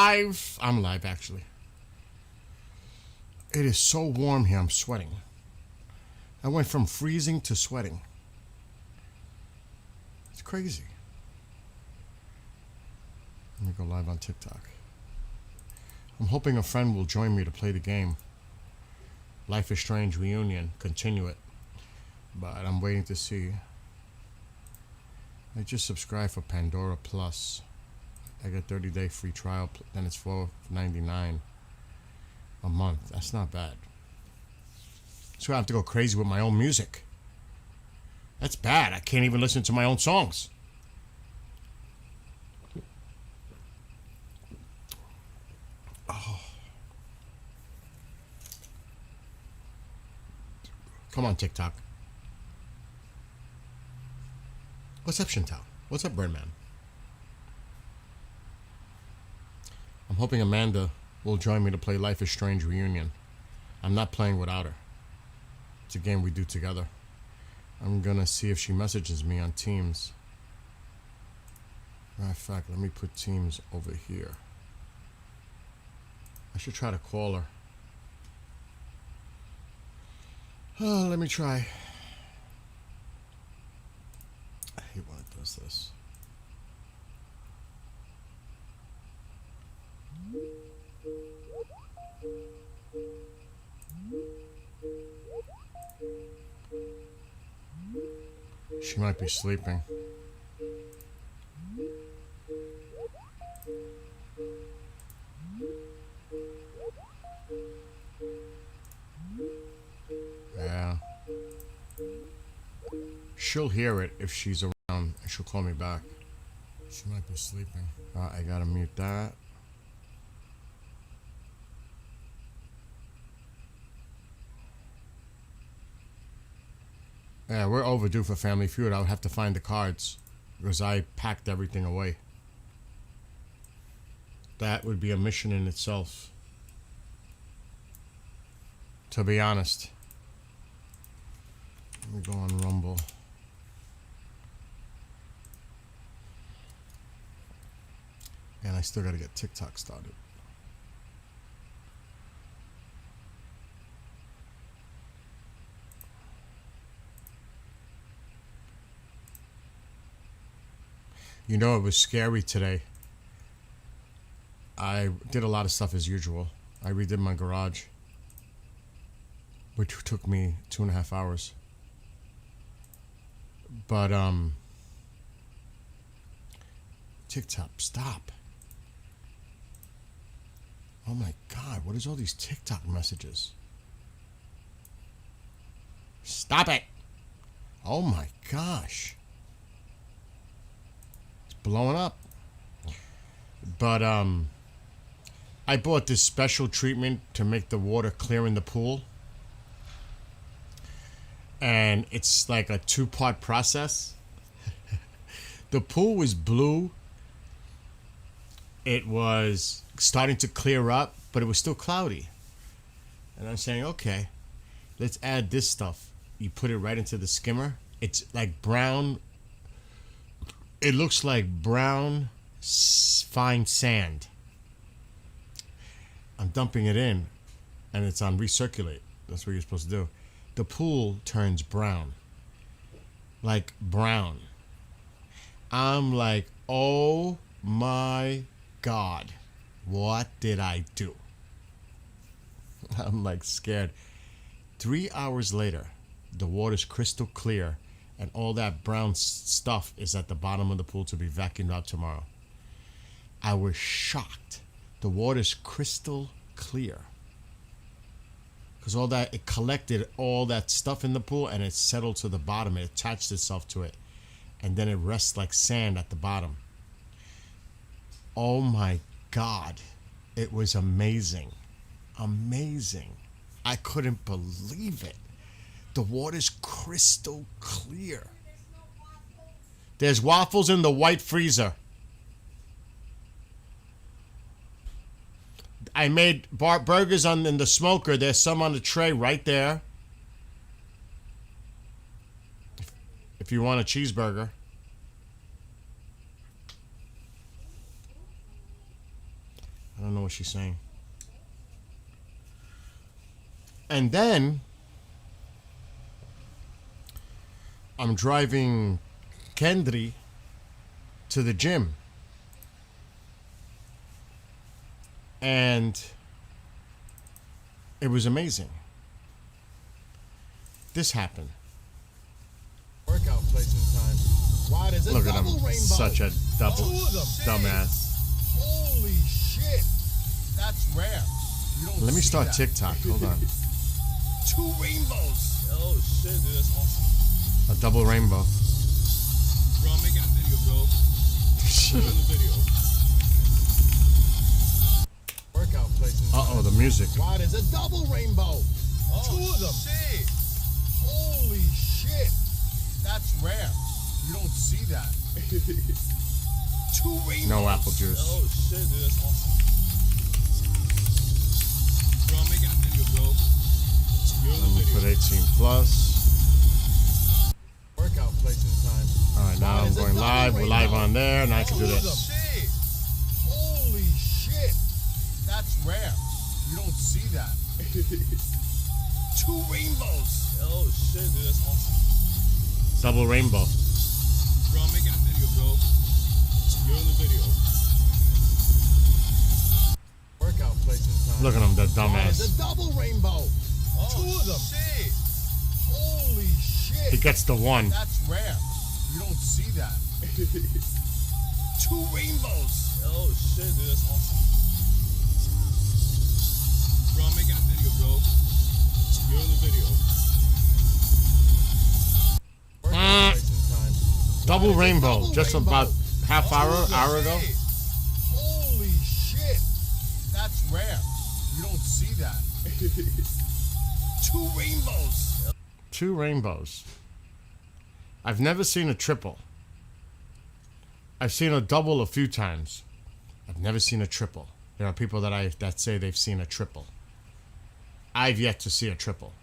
live? I'm live, actually. It is so warm here, I'm sweating. I went from freezing to sweating. It's crazy. Let me go live on TikTok. I'm hoping a friend will join me to play the game. Life is Strange Reunion. Continue it. But I'm waiting to see. I just subscribed for Pandora Plus. I get 30-day free trial. Then it's $4.99 a month. That's not bad. So I have to go crazy with my own music. That's bad. I can't even listen to my own songs. Oh. Come on, TikTok. What's up, Chantal? What's up, Birdman? I'm hoping Amanda will join me to play Life is Strange Reunion. I'm not playing without her. It's a game we do together. I'm gonna see if she messages me on Teams. Matter of fact, let me put Teams over here. I should try to call her. Oh, let me try. I hate when it does this. She might be sleeping. Yeah. She'll hear it if she's around and she'll call me back. She might be sleeping. I gotta mute that. Yeah, we're overdue for Family Feud. I would have to find the cards because I packed everything away. That would be a mission in itself. To be honest. Let me go on Rumble. And I still gotta get TikTok started. You know, it was scary today. I did a lot of stuff as usual. I redid my garage, which took me 2.5 hours. But, TikTok, stop. Oh my God, what is all these TikTok messages? Stop it. Oh my gosh. Blowing up. But I bought this special treatment to make the water clear in the pool, and it's like a 2-part process. The pool was blue. It was starting to clear up, but it was still cloudy, and I'm saying, okay, let's add this stuff. You put it right into the skimmer. It's like brown. It looks like brown, fine sand. I'm dumping it in, and it's on recirculate. That's what you're supposed to do. The pool turns brown. Like brown. I'm like, oh my God. What did I do? I'm like scared. 3 hours later, the water's crystal clear. And all that brown stuff is at the bottom of the pool to be vacuumed out tomorrow. I was shocked. The water's crystal clear. Because all that, it collected all that stuff in the pool and it settled to the bottom. It attached itself to it. And then it rests like sand at the bottom. Oh my God. It was amazing. Amazing. I couldn't believe it. The water's crystal clear. There's waffles in the white freezer. I made burgers in the smoker. There's some on the tray right there. If you want a cheeseburger. I what she's saying. And then I'm driving Kendry to the gym. And it was amazing. This happened. Workout placement time. Why does a Look at him. double rainbow? Such a double Two of them. dumbass. Holy shit. That's rare. You don't Let me see start that. TikTok. Hold on. Two rainbows. Oh shit, dude, that's awesome. A double rainbow. Bro, I'm making a video, bro. Put it in the video. Workout placement time. Uh-oh, the music. Why does a double rainbow? Two of them. Shit. Holy shit. That's rare. You don't see that. Two rainbows. No apple juice. Oh shit, dude, that's awesome. Bro, I'm making a video, bro. You're in the Put video. 18 plus. Workout placement time. All right, now Why I'm does a going double live. We're live rainbow? on there, and I can do Two of them. this. Shit. Holy shit. That's rare. You don't see that. Two rainbows. Oh shit, dude, that's awesome. Double rainbow. Bro, I'm making a video, bro. You're in the video. Workout placement time. Look at him, that Why is dumbass. a double rainbow? Two of them. Shit. Holy shit. He gets the one. That's rare. You don't see that. Two rainbows. Oh shit, dude, that's awesome. Bro, I'm making a video, bro. You're in the video. Workout placement time. Double Why is a rainbow. double Just rainbow? about half hour ago. Shit. Holy shit. That's rare. You don't see that. Two rainbows. Two rainbows. I've never seen a triple. I've seen a double a few times. I've never seen a triple. There are people that say they've seen a triple. I've yet to see a triple.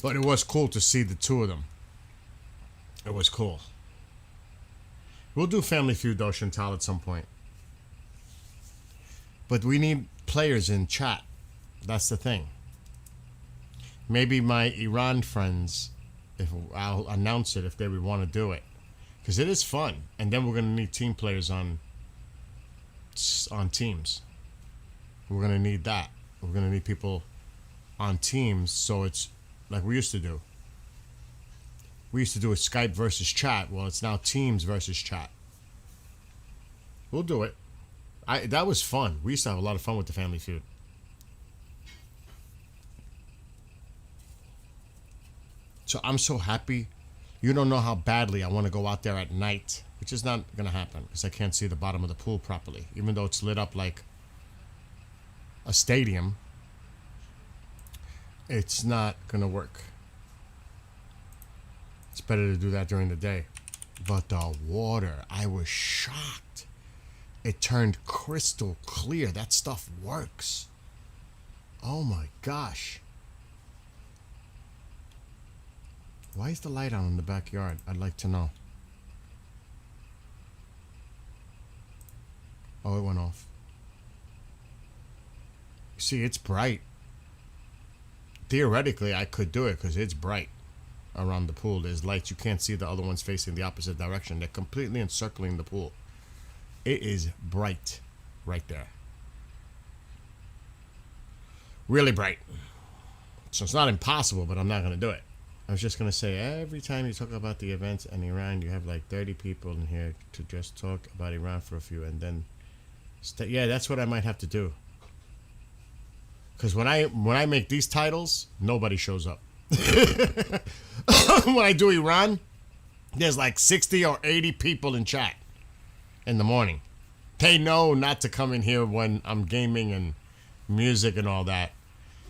But it was cool to see the two of them. It was cool. We'll do Family Feud though, Chantal, at some point. But we need players in chat. That's the thing. Maybe my Iran friends, if I'll announce it if they would want to do it, because it is fun. And then we're gonna need team players on teams. We're gonna need that. We're gonna need people on teams, so it's like we used to do. We used to do a Skype versus chat. Well, it's now teams versus chat. We'll do it. That was fun. We used to have a lot of fun with the Family Feud. So I'm so happy. You don't know how badly I want to go out there at night, which is not going to happen because I can't see the bottom of the pool properly. Even though it's lit up like a stadium, it's not going to work. It's better to do that during the day. But the water, I was shocked. It turned crystal clear. That stuff works. Oh my gosh. Why is the light on in the backyard? I'd like to know. Oh, it went off. See, it's bright. Theoretically, I could do it because it's bright around the pool. There's lights. You can't see the other ones facing the opposite direction. They're completely encircling the pool. It is bright right there. Really bright. So it's not impossible, but I'm not going to do it. I was just going to say, every time you talk about the events in Iran, you have like 30 people in here to just talk about Iran for a few and then... yeah, that's what I might have to do. Because when I make these titles, nobody shows up. When I do Iran, there's like 60 or 80 people in chat in the morning. They know not to come in here when I'm gaming and music and all that.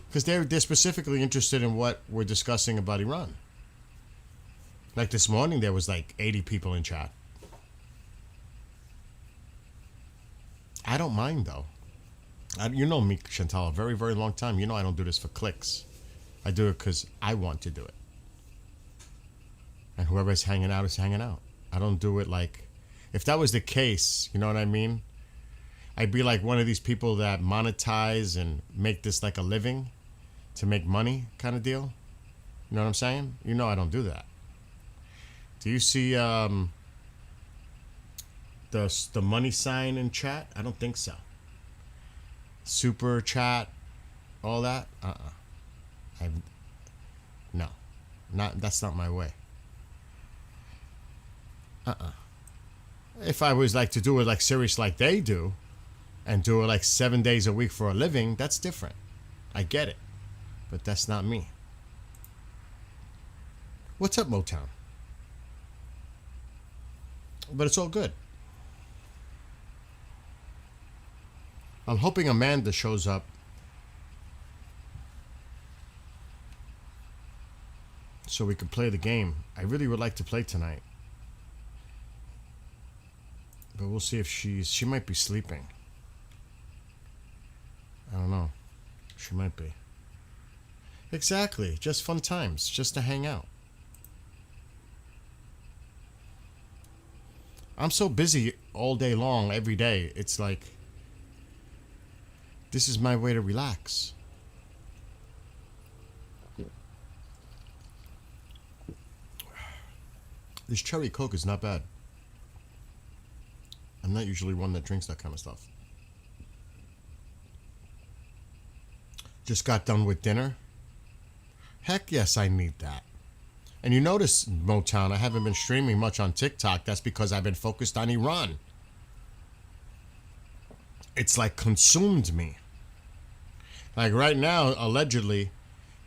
Because they're specifically interested in what we're discussing about Iran. Like this morning, there was like 80 people in chat. I don't mind, though. You know me, Chantal, a very, very long time. You know I don't do this for clicks. I do it because I want to do it. And whoever's hanging out is hanging out. I don't do it like, if that was the case, you know what I mean? I'd be like one of these people that monetize and make this like a living to make money kind of deal. You know what I'm saying? You know I don't do that. Do you see the money sign in chat? I don't think so. Super chat, all that? No. That's not my way. If I was like to do it like serious like they do and do it like 7 days a week for a living, that's different. I get it. But that's not me. What's up, Motown? But it's all good. I'm hoping Amanda shows up so we can play the game. I really would like to play tonight. But we'll see if she might be sleeping. I don't know. She might be. Exactly. Just fun times. Just to hang out. I'm so busy all day long, every day. It's like, this is my way to relax. This cherry Coke is not bad. I'm not usually one that drinks that kind of stuff. Just got done with dinner. Heck yes, I need that. And you notice, Motown, I haven't been streaming much on TikTok. That's because I've been focused on Iran. It's like consumed me. Like right now, allegedly,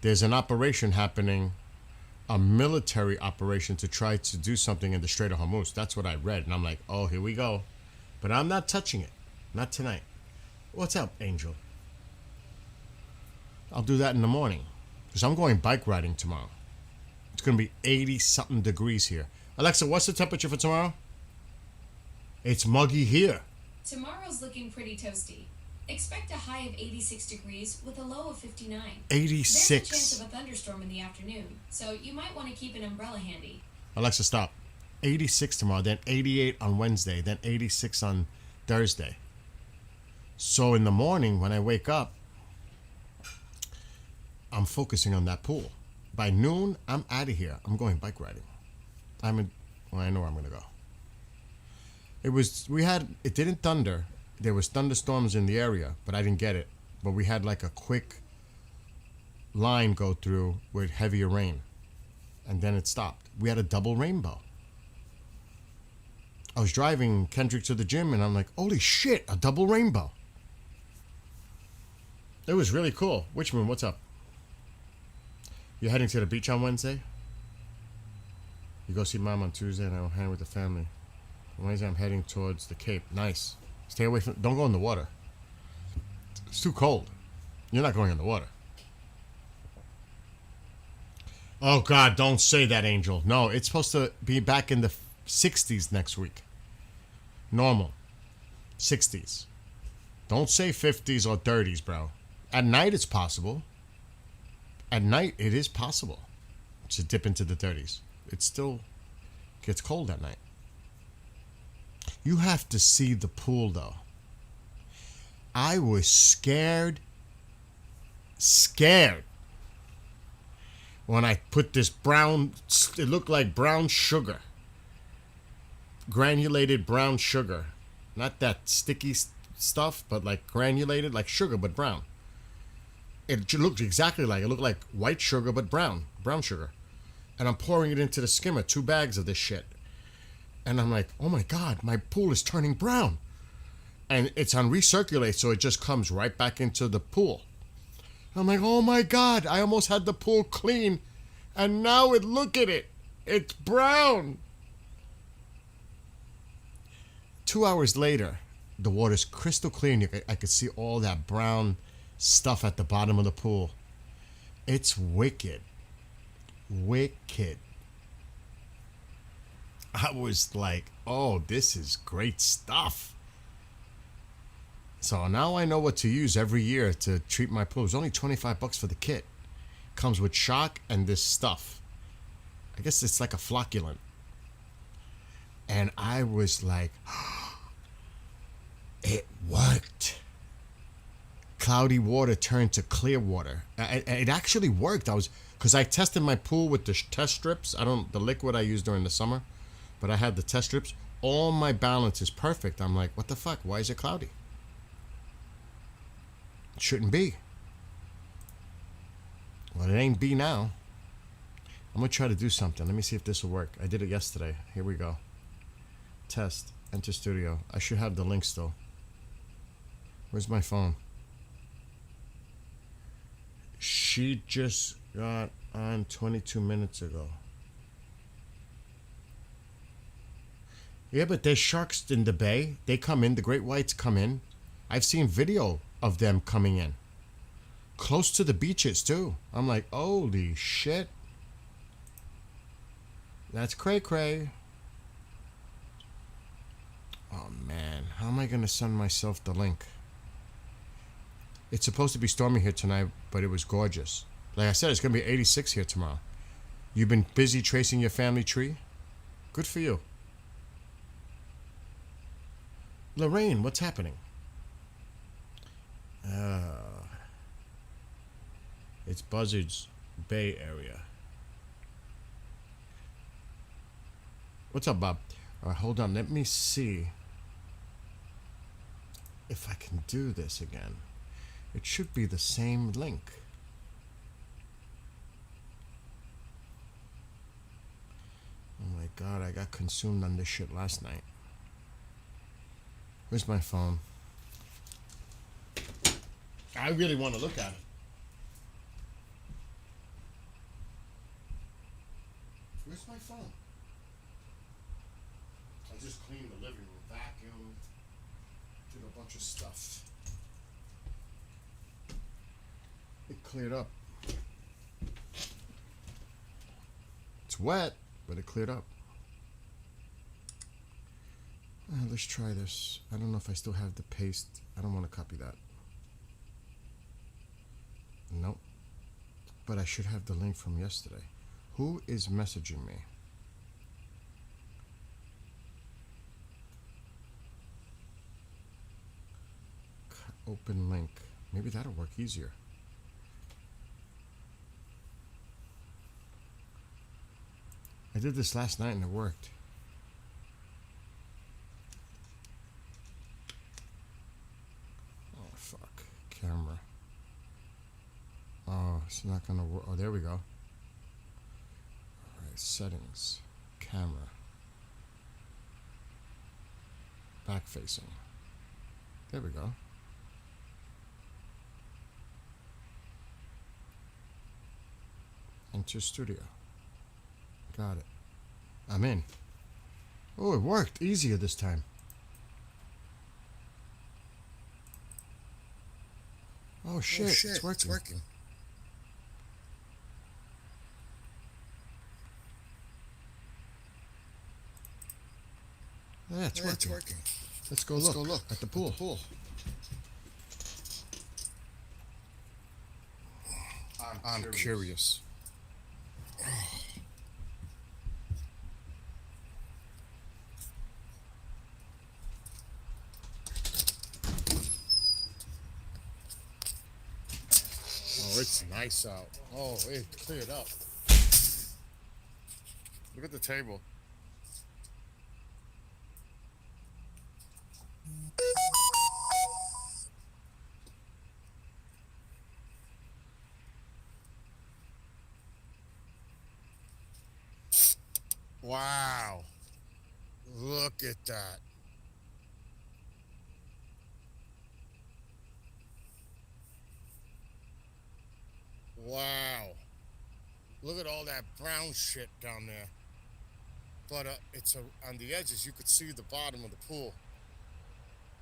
there's an operation happening, a military operation to try to do something in the Strait of Hormuz. That's what I read. And I'm like, oh, here we go. But I'm not touching it. Not tonight. What's up, Angel? I'll do that in the morning. Because I'm going bike riding tomorrow. It's going to be 80-something degrees here. Alexa, what's the temperature for tomorrow? It's muggy here. Tomorrow's looking pretty toasty. Expect a high of 86 degrees with a low of 59. 86. There's a chance of a thunderstorm in the afternoon, so you might want to keep an umbrella handy. Alexa, stop. 86 tomorrow, then 88 on Wednesday, then 86 on Thursday. So in the morning when I wake up, I'm focusing on that pool. By noon, I'm out of here. I'm going bike riding. I know where I'm going to go. It didn't thunder. There was thunderstorms in the area, but I didn't get it. But we had like a quick line go through with heavier rain. And then it stopped. We had a double rainbow. I was driving Kendrick to the gym and I'm like, holy shit, a double rainbow. It was really cool. Witchman, what's up? You're heading to the beach on Wednesday? You go see Mom on Tuesday and I'll hang with the family. On Wednesday I'm heading towards the Cape. Nice. Stay away from, don't go in the water. It's too cold. You're not going in the water. Oh God, don't say that, Angel. No, it's supposed to be back in the 60s next week. Normal. 60s. Don't say 50s or 30s, bro. At night it's possible. At night it is possible to dip into the 30s. It still gets cold at night. You have to see the pool though. I was scared when I put this brown, it looked like brown sugar. Granulated brown sugar. Not that sticky stuff, but like granulated, like sugar, but brown. It looked exactly like, it looked like white sugar, but brown sugar. And I'm pouring it into the skimmer, 2 bags of this shit. And I'm like, oh my God, my pool is turning brown. And it's on recirculate, so it just comes right back into the pool. I'm like, oh my God, I almost had the pool clean. And now look at it. It's brown. 2 hours later, the water's crystal clear and I could see all that brown stuff at the bottom of the pool. It's wicked. Wicked. I was like, oh, this is great stuff. So now I know what to use every year to treat my pool. It's only $25 for the kit. Comes with shock and this stuff. I guess it's like a flocculant. And I was like, it worked. Cloudy water turned to clear water. It actually worked. Because I tested my pool with the test strips. The liquid I used during the summer, but I had the test strips. All my balance is perfect. I'm like, what the fuck? Why is it cloudy? It shouldn't be. Well, it ain't be now. I'm gonna try to do something. Let me see if this will work. I did it yesterday. Here we go. Test. Enter studio. I should have the link still. Where's my phone? She just got on 22 minutes ago. Yeah, but there's sharks in the bay. They come in. The great whites come in. I've seen video of them coming in. Close to the beaches, too. I'm like, holy shit. That's cray-cray. Oh, man. How am I going to send myself the link? It's supposed to be stormy here tonight, but it was gorgeous. Like I said, it's going to be 86 here tomorrow. You've been busy tracing your family tree? Good for you. Lorraine, what's happening? It's Buzzards Bay area. What's up, Bob? All right, hold on. Let me see if I can do this again. It should be the same link. Oh my god, I got consumed on this shit last night. Where's my phone? I really want to look at it. Where's my phone? I just cleaned the living room, vacuumed, did a bunch of stuff. It cleared up. It's wet, but it cleared up. Let's try this. I don't know if I still have the paste. I don't want to copy that. Nope. But I should have the link from yesterday. Who is messaging me? Open link. Maybe that'll work easier. I did this last night and it worked. Oh, fuck. Camera. Oh, it's not gonna work. Oh, there we go. Alright, settings. Camera. Back facing. There we go. Enter studio. Got it. I'm in. Oh, it worked. Easier this time. Oh shit, it's working. Yeah, it's working. Let's go look at the pool. I'm curious. Oh, it's nice out. Oh, it cleared up. Look at the table. Wow. Look at that. Wow. Look at all that brown shit down there. But it's on the edges, you could see the bottom of the pool.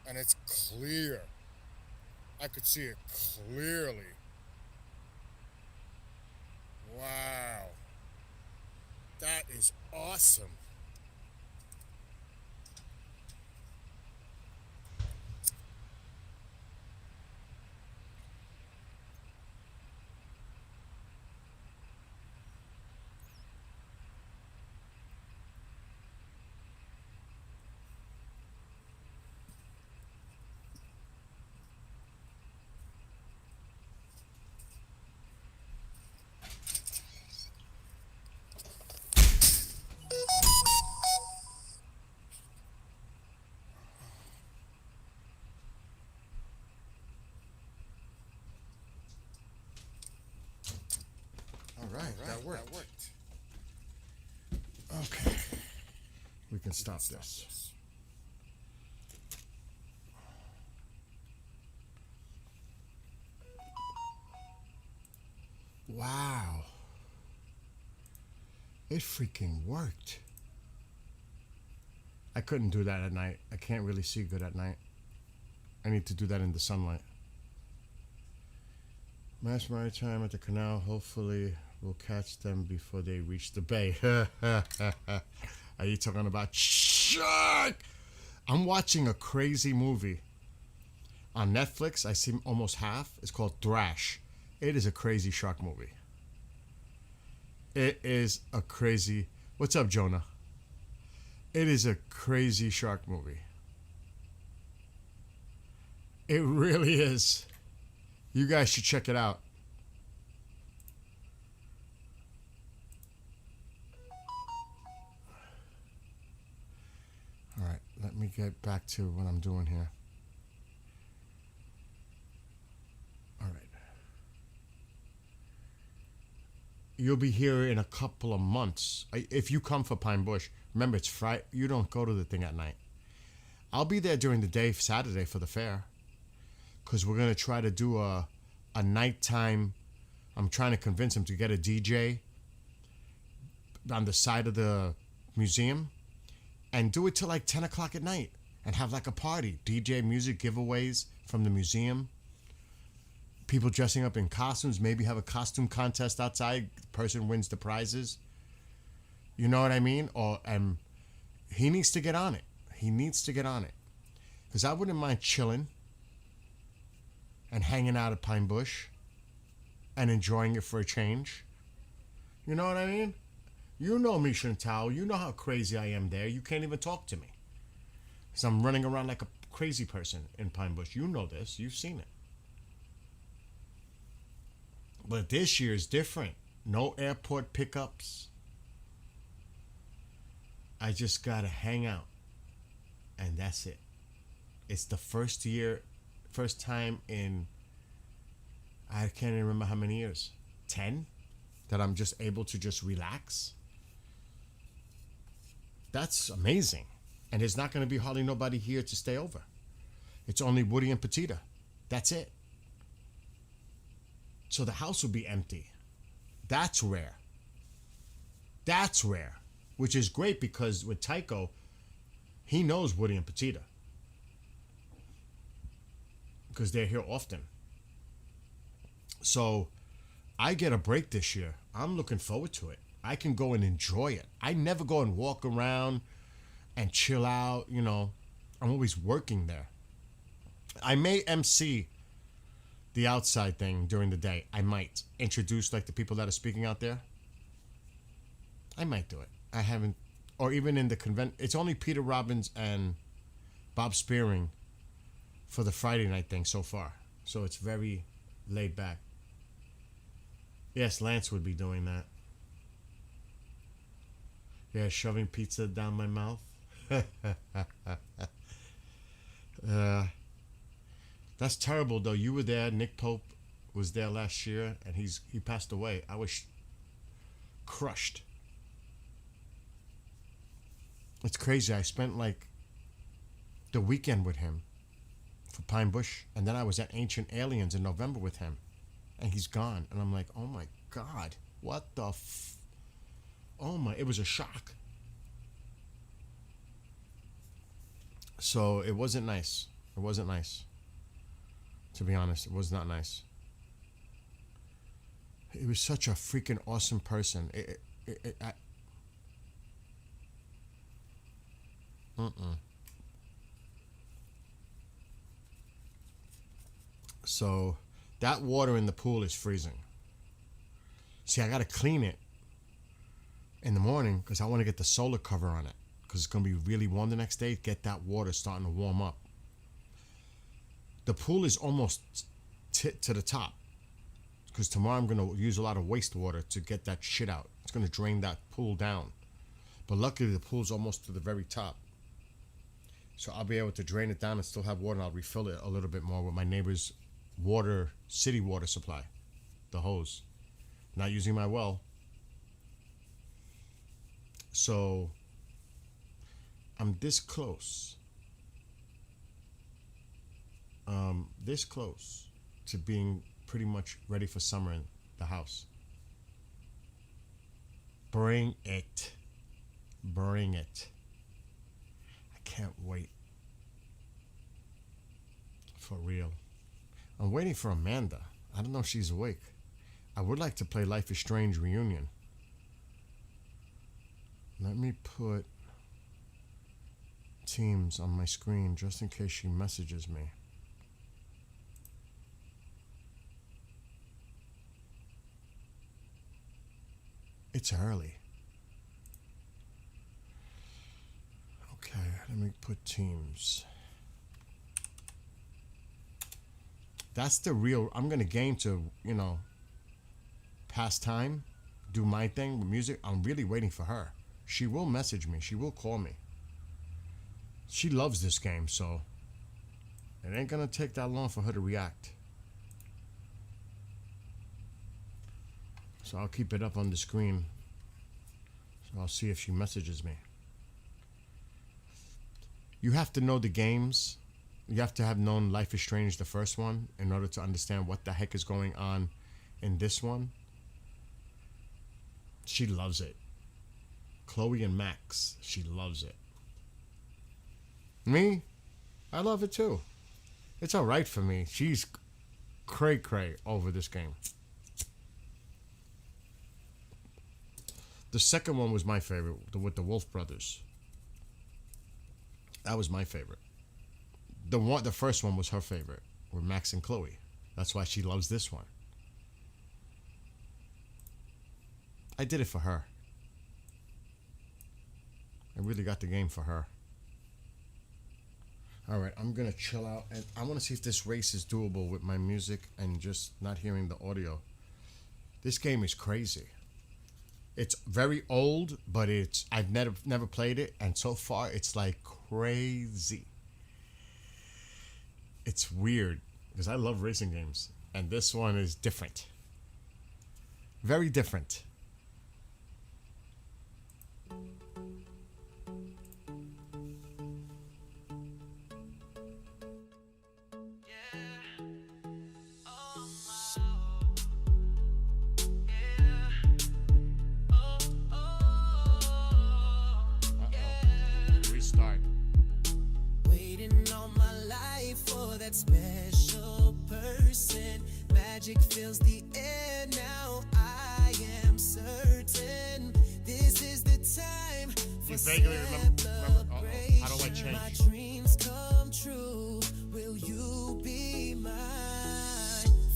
And it's clear. I could see it clearly. Wow. That is awesome. that worked. Okay. We can stop this. Wow. It freaking worked. I couldn't do that at night. I can't really see good at night. I need to do that in the sunlight. Mass Maritime at the canal. Hopefully we'll catch them before they reach the bay. Are you talking about shark? I'm watching a crazy movie on Netflix. I see almost half. It's called Thrash. It is a crazy shark movie. It is a crazy... What's up, Jonah? It is a crazy shark movie. It really is. You guys should check it out. All right, let me get back to what I'm doing here. All right. You'll be here in a couple of months. If you come for Pine Bush, remember it's Friday. You don't go to the thing at night. I'll be there during the day, Saturday, for the fair. Because we're going to try to do a nighttime. I'm trying to convince him to get a DJ on the side of the museum and do it till like 10 o'clock at night and have like a party. DJ music giveaways from the museum. People dressing up in costumes. Maybe have a costume contest outside. The person wins the prizes. You know what I mean? He needs to get on it. He needs to get on it. Because I wouldn't mind chilling and hanging out at Pine Bush and enjoying it for a change. You know what I mean? You know me, Chantal. You know how crazy I am there. You can't even talk to me. Because I'm running around like a crazy person in Pine Bush. You know this. You've seen it. But this year is different. No airport pickups. I just got to hang out. And that's it. It's the first time in, I can't even remember how many years, 10, that I'm just able to just relax. That's amazing. And there's not going to be hardly nobody here to stay over. It's only Woody and Petita. That's it. So the house will be empty. That's rare. That's rare. Which is great because with Tycho, he knows Woody and Petita. Because they're here often. So I get a break this year. I'm looking forward to it. I can go and enjoy it. I never go and walk around and chill out. You know, I'm always working there. I may MC the outside thing during the day. I might introduce like the people that are speaking out there. I might do it. I haven't, or even in the convent. It's only Peter Robbins and Bob Spearing for the Friday night thing so far. So it's very laid back. Yes, Lance would be doing that. Yeah, shoving pizza down my mouth. That's terrible though. You were there. Nick Pope was there last year and he passed away. I was crushed. It's crazy. I spent like the weekend with him for Pine Bush, and then I was at Ancient Aliens in November with him, and he's gone. And I'm like, oh my God, what the oh my, it was a shock. So it wasn't nice. It wasn't nice. To be honest, it was not nice. He was such a freaking awesome person. So that water in the pool is freezing. See, I got to clean it in the morning because I want to get the solar cover on it because it's going to be really warm the next day. Get that water starting to warm up. The pool is almost to the top because tomorrow I'm going to use a lot of wastewater to get that shit out. It's going to drain that pool down. But luckily the pool's almost to the very top. So I'll be able to drain it down and still have water, and I'll refill it a little bit more with my neighbor's city water supply, the hose. Not using my well, So I'm this close. This close to being pretty much ready for summer in the house. Bring it. Bring it. I can't wait. For real. I'm waiting for Amanda. I don't know if she's awake. I would like to play Life is Strange Reunion. Let me put Teams on my screen just in case she messages me. It's early. Okay, let me put Teams. That's the real. I'm gonna game to, pass time, do my thing with music. I'm really waiting for her. She will message me. She will call me. She loves this game, so it ain't gonna take that long for her to react. So I'll keep it up on the screen. So I'll see if she messages me. You have to know the games. You have to have known Life is Strange, the first one, in order to understand what the heck is going on in this one. She loves it. Chloe and Max, she loves it. Me, I love it too. It's alright for me. She's cray-cray over this game. The second one was my favorite, with the Wolf Brothers. That was my favorite. The first one was her favorite, with Max and Chloe. That's why she loves this one. I did it for her. I really got the game for her. Alright, I'm gonna chill out, and I want to see if this race is doable with my music and just not hearing the audio. This game is crazy. It's very old, but I've never played it, and so far it's like crazy. It's weird because I love racing games, and this one is different. Very different. Restart. Waiting all my life for that special person. Magic fills the air now. I am certain this is the time for You vaguely remember how do I celebration. My change? dreams come true. Will you be mine?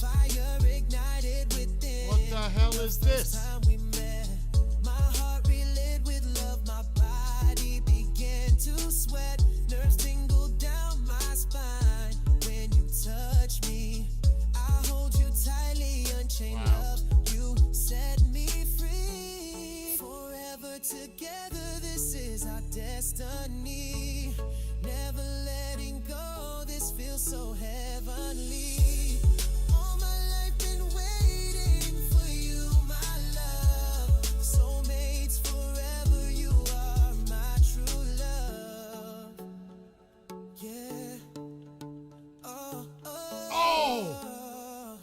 Fire ignited within. What the hell is this? Time we met, my heart relit with love. My body began to sweat. Nerves tingled down my spine when you touch me. I hold you tightly, unchained Wow. love. You set me free. Forever together, this is our destiny. Never letting go, this feels so heavenly. All my life been waiting for you, my love. Soulmates forever, you are my true love. Yeah. Oh, oh,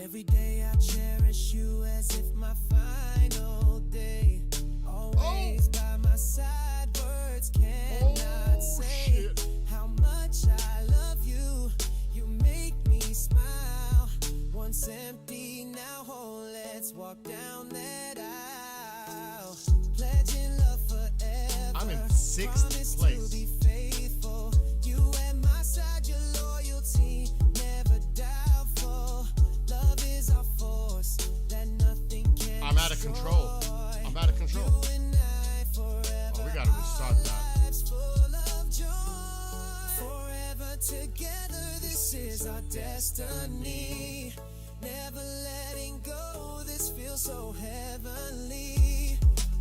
Every day I cherish you as if my final day. Always by my side, words cannot say shit. how much I love you. You make me smile. Once empty, now whole. Let's walk down that aisle. Pledging love forever. I'm in sixth Promise place. to be faithful. You at my side, your loyalty never doubtful. Love is our force that nothing can I'm out of control. destroy. I'm out of control. You and I forever. Oh, we gotta restart that. Lives full of joy. Forever together, this is our destiny. Never letting go, this feels so heavenly.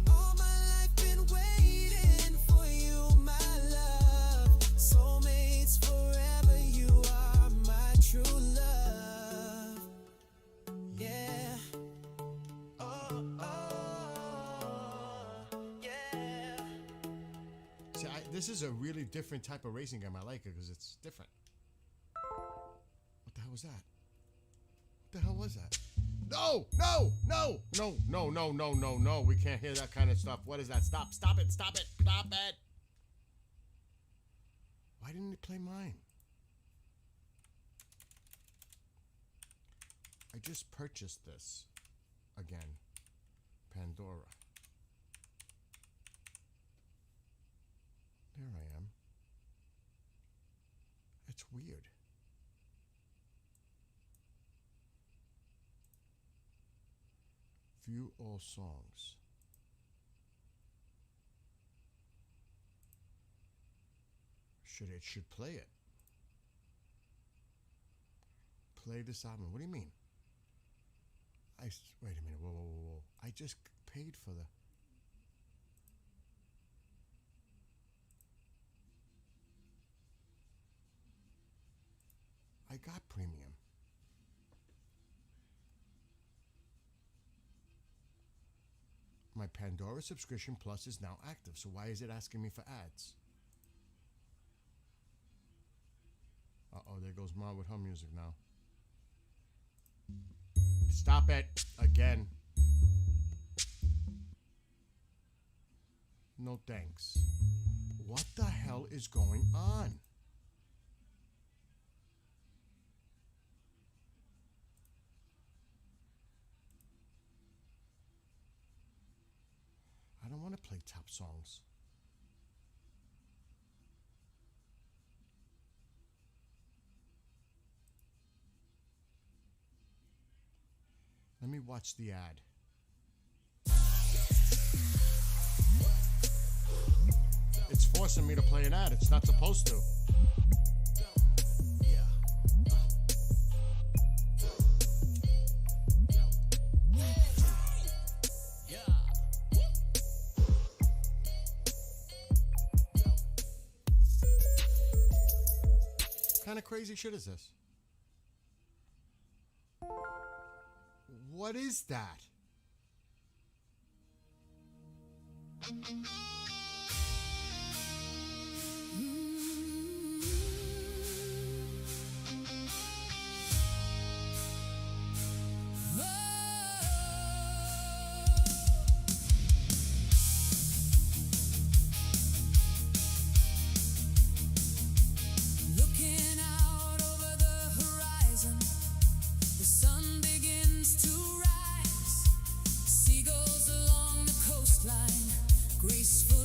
All my life been waiting for you, my love. Soulmates forever, you are my true love. Yeah. Oh, oh. See, this is a really different type of racing game. I like it because it's different. What the hell was that? What the hell was that? No! No! No! No! No! No! No! No! No! We can't hear that kind of stuff. What is that? Stop! Stop it! Stop it! Stop it! Why didn't it play mine? I just purchased this again. Pandora. There I am. It's weird. View all songs. It should play it. Play this album. What do you mean? Wait a minute. Whoa, whoa, whoa, whoa. I just paid for the. I got premium. My Pandora subscription plus is now active, so why is it asking me for ads? Uh-oh, there goes Mom with her music now. Stop it again. No thanks. What the hell is going on? I don't want to play top songs. Let me watch the ad. It's forcing me to play an ad. It's not supposed to. What kind of crazy shit is this? What is that? Looking out over the horizon, the sun begins to rise. Seagulls along the coastline, graceful.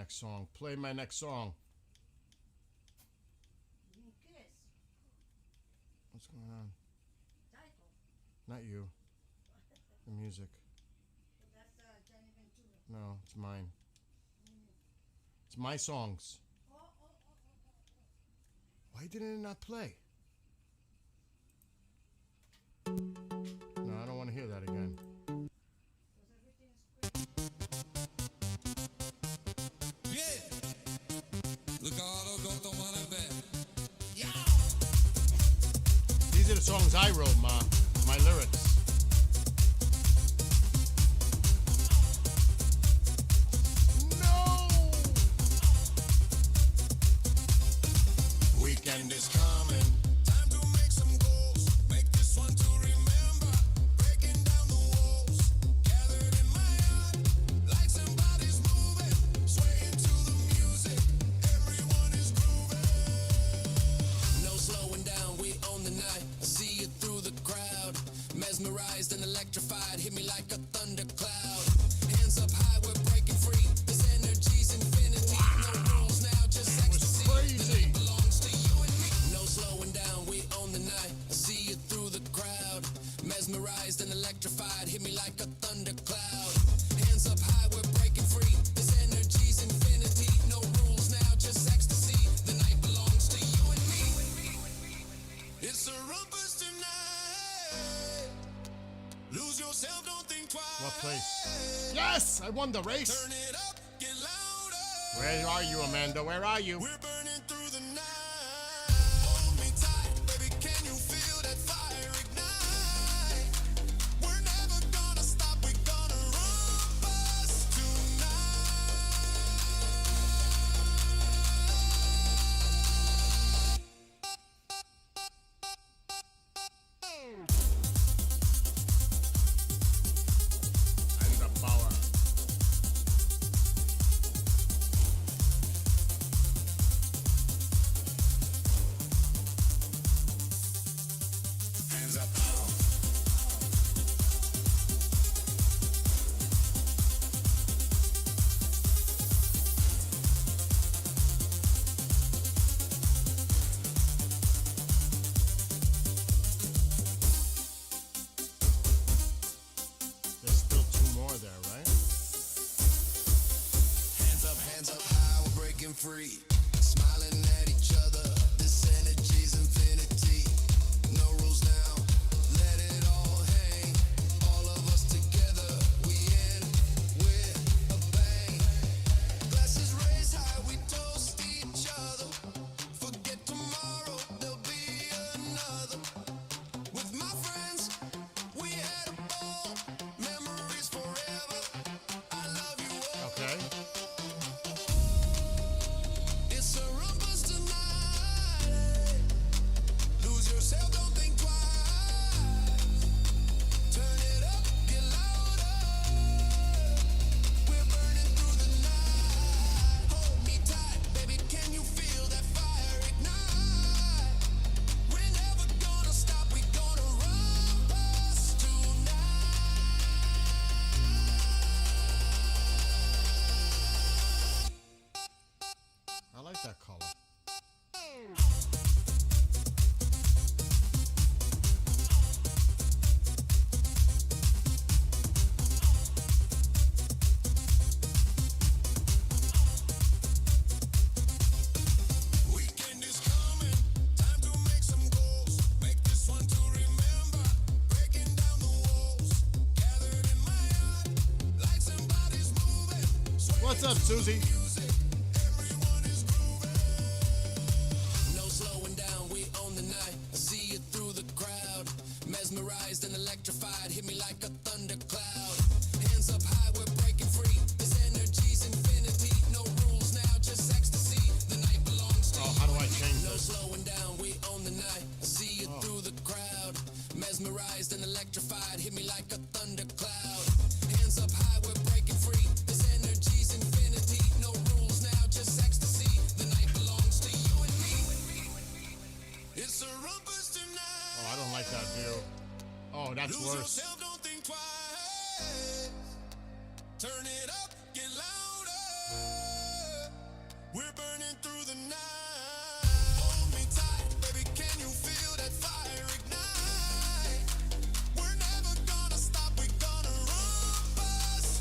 next song. Play my next song. Kiss. What's going on? Title. Not you. The music. That's Johnny Ventura. No, it's mine. It's my songs. Oh. Why didn't it not play? No, I don't want to hear that again. Because everything is great. Yeah. Look all go tomar el ver. These are the songs I wrote, Ma. My lyrics. No! Weekend is coming. Time to make some goals. Make this one to remember. Breaking down the walls. Gathered in my heart. Like somebody's moving. Swaying to the music. Everyone is grooving. No slowing down. We own the night. I see you through the crowd. Mesmerized and electrified. Hit me like a thundercloud. Hands up high. We're breaking free. This energy's infinity. No rules now. Just ecstasy. Crazy. Belongs to you and me. No slowing down, we own the night. I see you through the crowd. Mesmerized and electrified, hit me like a thundercloud. Hands up high, we're breaking free. This energy's infinity. No rules now, just ecstasy. The night belongs to you and me. It's a rumpus tonight. Lose yourself, don't think twice. What place? Yes! I won the race! Turn it up, get louder. Where are you, Amanda? Where are you? We're burning through the night. Hold me tight, baby, can you feel that fire ignite? We're never gonna stop, we're gonna rump us tonight. And the power. Hands up. There's still two more there, right? Hands up high, we're breaking free. Smiling at each other, this energy's infinity. No rules now, let it all hang. All of us together, we in with a bang. Glasses raised high, we toast each other. Forget tomorrow, there'll be another. With my friends, we had a ball. Memories forever. I love you all. Okay. It's a rumpus tonight. Lose yourself, don't think twice. Turn it up, get louder. We're burning through the night. Hold me tight, baby, can you feel that fire ignite? We're never gonna stop, we're gonna rumpus tonight. I like that color. Weekend is coming, time to make some goals. Make this one to remember. Breaking down the walls. Gathered in my heart, like somebody's moving. What's up, Susie? Music, everyone is grooving. No slowing down, we own the night. I see you through the crowd. Mesmerized and electrified, hit me like a thundercloud. Hands up high, we're breaking free. This energy's infinity. No rules now, just ecstasy. The night belongs to Oh, you. how do I change No this? slowing down, we own the night. I see you through the crowd. Mesmerized and electrified, hit me like a thundercloud. Hands up high, we're breaking free. This energy's infinity. No rules now, just ecstasy. The night belongs to you and me. It's a rumpus tonight. Oh, I don't like that view. Oh, that's Lose worse. yourself, don't think twice. Turn it up, get louder. We're burning through the night. Hold me tight, baby, can you feel that fire ignite? We're never gonna stop, we're gonna rump us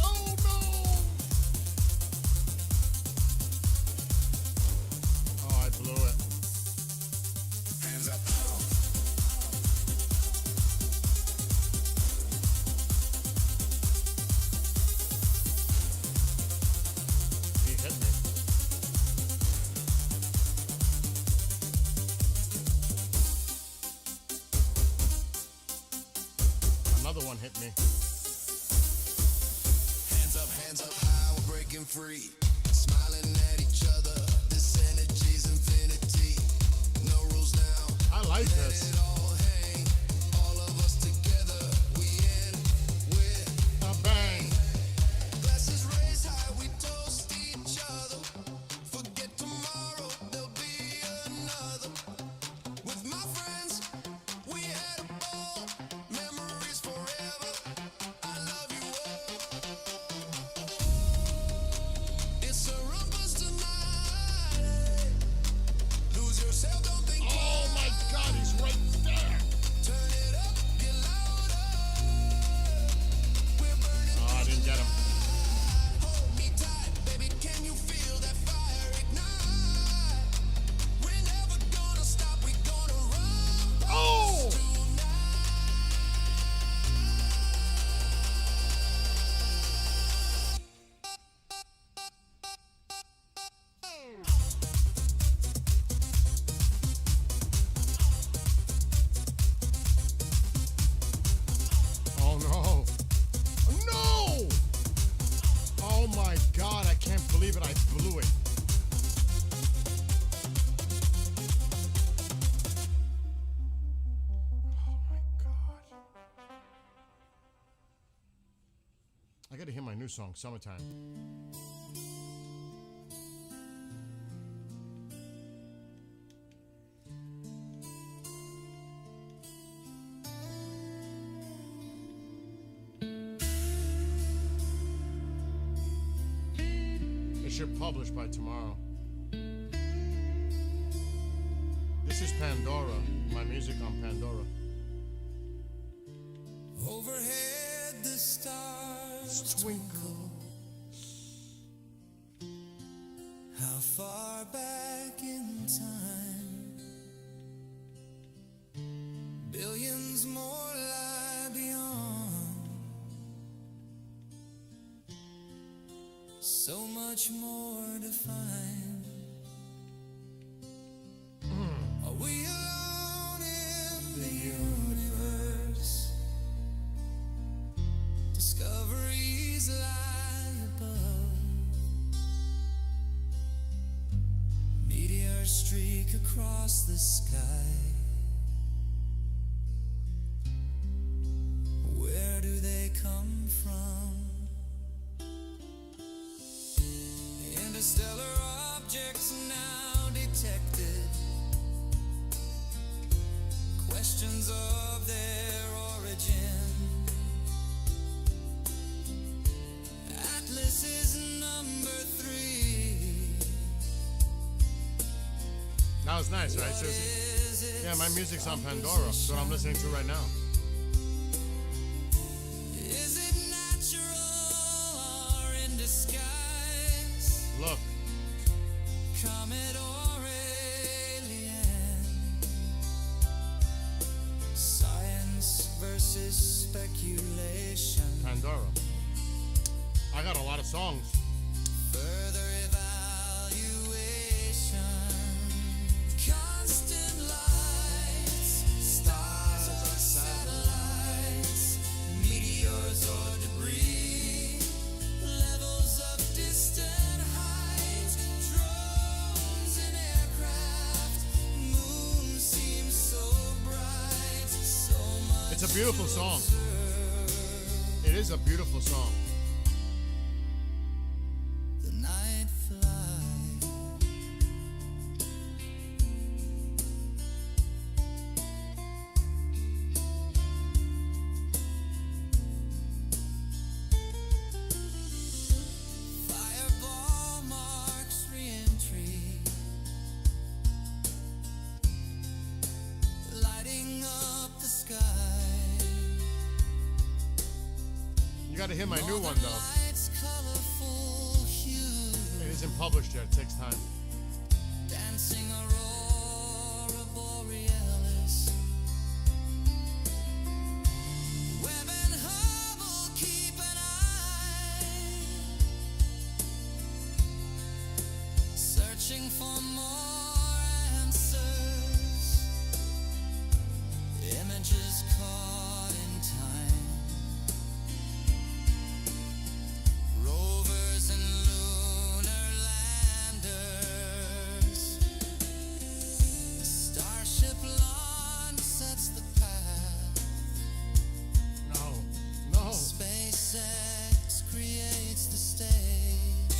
Oh no! Oh, I blew it. Hands up. He hit me. Another one hit me. Hands up high, we're breaking free. Smiling at each other, this energy's infinity. No rules now, I like let this. it all hang. All of us together, we end with A bang. glasses raised high, we toast each other. Forget tomorrow, there'll be another. With my friends, we had a ball. Memories forever. I love you all. It's a rumpus tonight. Lose yourself, don't think Oh my God, he's right there. turn it up, get louder. We're burning. Oh, I didn't get him. Hold me tight, baby, can you feel that fire ignite? We're never gonna stop, we're gonna run Oh! Oh no. No! Oh my God, I can't believe it. I blew it. Oh my God. I gotta hear my new song, Summertime. It should publish by tomorrow. This is Pandora, my music on Pandora. Overhead the stars Twinkle. How far back in time? Billions more lie beyond. So much more to find. Are we alone in the universe? Discoveries lie above. Meteors streak across the sky. Where do they come from? Interstellar objects now detected. Questions of their origin. Atlas is number 3. That was nice, right, Susie? Yeah, my music's on Pandora. That's what I'm listening to right now. Is it natural or in disguise? Look. Comet or alien? Science versus speculation. Pandora. I got a lot of songs. Further evaluation. Constant lights. Stars or satellites. Meteors or debris. Levels of distant heights. Drones and aircraft. Moon seems so bright. So much. It's a beautiful song. It is a beautiful song. The night You gotta hear my new one though. Lights, colorful hues, It isn't published yet. It takes time. dancing aurora borealis. Webb and Hubble keep an eye, searching for more answers. Images caught in time. Rovers and lunar landers. Starship launch sets the path. No. SpaceX creates the stage.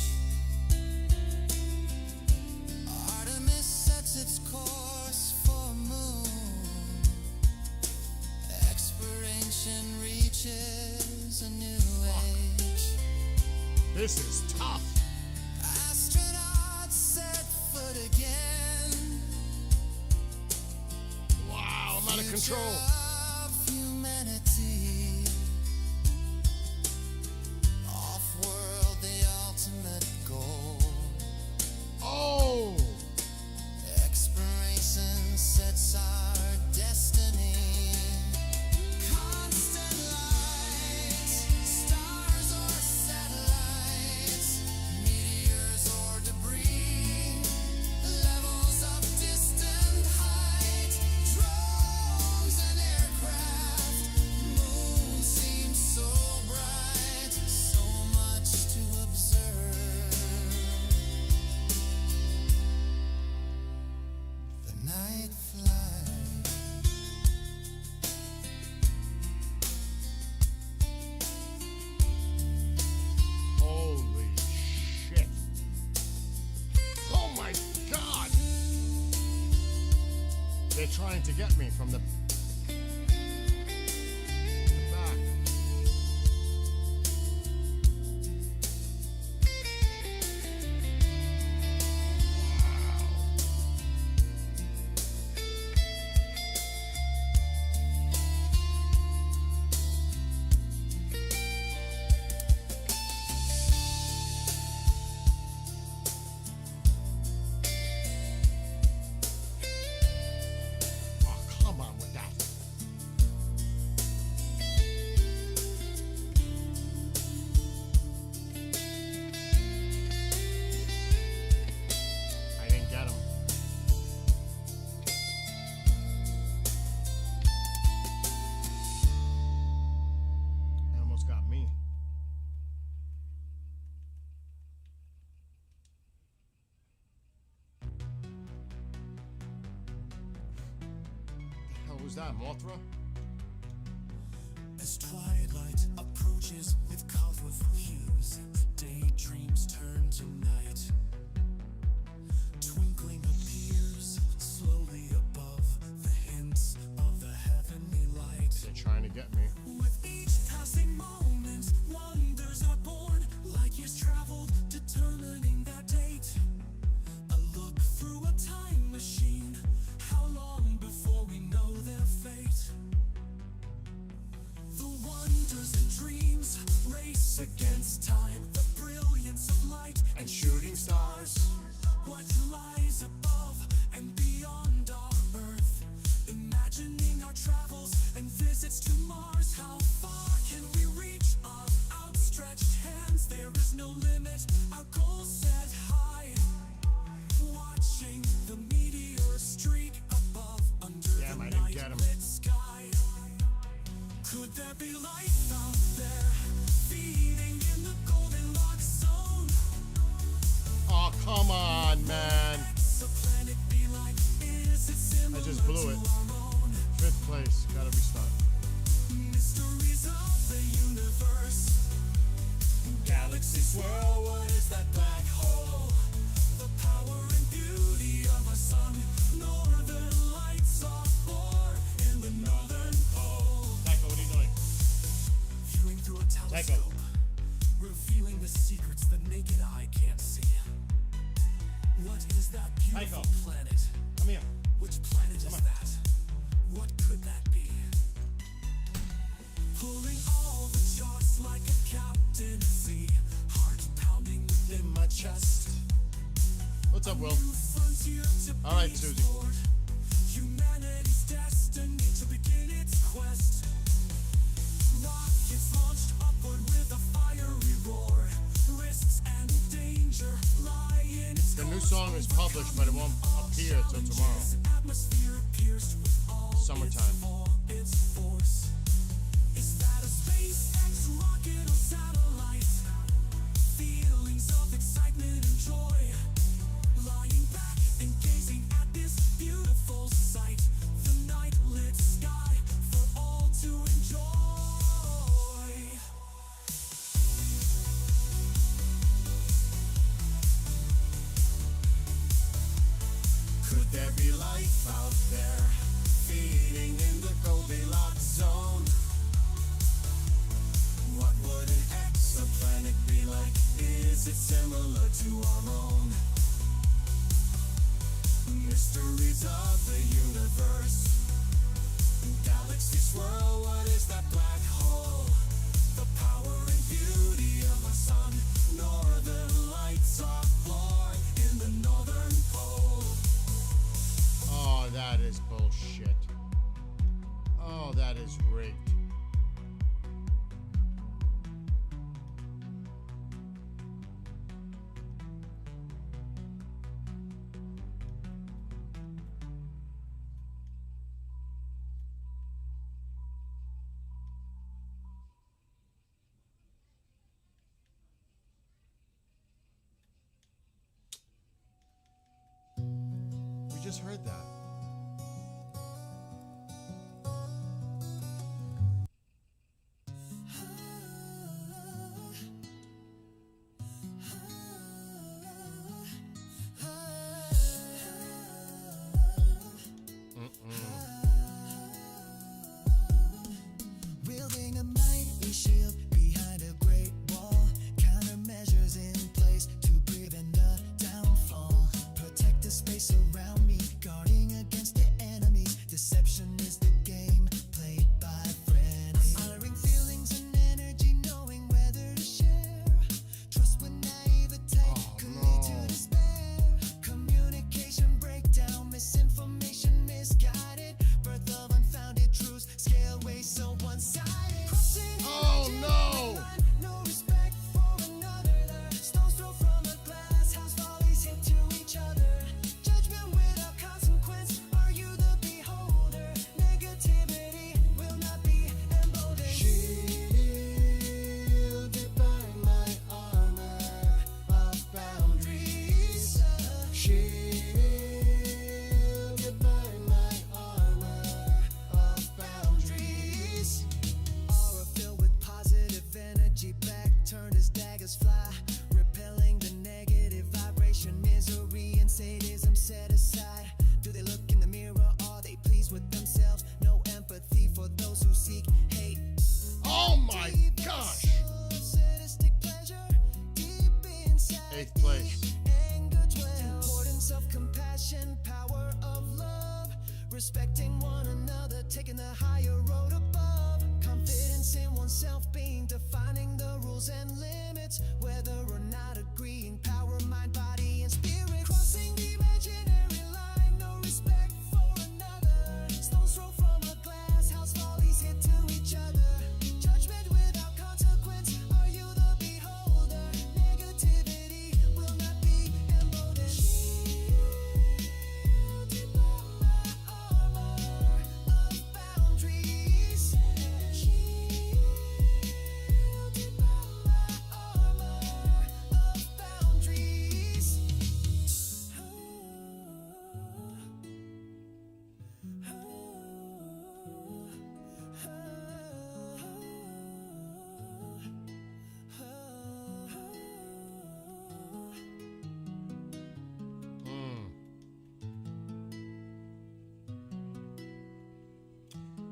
Artemis sets its course for moon. Expiration reaches a new age. This is tough. Astronauts set foot again. Wow, I'm out of Future control. of humanity. Off-world, the ultimate goal. Oh, Expiration sets our destiny. Constant light, stars or satellites, meteors or debris, levels of distant height, drones and aircraft. Moon seems so bright, so much to observe. The night flight. holy shit. Oh my god. They're trying to get me from the back. Oh, come on with that. I didn't get him. They almost got me. The hell was that, Mothra? As twilight approaches with colorful hues, daydreams turn to night. Twinkling appears slowly above the hints of the heavenly light. They're trying to get me. With each passing moment, wonders are born, like years traveled, determining that date. A look through a time machine, how long before we know their fate? The wonders and dreams race against time, the brilliance of light and shooting stars. What lies above and beyond our Earth? Imagining our travels and visits to Mars. How far can we reach our outstretched hands? There is no limit, our goals set high. Watching the meteor streak above under Damn, I the didn't get 'em. night-lit sky. Could there be life out there, feeding in the Goldilocks zone? Oh, come on, man. What's a planet be like? Is it similar just blew it. to our own? 5th place. Gotta restart. Mysteries of the universe. Galaxy swirl, what is that black hole? The power and beauty of our sun. Northern lights are born in the northern pole. Tycho, what are you doing? Viewing through a telescope, revealing the secrets the naked eye can't see. What is that beautiful Tycho. planet? Come here. Which planet is that? What could that be? Pulling all the charts like a What's up, Will? All right, Susie. Humanity's destiny to begin its quest. Rockets launched upward with a fiery roar. Risks and danger lie in its The new song is published, but it won't appear till tomorrow. atmosphere pierced with all Summertime. its force. Is that a SpaceX rocket or satellite? Feelings of excitement and joy. Lying back and gazing at this beautiful sight. The night lit sky for all to enjoy. Could there be life out there, feeding in the Goldilocks zone? What would an exoplanet be like? Is it similar to our own? Mysteries of the universe, galaxy swirl, what is that black hole? The power and beauty of our sun, northern lights are born in the northern pole. Oh, that is bullshit. Oh, that is rigged. We just heard that. Wielding a mighty shield behind a great wall. Countermeasures in place to prevent a downfall. Protect the space around me, guarding against the enemies. Deception is the game played by friends. Honoring feelings and energy, knowing whether to share. Trust when naivete could lead to despair. Communication breakdown, misinformation misguided. Birth of unfounded truths, scale way so one-sided. Oh, no! No respect for another. Stones thrown from a glass house, volleys hit to each other. Judgment without consequence. Are you the beholder? Negativity will not be emboldened. Shielded by my armor of boundaries. Shielded by my armor of boundaries. Aura filled with positive energy, back turned as daggers fly, repelling the negative vibration, misery and sadism set aside. Do they look in the mirror? Are they pleased with themselves? No empathy for those who seek hate. Oh my gosh! Sadistic pleasure deep inside. 8th place. Anger dwells. Importance of compassion, power of love, respecting one another, taking the higher road above. Confidence in oneself, being defining the rules and limits, whether or not agreeing. Power, mind, body, and spirit. Crossing the imaginary line, no respect for another. Stones thrown from a glass house, volleys hit to each other. Judgment without consequence. Are you the beholder? Negativity will not be emboldened. Shielded by my armor of boundaries. Shielded by my armor of boundaries.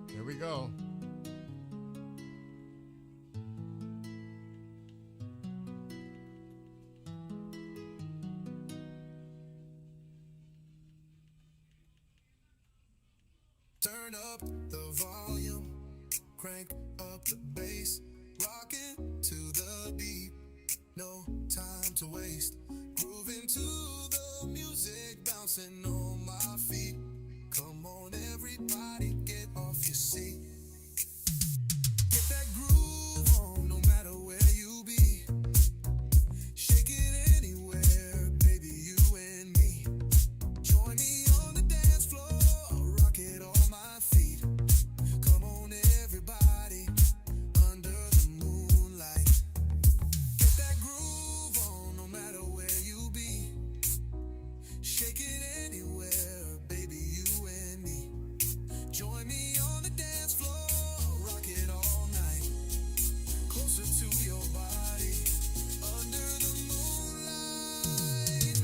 Here we go. Turn up the volume, crank up the bass, rocking to the beat. No time to waste, grooving to the the music bouncing on my feet. Come on, everybody, get off your seat. Get that groove on, no matter where you be. Shake it anywhere, baby, you and me. Join me on the dance floor, rock it on my feet. Come on, everybody, under the moonlight. Get that groove on, no matter where you be. Shake it anywhere, baby, you and me. Join me on the dance floor, rock it all night. Closer to your body, under the moonlight.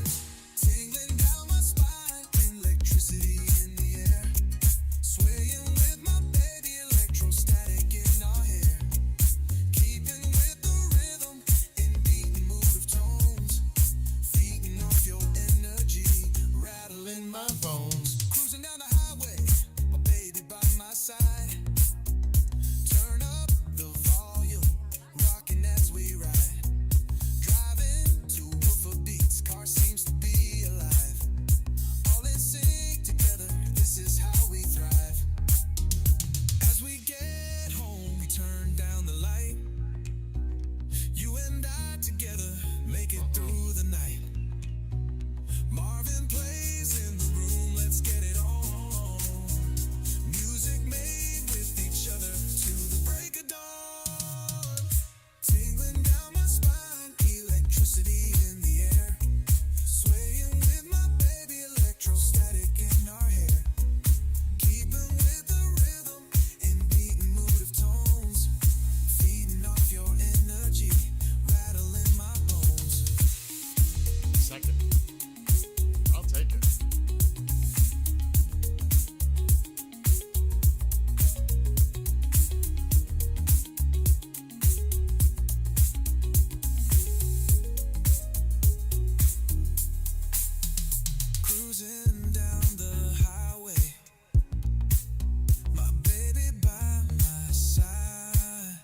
Tingling down my spine, electricity in the air. Swaying with my baby, electrostatic in our hair. Keeping with the rhythm, in beating mood of tones. Feeding off your energy, rattling my bones. Cruising down the highway, my baby by my side. Turn up the volume, rocking as we ride. Driving to woofer beats, car seems to be alive. All in sync together, this is how we thrive. As we get home, we turn down the light. You and I together, make it through the night. Marvin plays in the room, let's get it on. Music made with each other till the break of dawn. Tingling down my spine, electricity in the air. Swaying with my baby, electrostatic in our hair. Keeping with the rhythm, in beating mood of tones. Feeding off your energy, rattling my bones. Second. I'll take it. Cruising down the highway, my baby by my side.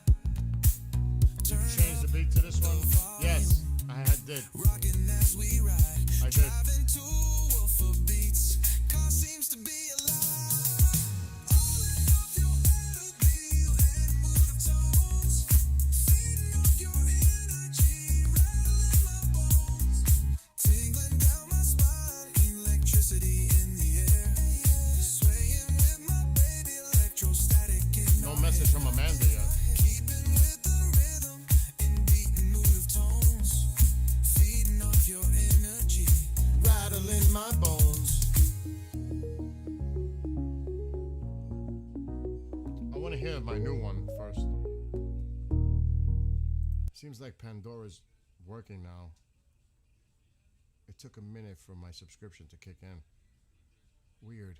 Turn Change the beat to this one. Yes, I did. rocking as we ride. I did. Driving to woofer beats, car seems to be alive. All in off your energy, and mood of tones. Feeding off your energy, rattling my bones. Tingling down my spine, electricity in the air. Swaying with my baby, electrostatic in No our message from Amanda yet. Keeping with the rhythm, in beating mood of tones. Feeding off your energy, rattling my bones. I want to hear my new one first. Seems like Pandora's working now. It took a minute for my subscription to kick in. Weird.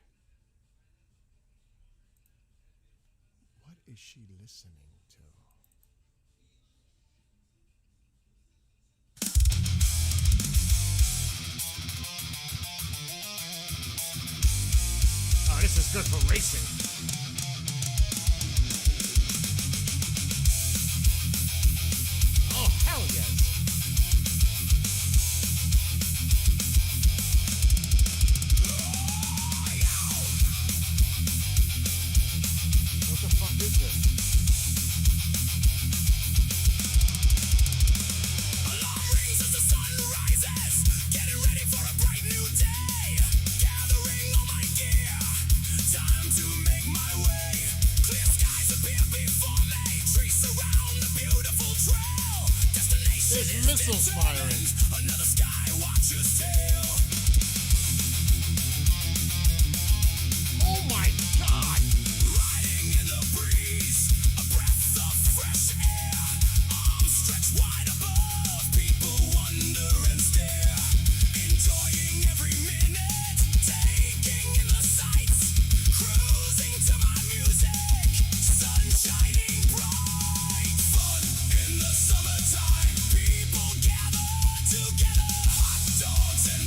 What is she listening to? Oh, this is good for racing. Oh, hell yes. What the fuck is this? Alarm rings as the sun rises, getting ready for a bright new day. Gathering all my gear, time to make my way. Clear skies appear before me, trees surround the beautiful trail. Destination There's is missiles firing. determined, another sky watcher's tale. Oh my god! Riding in the breeze, a breath of fresh air. Arms stretched wide above, people wonder and stare. Enjoying every minute, taking in the sights. Cruising to my music, sun shining bright. Fun in the summertime, people gather together. Hot dogs and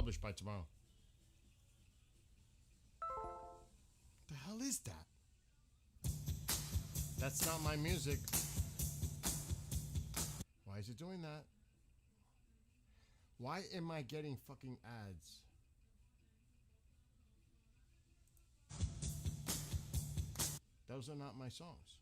published by tomorrow. The hell is that? That's not my music. Why is it doing that? Why am I getting fucking ads? Those are not my songs.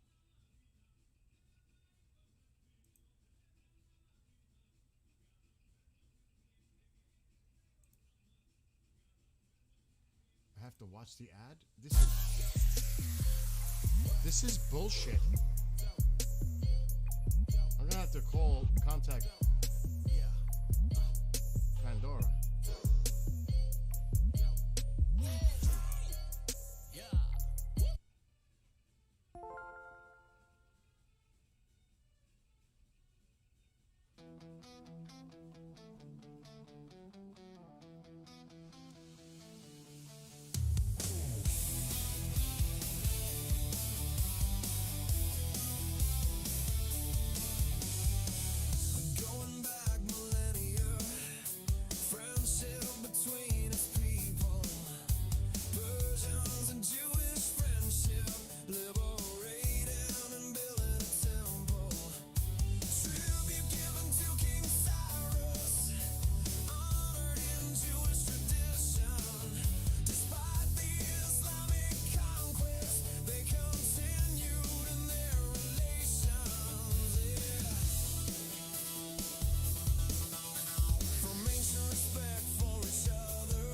I have to watch the ad? This is bullshit. I'm gonna have to contact Pandora. Going back millennia, friendship between its people, Persians and Jewish friendship, liberating and building a temple, tribute given to King Cyrus, honored in Jewish tradition. Despite the Islamic conquest, they continued in their relations. From ancient respect for each other,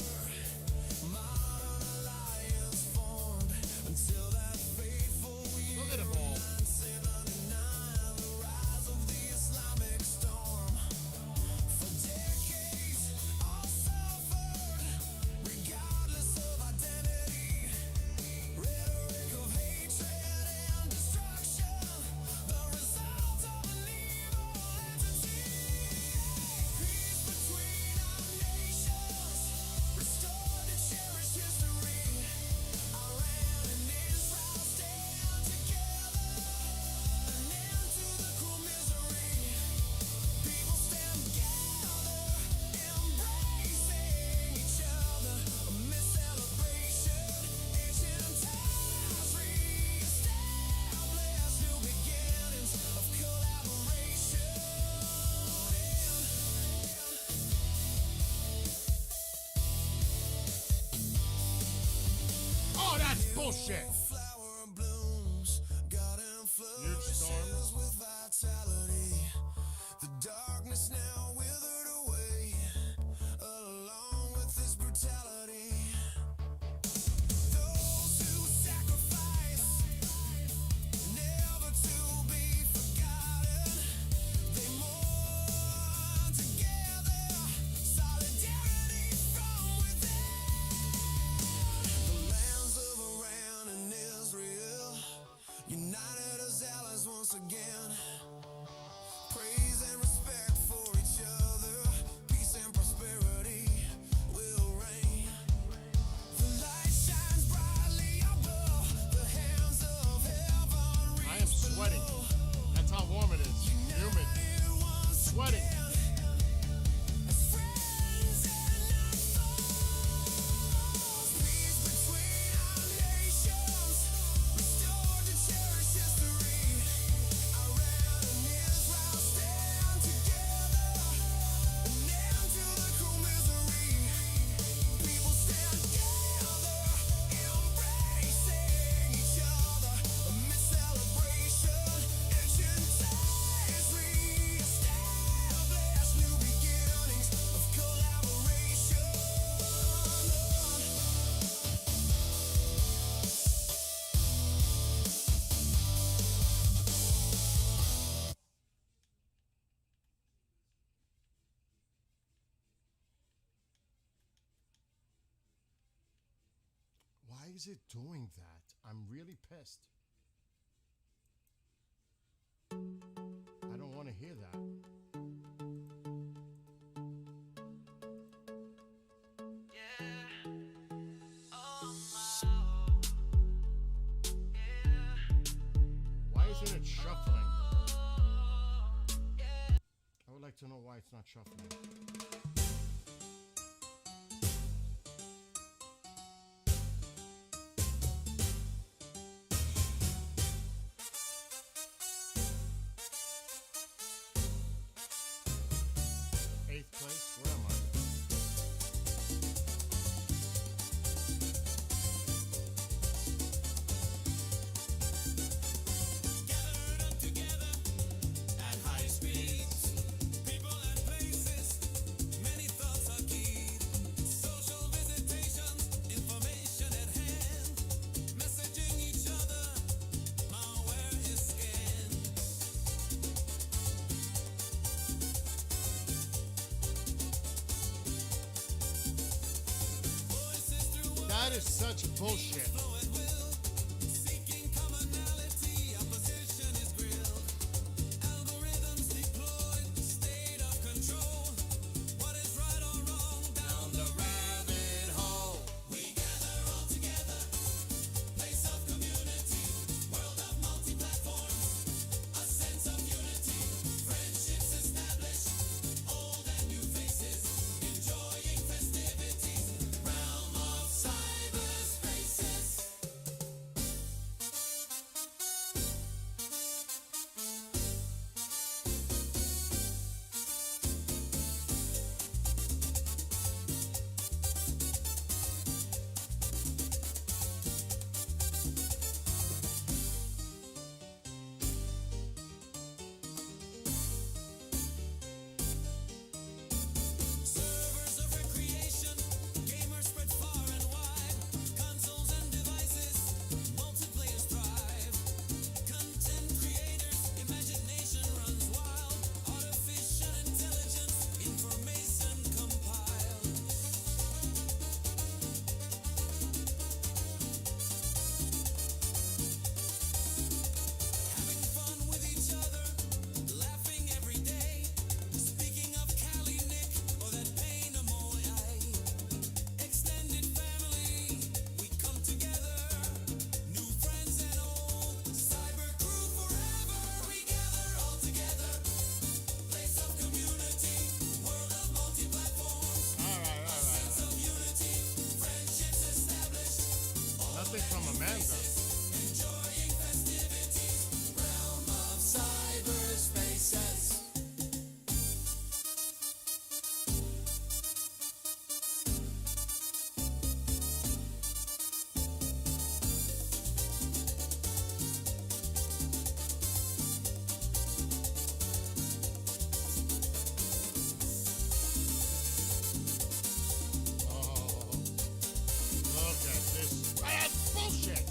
modern alliance formed until that fateful year. Look at them all. 1999, the rise of the Islamic storm. For decades, all suffered, regardless of identity. Rhetoric of hatred and destruction, the result of an evil entity. Peace between our nations, restored to cherish history. Iran and Israel stand together, an end to the cruel misery. People stand together, embracing each other amid celebration. Ancient ties reestablished, new beginnings of collaboration. Oh, that's bullshit. Flower blooms, garden Huge storm. flourishes with vitality. The darkness now withered away, along with its brutality. Those who sacrifice, never to be forgotten. They mourn together, solidarity from within. The lands of Iran and Israel, united as allies once again. Praise and respect for each other, peace and prosperity will reign. The light shines brightly above, the hands of heaven I am sweating. That's how warm it is. Humid. Sweating. as friends and not foes. Peace between our nations, restored to cherish history. Iran and Israel stand together, an end to the cruel misery. People stand together, embracing each other amid celebration. Ancient ties reestablished, new beginnings of collaboration. Why is it doing that? I'm really pissed. I don't want to hear that. Why isn't it shuffling? I would like to know why it's not shuffling. That is such bullshit. Seeking commonality, opposition is grilled. Algorithms deployed, state of control. What is right or wrong down the rabbit hole? We gather all together, place of community, world of multi-platforms, a sense of unity, friendships established, old and new faces, enjoying festivities, realm of cyberspaces. Servers of recreation, gamers spread far and wide. Consoles and devices, multiplayers thrive. Content creators, imagination runs wild. Artificial intelligence, information compiled. Having fun with each other, laughing every day. Speaking of Cali Nick or that pain Amoy, extended family, we come together. New friends and old, cyber crew forever. We gather all together. Place of community, world of multi-platforms. All right. Sense of unity, friendships established. Nothing from Amanda. Enjoying festivities, realm of cyberspaces. Oh, look at this. That's bullshit.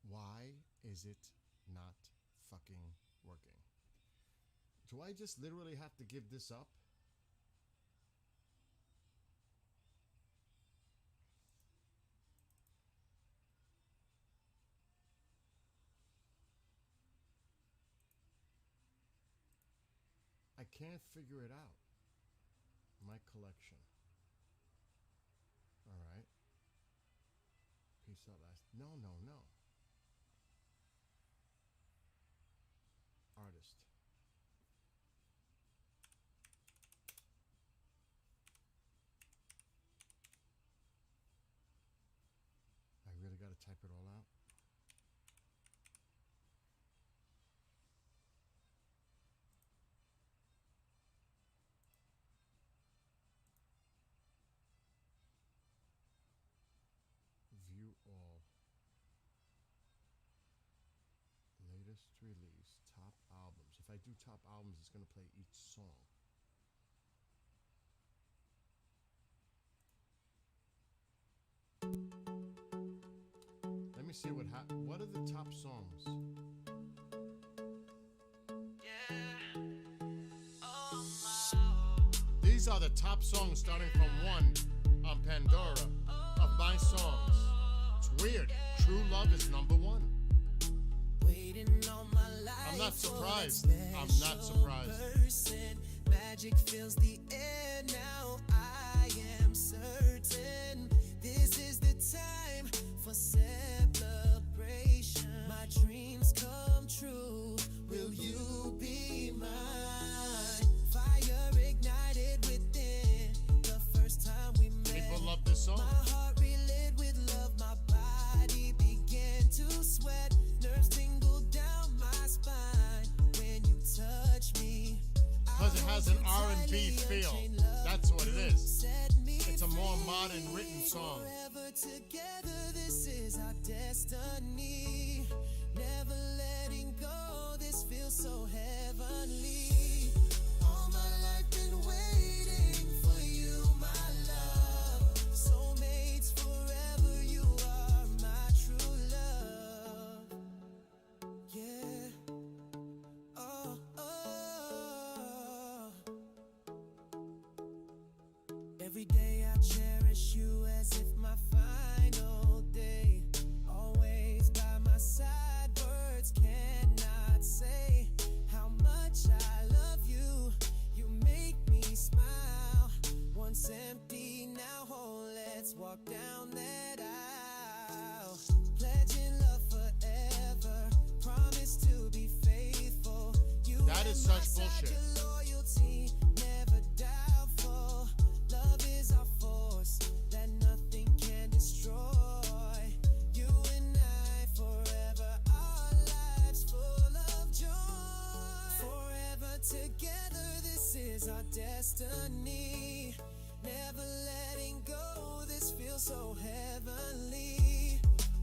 Why is it not fucking working? Do I just literally have to give this up? I can't figure it out. My collection. All right. Peace out, last. No. Artist. I really got to type it all out. View all. Latest release, top albums. If I do top albums, it's going to play each song. Let me see what are the top songs? These are the top songs starting from 1 on Pandora of my songs. It's weird. True Love is number 1. Waiting all my life. I'm not for surprised. that I'm not special surprised. person. Magic fills the air now. I am certain this is the time for celebration. My dreams come true. Will you be mine? Fire ignited within the first time we met. People love this song. My heart relit with love. My body began to sweat. Nerves tingle down my spine. has an R&B feel. That's what it is. It's a more modern written song. Forever together, this is our destiny. Never letting go, this feels so heavenly. All my life been waiting for you, my love. Soulmates forever, you are my true love. Yeah. Oh, oh. Every day I cherish you as if my final day. Always by my side, words cannot say how much I love you. You make me smile. Once empty, now whole. Let's walk down that aisle. Pledging love forever. Promise to be faithful. You That is at my such side, bullshit. your loyalty never doubtful. Love is our force that nothing can destroy. You and I forever, our lives full of joy. Forever together, this is our destiny. Never letting go, this feels so heavenly.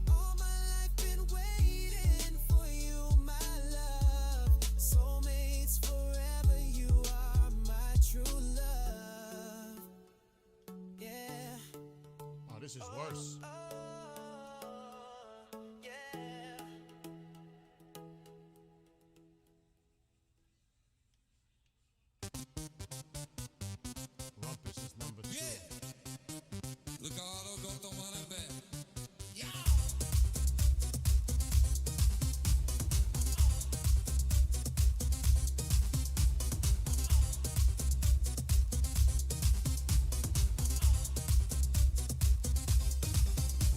All my life been waiting for you, my love. Soulmates forever, you are my true love. Yeah. Oh, this is worse. Oh, yeah. Rumpus is number 2. Ricardo Cottomanabe.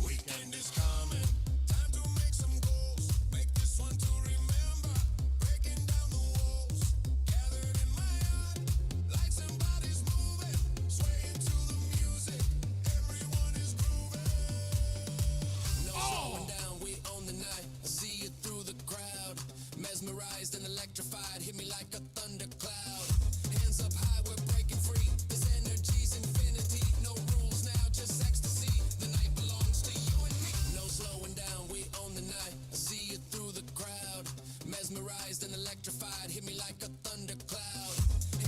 Weekend is coming. Time to make some goals. Make this one to remember. Breaking down the walls. Gathered in my yard. Lights and bodies moving. Swaying to the music. Everyone is grooving. No slowing down, we own the night. I see you through the crowd. Mesmerized and electrified. Hit me like a thundercloud. Hands up high, we're breaking free. This energy's infinity. No rules now, just ecstasy. The night belongs to you and me. No slowing down, we own the night. I see you through the crowd. Mesmerized and electrified. Hit me like a thundercloud.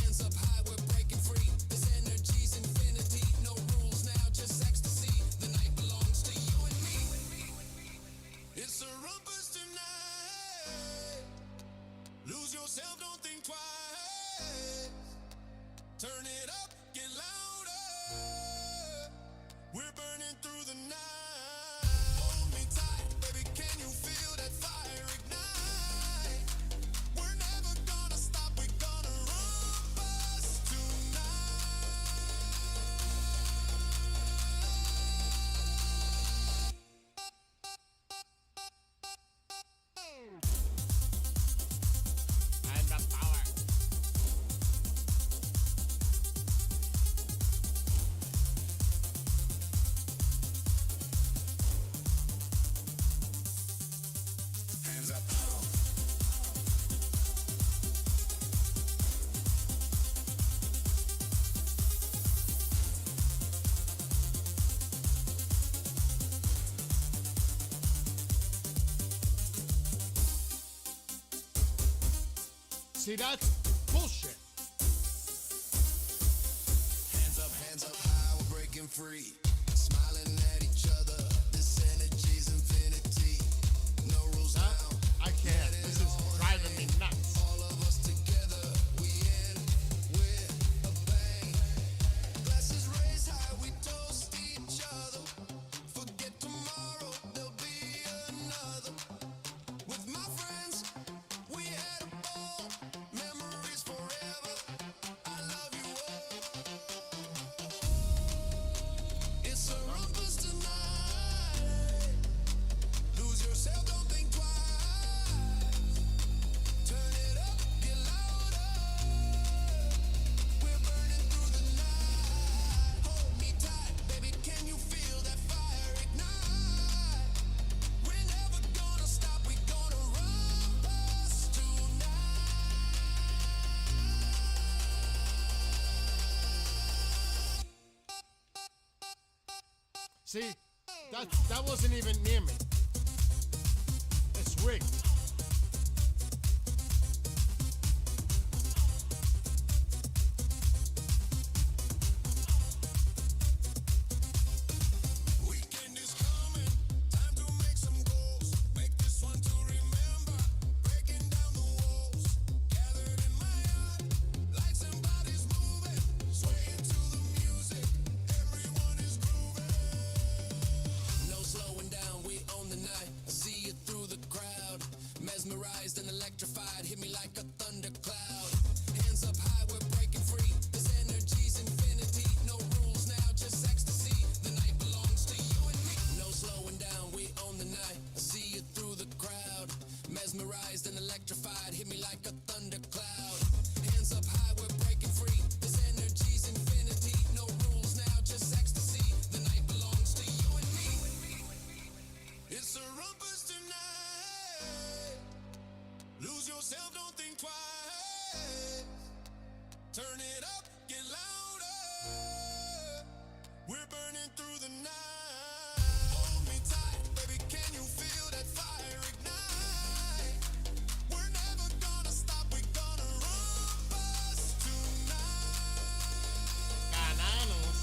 Hands up high, we're breaking free. This energy's infinity. No rules now, just ecstasy. The night belongs to you and me. It's a rumpus tonight. Lose yourself, don't think twice. Turn it up, get louder. We're burning through the night. Hold me tight, baby, can you feel that fire ignite? We're never gonna stop, we're gonna rumpus And the power. hands up. See, that's bullshit. Hands up high, we're breaking free. Smiling at each other. This energy's infinity. No rules Huh? now. I can't. This is driving me nuts. All of us together, we end with a bang. Glasses raised high, we toast each other. Forget tomorrow, there'll be another. With my friends, we had a ball. Memories forever. I love you all. It's a rumpus See, that wasn't even near me. It's rigged. Weekend is coming, time to make some goals. Make this one to remember. Breaking down the walls, gathered in my yard. Lights and bodies moving, swaying to the music. Everyone is grooving. No slowing down, we own the night. I see you through the crowd. Mesmerized and electrified, hit me like a thundercloud. Hands up high, we're breaking free. This energy's infinity. No rules now, just ecstasy. The night belongs to you and me. No slowing down, we own the night. I see you through the crowd. Mesmerized and electrified, hit me like a thundercloud. Hands up high, we're breaking free. This energy's infinity. No rules now, just ecstasy. The night belongs to you and me. It's a rumpus tonight. Lose yourself, don't think twice. Turn it up, get louder. We're burning through the night. Hold me tight, baby, can you feel that fire ignite? We're never gonna stop, we're gonna rumpus tonight. Bananas.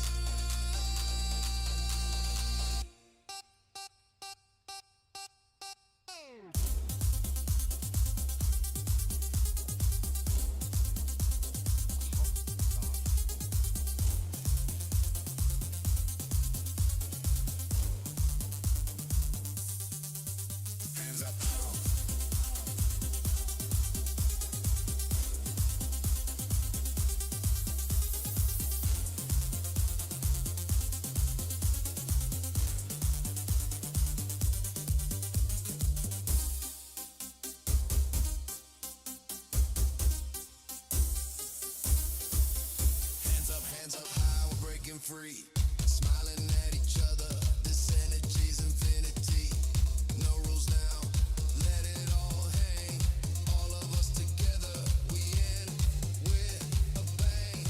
Hands up. Hands up high, we're breaking free. Smiling at each other, this energy's infinity. No rules now, let it all hang. All of us together, we end with a bang.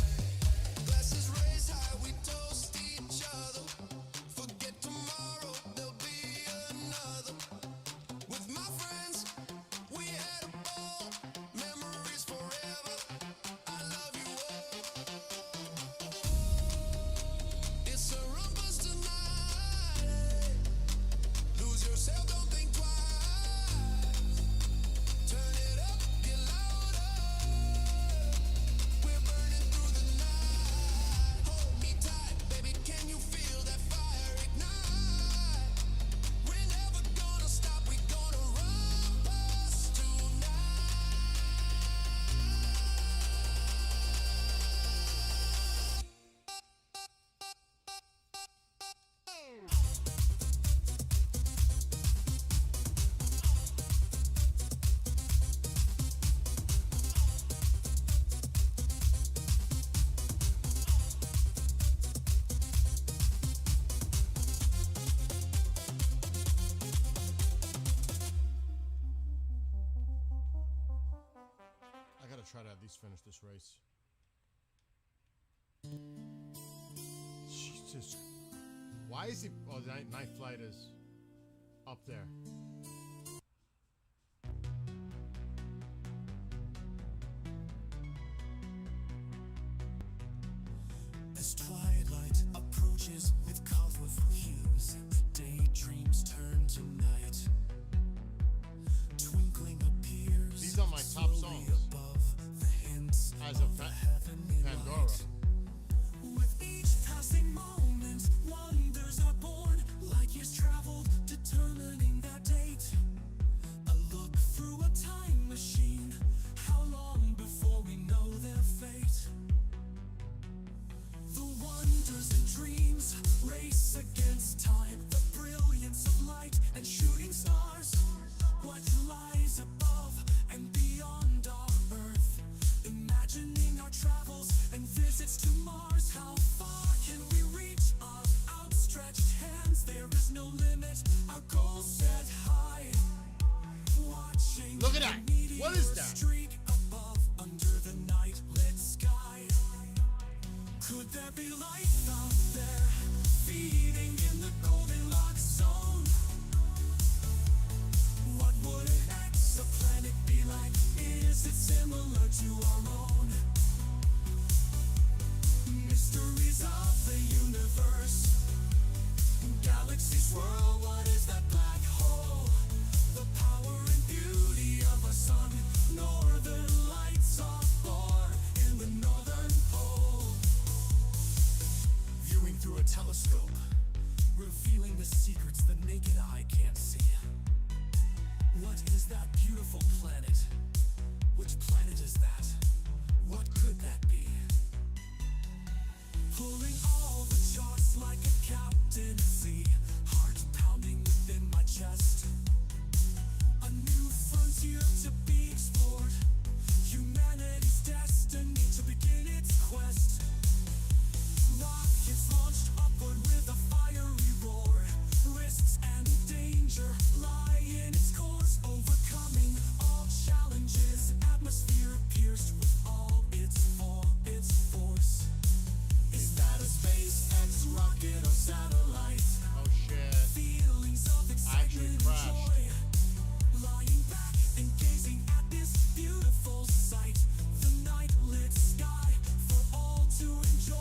Glasses raised high, we toast each other. Forget tomorrow, there'll be another. With my friends, we had a ball. Memories forever, I love you all. It's a rumpus tonight. Lose yourself, don't think twice. Turn it up, get louder. We're burning through the night. Hold me tight, baby, can you feel that fire ignite? We're never gonna stop, we're gonna rumpus tonight. I gotta try to at least finish this race. Jesus. Why is he? Oh, the night flight is up there. As twilight approaches with colorful hues, daydreams turn to night. Twinkling appears. These are my top slowly songs. above the hints As a of the heavenly Pandora. light. With each passing moment, wonders are born. Light years traveled, determining that date. A look through a time machine. How long before we know their fate? The wonders and dreams race against time. The brilliance of light and shooting stars. What lies above and beyond our Earth? Imagining our travels and visits to Mars. How far can we reach our outstretched hands? There is no limit, our goals set high. Watching Look at that. the What is meteor that? streak above under the night lit sky. Could there be life out there feeding in the cold? through a telescope, revealing the secrets the naked eye can't see. What is that beautiful planet? Which planet is that? What could that be? Pulling all the charts like a captain at sea, heart pounding within my chest. A new frontier to be explored, humanity's destiny to begin its quest. Rockets launched upward with a fiery roar, risks and danger lie in its course, overcoming all challenges, atmosphere pierced with all its force. Is that a SpaceX rocket or satellite? Oh shit. Feelings of actually excitement and crashed. joy, lying back and gazing at this beautiful sight, the night lit sky for all to enjoy.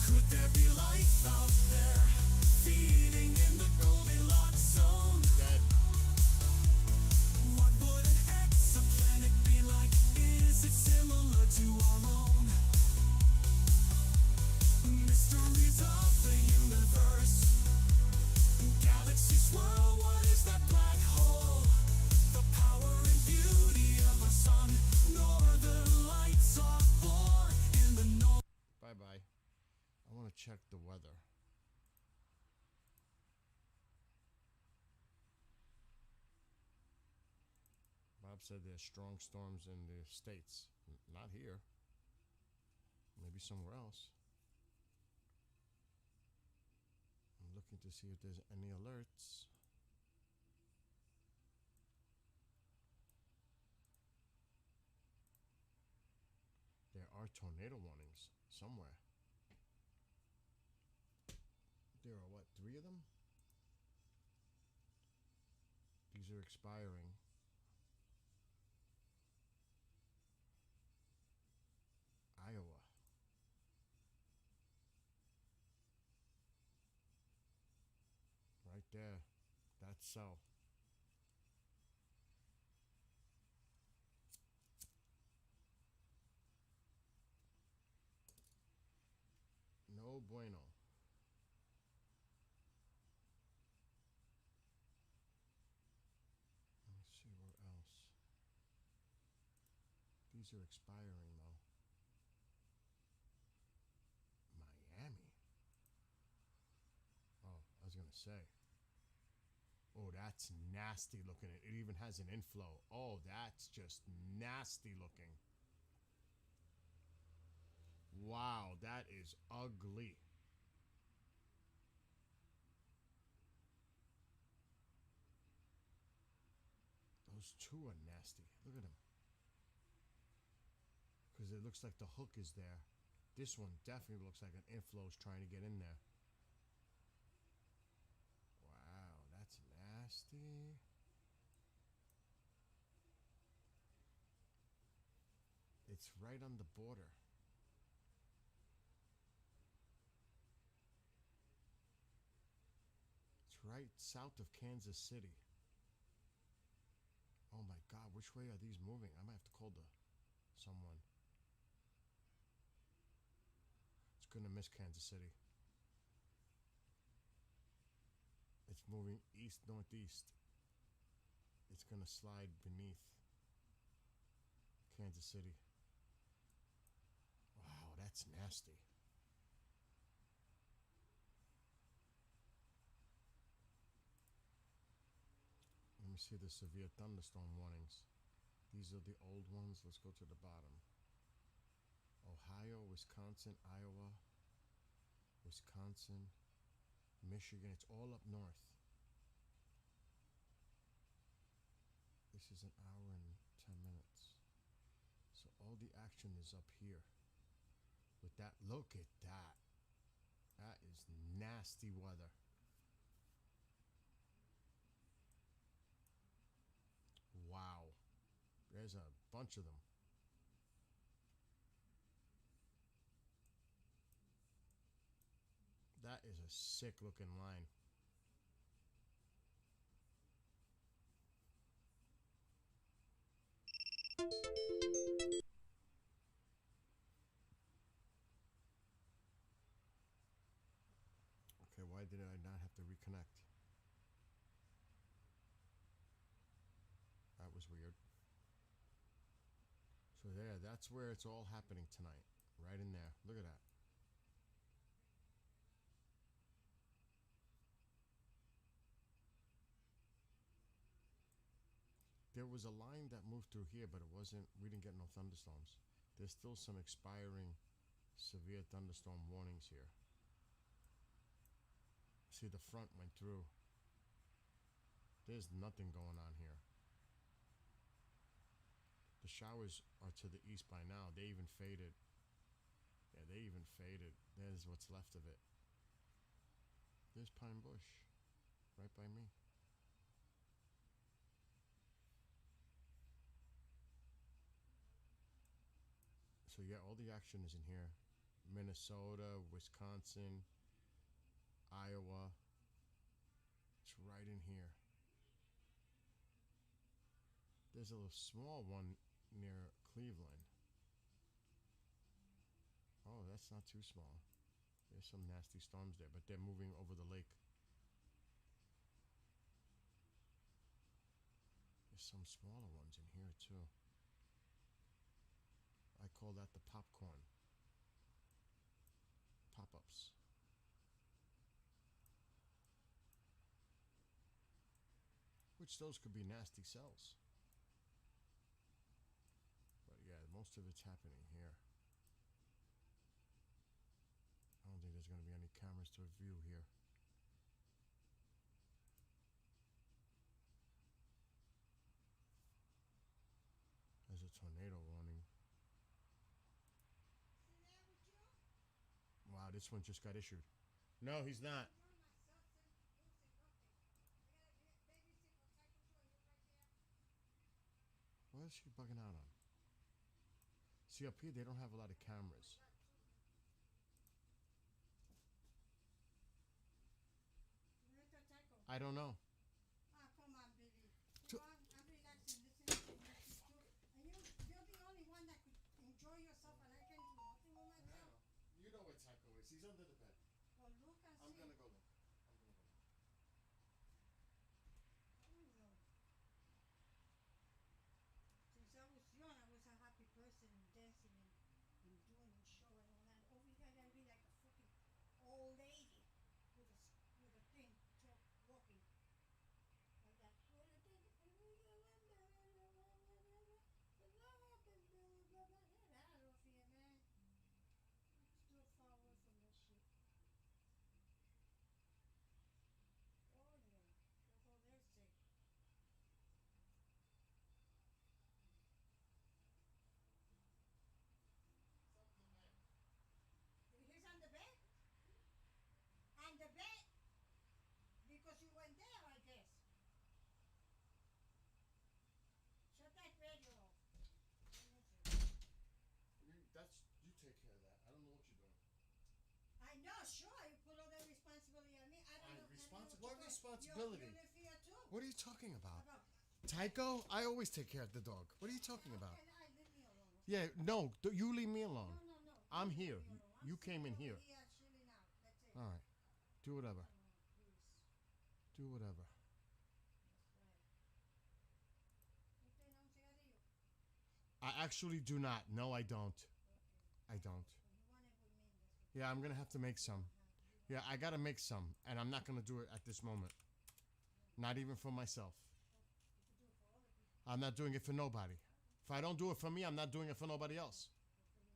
Could there be life out there, feeding in the Goldilocks zone? Dead. What would an exoplanet be like? Is it similar to our own? Mysteries of the universe, galaxies swirl, what is that black hole? The power and beauty of our sun, northern lights are born in the north. Bye bye. I want to check the weather. Bob said there's strong storms in the States. Not here. Maybe somewhere else. I'm looking to see if there's any alerts. There are tornado warnings somewhere. There are what, 3 of them? These are expiring. Iowa. Right there. That's so. No bueno. Let's see where else. These are expiring though. Miami. Oh, I was gonna say. Oh, that's nasty looking. It even has an inflow. Oh, that's just nasty looking. Wow, that is ugly. Those 2 are nasty. Look at them. Because it looks like the hook is there. This one definitely looks like an inflow is trying to get in there. Wow, that's nasty. It's right on the border. It's right south of Kansas City. Oh my God, which way are these moving? I might have to call someone. It's gonna miss Kansas City. It's moving east northeast. It's gonna slide beneath Kansas City. Wow, that's nasty. Let me see the severe thunderstorm warnings. These are the old ones. Let's go to the bottom. Ohio, Wisconsin, Iowa, Wisconsin, Michigan. It's all up north. This is an hour and 10 minutes. So all the action is up here. With that, look at that. That is nasty weather. Wow. There's a bunch of them. That is a sick looking line. was weird. So there, that's where it's all happening tonight. Right in there. Look at that. There was a line that moved through here, but it wasn't, we didn't get no thunderstorms. There's still some expiring severe thunderstorm warnings here. See, the front went through. There's nothing going on here. The showers are to the east by now. They even faded. Yeah, they even faded. There's what's left of it. There's Pine Bush. Right by me. So yeah, all the action is in here. Minnesota, Wisconsin, Iowa. It's right in here. There's a little small one near Cleveland. Oh, that's not too small. There's some nasty storms there, but they're moving over the lake. There's some smaller ones in here too. I call that the popcorn. Pop-ups. Which those could be nasty cells. But yeah, most of it's happening here. I don't think there's going to be any cameras to view here. There's a tornado warning. Is he there with you? Wow, this one just got issued. No, he's not. You're my son, son. You say nothing. I gotta babysit for Taco Joe. You right there? What is she bugging out on? See, up here, they don't have a lot of cameras. Where's the Taco? I don't know. Ah, come on, baby. To- Come on, I'm relaxing, listening to music too. And you're the only one that could enjoy yourself, and I can do nothing with myself. You know where Taco is. He's under the bed. Well, look and see. I'm gonna go look. I'm gonna go look. I don't know. Since I was young, I was a happy person and dancing and doing and show and all that. Over here, I gotta be like a fucking old lady with a thing, walking like that. Get out of here, man. I'm still far away from that shit. Oh yeah, that's all they say. He's on the bed? On the bed? Because you went there, I guess. Shut that radio off. You take care of that. I don't know what you're doing. I know, sure, you put all that responsibility on me. I don't know. What responsibility? You live here too. What are you talking about? About- Tycho? I always take care of the dog. What are you talking about? Okay, now leave me alone. Yeah, no, you leave me alone. No. I'm Leave me here. alone. I'm You came in sitting over here. chilling out. That's it. All right. Do whatever. Oh, please. Do whatever. That's right. ¿Usted no un cigarrillo? I actually do not. No, I don't. I don't. Well, you want it with me, that's what Yeah, I'm gonna have to make some. Yeah, I gotta make some, and I'm not gonna do it at this moment. Not even for myself. you could do for other people. I'm not doing it for nobody. If I don't do it for me, I'm not doing it for nobody else.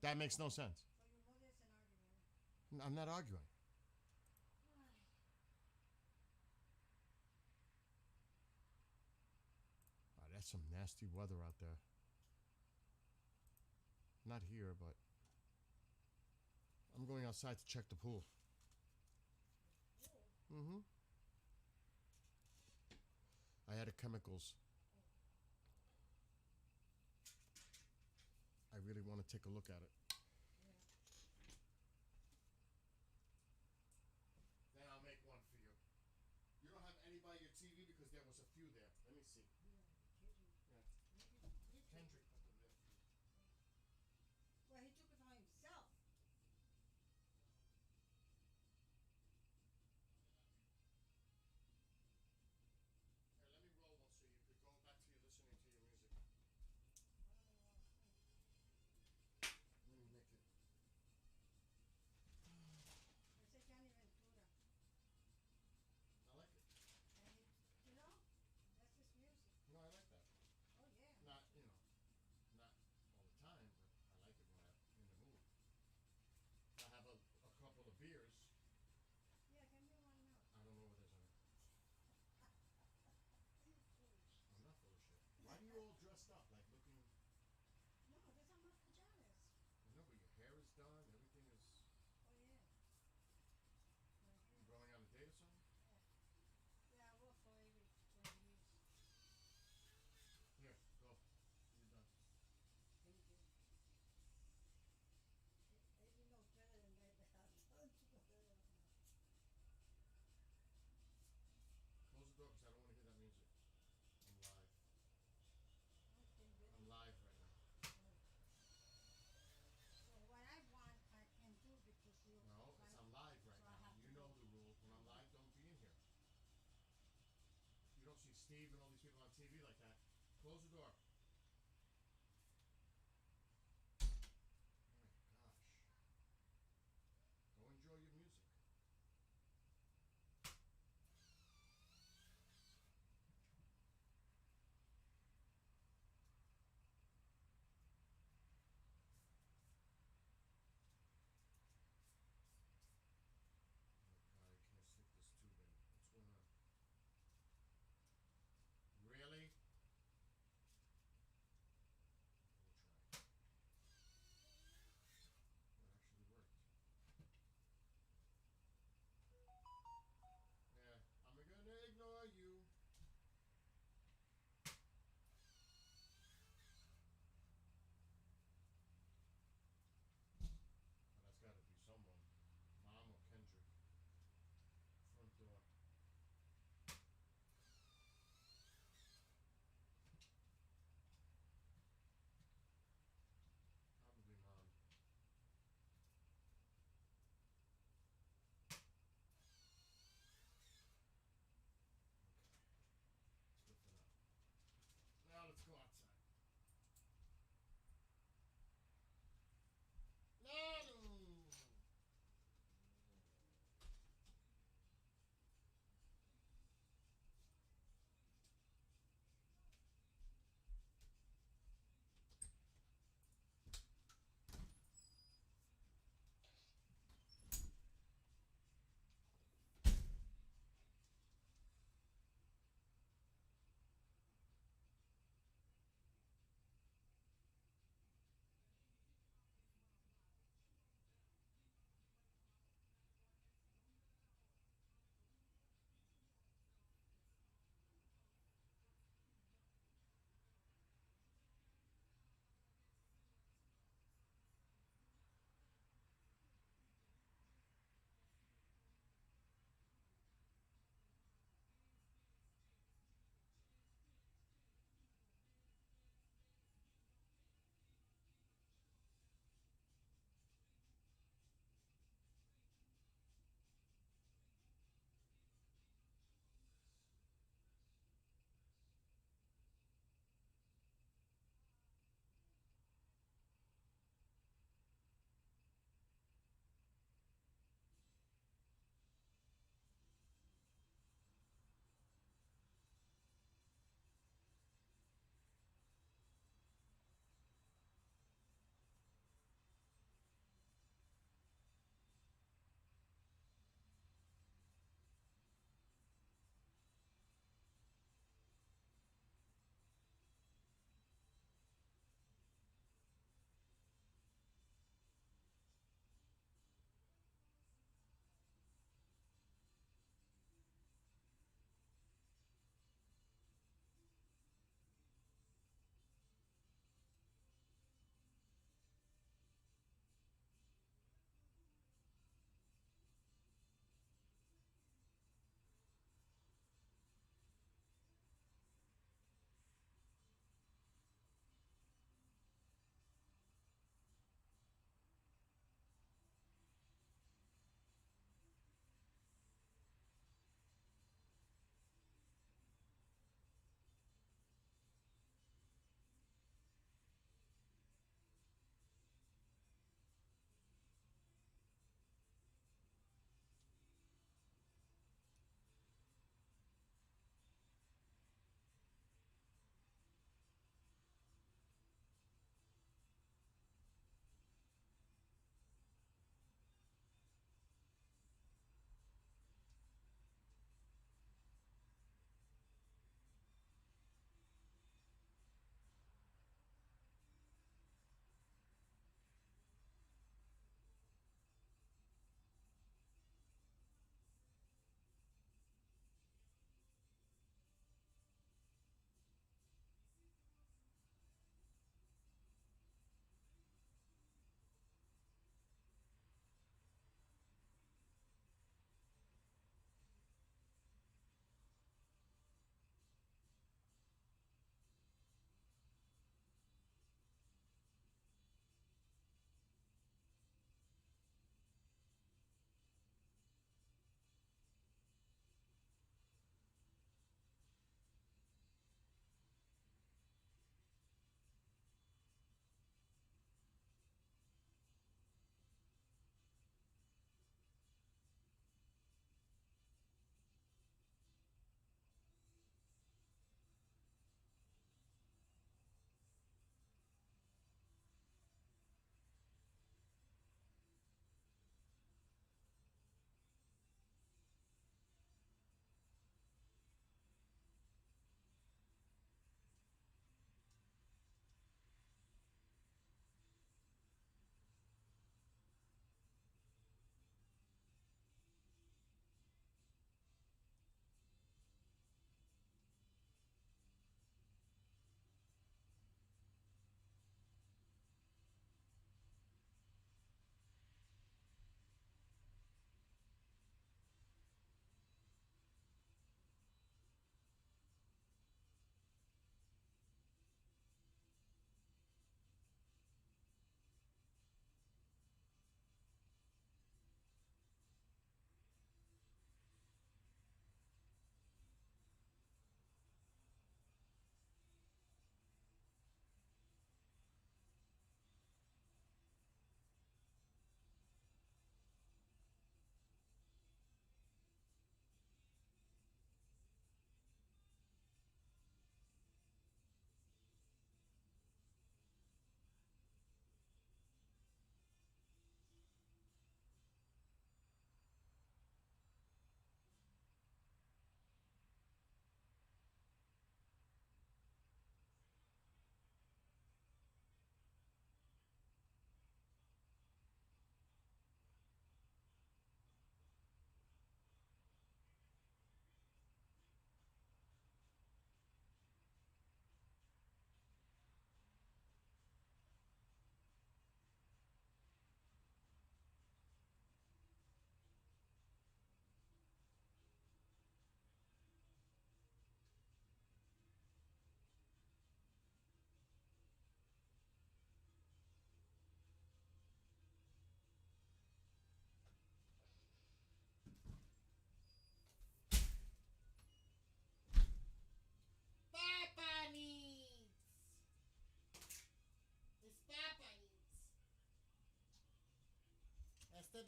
That makes no sense. So you know there's an argument. I'm not arguing. Wow, that's some nasty weather out there. Not here, but I'm going outside to check the pool. Mm-hmm. I added chemicals. I really want to take a look at it. Then I'll make one for you. You don't have any by your TV because there was a few there. Let me see. Yeah. Kendrick put them there. Well, he took it for himself. Here, let me roll one so you could go back to your listening to your music.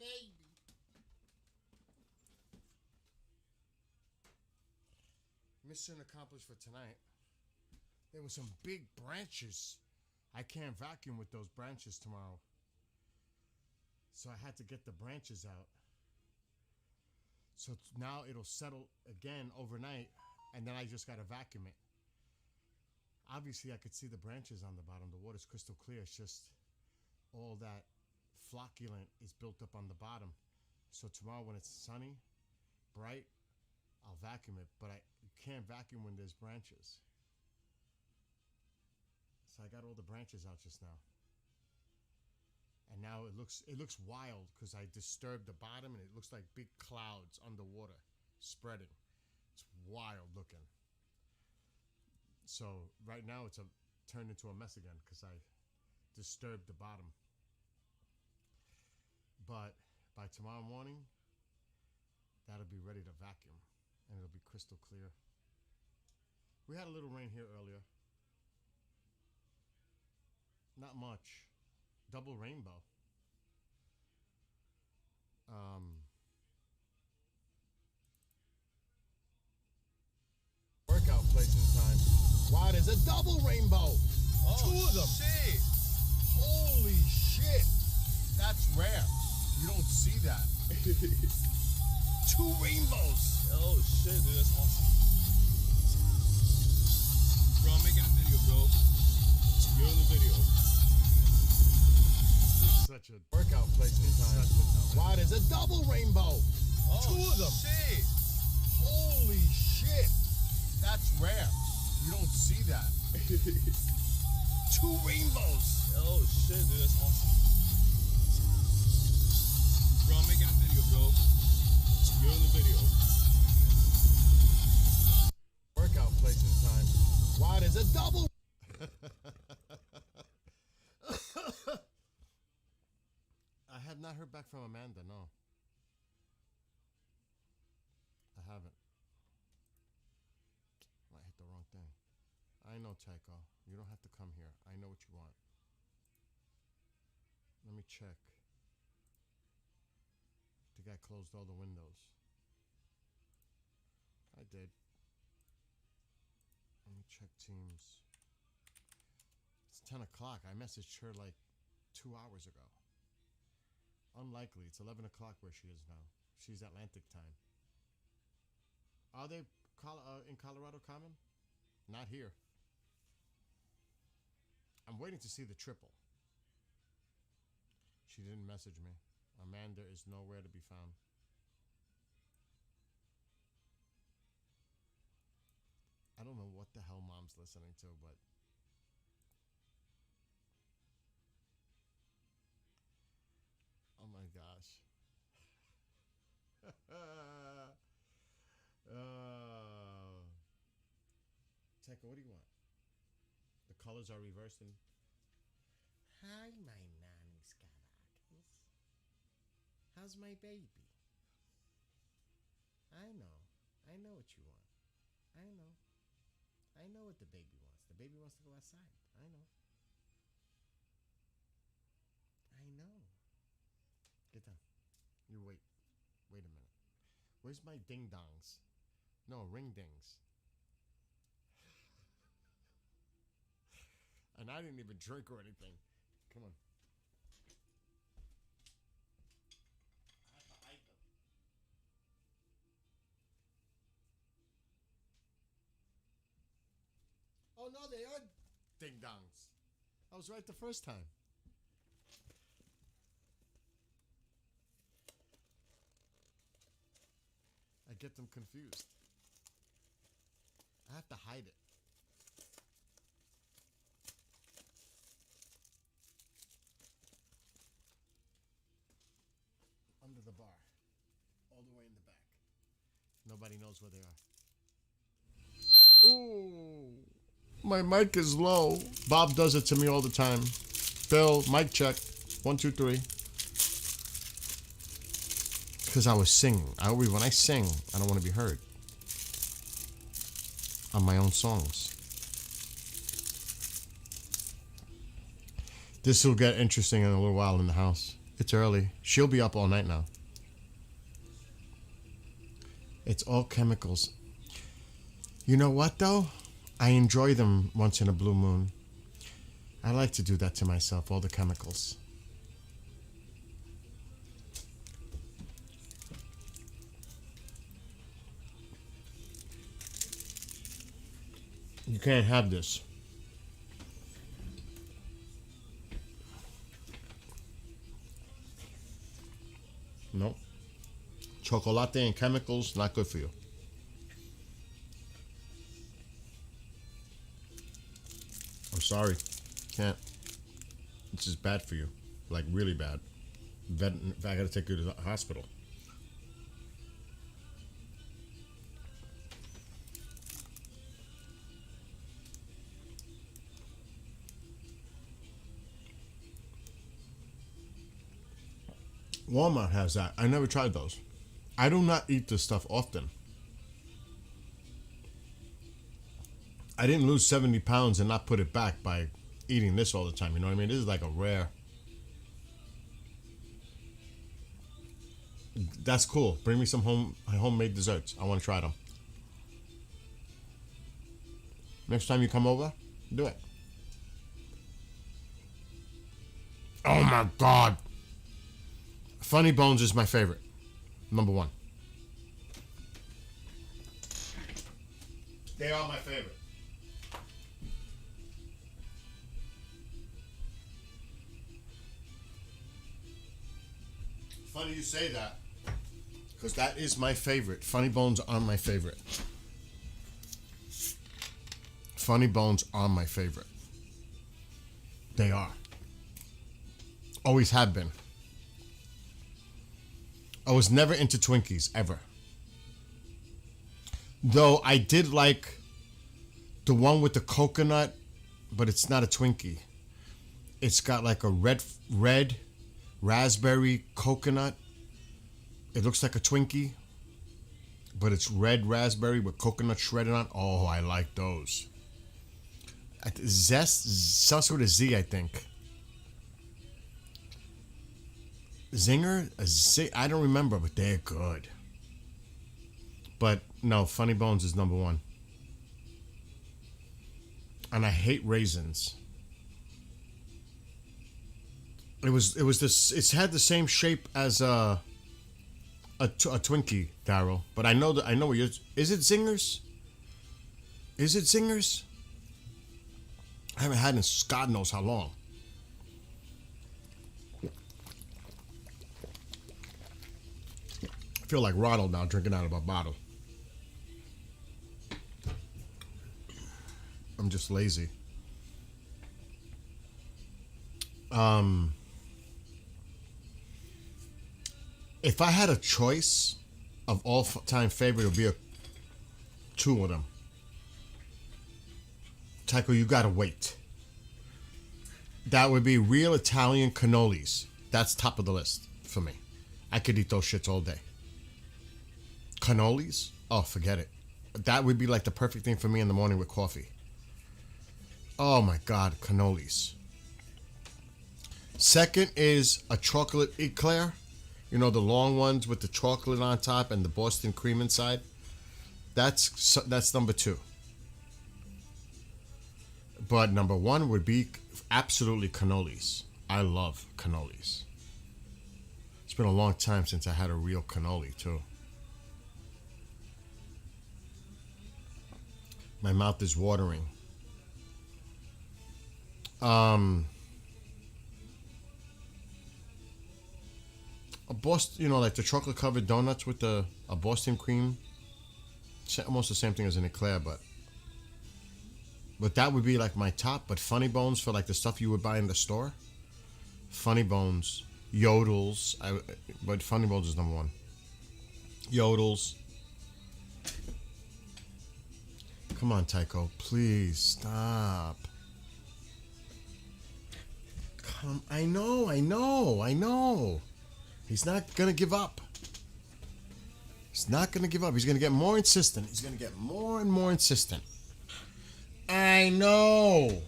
baby. Mission accomplished for tonight. There were some big branches. I can't vacuum with those branches tomorrow. So I had to get the branches out. So now it'll settle again overnight, and then I just gotta vacuum it. Obviously, I could see the branches on the bottom. The water's crystal clear. It's just all that flocculant is built up on the bottom. So tomorrow when it's sunny, bright, I'll vacuum it. But I can't vacuum when there's branches. So I got all the branches out just now. And now it looks wild because I disturbed the bottom and it looks like big clouds underwater spreading. It's wild looking. So right now it's turned into a mess again because I disturbed the bottom. But by tomorrow morning, that'll be ready to vacuum and it'll be crystal clear. We had a little rain here earlier. Not much. Double rainbow. Workout placement time. Wow, there's a double rainbow. Two of them. Shit. Holy shit. That's rare. You don't see that. Two rainbows. Oh shit, dude, that's awesome. Bro, I'm making a video, bro. You're in the video. Such a workout placement time. Wow, there's a double rainbow. Two of them. Shit. Holy shit. That's rare. You don't see that. Two rainbows. Oh shit, dude, that's awesome. Bro, I'm making a video, bro. You're in the video. Workout placement time. Wow, there's a double. I have not heard back from Amanda, no. I haven't. I hit the wrong thing. I know, Tycho. You don't have to come here. I know what you want. Let me check. I think I closed all the windows. I did. Let me check Teams. It's 10 o'clock. I messaged her like 2 hours ago. Unlikely. It's 11 o'clock where she is now. She's Atlantic time. Are they in Colorado Common? Not here. I'm waiting to see the triple. She didn't message me. Amanda is nowhere to be found. I don't know what the hell Mom's listening to, but oh my gosh. Tekka, what do you want? The colors are reversing. Hi, my nanny's galactus. How's my baby? I know what you want. I know what the baby wants. The baby wants to go outside. I know. Get down. You wait. Wait a minute. Where's my ding dongs? No, ring dings. And I didn't even drink or anything. Come on. I have to hide them. Oh no, they are ding dongs. I was right the first time. I get them confused. I have to hide it. Under the bar. All the way in the back. Nobody knows where they are. Ooh. My mic is low. Bob does it to me all the time. Bill, mic check. 1, 2, 3. Because I was singing. When I sing, I don't want to be heard. On my own songs. This will get interesting in a little while in the house. It's early. She'll be up all night now. It's all chemicals. You know what, though? I enjoy them once in a blue moon. I like to do that to myself, all the chemicals. You can't have this. Nope. Chocolate and chemicals, not good for you. I'm sorry. Can't. This is bad for you. Like, really bad. I gotta take you to the hospital. Walmart has that. I never tried those. I do not eat this stuff often. I didn't lose 70 pounds and not put it back by eating this all the time. You know what I mean? This is like a rare. That's cool. Bring me some homemade desserts. I want to try them. Next time you come over, do it. Oh my God. Funny Bones is my favorite. Number one. They are my favorite. Funny you say that, because that is my favorite. Funny Bones are my favorite. Funny Bones are my favorite. They are. Always have been. I was never into Twinkies, ever. Though I did like the one with the coconut, but it's not a Twinkie. It's got like a red raspberry coconut. It looks like a Twinkie, but it's red raspberry with coconut shredded on. Oh, I like those. Zest, starts with a Z, I think. Zinger? I don't remember, but they're good. But no, Funny Bones is number one. And I hate raisins. It's had the same shape as a Twinkie, Daryl. But I know what you're. Is it Zingers? Is it Zingers? I haven't had it in God knows how long. I feel like Ronald now, drinking out of a bottle. I'm just lazy. If I had a choice of all-time favorite, it would be two of them. Tycho, you gotta wait. That would be real Italian cannolis. That's top of the list for me. I could eat those shits all day. Cannolis? Oh, forget it. That would be like the perfect thing for me in the morning with coffee. Oh my God, cannolis. Second is a chocolate eclair. You know, the long ones with the chocolate on top and the Boston cream inside. That's number two. But number one would be absolutely cannolis. I love cannolis. It's been a long time since I had a real cannoli, too. My mouth is watering. A Boston, you know, like the chocolate covered donuts with a Boston cream. It's almost the same thing as an eclair, but that would be like my top. But Funny Bones for like the stuff you would buy in the store. Funny Bones, Yodels, but Funny Bones is number one. Yodels. Come on, Tycho, please stop. I know. He's not gonna give up. He's not gonna give up. He's gonna get more insistent. He's gonna get more and more insistent. I know.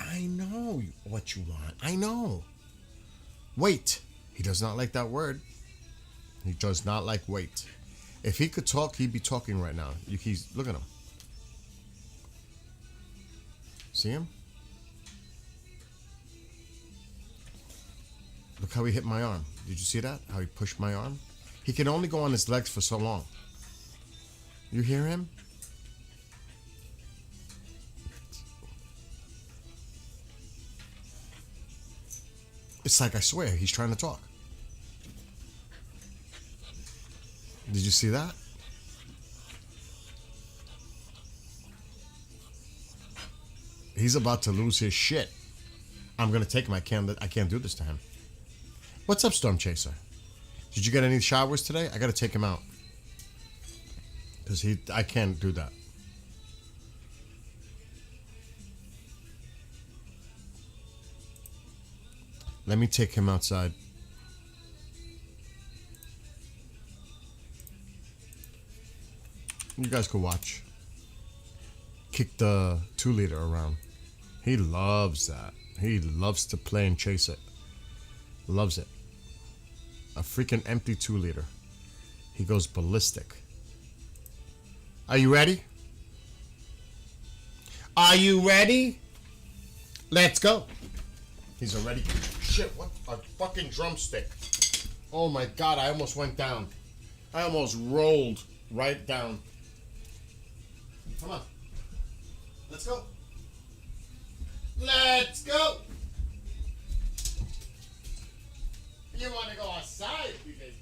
I know what you want. I know. Wait. He does not like that word. He does not like wait. If he could talk, he'd be talking right now. He's look at him. See him? Look how he hit my arm. Did you see that? How he pushed my arm? He can only go on his legs for so long. You hear him? It's like, I swear, he's trying to talk. Did you see that? He's about to lose his shit. I'm gonna take him. I can't do this to him. What's up, Storm Chaser? Did you get any showers today? I gotta take him out. Because I can't do that. Let me take him outside. You guys could watch. Kick the 2-liter around. He loves that. He loves to play and chase it. Loves it. A freaking empty 2-liter. He goes ballistic. Are you ready? Are you ready? Let's go. He's already. Shit, what a fucking drumstick. Oh my god, I almost went down. I almost rolled right down. Come on. Let's go. Let's go. You want to go outside, baby?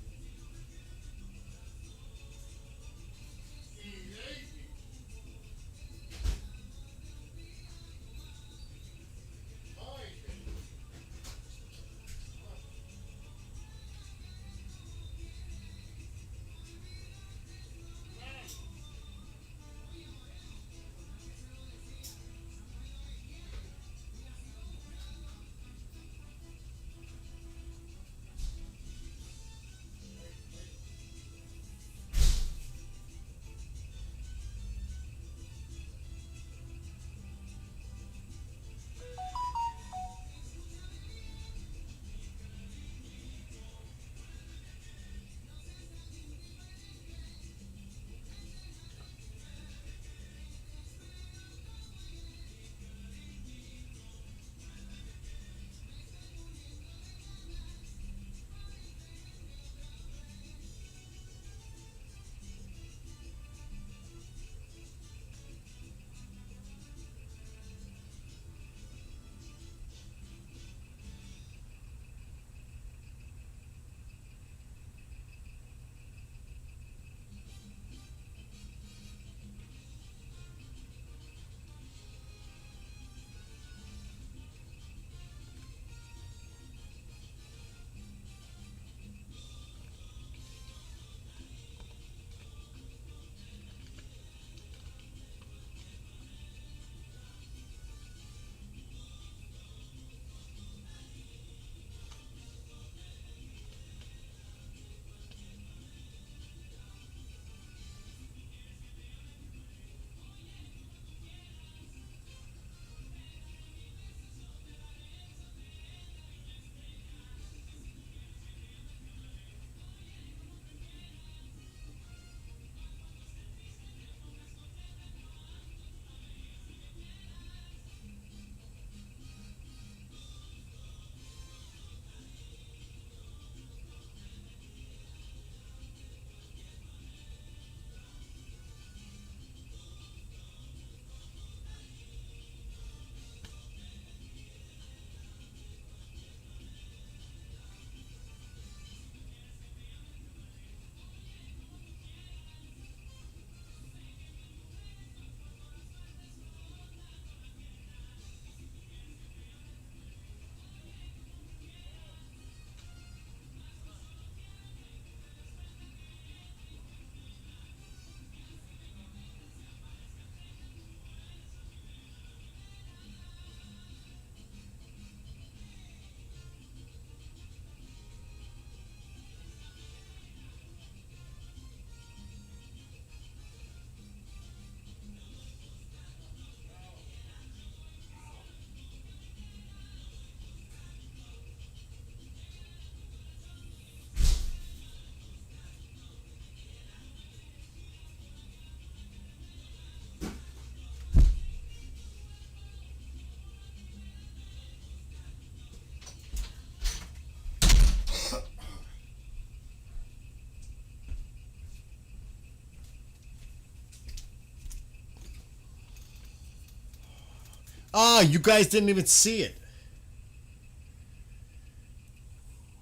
Ah, you guys didn't even see it.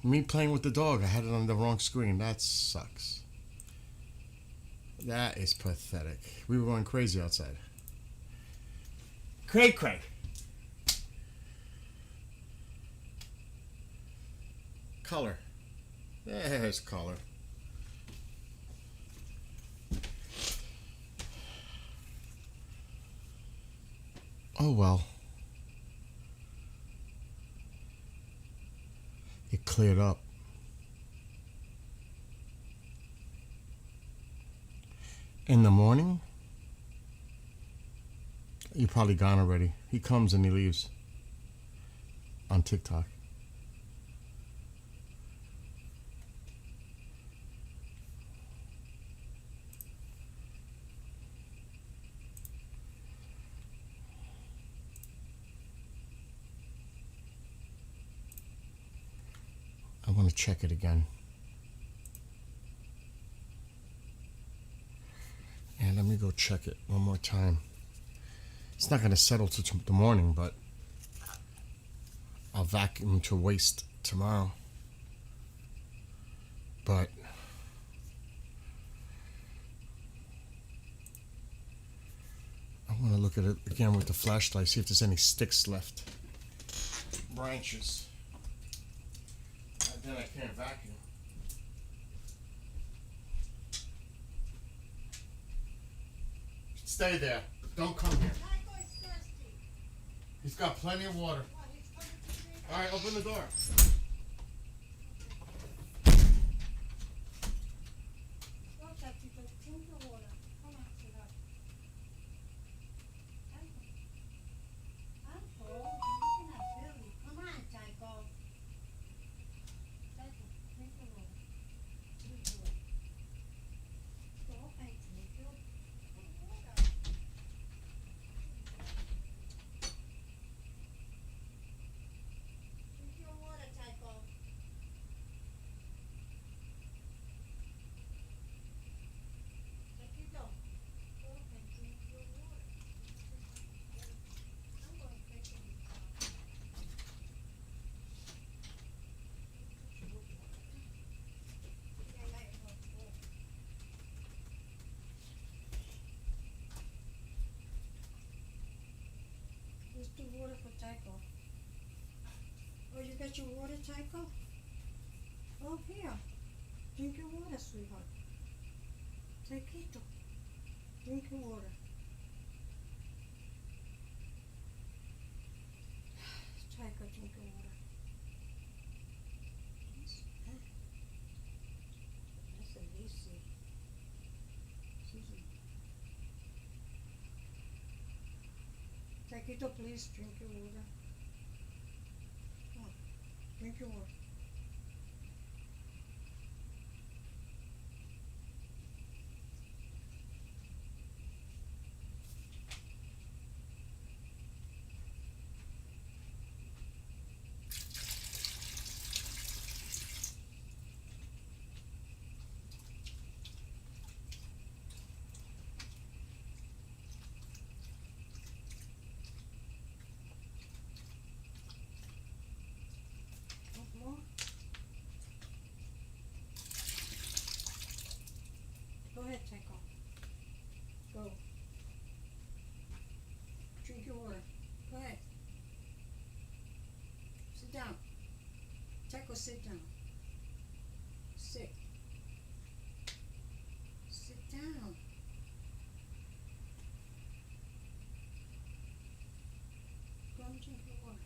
Me playing with the dog. I had it on the wrong screen. That sucks. That is pathetic. We were going crazy outside. Cray cray. Color. There's color. Oh well. It cleared up. In the morning, you're probably gone already. He comes and he leaves on TikTok. I want to check it again. And let me go check it one more time. It's not going to settle till the morning, but I'll vacuum to waste tomorrow. But I want to look at it again with the flashlight, see if there's any sticks left. Branches. And then I can't vacuum. Stay there. Don't come here. Tycho is thirsty. He's got plenty of water. What, he's coming to drink? All right, open the door. Go, Tycho, drink the water. Come on, sweetheart. Tycho. Tycho, you're looking at Billy. Come on, Tycho. Tycho, drink the water. Drink the water. Go and drink your water. Drink your water, Tycho. Taquito, go and drink your water. I'm going fishing with Yeah, yeah, yeah, go. Here's the water for Tycho. Oh, you got your water, Tycho? Oh, here. Drink your water, sweetheart. Taquito. Drink your water. Tycho, drink your water. That's a Lisi. Susan. Taquito, please drink your water. Come on. Drink your water. Want more? Go ahead, Tycho. Go. Drink your water. Go ahead. Sit down. Tycho, sit down. Sit. Sit down. Go and drink your water.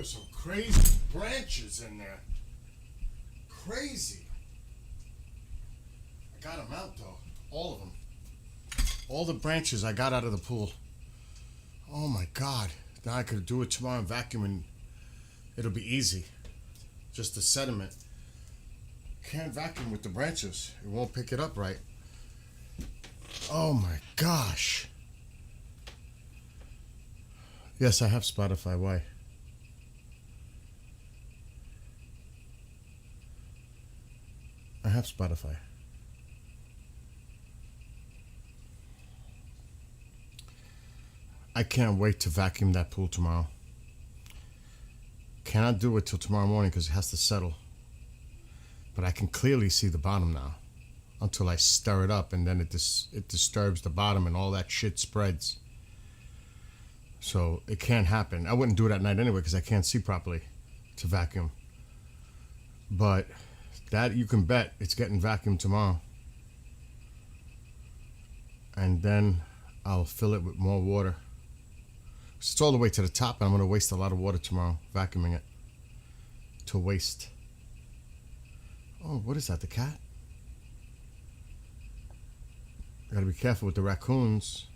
There's some crazy branches in there. Crazy. I got them out though. All of them. All the branches I got out of the pool. Oh my God. Now I could do it tomorrow and vacuum and it'll be easy. Just the sediment. Can't vacuum with the branches. It won't pick it up right. Oh my gosh. Yes, I have Spotify. Why? I have Spotify. I can't wait to vacuum that pool tomorrow. Cannot do it till tomorrow morning because it has to settle. But I can clearly see the bottom now until I stir it up and then it disturbs the bottom and all that shit spreads. So it can't happen. I wouldn't do it at night anyway because I can't see properly to vacuum. But that you can bet it's getting vacuumed tomorrow. And then I'll fill it with more water. It's all the way to the top and I'm going to waste a lot of water tomorrow vacuuming it. To waste. Oh, what is that? The cat? I gotta be careful with the raccoons.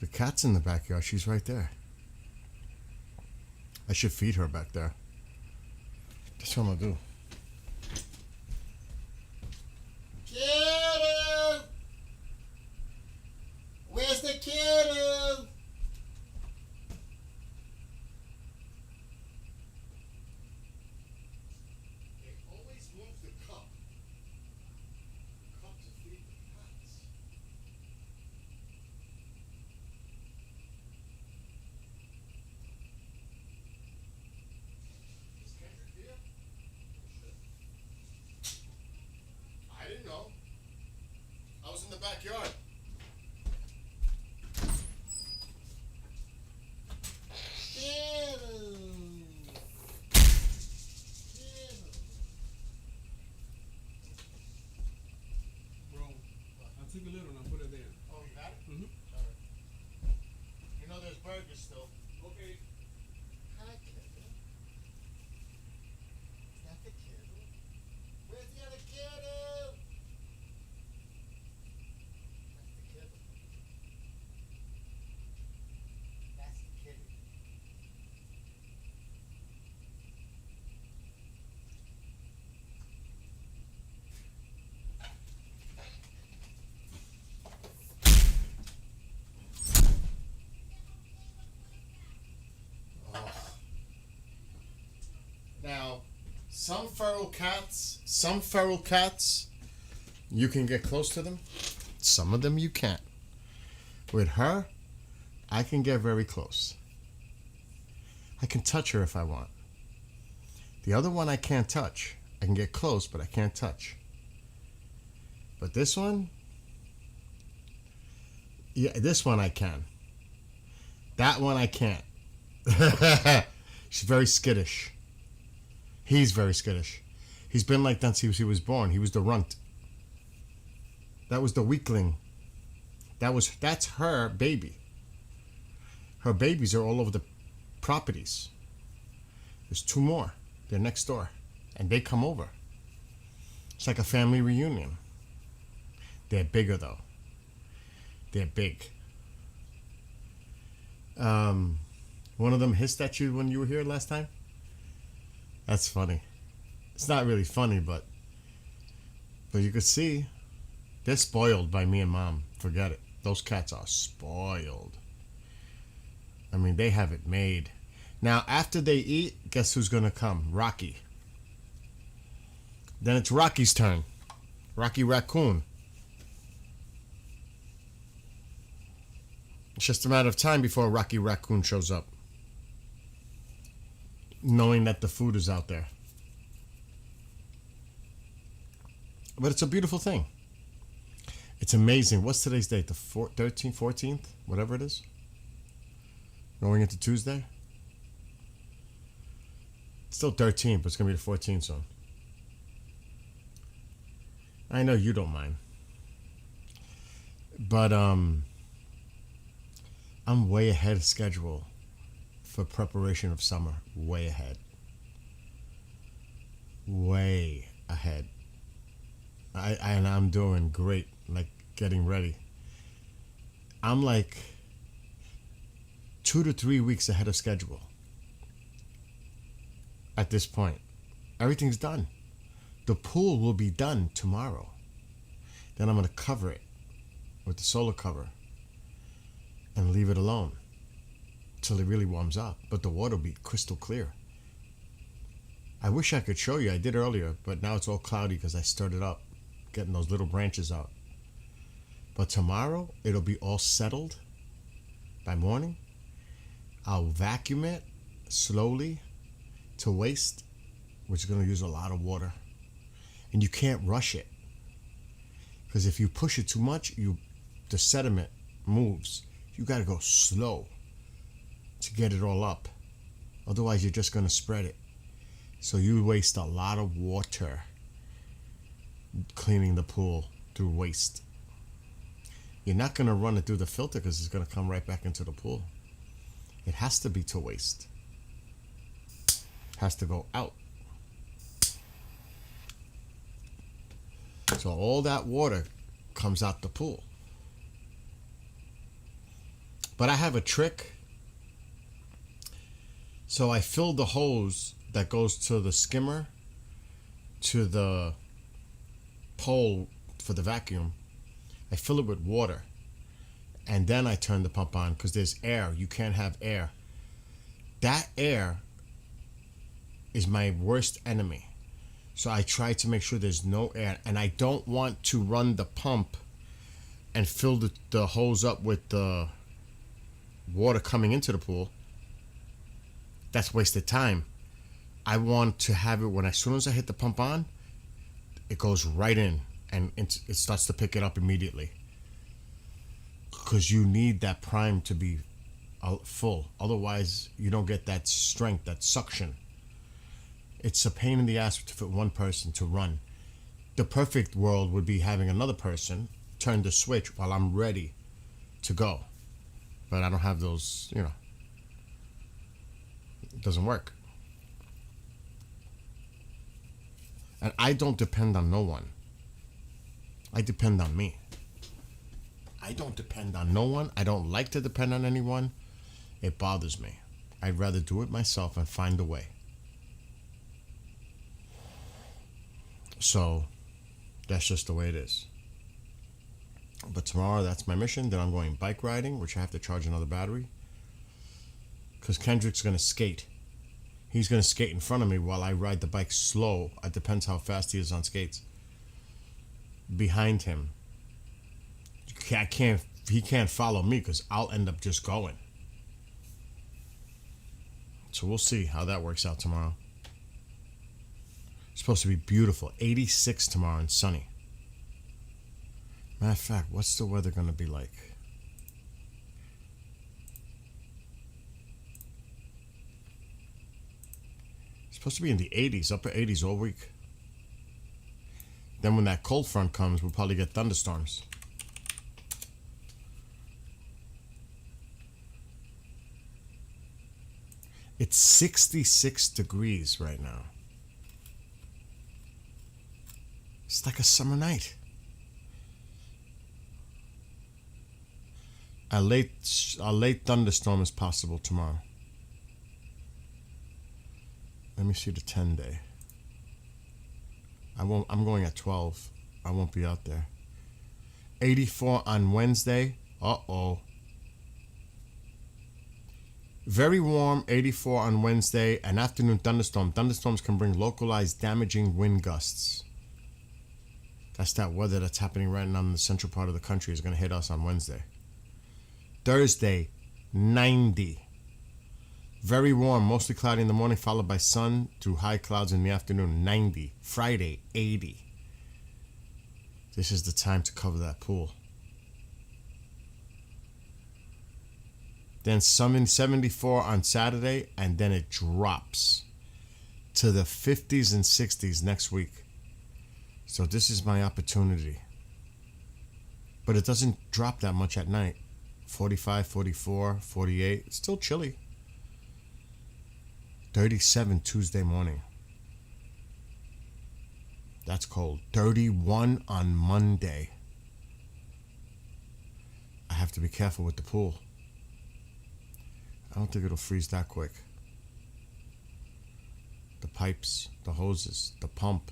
The cat's in the backyard. She's right there. I should feed her back there. That's what I'm gonna do. Kitten! Where's the kitten? They always move the cup. The cup to feed the cats. Is Kendrick here? Oh, shit. I didn't know. I was in the backyard. Bro, I took a little and I put it there. Oh, you got it? Mhm. Alright. You know there's burgers still. Okay. Hi, kitten. Is that the kitten? Where's the other kitten? That's the kitten. That's the kitten. Now, some feral cats, you can get close to them. Some of them you can't. With her, I can get very close. I can touch her if I want. The other one I can't touch. I can get close, but I can't touch. But this one, yeah, this one I can. That one I can't. She's very skittish. He's very skittish. He's been like that since he was born. He was the runt. That was the weakling. That's her baby. Her babies are all over the properties. There's two more. They're next door. And they come over. It's like a family reunion. They're bigger though. They're big. One of them hissed at you when you were here last time? That's funny. It's not really funny, but you could see they're spoiled by me and Mom. Forget it. Those cats are spoiled. I mean, they have it made. Now, after they eat, guess who's going to come? Rocky. Then it's Rocky's turn. Rocky Raccoon. It's just a matter of time before Rocky Raccoon shows up. Knowing that the food is out there. But it's a beautiful thing. It's amazing. What's today's date? The 13th, 14th? Whatever it is. Going into Tuesday? It's still 13th, but it's going to be the 14th soon. I know you don't mind. But, I'm way ahead of schedule for preparation of summer. Way ahead. Way ahead. And I'm doing great, like getting ready. I'm like 2 to 3 weeks ahead of schedule at this point. Everything's done. The pool will be done tomorrow. Then I'm going to cover it with the solar cover and leave it alone till it really warms up. But the water will be crystal clear. I wish I could show you. I did earlier, but now it's all cloudy because I stirred it up, getting those little branches out. But tomorrow, it'll be all settled by morning. I'll vacuum it slowly to waste, which is going to use a lot of water. And you can't rush it. Because if you push it too much, the sediment moves. You got to go slow to get it all up. Otherwise, you're just going to spread it. So you waste a lot of water cleaning the pool through waste. You're not going to run it through the filter because it's going to come right back into the pool. It has to be to waste. Has to go out. So all that water comes out the pool. But I have a trick. So I fill the hose that goes to the skimmer to the pole for the vacuum. I fill it with water. And then I turn the pump on because there's air. You can't have air. That air is my worst enemy. So I try to make sure there's no air. And I don't want to run the pump and fill the hose up with the water coming into the pool. That's wasted time. I want to have it when as soon as I hit the pump on, it goes right in and it starts to pick it up immediately. Because you need that prime to be full. Otherwise, you don't get that strength, that suction. It's a pain in the ass to fit one person to run. The perfect world would be having another person turn the switch while I'm ready to go. But I don't have those, It doesn't work. And I don't depend on no one. I depend on me. I don't depend on no one. I don't like to depend on anyone. It bothers me. I'd rather do it myself and find a way. So, that's just the way it is. But tomorrow, that's my mission. Then I'm going bike riding, which I have to charge another battery. Because Kendrick's going to skate. He's going to skate in front of me while I ride the bike slow. It depends how fast he is on skates. Behind him. He can't follow me because I'll end up just going. So we'll see how that works out tomorrow. It's supposed to be beautiful. 86 tomorrow and sunny. Matter of fact, what's the weather going to be like? It's supposed to be in the 80s, upper 80s all week. Then when that cold front comes, we'll probably get thunderstorms. It's 66 degrees right now. It's like a summer night. A late thunderstorm is possible tomorrow. Let me see the 10-day. I'm going at 12. I won't be out there. 84 on Wednesday. Uh-oh. Very warm, 84 on Wednesday. An afternoon thunderstorm. Thunderstorms can bring localized damaging wind gusts. That's that weather that's happening right now in the central part of the country is going to hit us on Wednesday. Thursday, 90. Very warm, mostly cloudy in the morning, followed by sun through high clouds in the afternoon, 90. Friday, 80. This is the time to cover that pool. Then 74 on Saturday, and then it drops to the 50s and 60s next week. So this is my opportunity. But it doesn't drop that much at night. 45, 44, 48. It's still chilly. 37 Tuesday morning. That's cold. 31 on Monday. I have to be careful with the pool. I don't think it'll freeze that quick. The pipes, the hoses, the pump.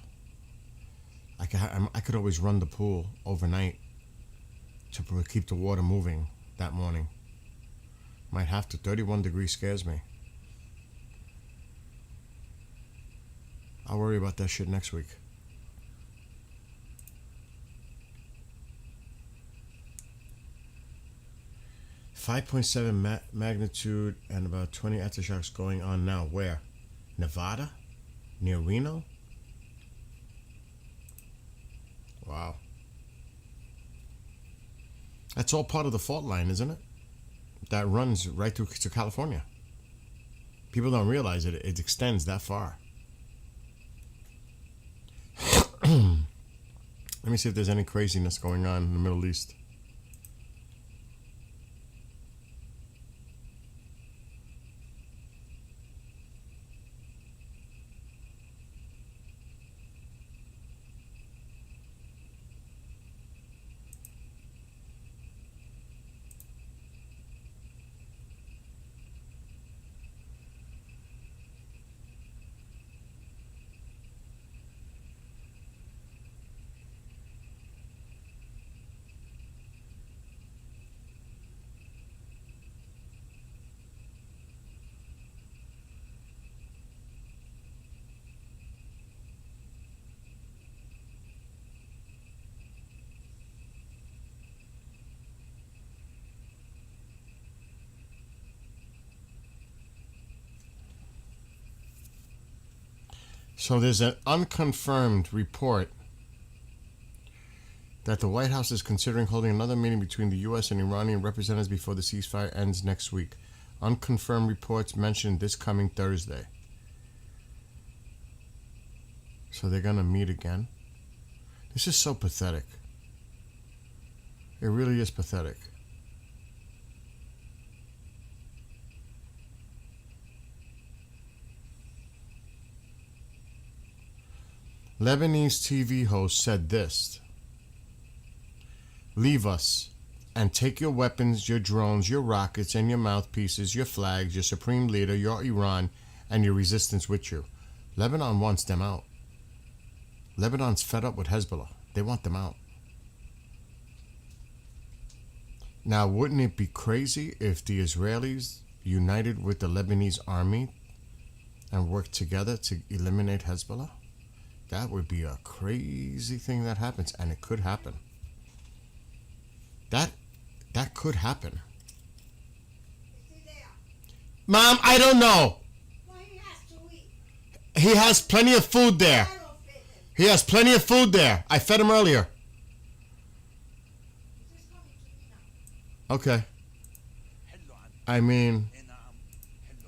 I could always run the pool overnight to keep the water moving that morning. Might have to. 31 degrees scares me. I'll worry about that shit next week. .7 magnitude and about 20 aftershocks going on now. Where? Nevada? Near Reno? Wow. That's all part of the fault line, isn't it? That runs right through to California. People don't realize it. It extends that far. Let me see if there's any craziness going on in the Middle East. So there's an unconfirmed report that the White House is considering holding another meeting between the U.S. and Iranian representatives before the ceasefire ends next week. Unconfirmed reports mention this coming Thursday. So they're going to meet again. This is so pathetic. It really is pathetic. Lebanese TV host said this: "Leave us and take your weapons, your drones, your rockets, and your mouthpieces, your flags, your supreme leader, your Iran, and your resistance with you." Lebanon wants them out. Lebanon's fed up with Hezbollah. They want them out. Now, wouldn't it be crazy if the Israelis united with the Lebanese army and worked together to eliminate Hezbollah? That would be a crazy thing that happens, and it could happen. That could happen. Is he there? Mom, I don't know. Well, he has to eat. He has plenty of food there. I don't fit him. He has plenty of food there. I fed him earlier. He's just coming to me now. Okay. I mean,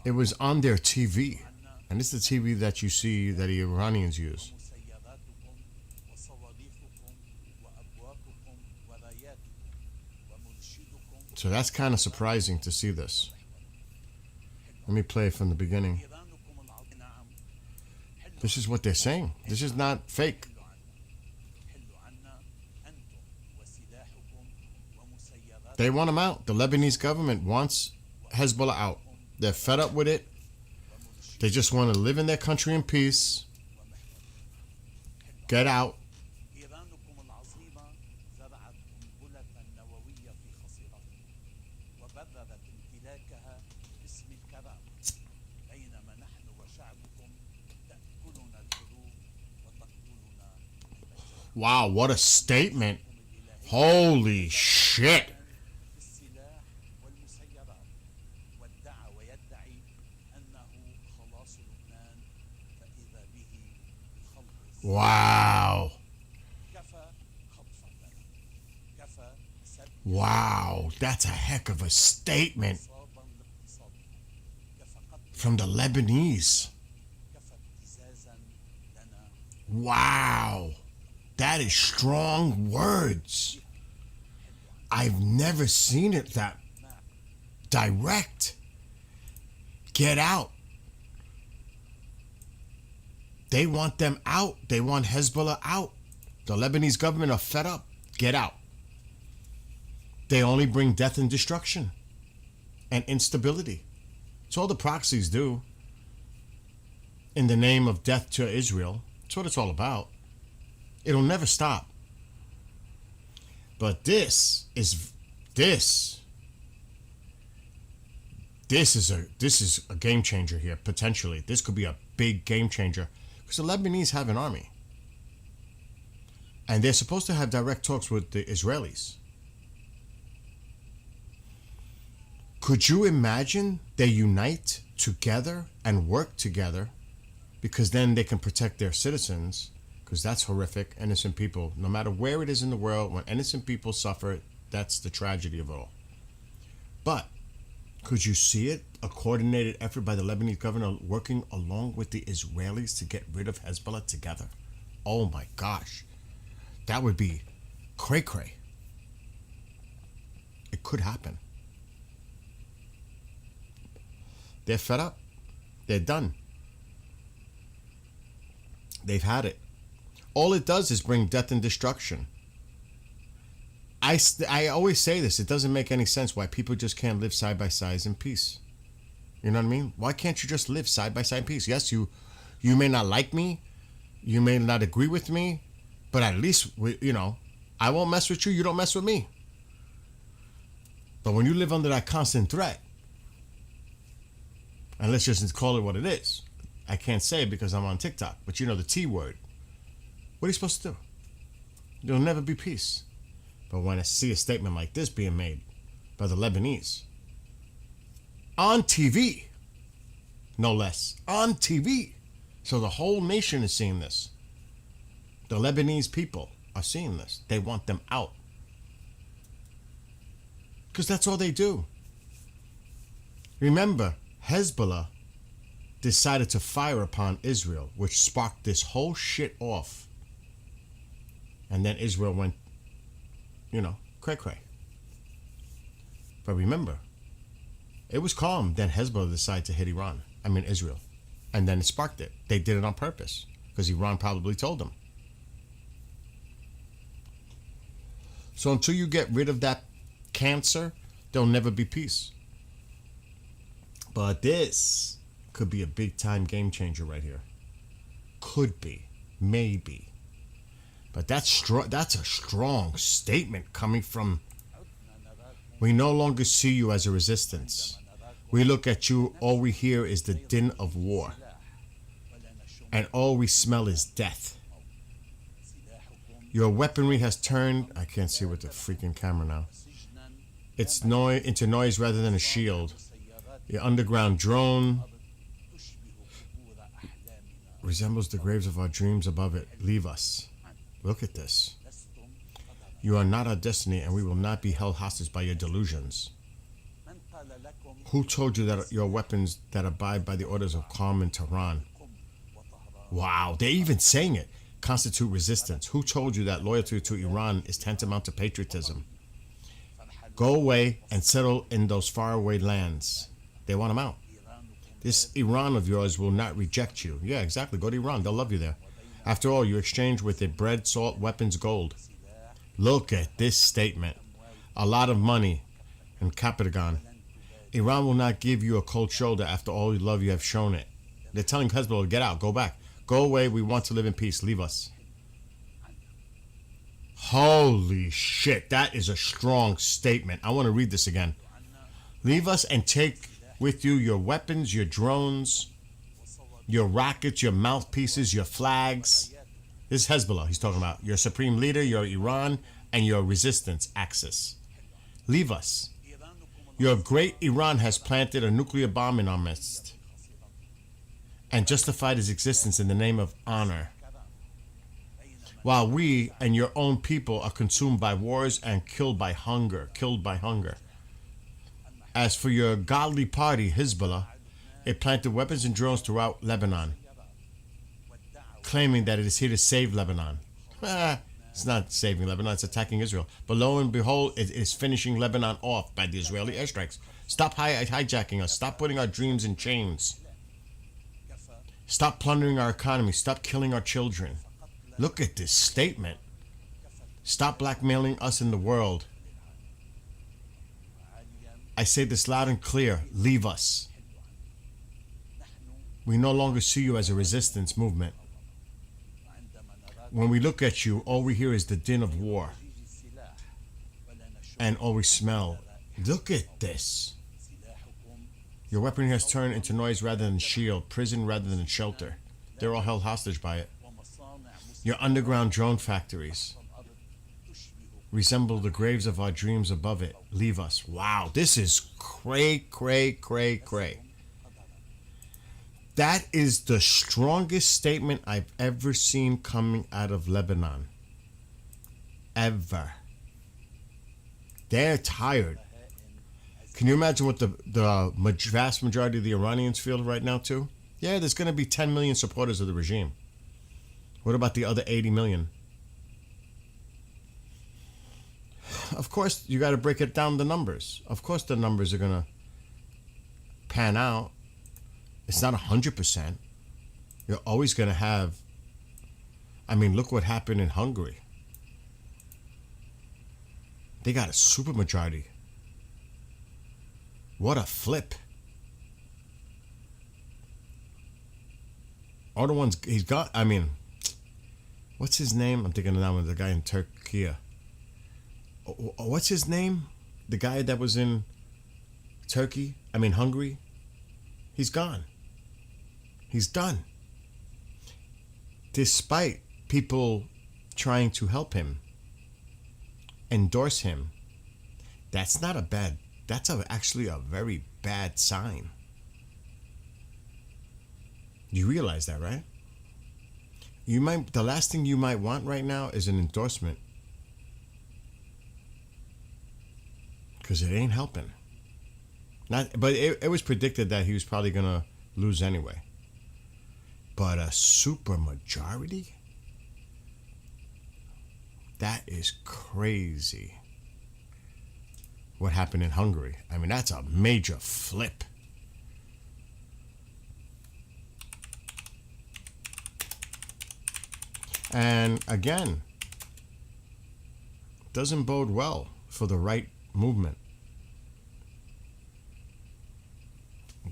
it was on their TV. And it's the TV that you see that the Iranians use. So that's kind of surprising to see this. Let me play it from the beginning. This is what they're saying. This is not fake. They want them out. The Lebanese government wants Hezbollah out. They're fed up with it. They just want to live in their country in peace. Get out. Wow, what a statement. Holy shit. Wow. Wow, that's a heck of a statement from the Lebanese. Wow, that is strong words. I've never seen it that direct. Get out. They want them out. They want Hezbollah out. The Lebanese government are fed up. Get out. They only bring death and destruction and instability. It's all the proxies do. In the name of death to Israel. That's what it's all about. It'll never stop. But this is a game changer here, potentially. This could be a big game changer because the Lebanese have an army. And they're supposed to have direct talks with the Israelis. Could you imagine they unite together and work together, because then they can protect their citizens, because that's horrific. Innocent people, no matter where it is in the world, when innocent people suffer, that's the tragedy of it all. But could you see it? A coordinated effort by the Lebanese government working along with the Israelis to get rid of Hezbollah together. Oh my gosh. That would be cray-cray. It could happen. They're fed up. They're done. They've had it. All it does is bring death and destruction. I always say this. It doesn't make any sense why people just can't live side by side in peace. You know what I mean? Why can't you just live side by side in peace? Yes, you may not like me. You may not agree with me. But at least, I won't mess with you. You don't mess with me. But when you live under that constant threat, and let's just call it what it is. I can't say it because I'm on TikTok, but you know the T word. What are you supposed to do? There'll never be peace. But when I see a statement like this being made by the Lebanese, on TV, no less, on TV. So the whole nation is seeing this. The Lebanese people are seeing this. They want them out. Because that's all they do. Remember, Hezbollah decided to fire upon Israel, which sparked this whole shit off. And then Israel went, cray-cray. But remember, it was calm. Then Hezbollah decided to hit Israel. And then it sparked it. They did it on purpose because Iran probably told them. So until you get rid of that cancer, there'll never be peace. But this could be a big time game changer right here. Could be. Maybe. But that's a strong statement coming from... We no longer see you as a resistance. We look at you, all we hear is the din of war. And all we smell is death. Your weaponry has turned... I can't see with the freaking camera now. It's into noise rather than a shield. Your underground drone resembles the graves of our dreams above it. Leave us. Look at this. You are not our destiny, and we will not be held hostage by your delusions. Who told you that your weapons that abide by the orders of calm in Tehran? Wow, they're even saying it. Constitute resistance. Who told you that loyalty to Iran is tantamount to patriotism? Go away and settle in those faraway lands. They want them out. This Iran of yours will not reject you. Yeah, exactly. Go to Iran. They'll love you there. After all, you exchange with it bread, salt, weapons, gold. Look at this statement. A lot of money in Capitagon. Iran will not give you a cold shoulder after all the love you have shown it. They're telling Hezbollah, get out, go back. Go away, we want to live in peace. Leave us. Holy shit, that is a strong statement. I want to read this again. Leave us and take with you your weapons, your drones, your rockets, your mouthpieces, your flags. This is Hezbollah he's talking about. Your supreme leader, your Iran, and your resistance axis. Leave us. Your great Iran has planted a nuclear bomb in our midst and justified its existence in the name of honor. While we and your own people are consumed by wars and killed by hunger. As for your godly party, Hezbollah, it planted weapons and drones throughout Lebanon, claiming that it is here to save Lebanon. It's not saving Lebanon, it's attacking Israel. But lo and behold, it is finishing Lebanon off by the Israeli airstrikes. Stop hijacking us. Stop putting our dreams in chains. Stop plundering our economy. Stop killing our children. Look at this statement. Stop blackmailing us in the world. I say this loud and clear. Leave us. We no longer see you as a resistance movement. When we look at you, all we hear is the din of war. And all we smell. Look at this. Your weaponry has turned into noise rather than shield, prison rather than shelter. They're all held hostage by it. Your underground drone factories resemble the graves of our dreams above it. Leave us. Wow, this is cray. That is the strongest statement I've ever seen coming out of Lebanon. Ever. They're tired. Can you imagine what the vast majority of the Iranians feel right now too? Yeah, there's going to be 10 million supporters of the regime. What about the other 80 million? Of course, you got to break it down the numbers. Of course, the numbers are going to pan out. It's not 100%. You're always going to have... I mean, look what happened in Hungary. They got a supermajority. What a flip. Erdogan's, he's got, I mean, what's his name? I'm thinking of that one, the guy in Turkey. What's his name? The guy that was in Hungary? He's gone. He's done. Despite people trying to help him, endorse him, that's actually a very bad sign. You realize that, right? The last thing you might want right now is an endorsement. Because it ain't helping. But it was predicted that he was probably going to lose anyway. But a super majority? That is crazy. What happened in Hungary? I mean, that's a major flip. And again, doesn't bode well for the right movement.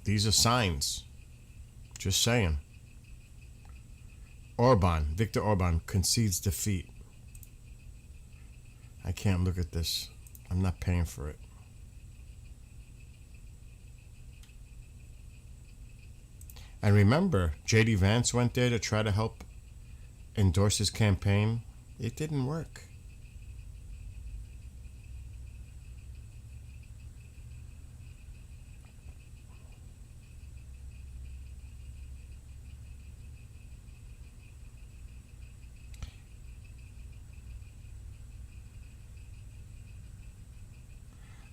These are signs. Just saying. Viktor Orban concedes defeat. I can't look at this. I'm not paying for it. And remember, J.D. Vance went there to try to help endorse his campaign. It didn't work.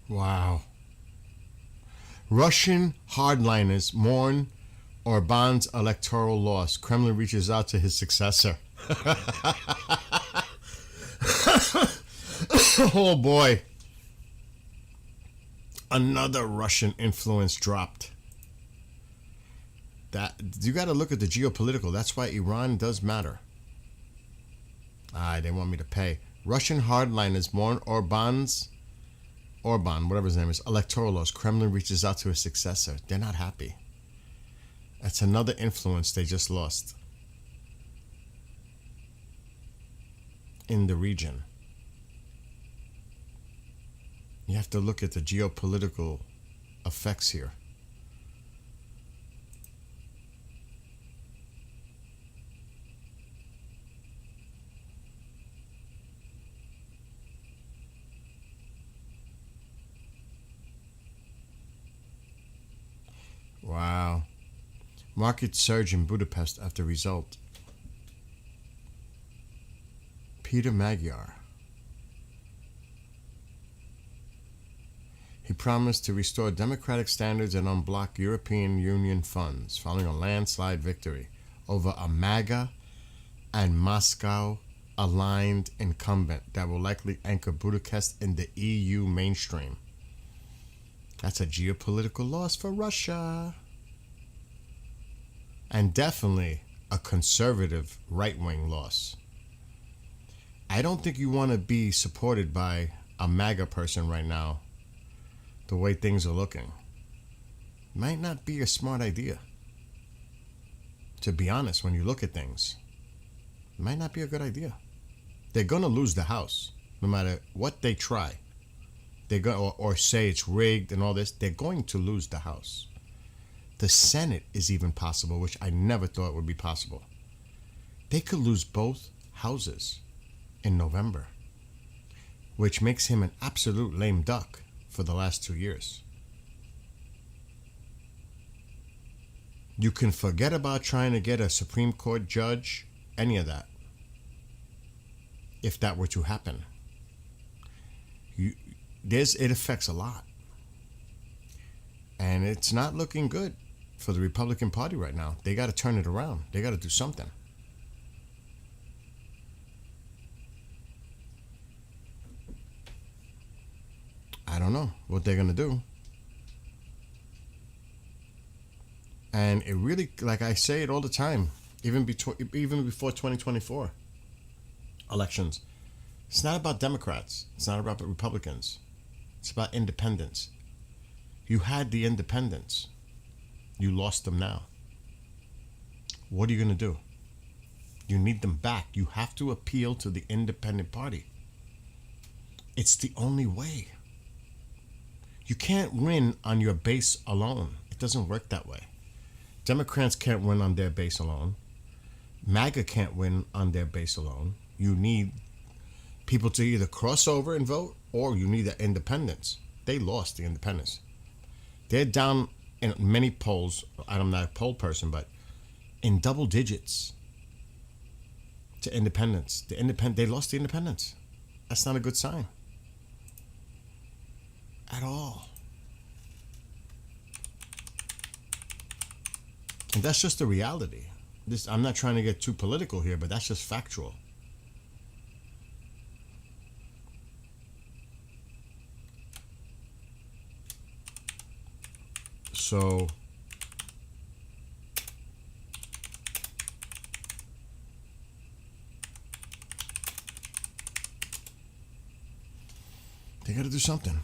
Wow. Russian hardliners mourn Orban's electoral loss. Kremlin reaches out to his successor. Oh boy. Another Russian influence dropped. You got to look at the geopolitical. That's why Iran does matter. They want me to pay. Russian hardliners mourn Orban, whatever his name is, electoral loss. Kremlin reaches out to his successor. They're not happy. That's another influence they just lost in the region. You have to look at the geopolitical effects here. Wow. Market surge in Budapest after result. Peter Magyar. He promised to restore democratic standards and unblock European Union funds following a landslide victory over a MAGA and Moscow aligned incumbent that will likely anchor Budapest in the EU mainstream. That's a geopolitical loss for Russia. and definitely a conservative right-wing loss. I don't think you want to be supported by a MAGA person right now, the way things are looking. Might not be a smart idea. To be honest, when you look at things, it might not be a good idea. They're going to lose the House, no matter what they try. They're going or say it's rigged and all this. They're going to lose the House. The Senate is even possible, which I never thought would be possible. They could lose both houses in November, which makes him an absolute lame duck for the last 2 years. You can forget about trying to get a Supreme Court judge, any of that, if that were to happen. It affects a lot. And it's not looking good for the Republican Party right now. They got to turn it around. They got to do something. I don't know what they're going to do. And it really, like I say it all the time, even before 2024 elections, it's not about Democrats. It's not about Republicans. It's about independents. You had the independents. You lost them now. What are you going to do? You need them back. You have to appeal to the independent party. It's the only way. You can't win on your base alone. It doesn't work that way. Democrats can't win on their base alone. MAGA can't win on their base alone. You need people to either cross over and vote, or you need the independents. They lost the independents. They're down in many polls. I'm not a poll person, but in double digits to independents. They lost the independents. That's not a good sign at all. And that's just the reality. I'm not trying to get too political here, but that's just factual. So they got to do something.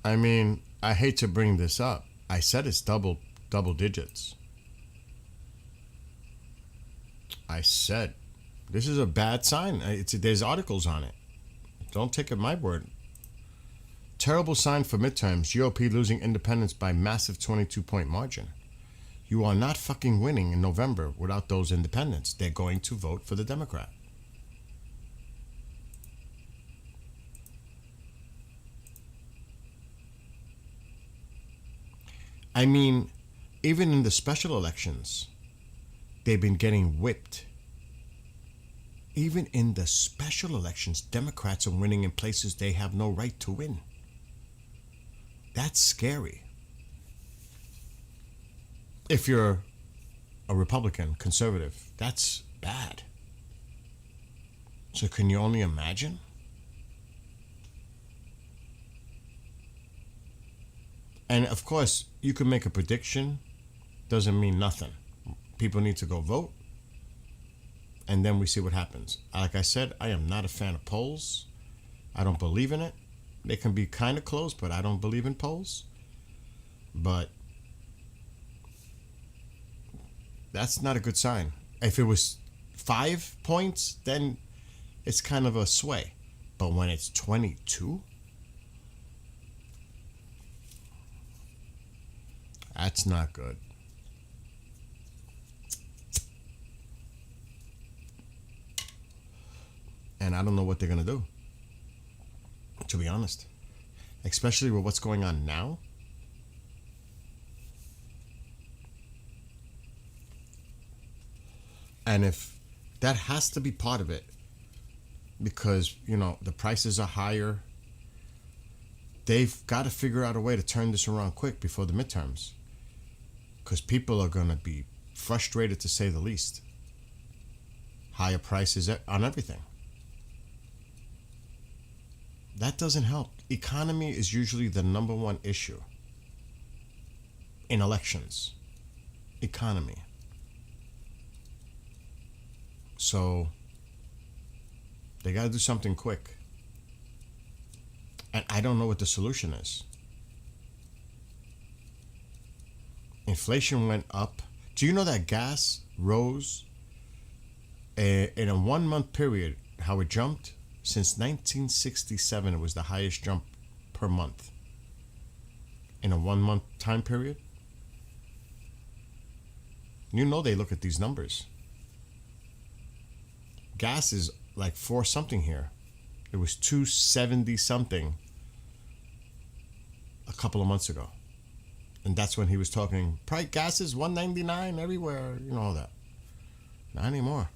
I mean, I hate to bring this up. I said it's double digits. I said this is a bad sign. There's articles on it. Don't take it my word. Terrible sign for midterms. GOP losing independents by massive 22-point margin. You are not fucking winning in November without those independents. They're going to vote for the Democrat. I mean, even in the special elections, they've been getting whipped. Even in the special elections, Democrats are winning in places they have no right to win. That's scary. If you're a Republican, conservative, that's bad. So can you only imagine? And of course, you can make a prediction. Doesn't mean nothing. People need to go vote. And then we see what happens. Like I said, I am not a fan of polls. I don't believe in it. They can be kind of close, but I don't believe in polls. But that's not a good sign. If it was 5 points, then it's kind of a sway. But when it's 22, that's not good. And I don't know what they're going to do, to be honest. Especially with what's going on now. And if that has to be part of it, because, you know, the prices are higher, they've got to figure out a way to turn this around quick before the midterms. Because people are going to be frustrated, to say the least. Higher prices on everything. That doesn't help. Economy is usually the number one issue in elections. Economy. So they got to do something quick. And I don't know what the solution is. Inflation went up. Do you know that gas rose in a 1 month period? How it jumped? Since 1967, it was the highest jump per month. In a 1 month time period? You know they look at these numbers. Gas is like 4 something here. It was 270 something a couple of months ago. And that's when he was talking, price gas is $1.99 everywhere, you know, all that. Not anymore.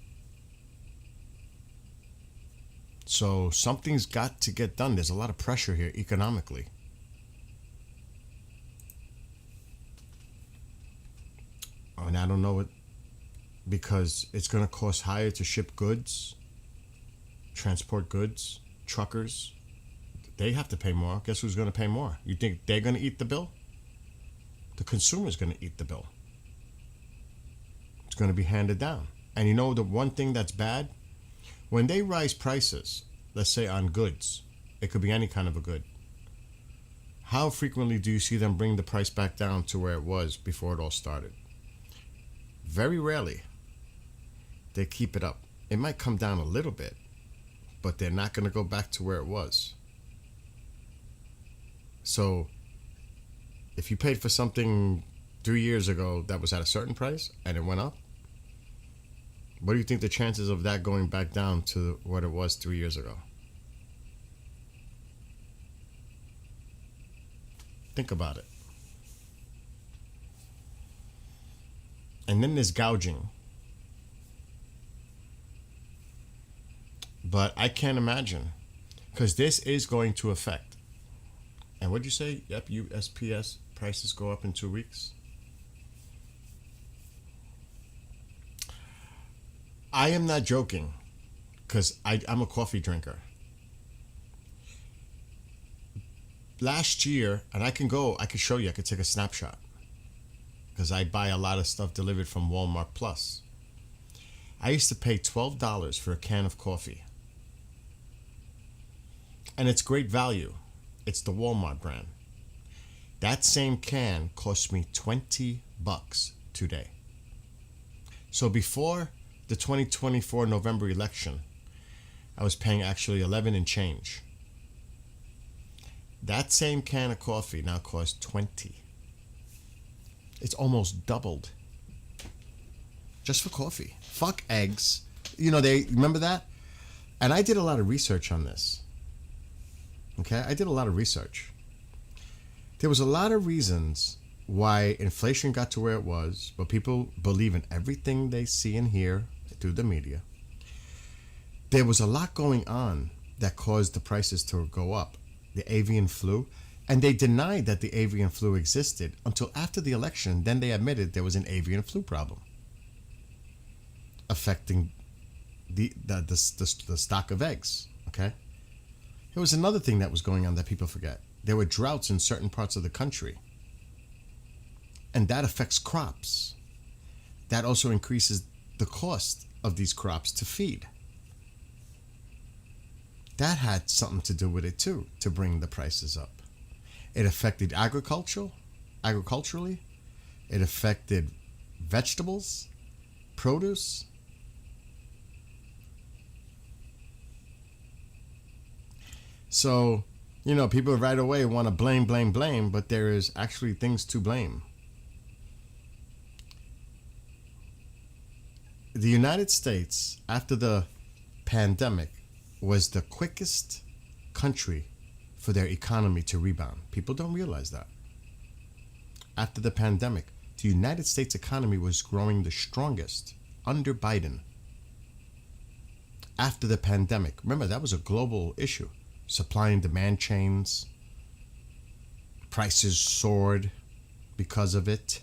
So something's got to get done. There's a lot of pressure here economically. And I don't know what, because it's going to cost higher to ship goods, transport goods, truckers. They have to pay more. Guess who's going to pay more? You think they're going to eat the bill? The consumer's going to eat the bill. It's going to be handed down. And you know the one thing that's bad? When they rise prices, let's say on goods, it could be any kind of a good. How frequently do you see them bring the price back down to where it was before it all started? Very rarely. They keep it up. It might come down a little bit, but they're not going to go back to where it was. So if you paid for something 3 years ago that was at a certain price and it went up, what do you think the chances of that going back down to what it was 3 years ago? Think about it. And then there's gouging. But I can't imagine, because this is going to affect. And what'd you say? Yep, USPS prices go up in 2 weeks. I am not joking, because I'm a coffee drinker. Last year, and I can show you, I could take a snapshot, because I buy a lot of stuff delivered from Walmart Plus. I used to pay $12 for a can of coffee. And it's great value. It's the Walmart brand. That same can cost me $20 today. So before the 2024 November election, I was paying actually 11 and change. That same can of coffee now costs 20. It's almost doubled. Just for coffee. Fuck eggs. You know, they remember that? And I did a lot of research on this. Okay, I did a lot of research. There was a lot of reasons why inflation got to where it was, but people believe in everything they see and hear through the media. There was a lot going on that caused the prices to go up. The avian flu, and they denied that the avian flu existed until after the election. Then they admitted there was an avian flu problem affecting the stock of eggs. Okay. There was another thing that was going on that people forget. There were droughts in certain parts of the country. And that affects crops. That also increases the cost of these crops to feed. That had something to do with it too, to bring the prices up. It affected agriculturally. It affected vegetables, produce. So, you know, people right away want to blame, but there is actually things to blame. The United States, after the pandemic, was the quickest country for their economy to rebound. People don't realize that. After the pandemic, the United States economy was growing the strongest under Biden. After the pandemic, remember that was a global issue. Supply and demand chains, prices soared because of it.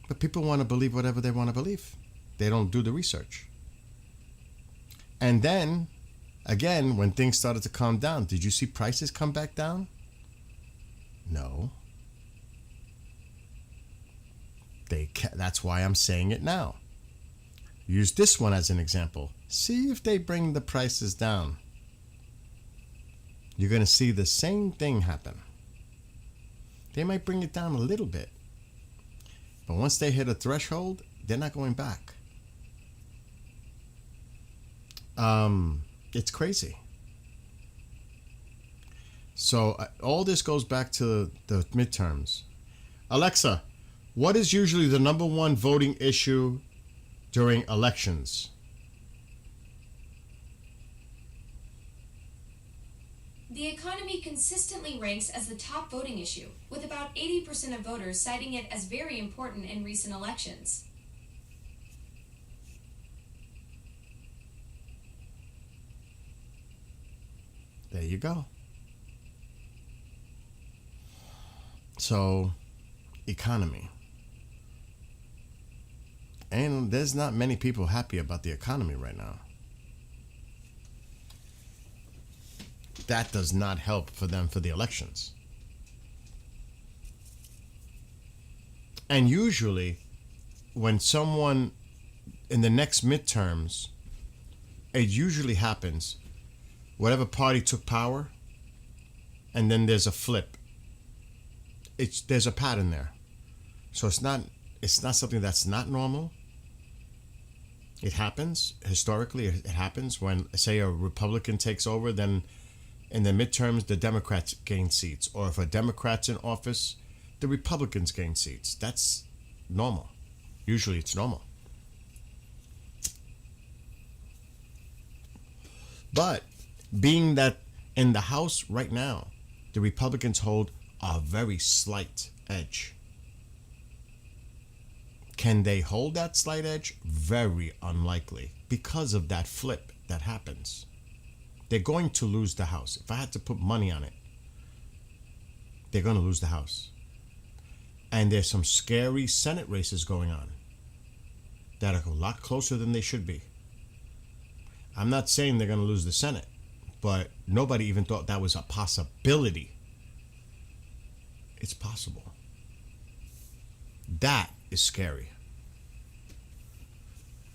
But people want to believe whatever they want to believe. They don't do the research. And then Again, when things started to calm down, did you see prices come back down? No. That's why I'm saying it now. Use this one as an example. See if they bring the prices down. You're going to see the same thing happen. They might bring it down a little bit. But once they hit a threshold, they're not going back. It's crazy. So all this goes back to the midterms. Alexa, what is usually the number one voting issue during elections? The economy consistently ranks as the top voting issue, with about 80% of voters citing it as very important in recent elections. There you go. So, economy. And there's not many people happy about the economy right now. That does not help for them for the elections. And usually, when someone in the next midterms, it usually happens, whatever party took power, and then there's a flip. There's a pattern there. So it's not something that's not normal. It happens. Historically, it happens when, say, a Republican takes over, then in the midterms, the Democrats gain seats. Or if a Democrat's in office, the Republicans gain seats. That's normal. Usually it's normal. But being that in the House right now, the Republicans hold a very slight edge. Can they hold that slight edge? Very unlikely because of that flip that happens. They're going to lose the House. If I had to put money on it, they're going to lose the House. And there's some scary Senate races going on that are a lot closer than they should be. I'm not saying they're going to lose the Senate, but nobody even thought that was a possibility. It's possible. That is scary.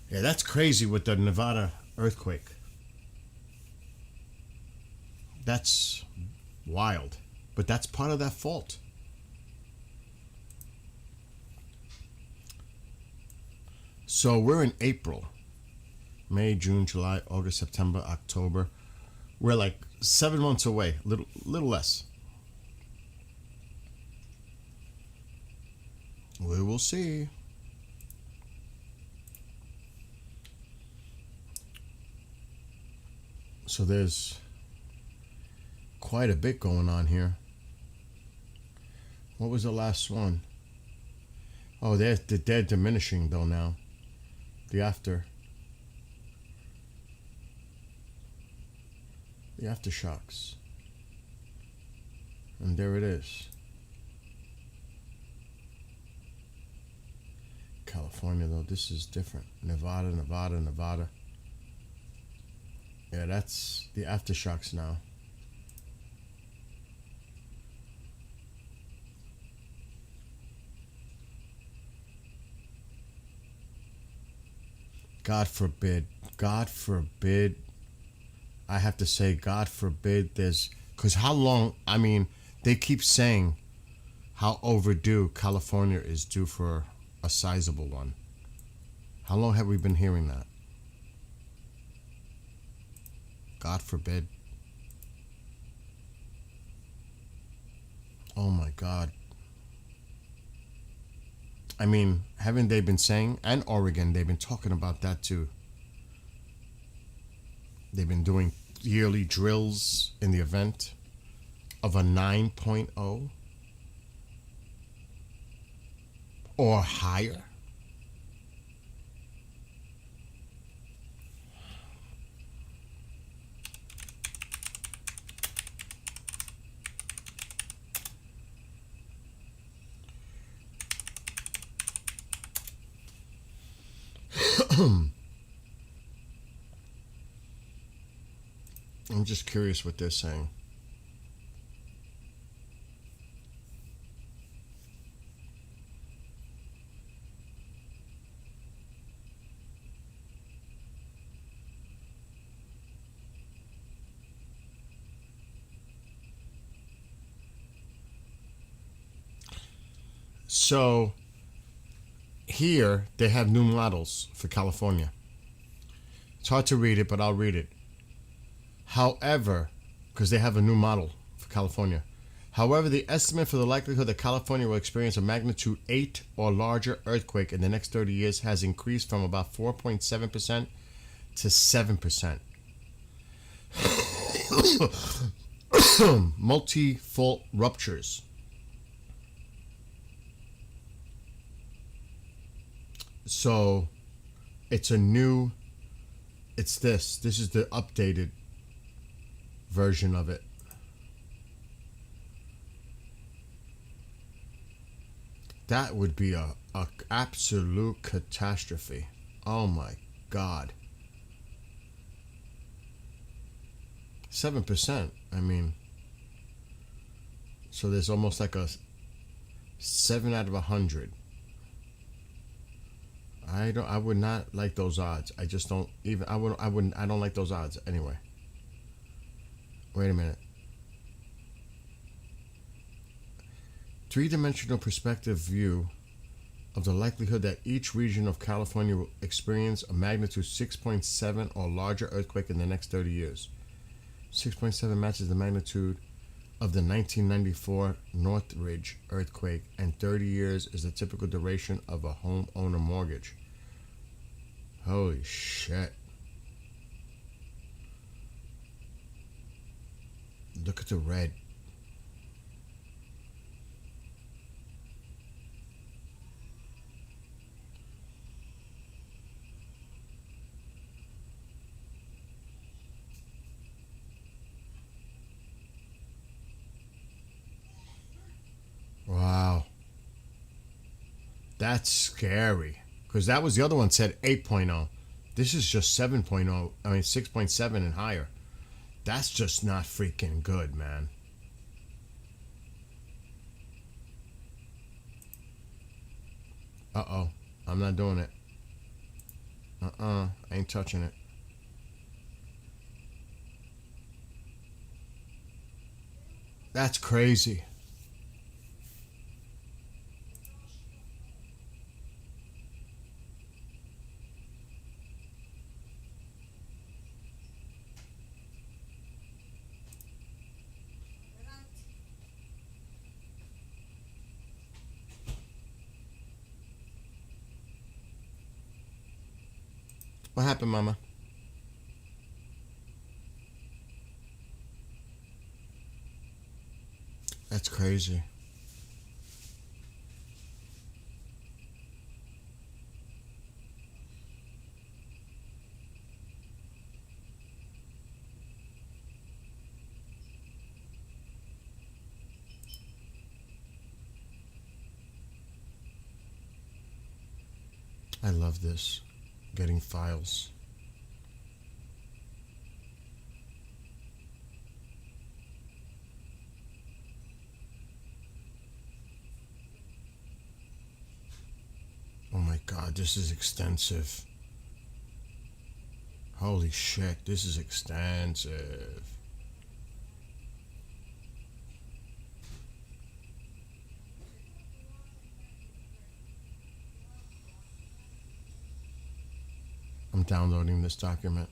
Yeah, that's crazy with the Nevada earthquake. That's wild. But that's part of that fault. So we're in April. May, June, July, August, September, October. We're like 7 months away. Little less. We will see. So there's quite a bit going on here. What was the last one? Oh, they're diminishing though now. The aftershocks. And there it is. California though, this is different. Nevada. Yeah, that's the aftershocks now. God forbid, I have to say, God forbid because how long, I mean, they keep saying how overdue California is due for a sizable one. How long have we been hearing that? God forbid. Oh my God. I mean, haven't they been saying, and Oregon, they've been talking about that too. They've been doing yearly drills in the event of a 9.0 or higher. I'm just curious what they're saying. So here they have new models for California. It's hard to read it, but I'll read it. However, because they have a new model for California. However, the estimate for the likelihood that California will experience a magnitude 8 or larger earthquake in the next 30 years has increased from about 4.7% to 7%. Multi-fault ruptures. So it's this is the updated version of it. That would be a absolute catastrophe. Oh my God. 7%. I mean, so there's almost like a 7 out of 100. I would not like those odds. I just don't even, I don't like those odds anyway. Wait a minute. Three-dimensional perspective view of the likelihood that each region of California will experience a magnitude 6.7 or larger earthquake in the next 30 years. 6.7 matches the magnitude of the 1994 Northridge earthquake, and 30 years is the typical duration of a homeowner mortgage. Holy shit. Look at the red. Wow. That's scary. Because that was the other one said 8.0. This is just 7.0. I mean 6.7 and higher. That's just not freaking good, man. Uh-oh. I'm not doing it. I ain't touching it. That's crazy. What happened, Mama? That's crazy. I love this. Getting files. Oh my God, this is extensive. Holy shit, this is extensive. I'm downloading this document.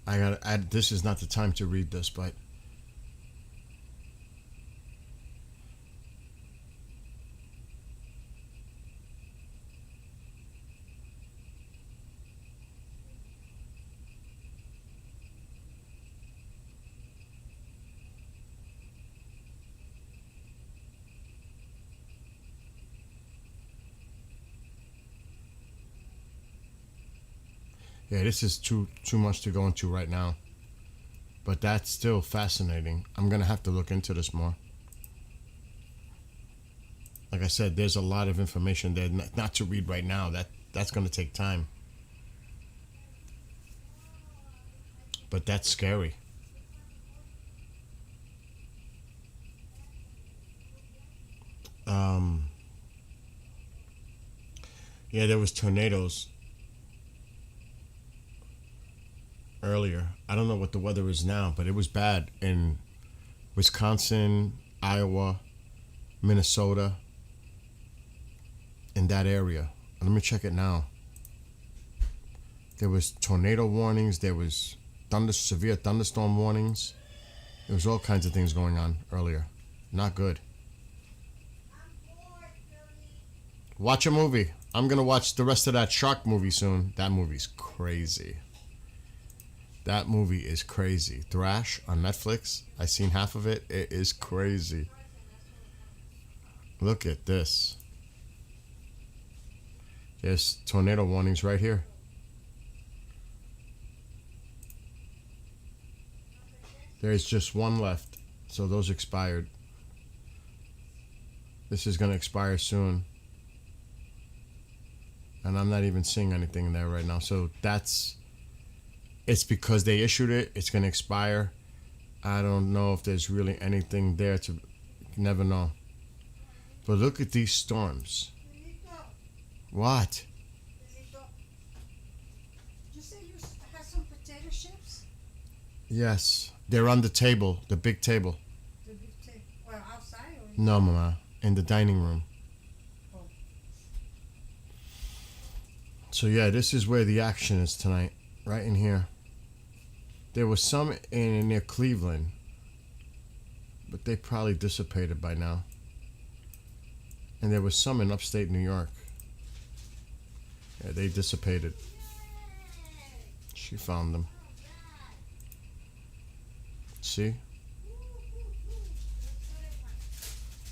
I gotta add, this is not the time to read this, but yeah, this is too much to go into right now. But that's still fascinating. I'm gonna have to look into this more. Like I said, there's a lot of information there not to read right now. That's gonna take time. But that's scary. Yeah, there was tornadoes earlier. I don't know what the weather is now, but it was bad in Wisconsin, Iowa, Minnesota, in that area. Let me check it now. There was tornado warnings. There was severe thunderstorm warnings. There was all kinds of things going on earlier. Not good. Watch a movie. I'm gonna watch the rest of that shark movie soon. That movie's crazy. That movie is crazy. Thrash on Netflix. I seen half of it. It is crazy. Look at this. There's tornado warnings right here. There's just one left. So those expired. This is going to expire soon. And I'm not even seeing anything in there right now. So it's because they issued it. It's going to expire. I don't know if there's really anything there to never know. But look at these storms. What? Did you say you had some potato chips? Yes. They're on the table, the big table. The big table. Well, outside or No, Mama. In the dining room. Oh. So yeah, this is where the action is tonight. Right in here. There was some in near Cleveland. But they probably dissipated by now. And there was some in upstate New York. Yeah, they dissipated. She found them. See?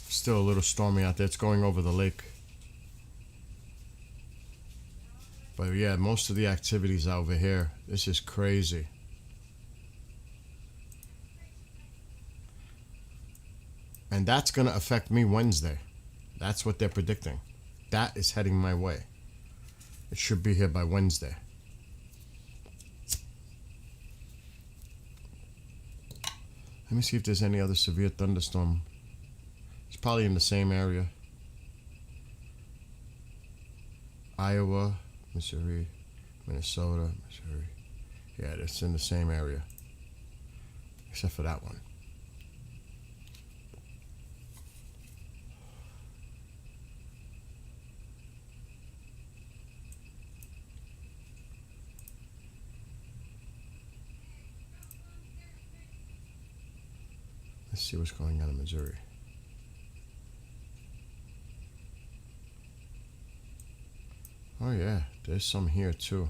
Still a little stormy out there. It's going over the lake. But yeah, most of the activities over here. This is crazy. And that's going to affect me Wednesday. That's what they're predicting. That is heading my way. It should be here by Wednesday. Let me see if there's any other severe thunderstorm. It's probably in the same area. Iowa, Missouri, Minnesota, Missouri. Yeah, it's in the same area. Except for that one. Let's see what's going on in Missouri. Oh yeah, there's some here too.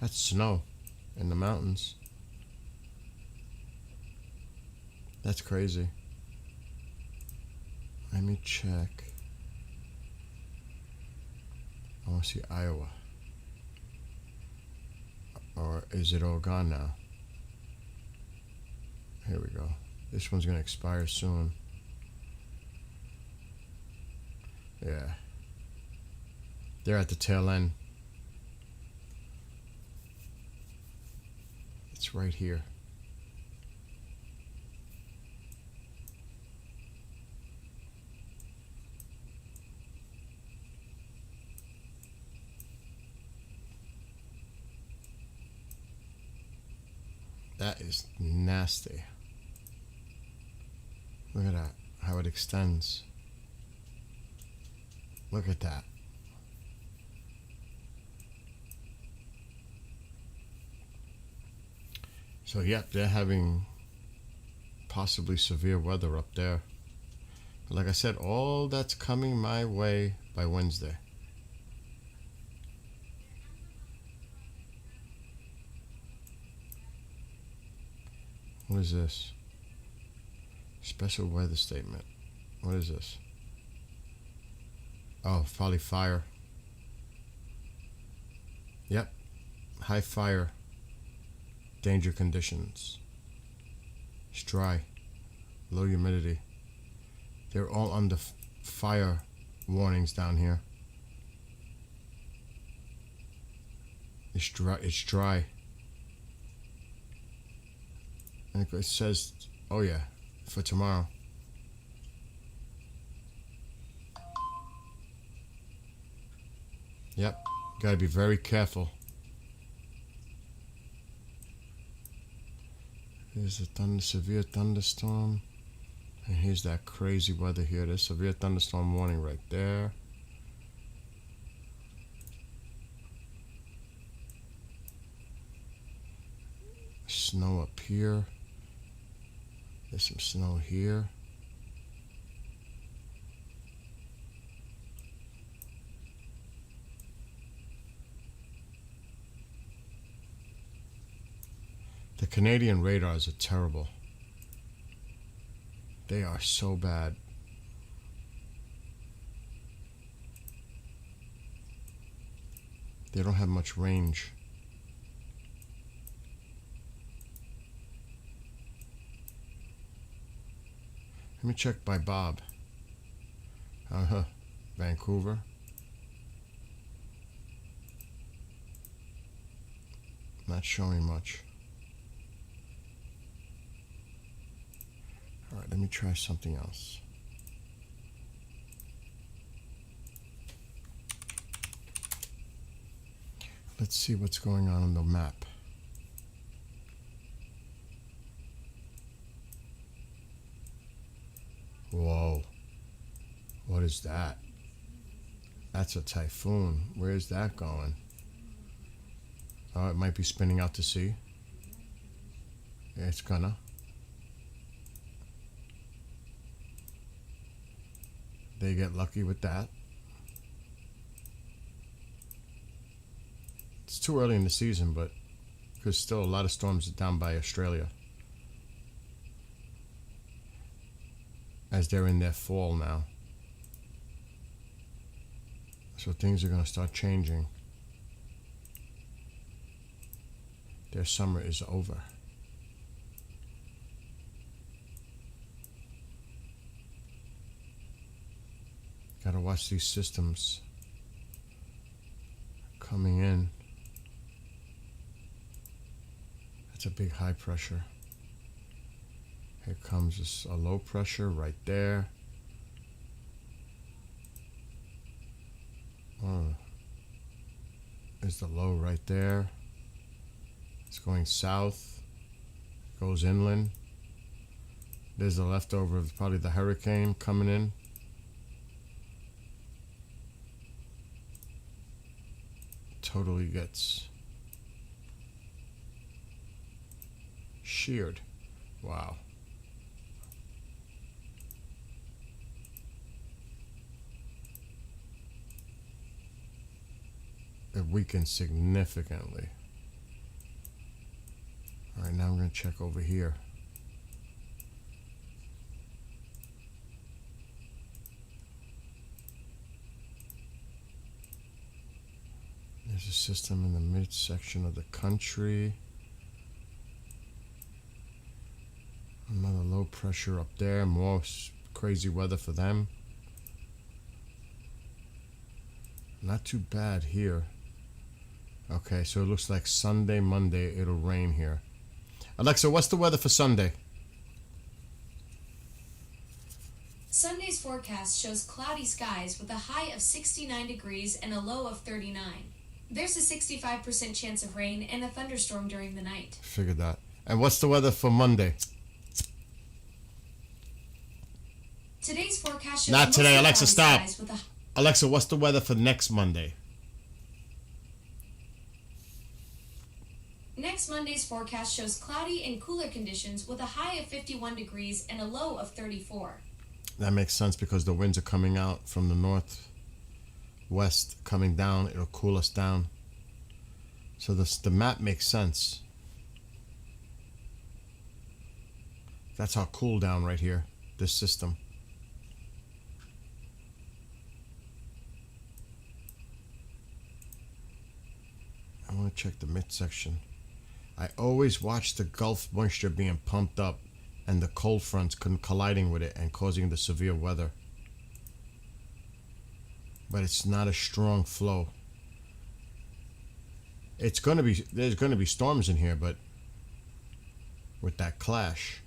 That's snow in the mountains. That's crazy. Let me check. I want to see Iowa. Or is it all gone now? Here we go. This one's going to expire soon. Yeah. They're at the tail end. It's right here. That is nasty. Look at that, how it extends. Look at that. So yep, they're having possibly severe weather up there. But like I said, all that's coming my way by Wednesday. What is this? Special weather statement. What is this? Oh, probably fire. Yep. High fire. Danger conditions. It's dry. Low humidity. They're all under fire warnings down here. It's dry. It's dry. And it says, oh yeah, for tomorrow. Yep. Gotta be very careful. Here's a severe thunderstorm. And here's that crazy weather here. There's severe thunderstorm warning right there. Snow up here. There's some snow here. The Canadian radars are terrible. They are so bad. They don't have much range. Let me check by Bob. Vancouver. Not showing much. Alright, let me try something else. Let's see what's going on the map. Whoa. What is that? That's a typhoon. Where's that going? Oh, it might be spinning out to sea. Yeah, it's gonna. They get lucky with that. It's too early in the season, but there's still a lot of storms down by Australia. As they're in their fall now. So things are going to start changing. Their summer is over. Gotta watch these systems coming in. That's a big high pressure. Here comes a low pressure right there. Oh, there's the low right there. It's going south, goes inland. There's the leftover of probably the hurricane coming in. Totally gets sheared. Wow. It weakened significantly. All right, now I'm going to check over here. There's a system in the midsection of the country. Another low pressure up there. More crazy weather for them. Not too bad here. Okay, so it looks like Sunday, Monday, it'll rain here. Alexa, what's the weather for Sunday? Sunday's forecast shows cloudy skies with a high of 69 degrees and a low of 39. There's a 65% chance of rain and a thunderstorm during the night. Figured that. And what's the weather for Monday? Today's forecast shows Not today, mostly Alexa, cloudy stop. skies with a Alexa, what's the weather for next Monday? Next Monday's forecast shows cloudy and cooler conditions with a high of 51 degrees and a low of 34. That makes sense because the winds are coming out from the northwest, coming down. It'll cool us down. So the map makes sense. That's our cool down right here, this system. want to check the midsection. I always watch the Gulf moisture being pumped up and the cold fronts colliding with it and causing the severe weather. But it's not a strong flow. There's going to be storms in here, but with that clash.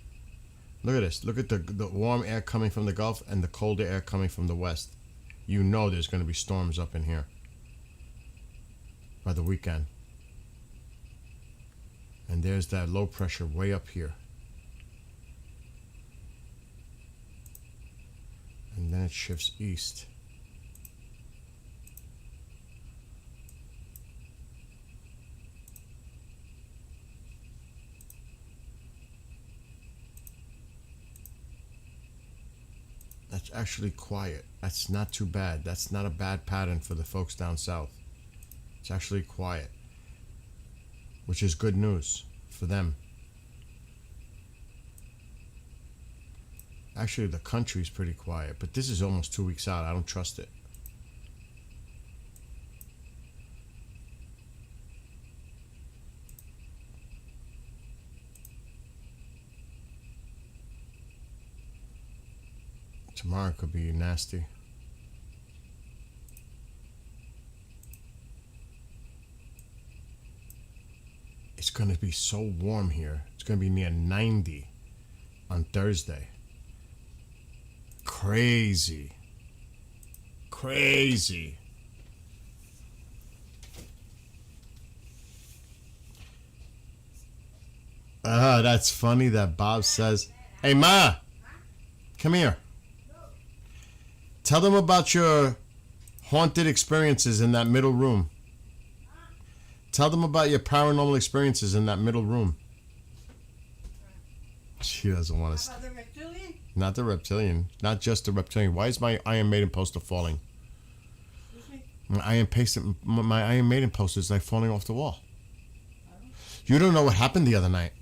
Look at this. Look at the warm air coming from the Gulf and the colder air coming from the west. You know there's going to be storms up in here by the weekend. And there's that low pressure way up here. And then it shifts east. That's actually quiet. That's not too bad. That's not a bad pattern for the folks down south. It's actually quiet, which is good news for them. Actually, the country's pretty quiet, but this is almost 2 weeks out. I don't trust it. Tomorrow could be nasty. It's going to be so warm here. It's going to be near 90 on Thursday. Crazy. Crazy. That's funny that Bob says, "Hey, Ma, come here. Tell them about your haunted experiences in that middle room. Tell them about your paranormal experiences in that middle room." She doesn't want to. About the reptilian? Not the reptilian. Not just the reptilian. Why is my Iron Maiden poster falling? Excuse me? My Iron Maiden poster is like falling off the wall. You don't know what happened the other night.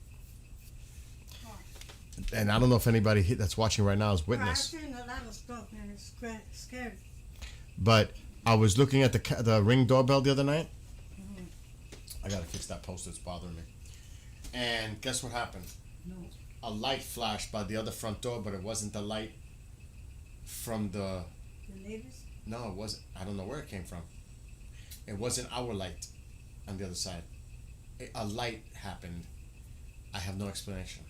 And I don't know if anybody that's watching right now is witness. I've seen a lot of stuff, man. It's scary. But I was looking at the Ring doorbell the other night. I gotta fix that poster. It's bothering me. And guess what happened? No. A light flashed by the other front door, but it wasn't the light from the... The neighbors? No, it wasn't. I don't know where it came from. It wasn't our light on the other side. A light happened. I have no explanation.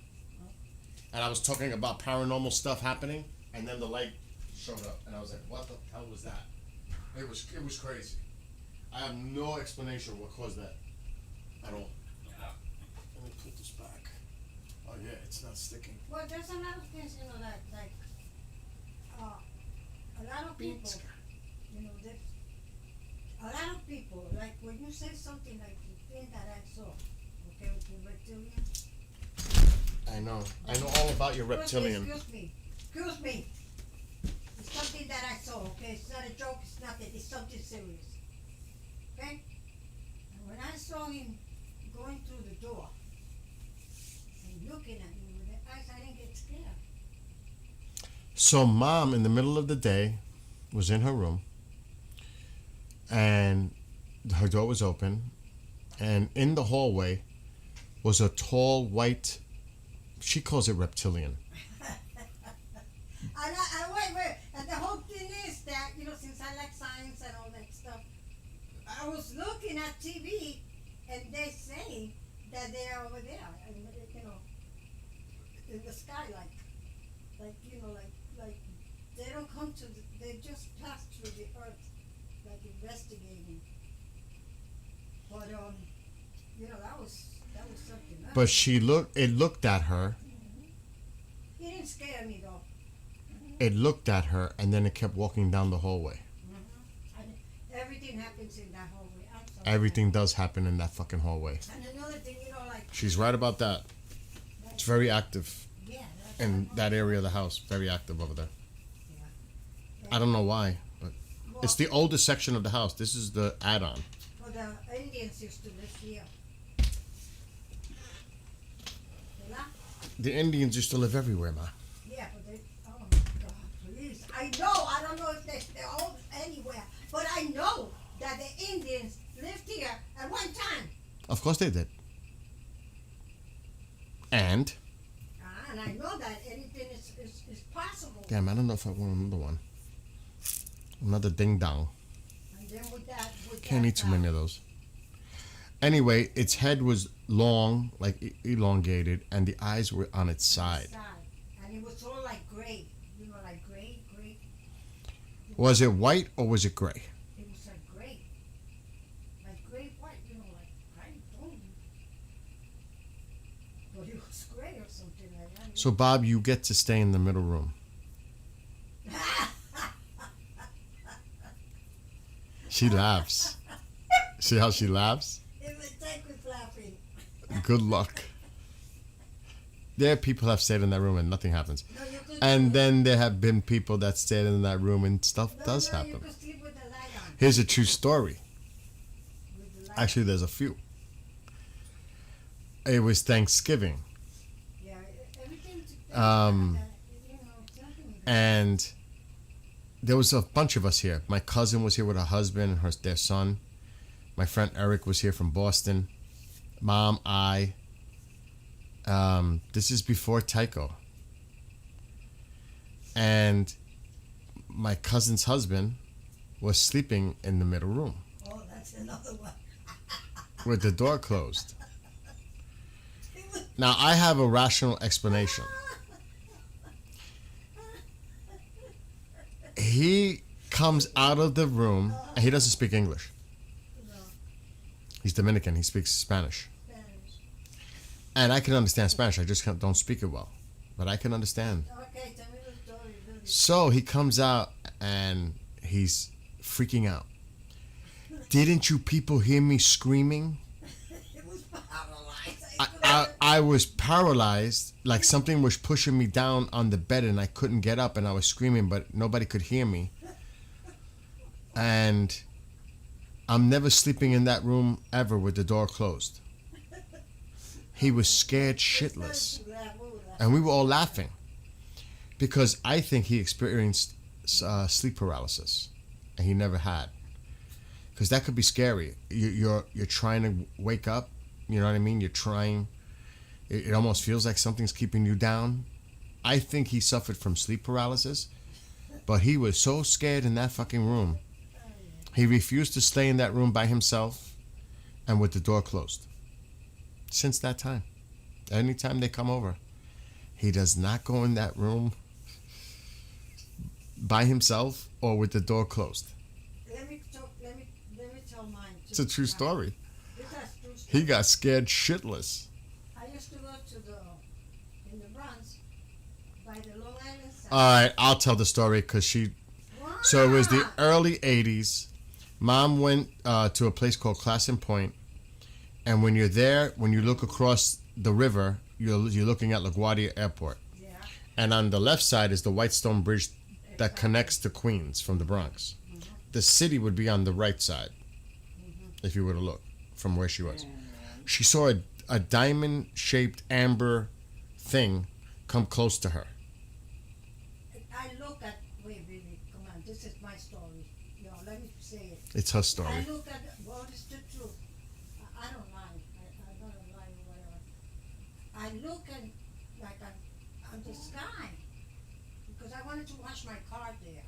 And I was talking about paranormal stuff happening, and then the light showed up, and I was like, "What the hell was that?" It was crazy. I have no explanation what caused that at all. Let me put this back. Oh yeah, it's not sticking. Well, there's a lot of things, that, like, a lot of people, there's a lot of people, like, when you say something like the thing that I saw, okay, with the reptilian. I know all about your reptilian. Excuse me. It's something that I saw, okay? It's not a joke, it's nothing, it's something serious. Okay? And when I saw him going through the door and looking at me with the eyes, I didn't get scared. So Mom, in the middle of the day, was in her room, and her door was open, and in the hallway was a tall white... She calls it reptilian. Wait. And the whole thing is that, since I like science and all that stuff, I was looking at TV and they say that they are over there, and in the sky, like they don't come to, they just pass through the earth, like investigating. But that was something else. But it looked at her. He didn't scare me though. It looked at her, and then it kept walking down the hallway. And everything happens in that hallway. I'm sorry. Everything does happen in that fucking hallway. And another thing, She's right about that. It's very active yeah, in that area of the house. Very active over there. I don't know why, but it's the oldest section of the house. This is the add-on. Well, the Indians used to live here. The Indians used to live everywhere, Ma. Yeah, but they, oh my God, please. I don't know if they're all anywhere, but I know that the Indians lived here at one time. Of course they did. And And I know that anything is possible. damn, I don't know if I want another one. Another ding dong. And then with Can't that, eat too many of those. Anyway, its head was long, like elongated, and the eyes were on its side. And it was all like gray. You know, like gray. Was it white or was it gray? It was like gray. Like gray white, you know, like I don't know. But it was gray or something like that. So, Bob, you get to stay in the middle room. She laughs. See how she laughs? It was like with laughing. Good luck. There are people have stayed in that room and nothing happens. No, you could And then there have been people that stayed in that room and stuff does You happen. could sleep with the light on. Here's a true story. With the light. Actually, there's a few. It was Thanksgiving, Yeah, everything. Um, You know, something. and there was a bunch of us here. My cousin was here with her husband and their son. My friend Eric was here from Boston. Mom, I. This is before Tycho. And my cousin's husband was sleeping in the middle room Oh, that's another one. with the door closed. Now, I have a rational explanation. He comes out of the room, and he doesn't speak English. He's Dominican. He speaks Spanish. Spanish. And I can understand Spanish. I just don't speak it well. But I can understand. Okay, tell me the story, really. So he comes out, and he's freaking out. Didn't you people hear me screaming? It was paralyzed. I was paralyzed, like something was pushing me down on the bed and I couldn't get up and I was screaming, but nobody could hear me. And I'm never sleeping in that room ever with the door closed. He was scared shitless. And we were all laughing because I think he experienced sleep paralysis and he never had. Because that could be scary. You're trying to wake up. You know what I mean? You're trying. It almost feels like something's keeping you down. I think he suffered from sleep paralysis, but he was so scared in that fucking room. He refused to stay in that room by himself and with the door closed. Since that time, anytime they come over, he does not go in that room by himself or with the door closed. Let me tell mine too. It's a true story. This is true story. He got scared shitless. I used to go in the Bronx by the Long Island side. All right, I'll tell the story because she. So it was the early 80s. Mom went to a place called Classen Point. And when you're there, when you look across the river, you're looking at LaGuardia Airport. Yeah. And on the left side is the Whitestone Bridge that connects to Queens from the Bronx. The city would be on the right side, if you were to look from where she was. She saw a diamond-shaped amber thing come close to her. I look at, wait, baby, come on, this is my story. Yo, let me say it. It's her story. I look at, well, it's the truth. I don't lie. I don't lie or whatever. I look at, like, on the sky, because I wanted to wash my car there.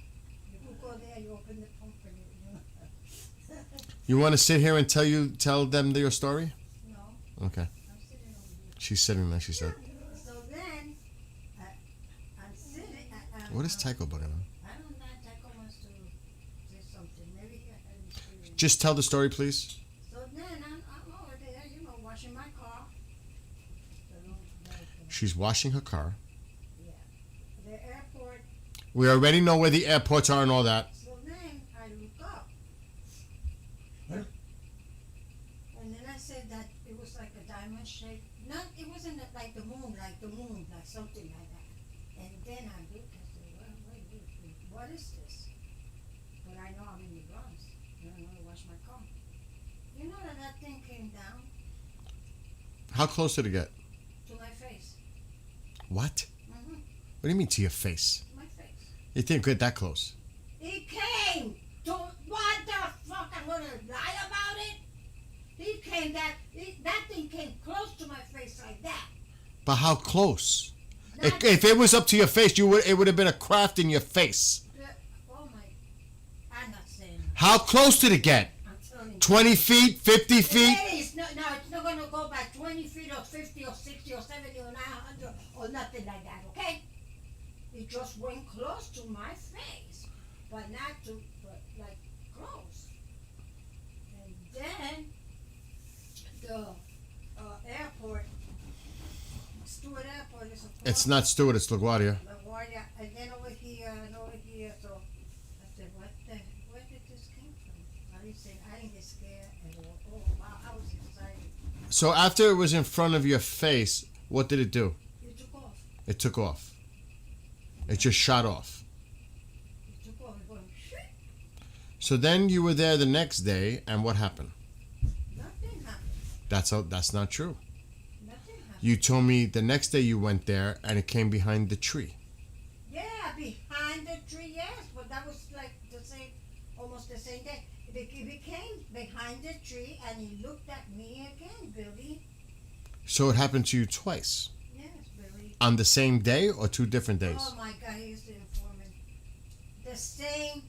You could go there, you open the pump and you know. You want to sit here and tell them your story? No, Okay. I'm sitting over here. She's sitting there, she said. So then, I'm sitting. What is Tycho bugging on? I don't know. Tycho wants to say something. Maybe he had an experience. Just tell the story, please. So then I'm over there, you know, washing my car. She's washing her car. Yeah. The airport. We already know where the airports are and all that. So then I look up. And then I said that it was like a diamond shape. Not, it wasn't like the moon, like something like that. And then I look and say, well, wait, what is this? But I know I'm in the Bronx. And I want to wash my car. You know that thing came down How close did it get? to my face. What? Mm-hmm. What do you mean to your face? My face. You didn't get that close. It came to, what the fuck, I'm gonna lie about it? He came that thing came close to my face like that. But how close? Not- If it was up to your face, it would have been a craft in your face. Oh my! I'm not saying. How close did it get? I'm telling you. 20 feet, 50 feet? It is no, it's not gonna go by 20 feet or 50 or 60 or 70 or 900 or nothing like that. Okay? It just went close to my face, but like close. And then the airport, Stewart Airport is a It's not Stewart, it's LaGuardia. LaGuardia, and then over here and over here. So I said, where did this come from? I didn't get scared at all. Oh wow, I was excited. So after it was in front of your face, what did it do? It took off. It took off. It just shot off. It took off. It went shit. So then you were there the next day, and what happened? Nothing happened. That's not true. Nothing happened. You told me the next day you went there, and it came behind the tree. Yeah, behind the tree, yes, but that was like almost the same day. It became behind the tree, and he looked at me again, Billy. So it happened to you twice. Yes, Billy. On the same day or 2 different days? Oh my God, he's the informant. The same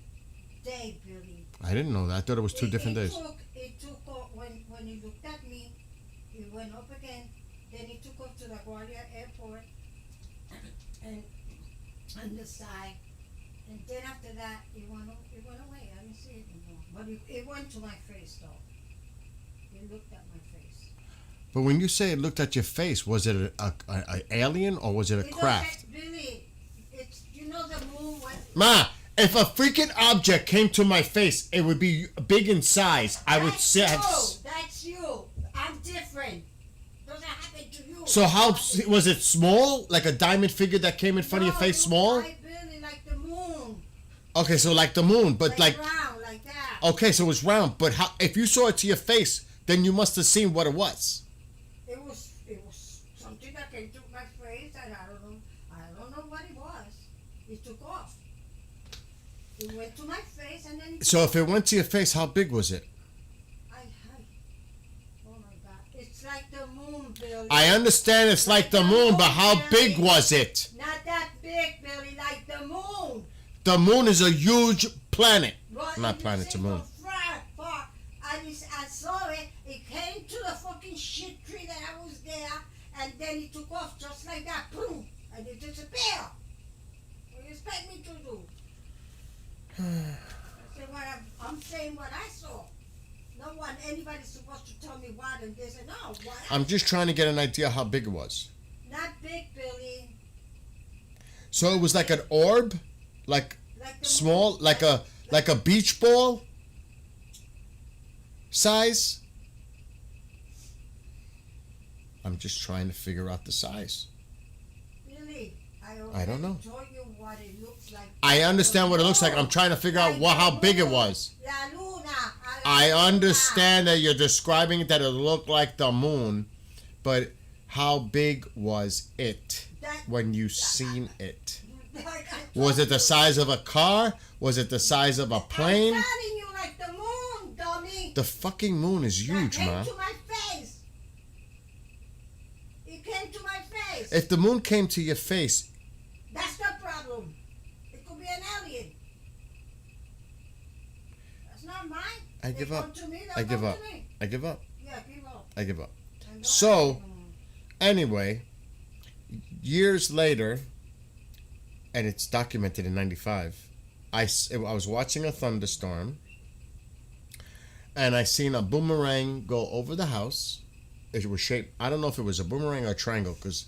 day, Billy. I didn't know that. I thought it was 2 different days. It took off when he looked at me. He went up again. Then he took off to the LaGuardia Airport and on the side. And then after that, it went away. I didn't see it anymore. But it went to my face, though. It looked at my face. But when you say it looked at your face, was it a alien or was it a craft? Billy, it's the moon. Ma, if a freaking object came to my face, it would be big in size. I would say. That's you. I'm different. Doesn't happen to you. So how was it? Small, like a diamond figure that came in front of your face? Small. Billy, like the moon. Okay, so like the moon, but like. Round, like that. Okay, so it was round, but how? If you saw it to your face, then you must have seen what it was. It was something that came to my face, and I don't know what it was. It took off. It went to my face, and then. So if it went to your face, how big was it? Oh my God! It's like the moon, Billy. I understand it's like the moon, but how big was it? Not that big, Billy. Like the moon. The moon is a huge planet. Well, Not you planet, it's a see moon. from far. I saw it. It came to the fucking shit tree that I was there, and then it took off just like that. Boom, and it disappeared. What do you expect me to do? I said, I'm saying what I saw. No one, anybody's supposed to tell me what and this and no. What I'm just trying to get an idea how big it was. Not big, Billy. So it was like an orb, like Like the small, moon. like a beach ball size. I'm just trying to figure out the size. Billy, I don't know. told you what it looks like. I understand what it looks like. I'm trying to figure out how big it was. La Luna. I understand that you're describing that it looked like the moon, but how big was it when you seen it? Was it the size of a car? Was it the size of a plane? I'm telling you like the moon, dummy. The fucking moon is huge, It man. came to my face. It came to my face. If the moon came to your face, That's the problem. It could be an alien. That's not mine. I They give come up. to me, I they'll give come up. to me. I give up. Yeah, give up. I give up. And don't So- ask me no more. Anyway, years later, and it's documented in 95, I was watching a thunderstorm, and I seen a boomerang go over the house. It was shaped, I don't know if it was a boomerang or a triangle, because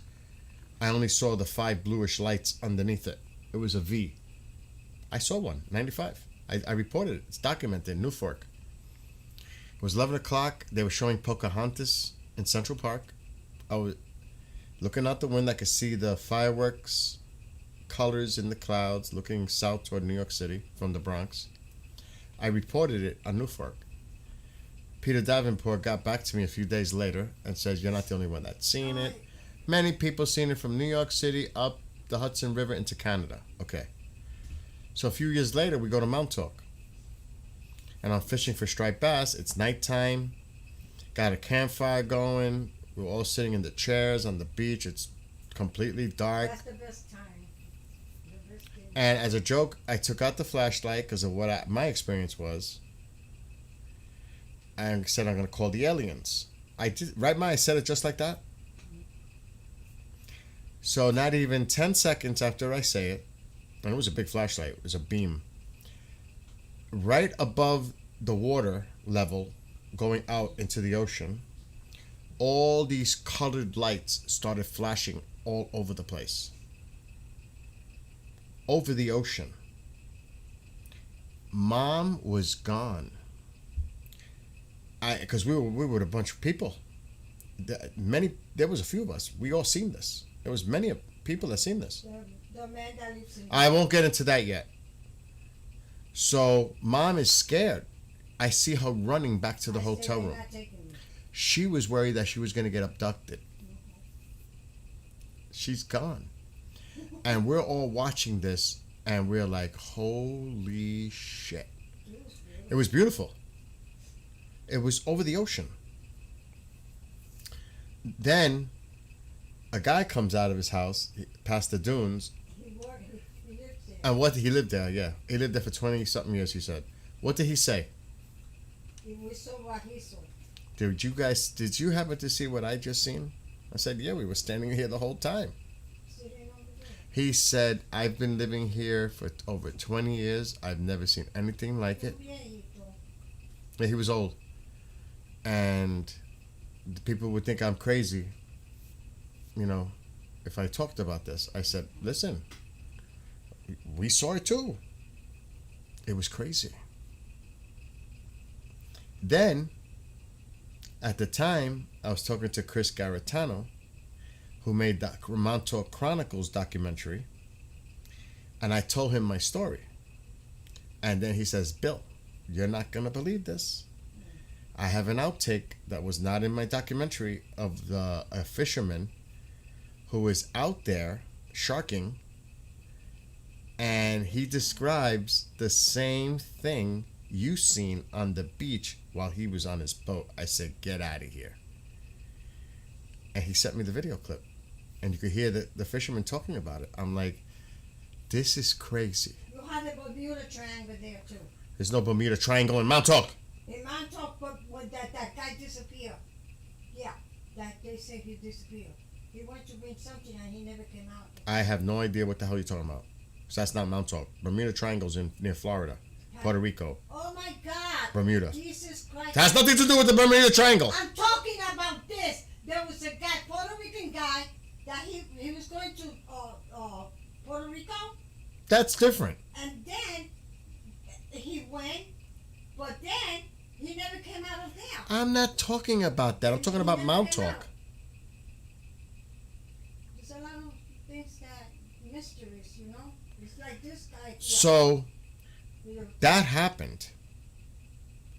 I only saw the 5 bluish lights underneath it. It was a V. I saw one, 95. I reported it. It's documented in New Fork. It was 11 o'clock. They were showing Pocahontas in Central Park. I was looking out the window. I could see the fireworks colors in the clouds looking south toward New York City from the Bronx. I reported it on New Fork. Peter Davenport got back to me a few days later and says, "You're not the only one that's seen it. Many people seen it from New York City up the Hudson River into Canada." Okay. So a few years later, we go to Mount Tauk. And I'm fishing for striped bass. It's nighttime. Got a campfire going. We're all sitting in the chairs on the beach. It's completely dark. That's the best time. The best thing. And as a joke, I took out the flashlight because of what my experience was. And said I'm gonna call the aliens. I did, right, Ma? I said it just like that. So not even 10 seconds after I say it, and it was a big flashlight. It was a beam. Right above the water level, going out into the ocean, all these colored lights started flashing all over the place. Over the ocean. Mom was gone. Because we were a bunch of people. There was a few of us. We all seen this. There was many people that seen this. The man that lives in. I won't get into that yet. So Mom is scared. I see her running back to the I said, hotel "They're room. not taking me." She was worried that she was going to get abducted. She's gone. And we're all watching this and we're like, holy shit. It was beautiful. It was over the ocean. Then a guy comes out of his house past the dunes. He lives there. And what he lived there, yeah. He lived there for 20 something years, he said. What did he say? We saw what he saw. Did you happen to see what I just seen? I said, yeah, we were standing here the whole time. Sitting over there. He said, I've been living here for over 20 years. I've never seen anything like it. Yeah, he was old. And the people would think I'm crazy, you know, if I talked about this. I said, listen, we saw it too. It was crazy. Then, at the time, I was talking to Chris Garetano, who made the Montauk Chronicles documentary, and I told him my story. And then he says, Bill, you're not going to believe this. I have an outtake that was not in my documentary of a fisherman who is out there sharking, and he describes the same thing you seen on the beach while he was on his boat. I said, get out of here. And he sent me the video clip, and you could hear the fisherman talking about it. I'm like, this is crazy. You had the Bermuda Triangle there too. There's no Bermuda Triangle in Montauk. In Montauk, but when that guy disappeared. Yeah, that they say he disappeared. He went to bring something and he never came out. I have no idea what the hell you're talking about. So that's not Montauk. Bermuda Triangle's near Florida, Puerto Rico, Oh my God! Bermuda. Jesus Christ! It has nothing to do with the Bermuda Triangle. I'm talking about this. There was a guy, Puerto Rican guy, that he was going to Puerto Rico, That's different. and then he went, but then he never came out of there. I'm not talking about that. I'm talking about He never came Montauk. out. There's a lot of things that mysteries, you know. It's like this guy. So Yeah. that happened,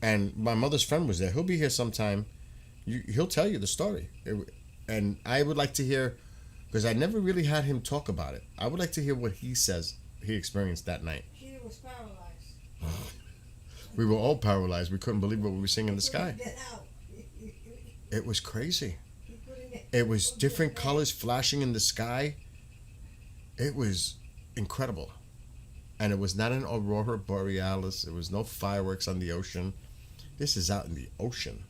and my mother's friend was there. He'll be here sometime. He'll tell you the story, and I would like to hear, because I never really had him talk about it. I would like to hear what he says he experienced that night. He was paralyzed. We were all paralyzed. We couldn't believe what we were seeing in the sky. Get out. It was crazy. He couldn't get- It was different colors flashing in the sky. It was incredible. And it was not an aurora borealis. It was no fireworks on the ocean. This is out in the ocean.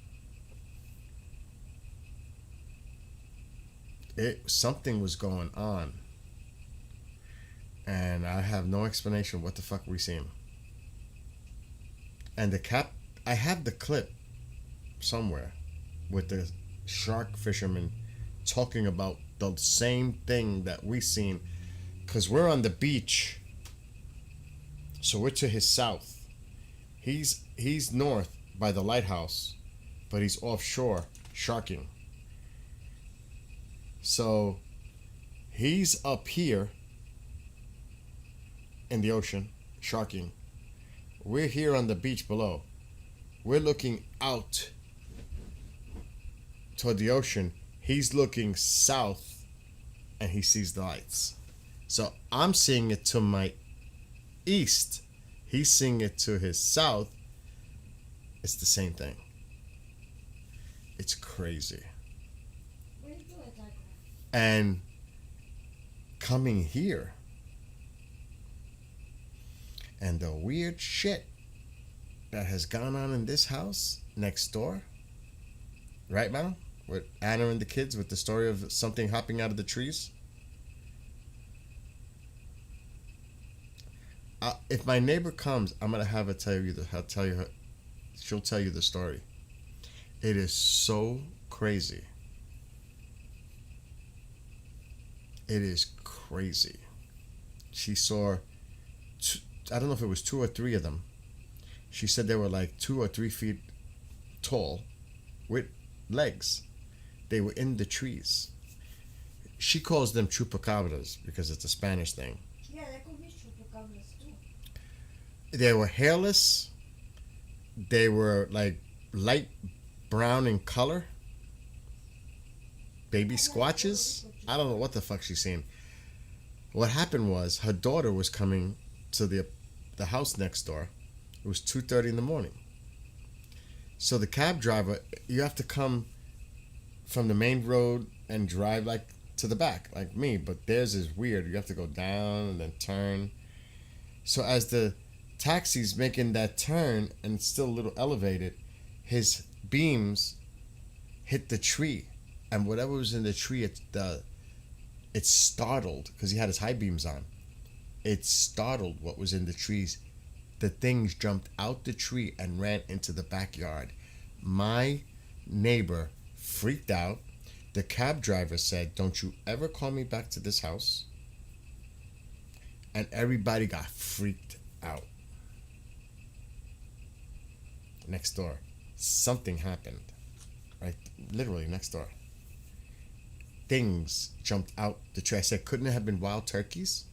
Something was going on. And I have no explanation what the fuck we seen. And I have the clip somewhere with the shark fisherman talking about the same thing that we seen, because we're on the beach, so we're to his south. He's north by the lighthouse, but he's offshore sharking. So he's up here in the ocean sharking. We're here on the beach below. We're looking out toward the ocean. He's looking south and he sees the lights. So I'm seeing it to my east. He's seeing it to his south. It's the same thing. It's crazy. What do you do it like that? And coming here, and the weird shit that has gone on in this house next door, right, man? With Anna and the kids, with the story of something hopping out of the trees. If my neighbor comes, I'm gonna have her tell you. She'll tell you the story. It is so crazy. It is crazy. She saw, I don't know if it was 2 or 3 of them. She said they were like 2 or 3 feet tall with legs. They were in the trees. She calls them chupacabras because it's a Spanish thing. Yeah, that could be chupacabras too. They were hairless. They were like light brown in color. Baby squatches. I don't know what the fuck she's saying. What happened was her daughter was coming to the house next door. It was 2:30 in the morning. So the cab driver, you have to come from the main road and drive like to the back, like me. But theirs is weird. You have to go down and then turn. So as the taxi's making that turn and it's still a little elevated, his beams hit the tree, and whatever was in the tree, it startled because he had his high beams on. It startled what was in the trees. The things jumped out the tree and ran into the backyard. My neighbor freaked out. The cab driver said, "Don't you ever call me back to this house." And everybody got freaked out. Next door, something happened. Right? Literally next door. Things jumped out the tree. I said, "Couldn't it have been wild turkeys?"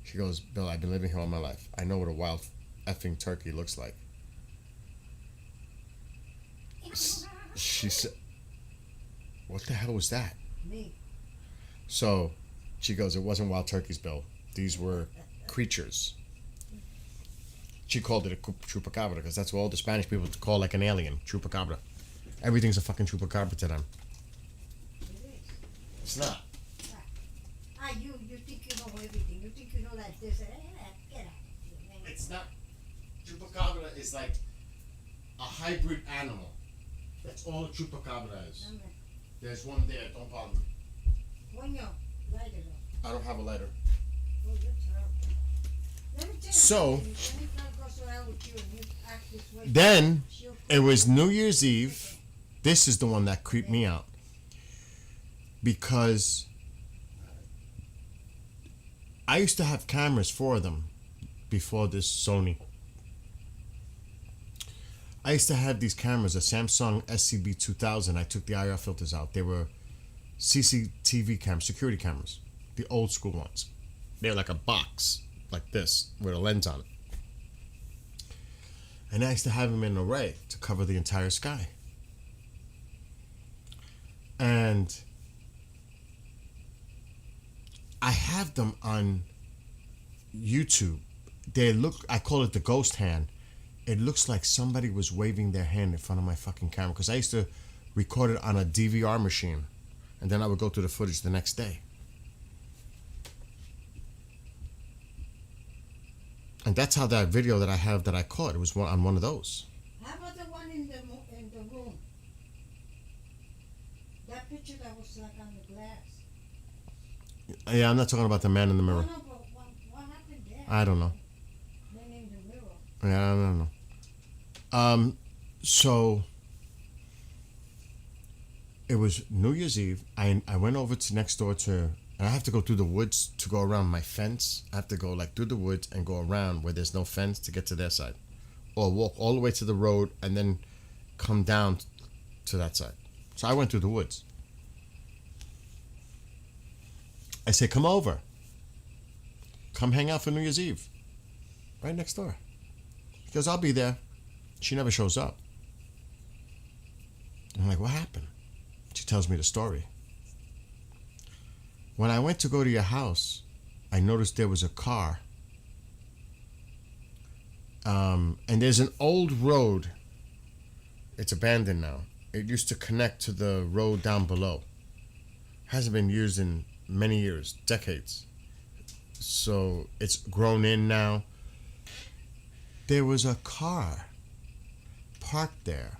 She goes, "Bill, I've been living here all my life. I know what a wild effing turkey looks like." She said, "What the hell was that?" Me. So she goes, "It wasn't wild turkeys, Bill. These were creatures." She called it a chupacabra because that's what all the Spanish people call like an alien, chupacabra. Everything's a fucking chupacabra to them. It is. It's not. You think you know everything. You think you know like this. Get out. It's not. Chupacabra is like a hybrid animal. That's all a chupacabra is. There's one there. Don't bother me. Coño, light it up. I don't have a lighter. Oh, you're terrible. Let me tell you So- something. If any girl goes around with you and you act this way, Then she'll it was New Year's Eve. This is the one that creeped me out because I used to have cameras, 4 of them, before this Sony. I used to have these cameras, a Samsung SCB 2000. I took the IR filters out. They were CCTV cameras, security cameras, the old school ones. They're like a box, like this, with a lens on it. And I used to have them in an array to cover the entire sky. And I have them on YouTube. They look, I call it the ghost hand. It looks like somebody was waving their hand in front of my fucking camera because I used to record it on a DVR machine and then I would go through the footage the next day. And that's how that video that I have that I caught, it was on one of those. How about the one in the room? That picture that was like on the glass. Yeah, I'm not talking about the man in the mirror. No, but what happened there? I don't know. Then in the mirror. Yeah, I don't know. So it was New Year's Eve. I went over to next door and I have to go through the woods to go around my fence. I have to go like through the woods and go around where there's no fence to get to their side, or walk all the way to the road and then come down to that side. So I went through the woods. I say, "Come over. Come hang out for New Year's Eve." Right next door. He goes, "I'll be there." She never shows up. I'm like, "What happened?" She tells me the story. When I went to go to your house, I noticed there was a car. And there's an old road. It's abandoned now. It used to connect to the road down below. Hasn't been used in many years, decades. So it's grown in now. There was a car parked there,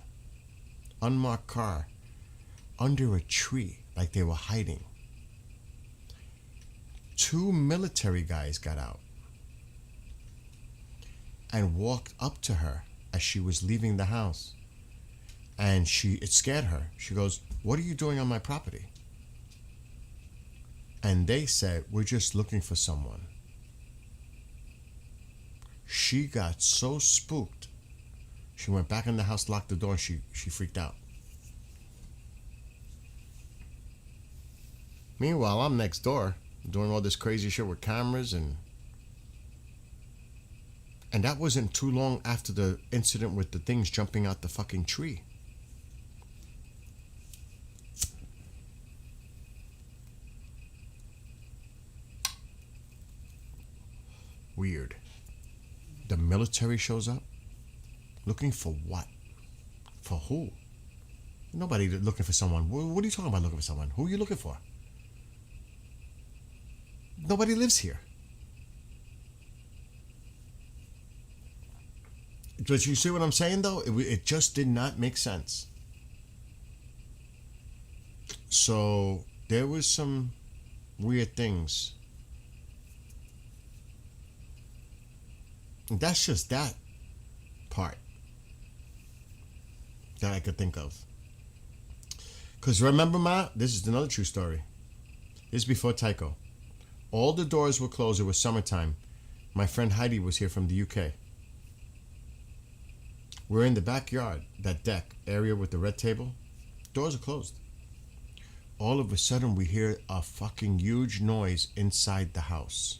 unmarked car, under a tree, like they were hiding. 2 military guys got out and walked up to her as she was leaving the house. And it scared her. She goes, "What are you doing on my property?" And they said, "We're just looking for someone." She got so spooked. She went back in the house, locked the door, and she freaked out. Meanwhile, I'm next door doing all this crazy shit with cameras and that wasn't too long after the incident with the things jumping out the fucking tree. Weird. The military shows up? Looking for what? For who? Nobody looking for someone. What are you talking about looking for someone? Who are you looking for? Nobody lives here. But you see what I'm saying, though? It just did not make sense. So there was some weird things. And that's just that part that I could think of. Because remember, Ma, this is another true story. This is before Tycho. All the doors were closed. It was summertime. My friend Heidi was here from the UK. We're in the backyard, that deck area with the red table. Doors are closed. All of a sudden, we hear a fucking huge noise inside the house.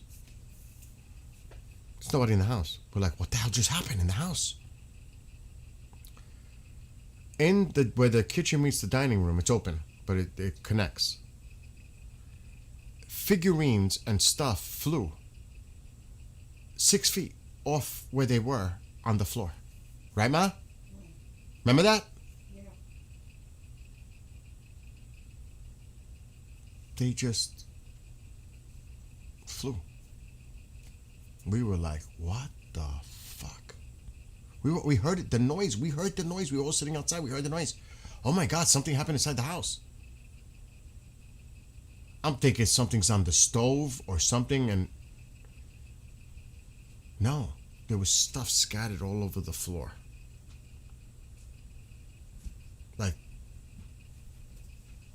There's nobody in the house. We're like, what the hell just happened in the house? Where the kitchen meets the dining room, it's open, but it connects. Figurines and stuff flew 6 feet off where they were on the floor. Right, Ma? Remember that? Yeah. They just flew. We were like, what the fuck? We heard it, the noise. We heard the noise. We were all sitting outside. We heard the noise. Oh my God, something happened inside the house. I'm thinking something's on the stove or something, and no, there was stuff scattered all over the floor. Like,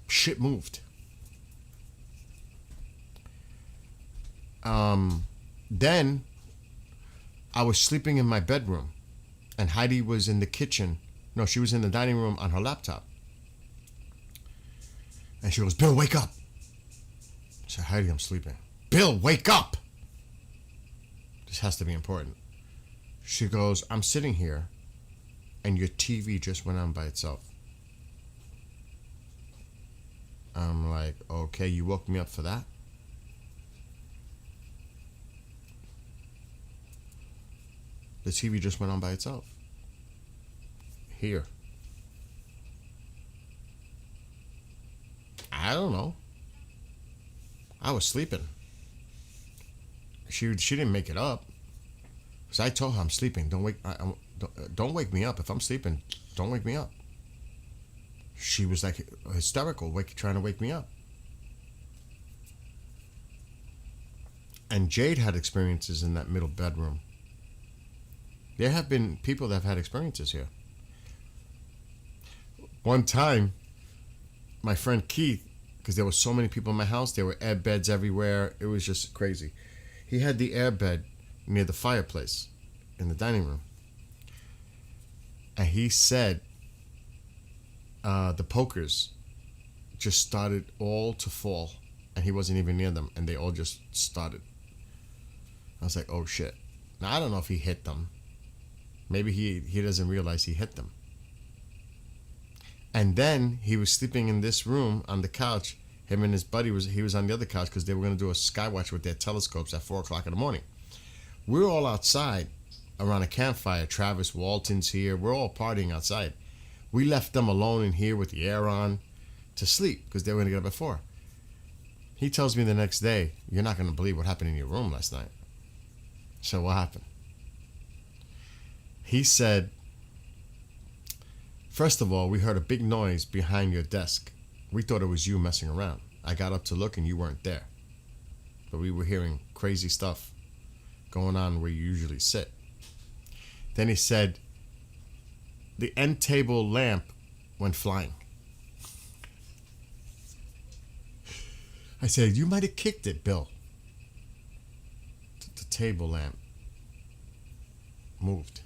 shit moved. Then I was sleeping in my bedroom, and Heidi was in the kitchen. No, she was in the dining room on her laptop. And she goes, "Bill, wake up." I said, "Heidi, I'm sleeping." "Bill, wake up." This has to be important. She goes, "I'm sitting here, and your TV just went on by itself." I'm like, "Okay, you woke me up for that?" The TV just went on by itself. Here. I don't know. I was sleeping. She didn't make it up. Because I told her I'm sleeping. Don't wake me up. If I'm sleeping, don't wake me up. She was like hysterical, trying to wake me up. And Jade had experiences in that middle bedroom. There have been people that have had experiences here. One time, my friend Keith, because there were so many people in my house, there were air beds everywhere. It was just crazy. He had the air bed near the fireplace in the dining room. And he said the pokers just started all to fall. And he wasn't even near them. And they all just started. I was like, oh shit. Now, I don't know if he hit them. Maybe he doesn't realize he hit them. And then he was sleeping in this room on the couch. Him and his buddy he was on the other couch because they were going to do a sky watch with their telescopes at 4 o'clock in the morning. We're all outside around a campfire. Travis Walton's here. We're all partying outside. We left them alone in here with the air on to sleep because they were going to get up at 4. He tells me the next day, "You're not going to believe what happened in your room last night." So what happened? He said, "First of all, we heard a big noise behind your desk. We thought it was you messing around. I got up to look and you weren't there. But we were hearing crazy stuff going on where you usually sit." Then he said, "The end table lamp went flying." I said, "You might have kicked it, Bill." The table lamp moved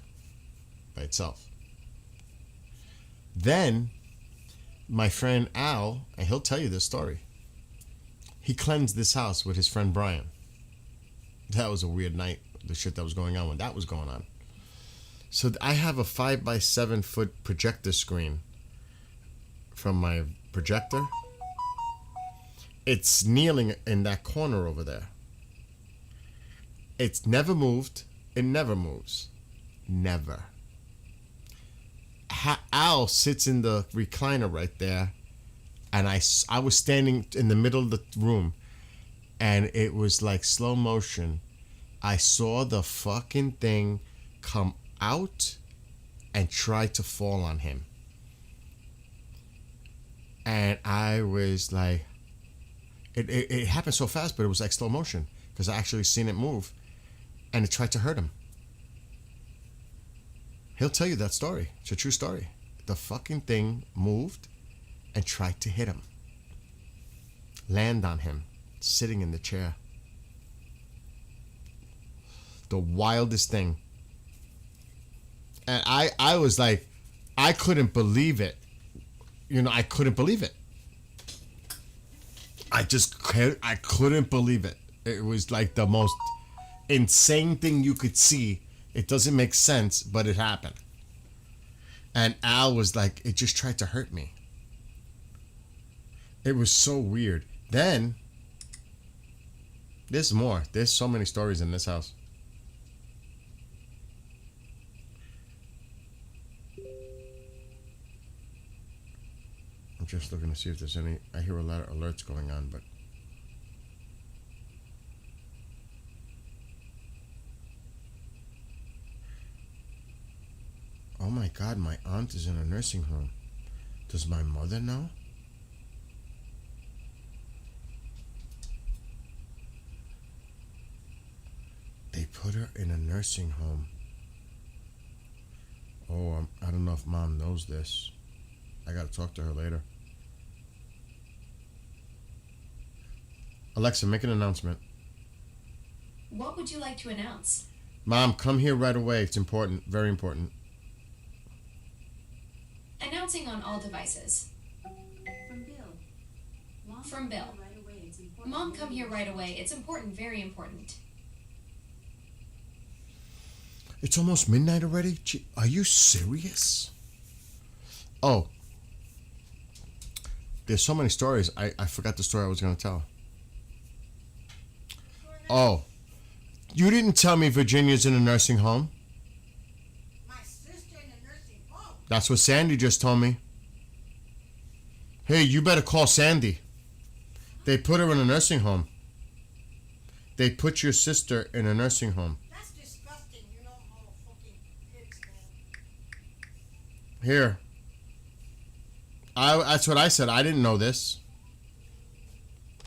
by itself. Then my friend Al, and he'll tell you this story, he cleansed this house with his friend Brian. That was a weird night, the shit that was going on when that was going on. So I have a 5x7 foot projector screen from my projector. It's kneeling in that corner over there. It's never moved. It never moves. Never. Al sits in the recliner right there, and I was standing in the middle of the room, and it was like slow motion. I saw the fucking thing come out and try to fall on him. And I was like, it happened so fast, but it was like slow motion because I actually seen it move, and it tried to hurt him. He'll tell you that story. It's a true story. The fucking thing moved and tried to hit him. Land on him, sitting in the chair. The wildest thing. And I was like, I couldn't believe it. You know, I couldn't believe it. I couldn't believe it. It was like the most insane thing you could see. It doesn't make sense, but it happened. And Al was like, it just tried to hurt me. It was so weird. Then, there's more. There's so many stories in this house. I'm just looking to see if there's any. I hear a lot of alerts going on, but. Oh my God, my aunt is in a nursing home. Does my mother know? They put her in a nursing home. Oh, I don't know if Mom knows this. I gotta talk to her later. Alexa, make an announcement. What would you like to announce? Mom, come here right away. It's important. Very important. Announcing on all devices. From Bill. Mom, From Bill. come here right away. It's important. Mom, come here right away. It's important, very important. It's almost midnight already? Gee, are you serious? Oh. There's so many stories. I forgot the story I was going to tell. Oh. You didn't tell me Virginia's in a nursing home? My sister in a nursing home. That's what Sandy just told me. Hey, you better call Sandy. They put her in a nursing home. They put your sister in a nursing home. That's disgusting. You know how fucking pigs, man. Here. That's what I said. I didn't know this.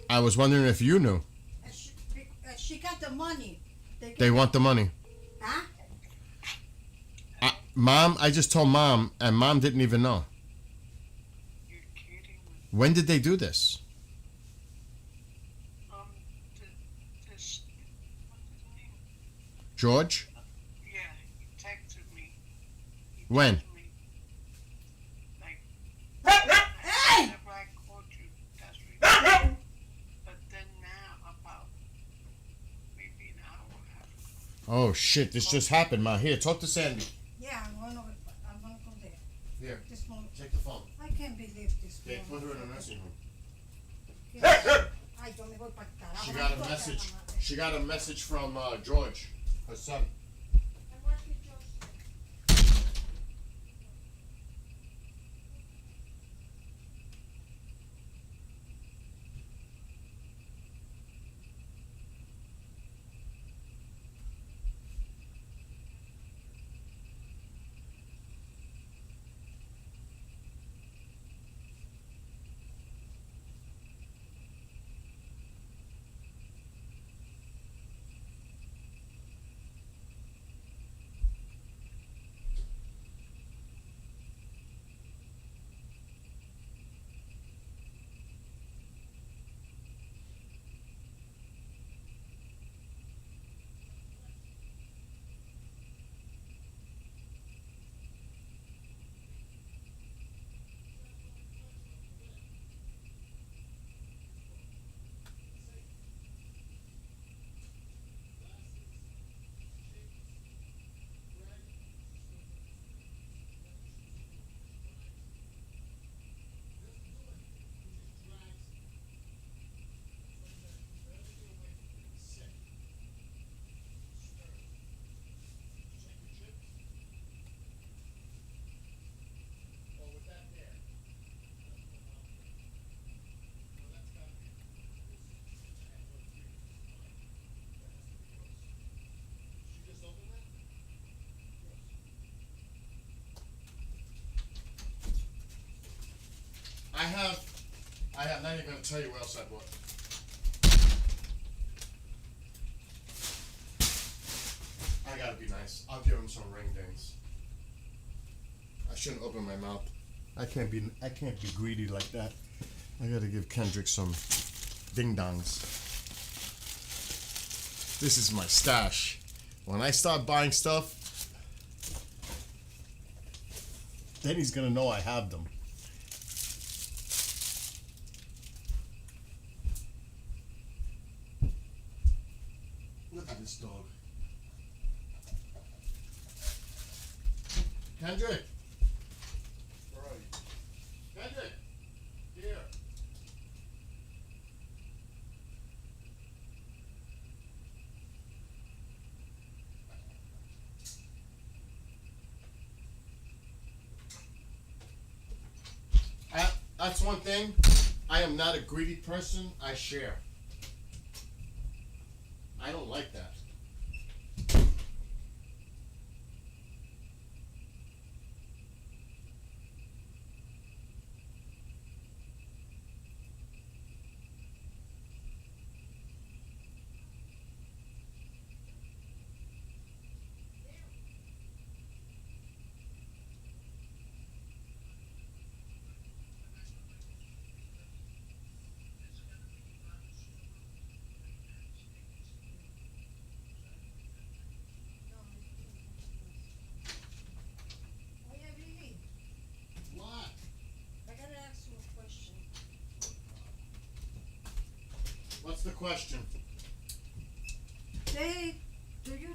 I was wondering if you knew. And she got the money. They want the money. Huh? Mom, I just told Mom, and Mom didn't even know. You're kidding me. When did they do this? This, what's his name? George? Yeah, he texted me. When? Me. Like, whenever I called you, that's right. But then now, about maybe an hour after. Oh, shit. This just happened, Ma. Here, talk to Sandy. Yeah, I'm gonna go there. Here, This moment. take the phone. I can't believe this. They woman. put her in a nursing home. Yes. Ay, yo me voy pa'l carajo. She got a message. She got a message from George, her son. And what did George say? I have not even gonna tell you what else I bought. I gotta be nice. I'll give him some ring dings. I shouldn't open my mouth. I can't be greedy like that. I gotta give Kendrick some ding dongs. This is my stash. When I start buying stuff, then he's gonna know I have them. Look at this dog. Kendrick! Where are you? Kendrick! Here. That's one thing. I am not a greedy person. I share. I don't like that. Oh yeah, Billy, What? I gotta ask you a question. What's the question? Do you,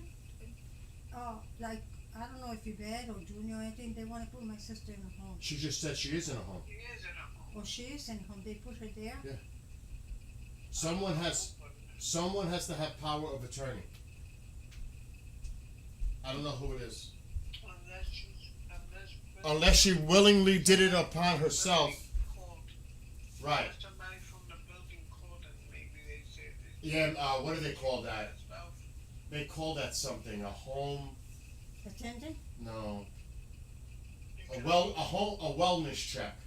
like, I don't know if Yvette or Junior or anything, they wanna put my sister in a home. She just said she is in a home. He is in a home. Or she is in a home, they put her there? Yeah. Someone has to have power of attorney. I don't know who it is. Unless she willingly did it upon herself. Called. Right. Somebody from the building called and maybe they said that. Yeah, what do they call that? Stuff. They call that something, a home, Attendant? no, a wellness check.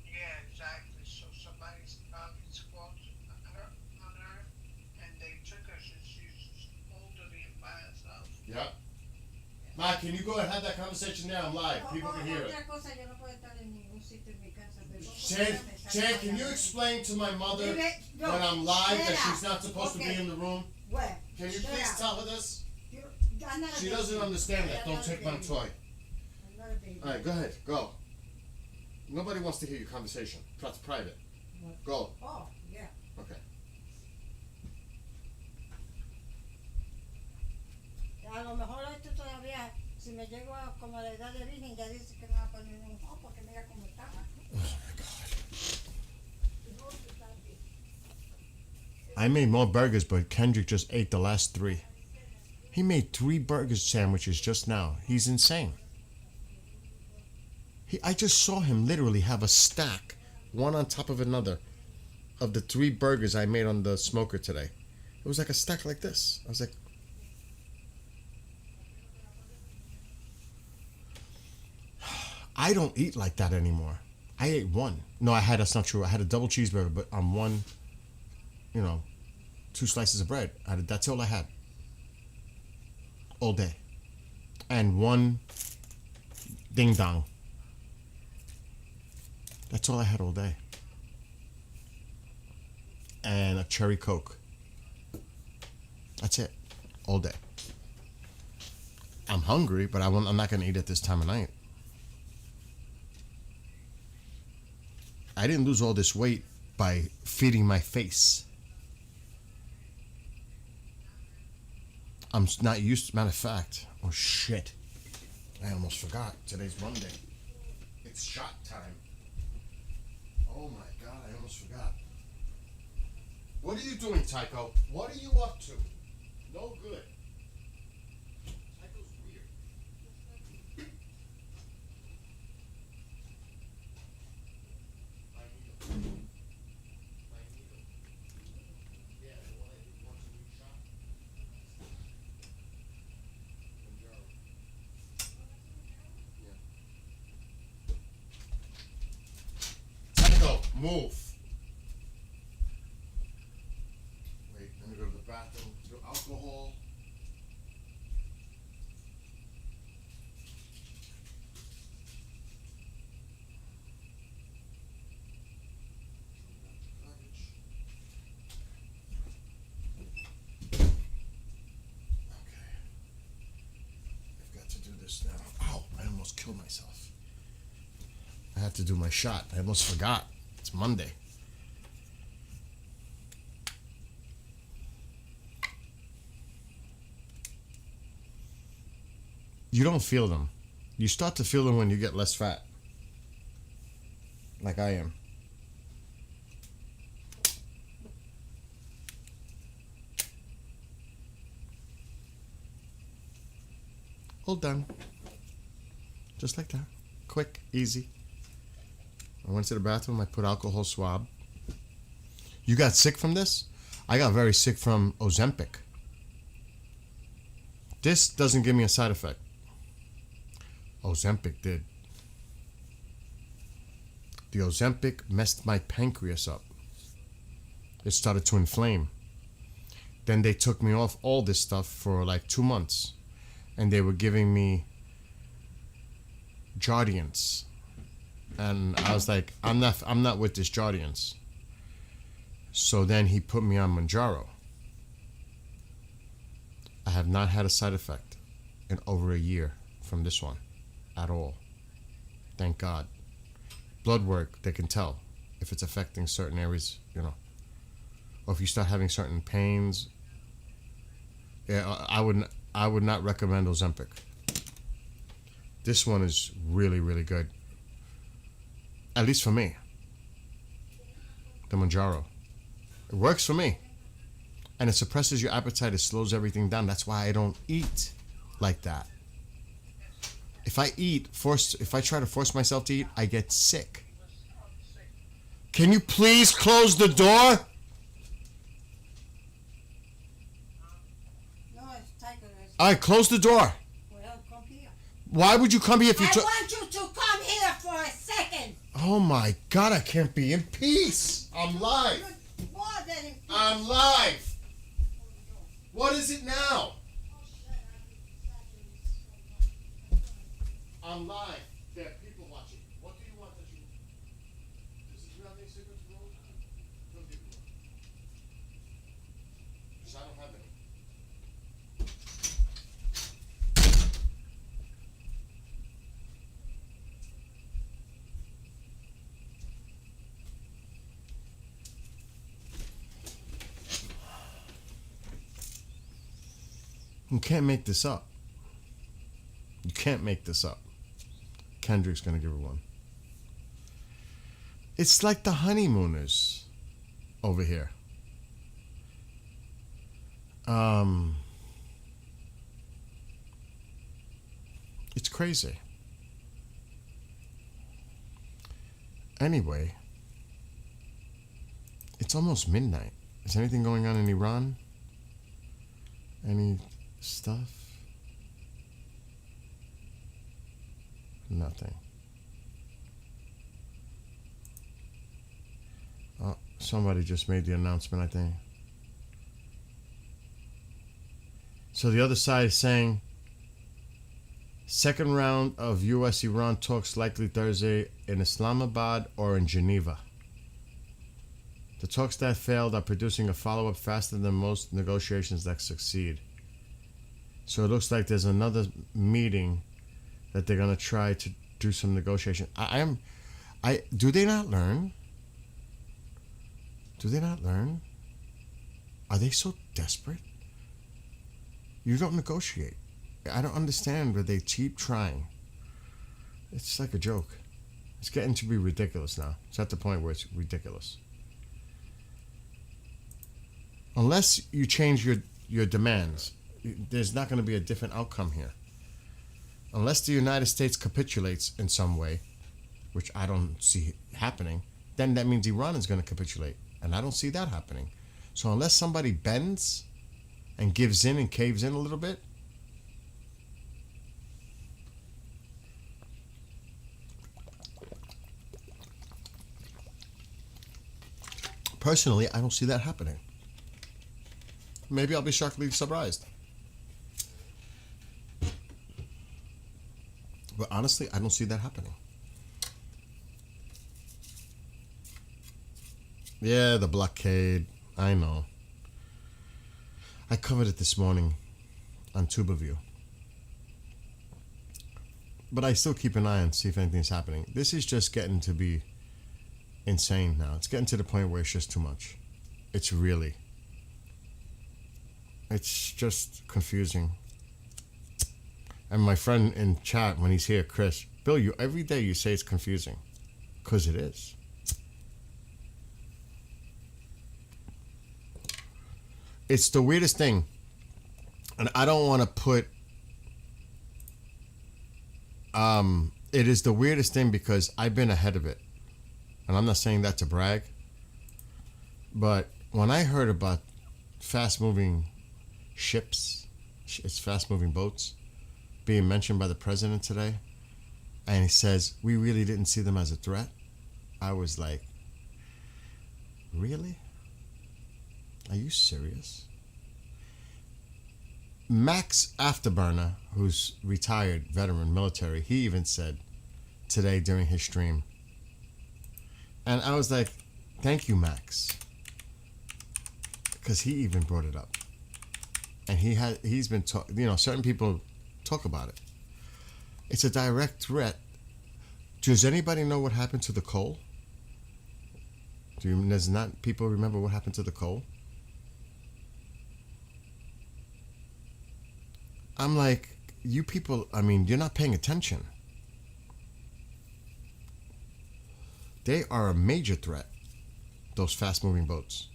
Yeah, exactly. So somebody's probably squawked on her, and they took her since she's elderly and by herself. Yep. Ma, can you go and have that conversation now? I'm live. People can hear it. Otra cosa, yo no puedo estar en ningún sitio en mi casa, pero Chan, can you explain to my mother Yvette, no, when I'm live shut that up. she's not supposed to Okay. be in the room? Well, Can you shut please up. tell her this? I'm not a She baby. doesn't understand that. I'm Don't not a take my baby. toy. I'm not a baby. Alright, go ahead. Go. Nobody wants to hear your conversation. That's private. Go. Oh, yeah. Okay. A lo mejor esto todavía, si me llego a como a la edad de virgen, ya dice que me va a poner un ojo porque mira cómo estaba. Oh my god. I made more burgers, but Kendrick just ate the last 3. He made 3 burger sandwiches just now. He's insane. I just saw him literally have a stack, one on top of another, of the 3 burgers I made on the smoker today. It was like a stack like this. I was like, I don't eat like that anymore. I ate 1. No, that's not true. I had a double cheeseburger, but on 1, 2 slices of bread. That's all I had. All day. And 1 ding dong. That's all I had all day. And a cherry Coke. That's it. All day. I'm hungry, but I'm not going to eat at this time of night. I didn't lose all this weight by feeding my face. I'm not used to, matter of fact, oh shit. I almost forgot. Today's Monday. It's shot time. Oh my god, I almost forgot. What are you doing, Tycho? What are you up to? No good. Tycho's weird. My needle. My needle. Yeah, the one I did once a week shot. Manjaro. Yeah. Move. Wait, let me go to the bathroom. Do alcohol. I've got to do this now. Ow, I almost killed myself. I have to do my shot. I almost forgot. It's Monday. You don't feel them. You start to feel them when you get less fat. Like I am. All done. Just like that. Quick, easy. I went to the bathroom. I put alcohol swab. You got sick from this? I got very sick from Ozempic. This doesn't give me a side effect. Ozempic did. The Ozempic messed my pancreas up. It started to inflame. Then they took me off all this stuff for like 2 months. And they were giving me Jardiance. And I was like, I'm not with this Jardiance. So then he put me on Mounjaro. I have not had a side effect in over a year from this one at all. Thank God. Blood work, they can tell if it's affecting certain areas, you know. Or if you start having certain pains. Yeah, I would not recommend Ozempic. This one is really, really good. At least for me. The Mounjaro. It works for me. And it suppresses your appetite. It slows everything down. That's why I don't eat like that. If I try to force myself to eat, I get sick. Can you please close the door? No, it's Tiger. All right, close the door. Well, come here. Why would you come here if you I took... want you to come here for a second. Oh my God, I can't be in peace. I'm live. You're more than in I'm live. What is it now? I'm live. There are people watching. What do you want that you... Do you have any cigarettes to roll? Don't give me one. Because I don't have any. You can't make this up. You can't make this up. Kendrick's gonna give her one. It's like the honeymooners over here. It's crazy. Anyway, it's almost midnight. Is anything going on in Iran? Any stuff? Nothing. Oh, somebody just made the announcement, I think. So the other side is saying, second round of U.S.-Iran talks likely Thursday in Islamabad or in Geneva. The talks that failed are producing a follow-up faster than most negotiations that succeed. So it looks like there's another meeting that they're gonna try to do some negotiation. Do they not learn? Do they not learn? Are they so desperate? You don't negotiate. I don't understand, but they keep trying. It's like a joke. It's getting to be ridiculous now. It's at the point where it's ridiculous. Unless you change your demands, there's not going to be a different outcome here. Unless the United States capitulates in some way, which I don't see happening, then that means Iran is going to capitulate. And I don't see that happening. So unless somebody bends and gives in and caves in a little bit, Personally, I don't see that happening. Maybe I'll be shockingly surprised. But honestly, I don't see that happening. Yeah, the blockade. I know. I covered it this morning on TubeView. But I still keep an eye on see if anything's happening. This is just getting to be insane now. It's getting to the point where it's just too much. It's really. It's just confusing. And my friend in chat, when he's here, Chris, Bill, you every day you say it's confusing. Because it is. It's the weirdest thing. And I don't want to put... it is the weirdest thing because I've been ahead of it. And I'm not saying that to brag. But when I heard about fast-moving ships, it's fast-moving boats, being mentioned by the president today, and he says, we really didn't see them as a threat, I was like, really? Are you serious? Max Afterburner, who's retired veteran military, he even said today during his stream, and I was like, thank you, Max, because he even brought it up, and he's been certain people talk about it. It's a direct threat. Does anybody know what happened to the Cole? Does not people remember what happened to the Cole? I'm like, you people, I mean, you're not paying attention. They are a major threat, those fast-moving boats.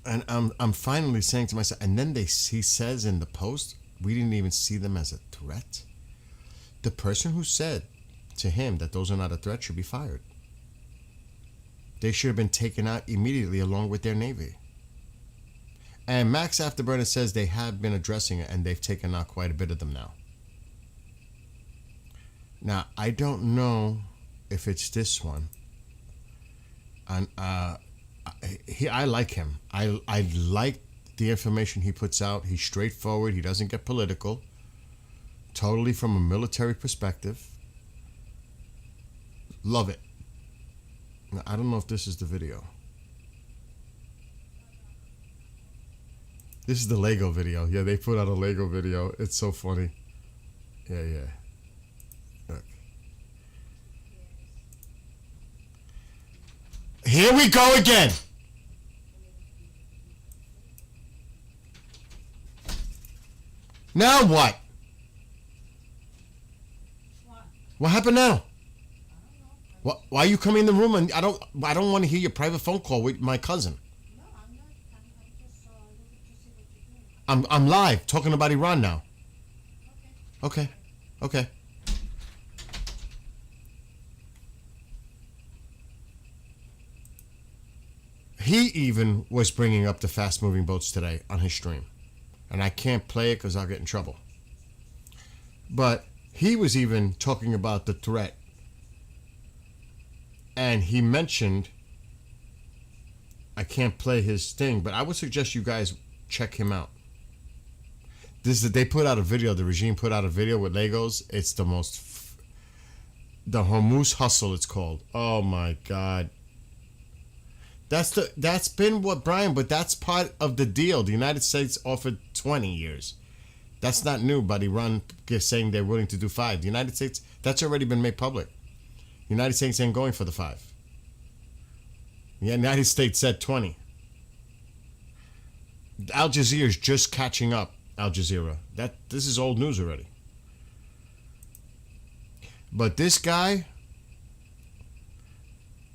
And I'm finally saying to myself, and then he says in the post, we didn't even see them as a threat. The person who said to him that those are not a threat should be fired. They should have been taken out immediately along with their Navy. And Max Afterburner says they have been addressing it and they've taken out quite a bit of them now. Now, I don't know if it's this one. And I like him. I like the information he puts out. He's straightforward. He doesn't get political. Totally from a military perspective. Love it. Now, I don't know if this is the video. This is the Lego video. Yeah, they put out a Lego video. It's so funny. Yeah. Look. Here we go again. Now what? What happened now? What? Why are you coming in the room and I don't want to hear your private phone call with my cousin. No, I'm not. I'm just looking to see what you're doing. I'm live talking about Iran now. Okay. He even was bringing up the fast-moving boats today on his stream. And I can't play it because I'll get in trouble. But he was even talking about the threat. And he mentioned, I can't play his thing, but I would suggest you guys check him out. They put out a video, the regime put out a video with Legos. It's the Hormuz Hustle it's called. Oh my God. That's been what, Brian, but that's part of the deal. The United States offered 20 years. That's not new, but Iran saying they're willing to do 5. The United States, that's already been made public. The United States ain't going for the 5. The United States said 20. Al Jazeera is just catching up. Al Jazeera. This is old news already. But this guy,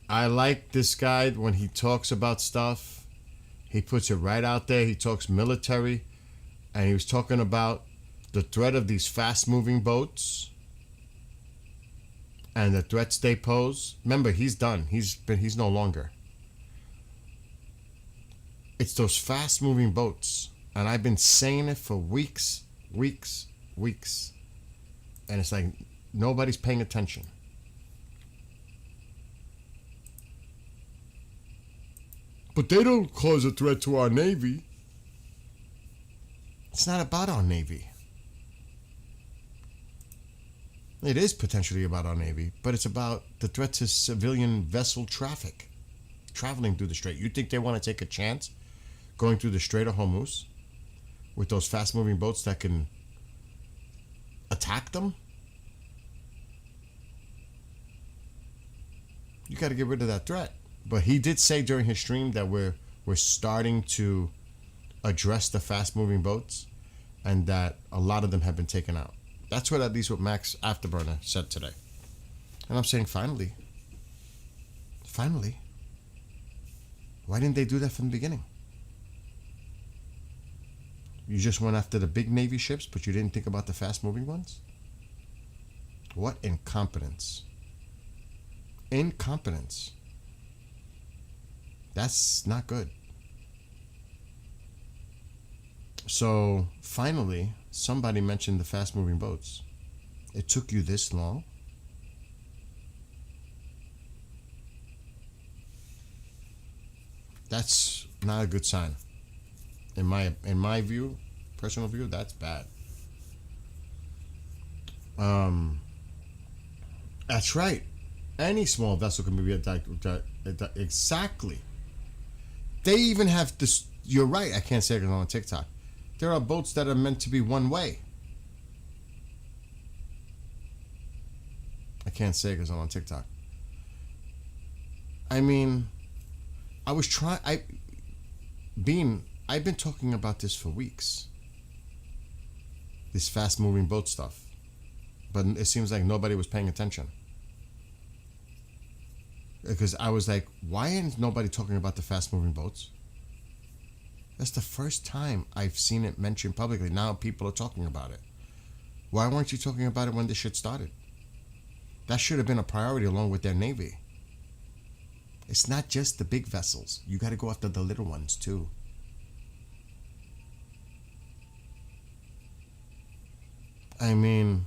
I like this guy when he talks about stuff. He puts it right out there. He talks military. And he was talking about the threat of these fast-moving boats and the threats they pose. Remember, he's done. He's no longer. It's those fast-moving boats. And I've been saying it for weeks. And it's like nobody's paying attention. but they don't cause a threat to our Navy. It's not about our Navy. It is potentially about our Navy, but it's about the threat to civilian vessel traffic traveling through the Strait. You think they want to take a chance going through the Strait of Hormuz with those fast-moving boats that can attack them? You got to get rid of that threat. But he did say during his stream that we're starting to address the fast-moving boats and that a lot of them have been taken out. That's what at least what Max Afterburner said today. And I'm saying finally. Finally. Why didn't they do that from the beginning? You just went after the big Navy ships, but you didn't think about the fast-moving ones? What incompetence. Incompetence. That's not good. So, finally, somebody mentioned the fast-moving boats. It took you this long? That's not a good sign. In my view, personal view, that's bad. That's right. Any small vessel can be attacked. Exactly. They even have this. You're right. I can't say it on TikTok. There are boats that are meant to be one way. I can't say it because I'm on TikTok. I mean, I've been talking about this for weeks. This fast-moving boat stuff. But it seems like nobody was paying attention. Because I was like, why isn't nobody talking about the fast-moving boats? That's the first time I've seen it mentioned publicly. Now people are talking about it. Why weren't you talking about it when this shit started? That should have been a priority along with their Navy. It's not just the big vessels. You got to go after the little ones too. I mean,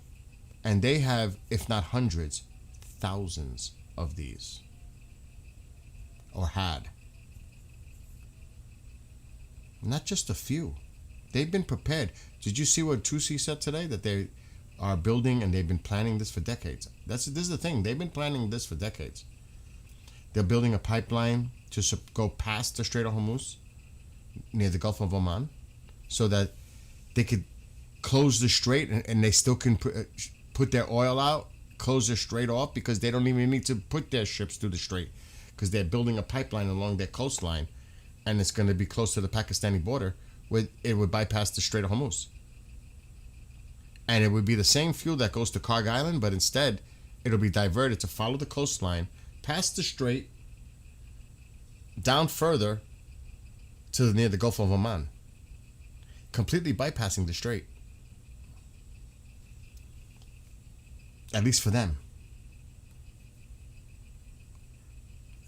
and they have, if not hundreds, thousands of these. Or had. Not just a few. They've been prepared. Did you see what Tusi said today? That they are building and they've been planning this for decades. This is the thing. They've been planning this for decades. They're building a pipeline to go past the Strait of Hormuz near the Gulf of Oman so that they could close the strait and they still can put their oil out, close the strait off because they don't even need to put their ships through the strait because they're building a pipeline along their coastline and it's going to be close to the Pakistani border where it would bypass the Strait of Hormuz. And it would be the same fuel that goes to Karg Island, but instead it'll be diverted to follow the coastline, past the strait, down further to near the Gulf of Oman, completely bypassing the strait. At least for them.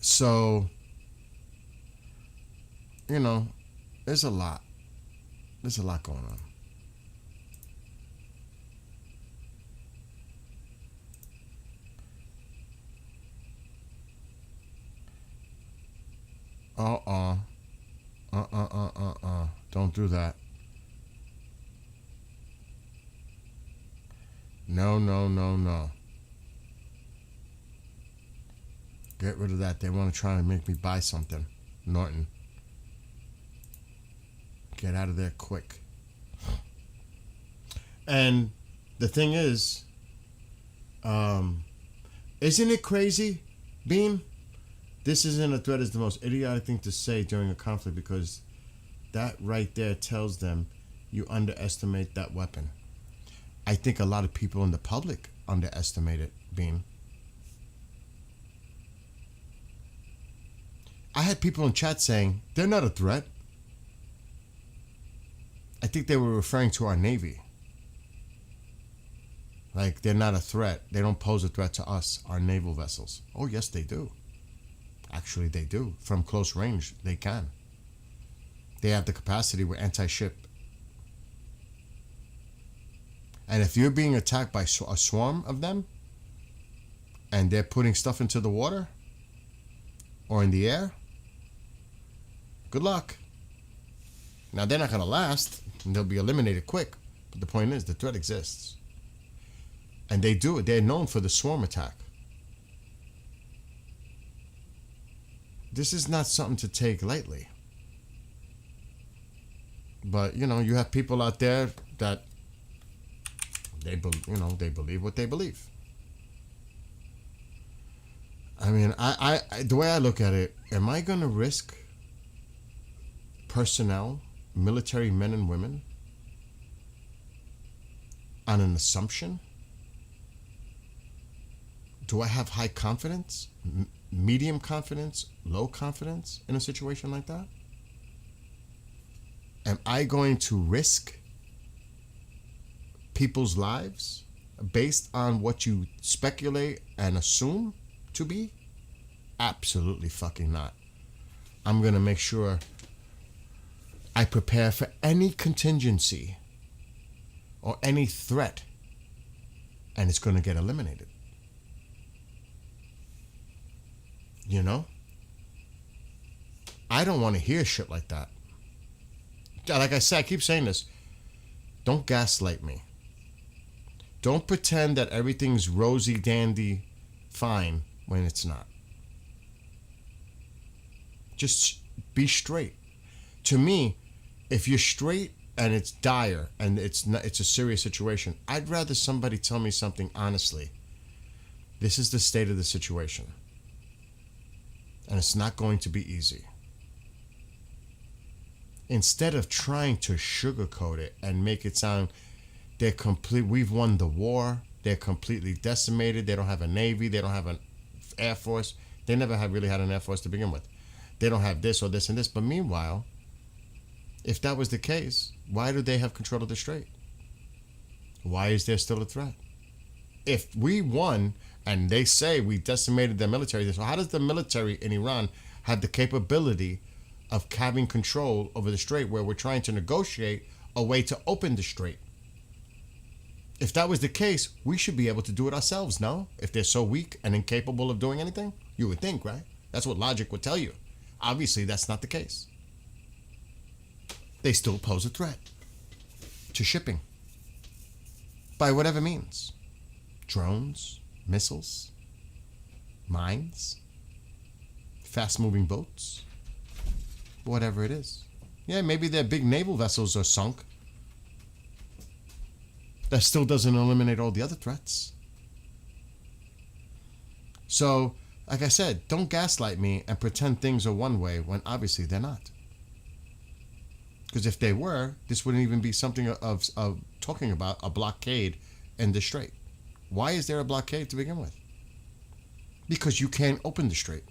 So, you know, there's a lot. There's a lot going on. Don't do that. No. Get rid of that. They want to try and make me buy something. Norton. Get out of there quick. And the thing is, isn't it crazy, Beam? This isn't a threat is the most idiotic thing to say during a conflict because that right there tells them you underestimate that weapon. I think a lot of people in the public underestimate it, Beam. I had people in chat saying, they're not a threat. I think they were referring to our Navy. Like, they're not a threat. They don't pose a threat to us, our naval vessels. Oh, yes, they do. Actually, they do. From close range, they can. They have the capacity with anti-ship. And if you're being attacked by a swarm of them, and they're putting stuff into the water, or in the air, Good luck. Now, they're not going to last, and they'll be eliminated quick. But the point is, the threat exists. And they do it. They're known for the swarm attack. This is not something to take lightly. But, you know, you have people out there that they believe what they believe. I mean, I the way I look at it, am I going to risk personnel, military men and women, on an assumption? Do I have high confidence, medium confidence, low confidence in a situation like that? Am I going to risk people's lives based on what you speculate and assume to be? Absolutely fucking not. I'm going to make sure I prepare for any contingency or any threat, and it's going to get eliminated. You know? I don't want to hear shit like that. Like I said, I keep saying this. Don't gaslight me. Don't pretend that everything's rosy dandy fine when it's not. Just be straight. To me, if you're straight and it's dire and it's a serious situation, I'd rather somebody tell me something honestly. This is the state of the situation. And it's not going to be easy. Instead of trying to sugarcoat it and make it sound we've won the war, they're completely decimated, they don't have a navy, they don't have an air force, they never have really had an air force to begin with. They don't have this or this and this, but meanwhile, if that was the case, why do they have control of the strait? Why is there still a threat? If we won and they say we decimated their military, so how does the military in Iran have the capability of having control over the strait where we're trying to negotiate a way to open the strait? If that was the case, we should be able to do it ourselves, no? If they're so weak and incapable of doing anything? You would think, right? That's what logic would tell you. Obviously, that's not the case. They still pose a threat to shipping by whatever means. Drones, missiles, mines, fast-moving boats, whatever it is. Yeah, maybe their big naval vessels are sunk. That still doesn't eliminate all the other threats. So, like I said, don't gaslight me and pretend things are one way when obviously they're not. Because if they were, this wouldn't even be something of talking about a blockade in the strait. Why is there a blockade to begin with? Because you can't open the strait.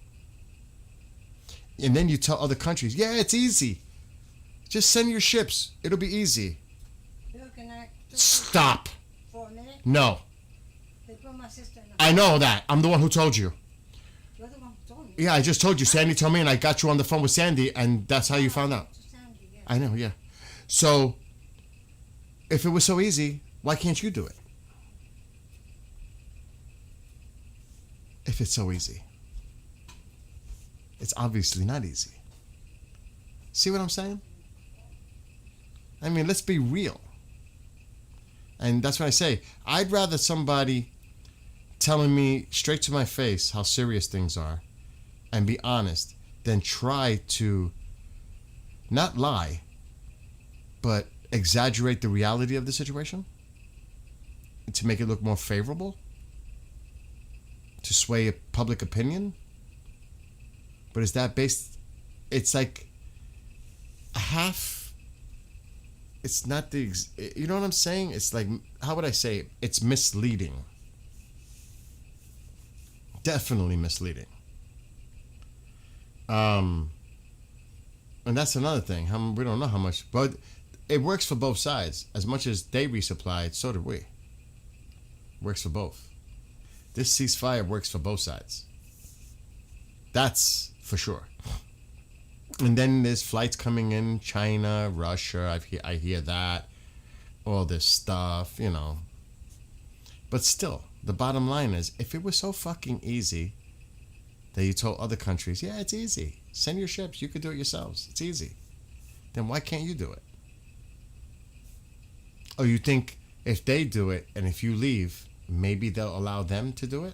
And then you tell other countries, yeah, it's easy. Just send your ships. It'll be easy. Bill, can I talk Stop. for a minute? No. They put my sister in the I know that. I'm the one who told you. You're the one who told me. Yeah, I just told you. Sandy told me, and I got you on the phone with Sandy, and that's how you found out. To Sandy, yeah. I know, yeah. So, if it was so easy, why can't you do it? If it's so easy. It's obviously not easy. See what I'm saying? I mean, let's be real. And that's what I say. I'd rather somebody telling me straight to my face how serious things are and be honest than try to not lie, but exaggerate the reality of the situation to make it look more favorable, to sway public opinion. But is that based? It's like a half. It's not the. You know what I'm saying? It's like, how would I say it? It's misleading. Definitely misleading. And that's another thing. We don't know how much, but it works for both sides. As much as they resupplied, so did we. Works for both. This ceasefire works for both sides. That's for sure. And then there's flights coming in, China, Russia, I hear that. All this stuff, you know. But still, the bottom line is, if it was so fucking easy, that you told other countries, yeah, it's easy. Send your ships. You could do it yourselves. It's easy. Then why can't you do it? Or you think if they do it and if you leave, maybe they'll allow them to do it?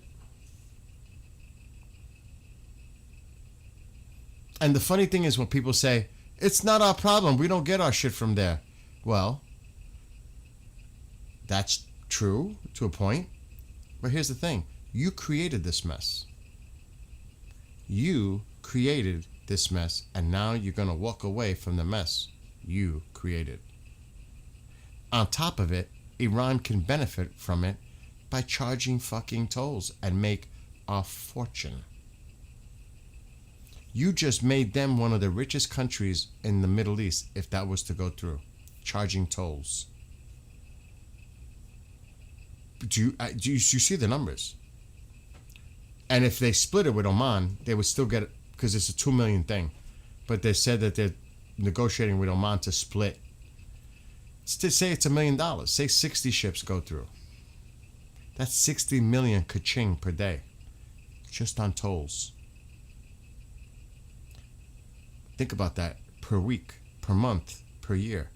And the funny thing is when people say, it's not our problem, we don't get our shit from there. Well, that's true to a point. But here's the thing. You created this mess. You created this mess, and now you're going to walk away from the mess you created. On top of it, Iran can benefit from it by charging fucking tolls and make a fortune. You just made them one of the richest countries in the Middle East if that was to go through, charging tolls. Do you see the numbers? And if they split it with Oman, they would still get it because it's a 2 million thing. But they said that they're negotiating with Oman to split. Say it's $1 million. Say 60 ships go through. That's 60 million ka-ching per day, just on tolls. Think about that per week, per month, per year.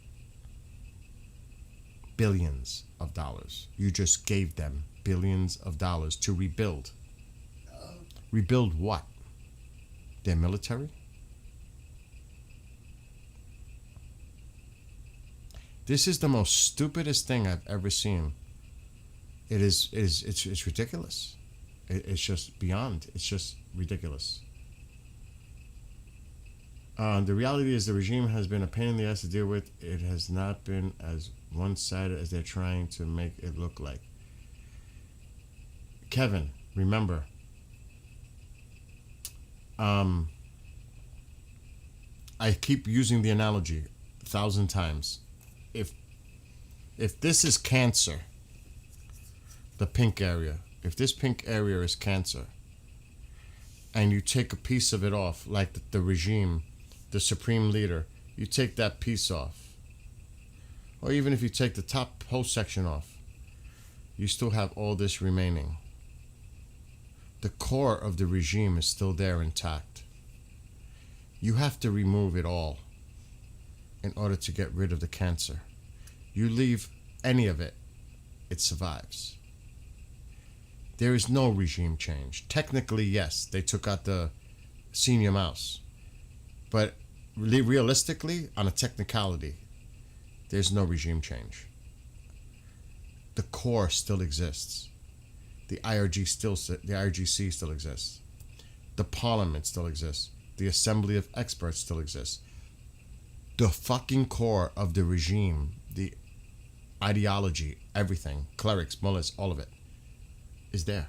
Billions of dollars. You just gave them billions of dollars to rebuild. Rebuild what? Their military? This is the most stupidest thing I've ever seen. It's ridiculous. It's just beyond. It's just ridiculous. The reality is the regime has been a pain in the ass to deal with. It has not been as one-sided as they're trying to make it look like. Kevin, remember, I keep using the analogy 1,000 times. If this is cancer, the pink area, if this pink area is cancer, and you take a piece of it off, like the regime, the supreme leader, you take that piece off, or even if you take the top whole section off, you still have all this remaining. The core of the regime is still there intact. You have to remove it all in order to get rid of the cancer. You leave any of it, it survives. There is no regime change. Technically, yes, they took out the senior mouse. But realistically, on a technicality, there's no regime change. The core still exists. The IRGC still exists. The parliament still exists. The assembly of experts still exists. The fucking core of the regime, the ideology, everything, clerics, mullahs, all of it, is there.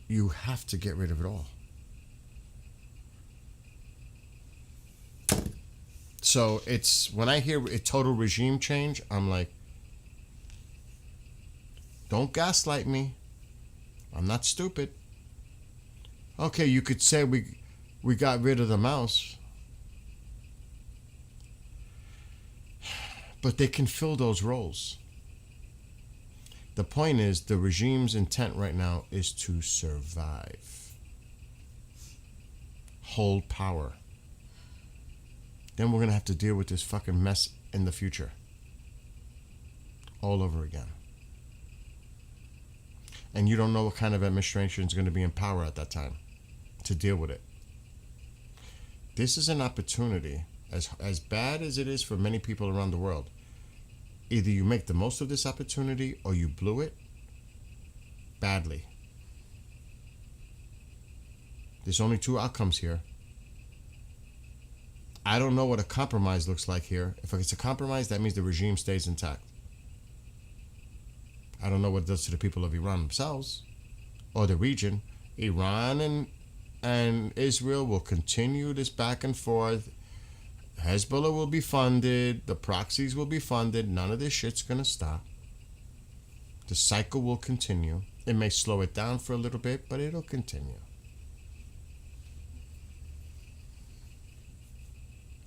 You have to get rid of it all. So it's, when I hear a total regime change, I'm like, don't gaslight me. I'm not stupid. Okay, you could say we got rid of the mouse. But they can fill those roles. The point is, the regime's intent right now is to survive. Hold power. Then we're going to have to deal with this fucking mess in the future. All over again. And you don't know what kind of administration is going to be in power at that time to deal with it. This is an opportunity, as bad as it is for many people around the world. Either you make the most of this opportunity or you blew it badly. There's only two outcomes here. I don't know what a compromise looks like here. If it's a compromise, that means the regime stays intact. I don't know what it does to the people of Iran themselves or the region. Iran and Israel will continue this back and forth. Hezbollah will be funded. The proxies will be funded. None of this shit's going to stop. The cycle will continue. It may slow it down for a little bit, but it'll continue.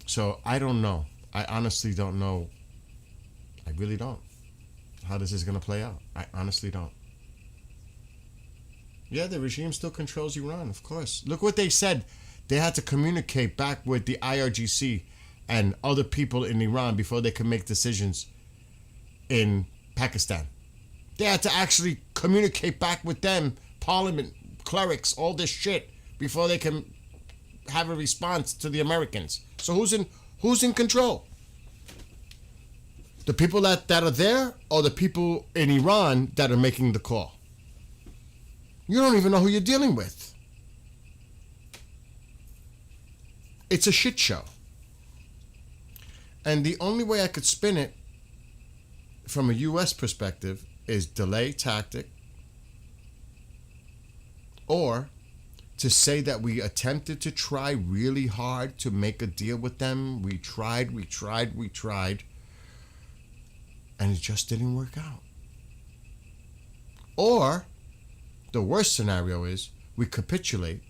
So I don't know. I honestly don't know. I really don't. How this is going to play out. I honestly don't. Yeah, the regime still controls Iran, of course. Look what they said. They had to communicate back with the IRGC and other people in Iran before they could make decisions in Pakistan. They had to actually communicate back with them, parliament, clerics, all this shit, before they can have a response to the Americans. So who's in control? The people that are there, or the people in Iran that are making the call? You don't even know who you're dealing with. It's a shit show. And the only way I could spin it from a U.S. perspective is delay tactic, or to say that we attempted to try really hard to make a deal with them. We tried, and it just didn't work out. Or the worst scenario is we capitulate,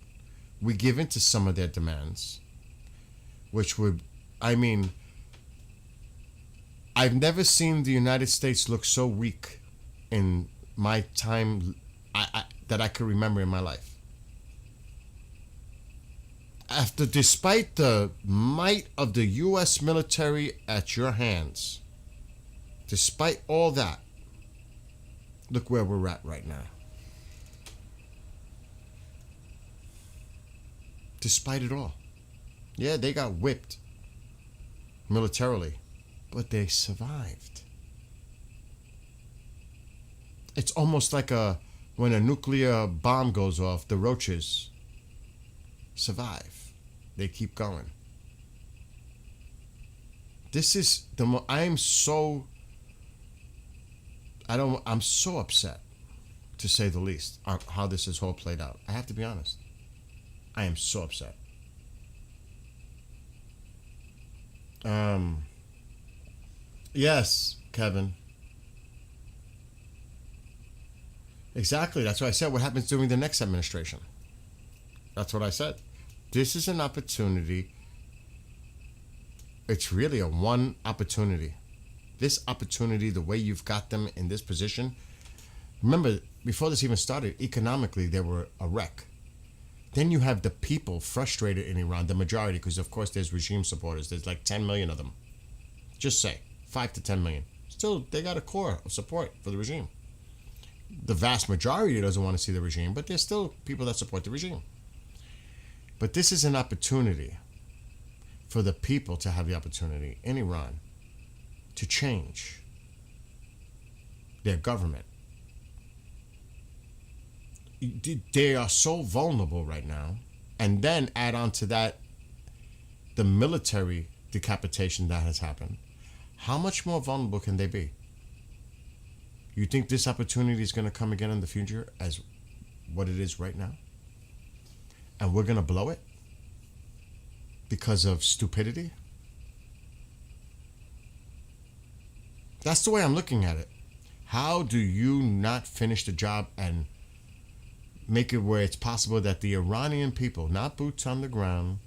we give in to some of their demands, which would, I mean, I've never seen the United States look so weak in my time that I could remember in my life. Despite the might of the U.S. military at your hands, despite all that, look where we're at right now. Despite it all. Yeah, they got whipped militarily, but they survived. It's almost like when a nuclear bomb goes off, the roaches survive. They keep going. This is I'm so upset, to say the least, on how this is all played out. I have to be honest. I am so upset. Yes, Kevin. Exactly. That's what I said. What happens during the next administration? That's what I said. This is an opportunity. It's really a one opportunity. This opportunity, the way you've got them in this position. Remember, before this even started, economically, they were a wreck. Then you have the people frustrated in Iran, the majority, because of course there's regime supporters. There's like 10 million of them. Just say 5 to 10 million. Still, they got a core of support for the regime. The vast majority doesn't want to see the regime, but there's still people that support the regime. But this is an opportunity for the people to have the opportunity in Iran to change their government. They are so vulnerable right now. And then add on to that the military decapitation that has happened. How much more vulnerable can they be? You think this opportunity is going to come again in the future as what it is right now? And we're going to blow it because of stupidity? That's the way I'm looking at it. How do you not finish the job and make it where it's possible that the Iranian people, not boots on the ground,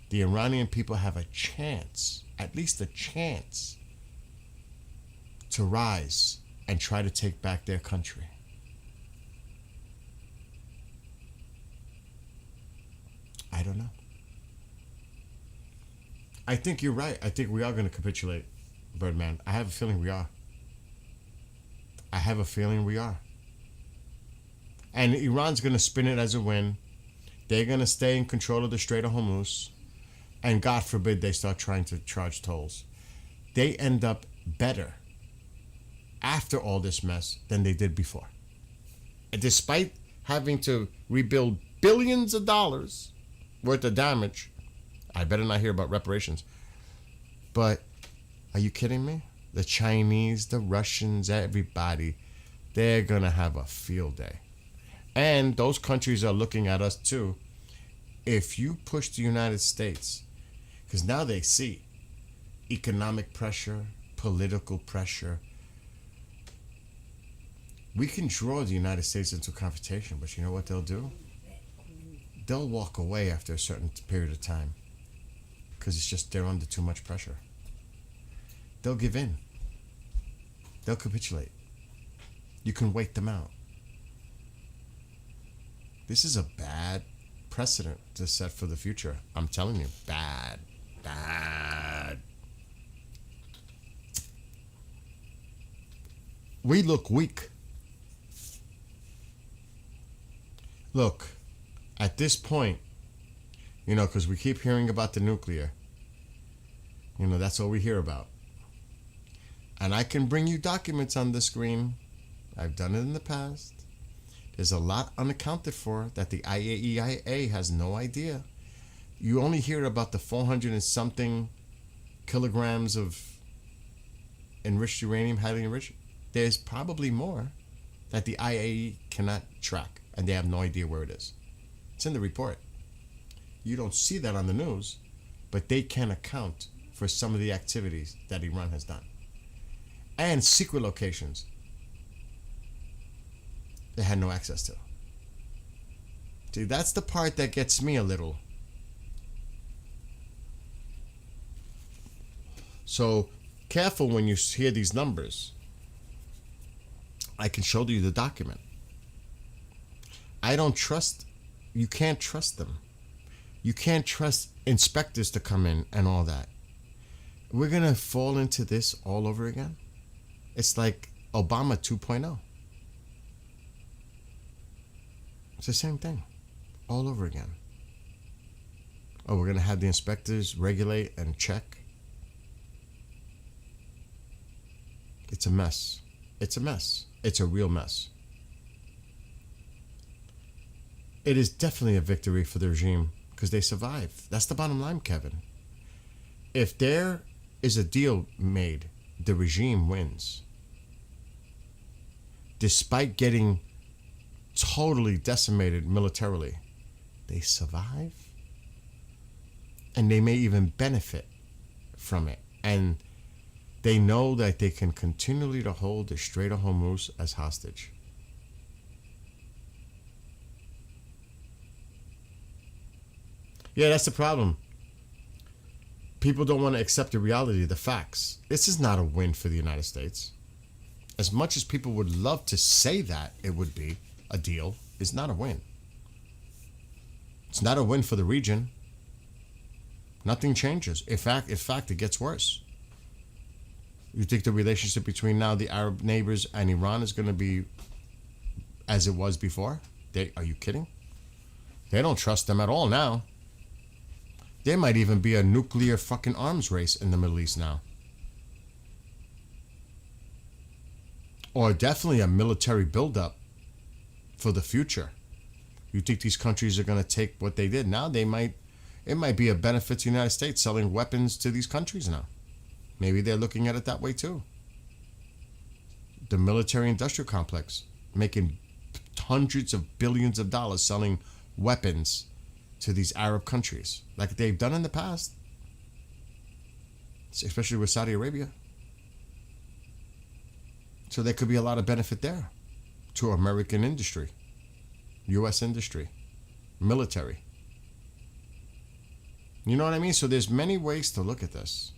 the Iranian people have a chance, at least a chance, to rise and try to take back their country? I don't know. I think you're right. I think we are going to capitulate, Birdman. I have a feeling we are. And Iran's going to spin it as a win. They're going to stay in control of the Strait of Hormuz. And God forbid they start trying to charge tolls. They end up better after all this mess than they did before. And despite having to rebuild billions of dollars worth of damage, I better not hear about reparations. But are you kidding me? The Chinese, the Russians, everybody, they're going to have a field day. And those countries are looking at us too. If you push the United States, because now they see economic pressure, political pressure, we can draw the United States into confrontation, but you know what they'll do? They'll walk away after a certain period of time because it's just they're under too much pressure. They'll give in. They'll capitulate. You can wait them out. This is a bad precedent to set for the future. I'm telling you, bad. We look weak. Look, at this point, because we keep hearing about the nuclear. That's all we hear about. And I can bring you documents on the screen. I've done it in the past. There's a lot unaccounted for that the IAEA has no idea. You only hear about the 400 and something kilograms of enriched uranium, highly enriched. There's probably more that the IAEA cannot track, and they have no idea where it is. It's in the report. You don't see that on the news, but they can account for some of the activities that Iran has done. And secret locations they had no access to. See, that's the part that gets me a little. So, careful when you hear these numbers. I can show you the document. I don't trust, you can't trust them. You can't trust inspectors to come in and all that. We're going to fall into this all over again. It's like Obama 2.0. It's the same thing all over again. Oh, we're going to have the inspectors regulate and check. It's a mess. It's a mess. It's a real mess. It is definitely a victory for the regime because they survived. That's the bottom line, Kevin. If there is a deal made, the regime wins. Despite getting totally decimated militarily, they survive. And they may even benefit from it. And they know that they can continually to hold the Strait of Hormuz as hostage. Yeah, that's the problem. People don't want to accept the reality, the facts. This is not a win for the United States. As much as people would love to say that it would be a deal, it's not a win. It's not a win for the region. Nothing changes. In fact, it gets worse. You think the relationship between now the Arab neighbors and Iran is going to be as it was before? Are you kidding? They don't trust them at all now. There might even be a nuclear fucking arms race in the Middle East now. Or definitely a military buildup for the future. You think these countries are going to take what they did? Now it might be a benefit to the United States selling weapons to these countries now. Maybe they're looking at it that way too. The military industrial complex making hundreds of billions of dollars selling weapons to these Arab countries like they've done in the past, especially with Saudi Arabia. So there could be a lot of benefit there to American industry, U.S. industry, military. You know what I mean? So there's many ways to look at this.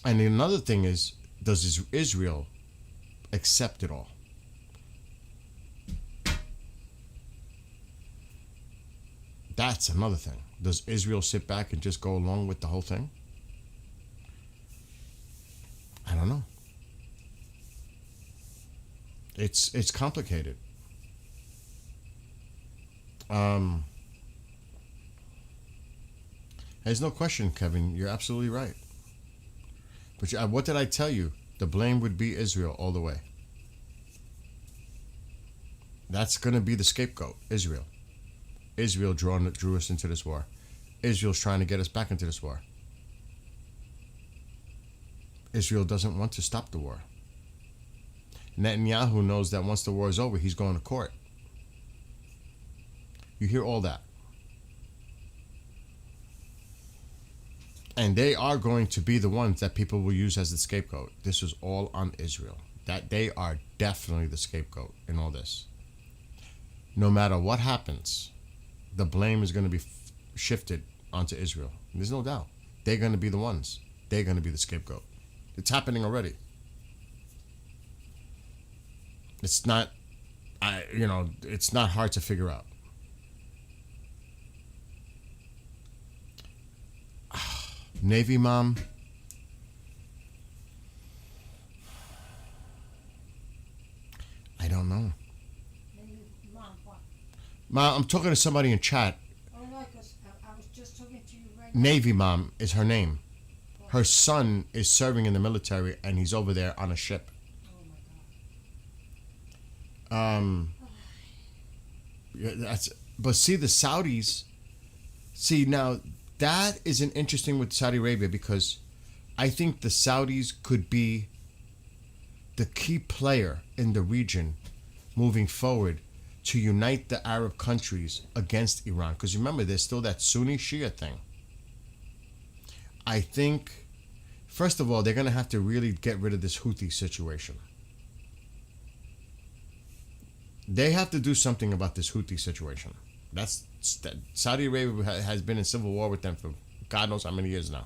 And another thing is, does Israel accept it all? That's another thing. Does Israel sit back and just go along with the whole thing? I don't know. It's complicated. There's no question, Kevin. You're absolutely right. But what did I tell you? The blame would be Israel all the way. That's going to be the scapegoat, Israel. Israel drew us into this war. Israel's trying to get us back into this war. Israel doesn't want to stop the war. Netanyahu knows that once the war is over, he's going to court. You hear all that. And they are going to be the ones that people will use as the scapegoat. This is all on Israel. That they are definitely the scapegoat in all this. No matter what happens, the blame is going to be shifted onto Israel. There's no doubt. They're going to be the ones. They're going to be the scapegoat. It's happening already. It's not it's not hard to figure out. Navy mom. I don't know. Maybe mom, what? Mom, I'm talking to somebody in chat. Oh no, because I was just talking to you right now. Navy mom is her name. Her son is serving in the military and he's over there on a ship. Oh my God. Yeah, but see the Saudis. See now that is an interesting with Saudi Arabia because I think the Saudis could be the key player in the region moving forward to unite the Arab countries against Iran. Because remember, there's still that Sunni Shia thing. I think, first of all, they're going to have to really get rid of this Houthi situation. They have to do something about this Houthi situation. Saudi Arabia has been in civil war with them for God knows how many years now.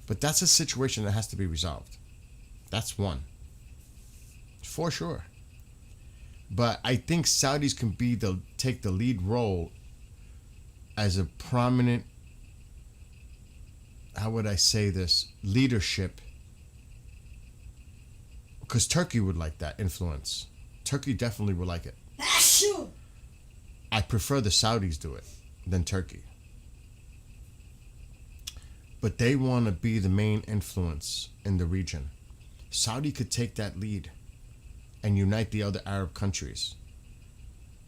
But that's a situation that has to be resolved. That's one. For sure. But I think Saudis can take the lead role as a prominent, how would I say this, leadership. Because Turkey would like that influence. Turkey definitely would like it. Sure. I prefer the Saudis do it than Turkey. But they want to be the main influence in the region. Saudi could take that lead and unite the other Arab countries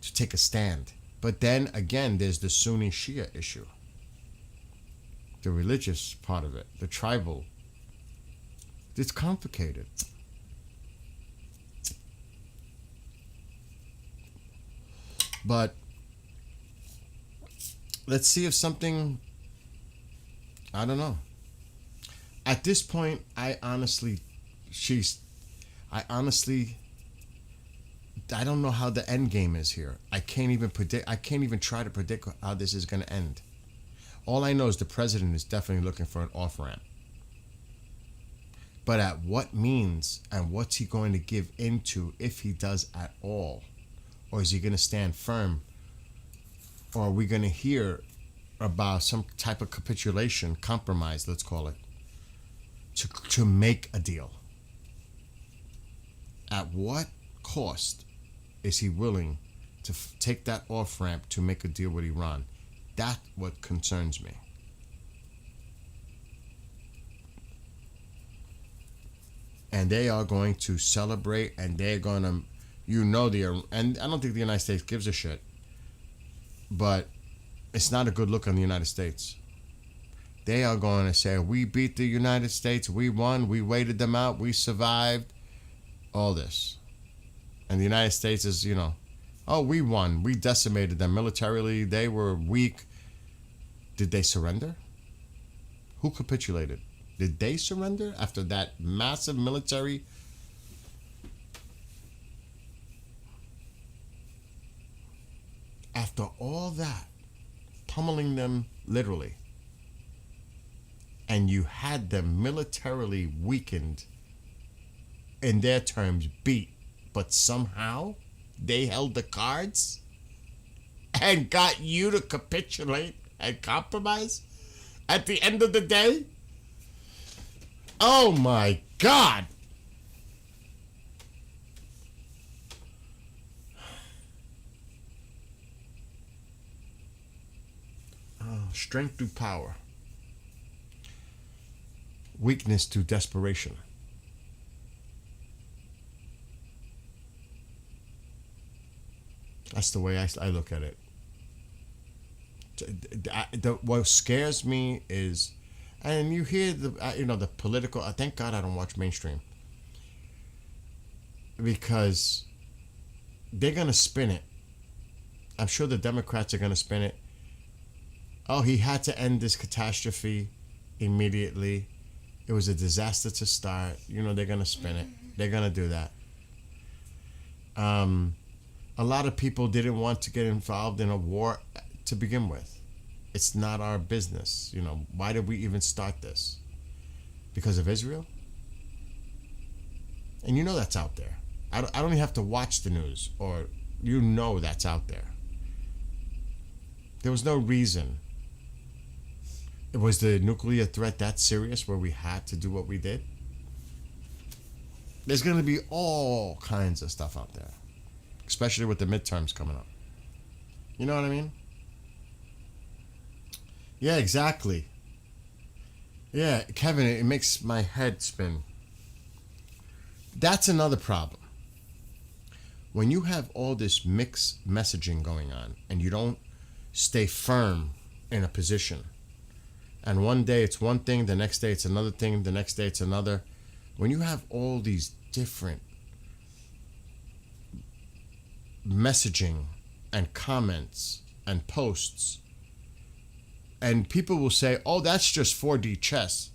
to take a stand. But then again, there's the Sunni Shia issue. The religious part of it, the tribal. It's complicated. But let's see if something, I don't know. At this point, I don't know how the end game is here. I can't even try to predict how this is going to end. All I know is the president is definitely looking for an off-ramp. But at what means and what's he going to give into if he does at all? Or is he going to stand firm? Or are we going to hear about some type of capitulation, compromise, let's call it, to make a deal? At what cost is he willing to take that off-ramp to make a deal with Iran? That's what concerns me. And they are going to celebrate, and they're going to, and I don't think the United States gives a shit, but it's not a good look on the United States. They are going to say, we beat the United States, we won, we waited them out, we survived, all this. And the United States is, oh, we won, we decimated them militarily, they were weak. Did they surrender? Who capitulated? Did they surrender after that massive military? After all that, pummeling them literally, and you had them militarily weakened, in their terms, beat, but somehow they held the cards and got you to capitulate and compromise at the end of the day? Oh my God. Strength through power. Weakness to desperation. That's the way I look at it. What scares me is, and you hear the political. Thank God I don't watch mainstream, because they're gonna spin it. I'm sure the Democrats are gonna spin it. Oh, he had to end this catastrophe immediately. It was a disaster to start. They're gonna spin it. They're gonna do that. A lot of people didn't want to get involved in a war to begin with. It's not our business. Why did we even start this? Because of Israel? And that's out there. I don't even have to watch the news or You know that's out there. There was no reason. Was the nuclear threat that serious where we had to do what we did? There's going to be all kinds of stuff out there, especially with the midterms coming up. You know what I mean? Yeah, exactly. Yeah, Kevin, it makes my head spin. That's another problem. When you have all this mixed messaging going on and you don't stay firm in a position, and one day it's one thing, the next day it's another thing, the next day it's another. When you have all these different messaging and comments and posts, and people will say, oh, that's just 4D chess.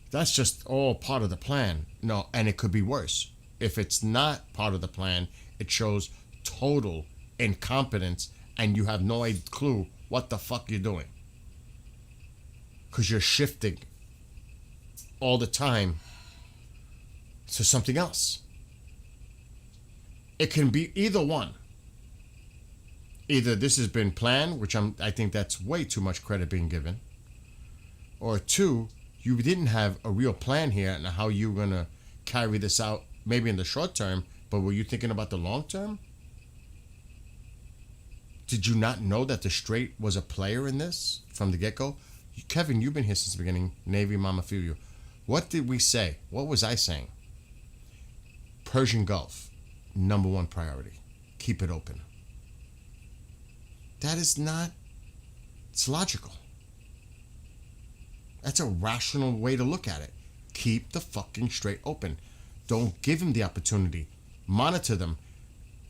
That's just all part of the plan. No, and it could be worse. If it's not part of the plan, it shows total incompetence and you have no clue what the fuck you're doing. Because you're shifting all the time to something else. It can be either one. Either this has been planned, which I think that's way too much credit being given, or two, you didn't have a real plan here and how you're going to carry this out, maybe in the short term, but were you thinking about the long term? Did you not know that the Strait was a player in this from the get-go? Kevin, you've been here since the beginning. Navy Mama feel you. What did we say? What was I saying? Persian Gulf, number one priority. Keep it open. That is not, it's logical. That's a rational way to look at it. Keep the fucking Strait open. Don't give them the opportunity. Monitor them.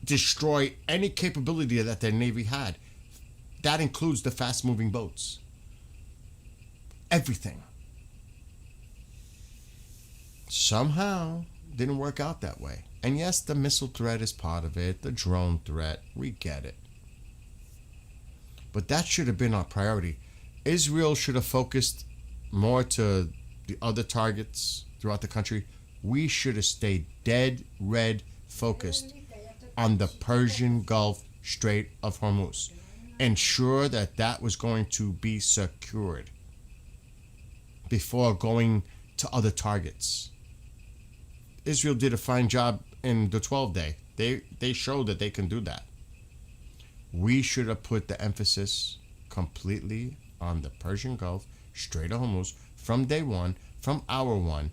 Destroy any capability that their Navy had. That includes the fast-moving boats. Everything. Somehow, didn't work out that way. And yes, the missile threat is part of it. The drone threat. We get it. But that should have been our priority. Israel should have focused more to the other targets throughout the country. We should have stayed dead red focused on the Persian Gulf, Strait of Hormuz. Ensure that that was going to be secured before going to other targets. Israel did a fine job in the 12-day. They showed that they can do that. We should have put the emphasis completely on the Persian Gulf, Strait of Hormuz, from day one, from hour one,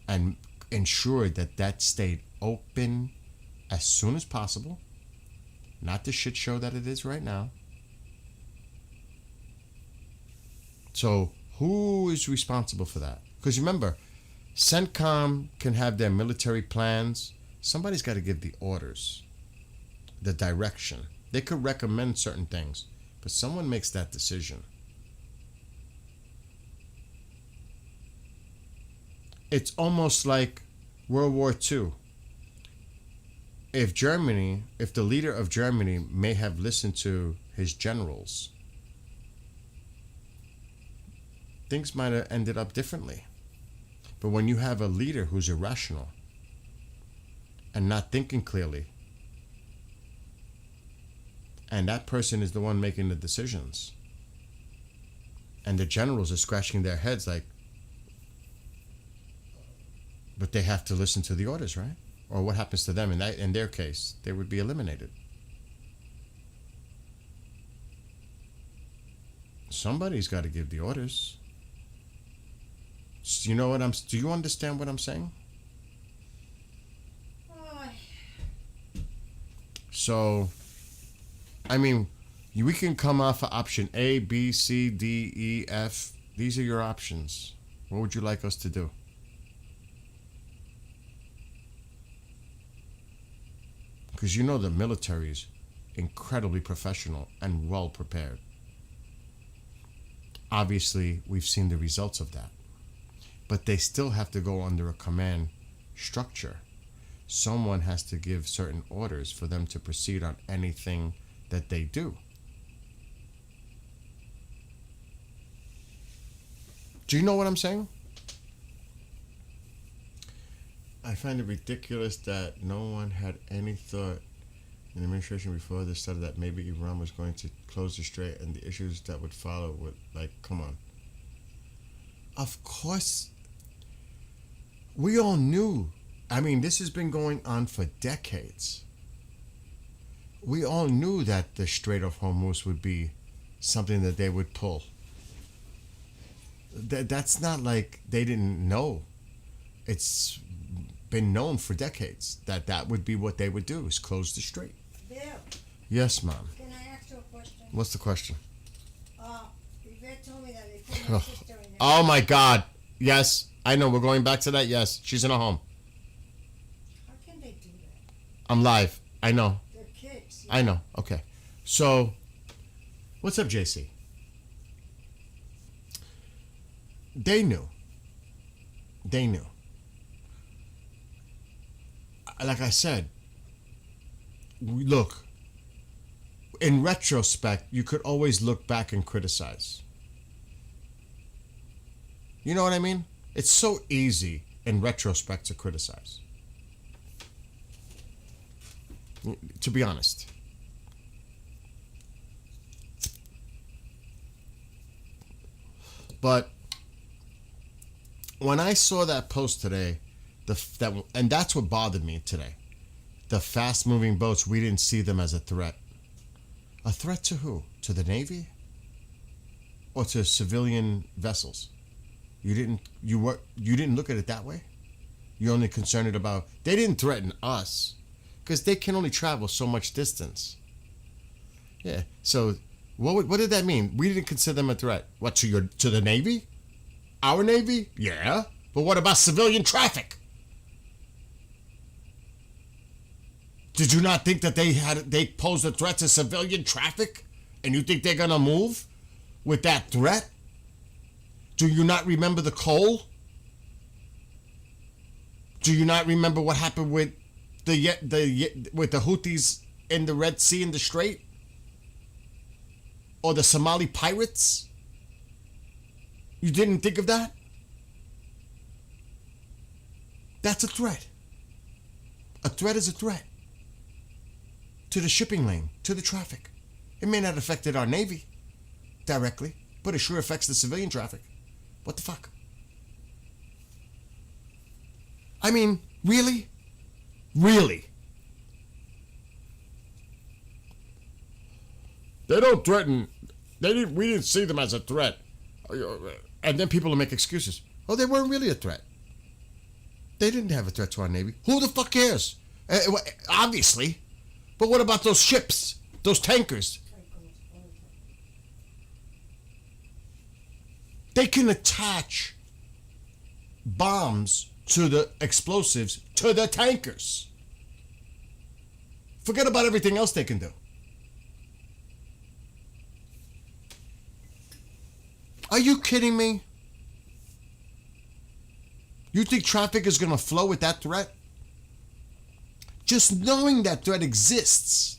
and ensured that that stayed open as soon as possible. Not the shit show that it is right now. So who is responsible for that? Because remember, CENTCOM can have their military plans. Somebody's got to give the orders, the direction. They could recommend certain things, but someone makes that decision. It's almost like World War II. If the leader of Germany may have listened to his generals, things might have ended up differently. But when you have a leader who's irrational and not thinking clearly, and that person is the one making the decisions, and the generals are scratching their heads like, but they have to listen to the orders, right? Or what happens to them in their case? They would be eliminated. Somebody's got to give the orders. Do you understand what I'm saying? So, I mean, we can come off of option A, B, C, D, E, F. These are your options. What would you like us to do? Because you know the military is incredibly professional and well prepared. Obviously, we've seen the results of that. But they still have to go under a command structure. Someone has to give certain orders for them to proceed on anything that they do. Do you know what I'm saying? I find it ridiculous that no one had any thought in the administration before this started that maybe Iran was going to close the strait and the issues that would follow would, like, come on. Of course, we all knew. I mean, this has been going on for decades. We all knew that the Strait of Hormuz would be something that they would pull. That's not like they didn't know. It's been known for decades that that would be what they would do, is close the strait. Bill, Yes, Mom. can I ask you a question? What's the question? Yvette told me that they put my sister in there. Oh my God. Yes, I know. We're going back to that. Yes, she's in a home. How can they do that? I'm live. I know. They're kids. I know. Okay. So, what's up, JC? They knew. They knew. Like I said, look, in retrospect, you could always look back and criticize. You know what I mean? It's so easy in retrospect to criticize. To be honest. But when I saw that post today, and that's what bothered me today. The fast-moving boats, we didn't see them as a threat. A threat to who? To the Navy? Or to civilian vessels? You didn't look at it that way? You're only concerned about, they didn't threaten us because they can only travel so much distance. Yeah. So what did that mean? We didn't consider them a threat. What, to the Navy? Our Navy? Yeah. But what about civilian traffic? Did you not think that they posed a threat to civilian traffic? And you think they're gonna move with that threat? Do you not remember the coal? Do you not remember what happened with the Houthis in the Red Sea and the Strait? Or the Somali pirates? You didn't think of that? That's a threat. A threat is a threat. To the shipping lane, to the traffic. It may not have affected our Navy directly, but it sure affects the civilian traffic. What the fuck? I mean, really? Really? They don't threaten. We didn't see them as a threat. And then people will make excuses. Oh, they weren't really a threat. They didn't have a threat to our Navy. Who the fuck cares? Obviously. But what about those ships? Those tankers? They can attach bombs to the explosives to the tankers. Forget about everything else they can do. Are you kidding me? You think traffic is going to flow with that threat? Just knowing that threat exists.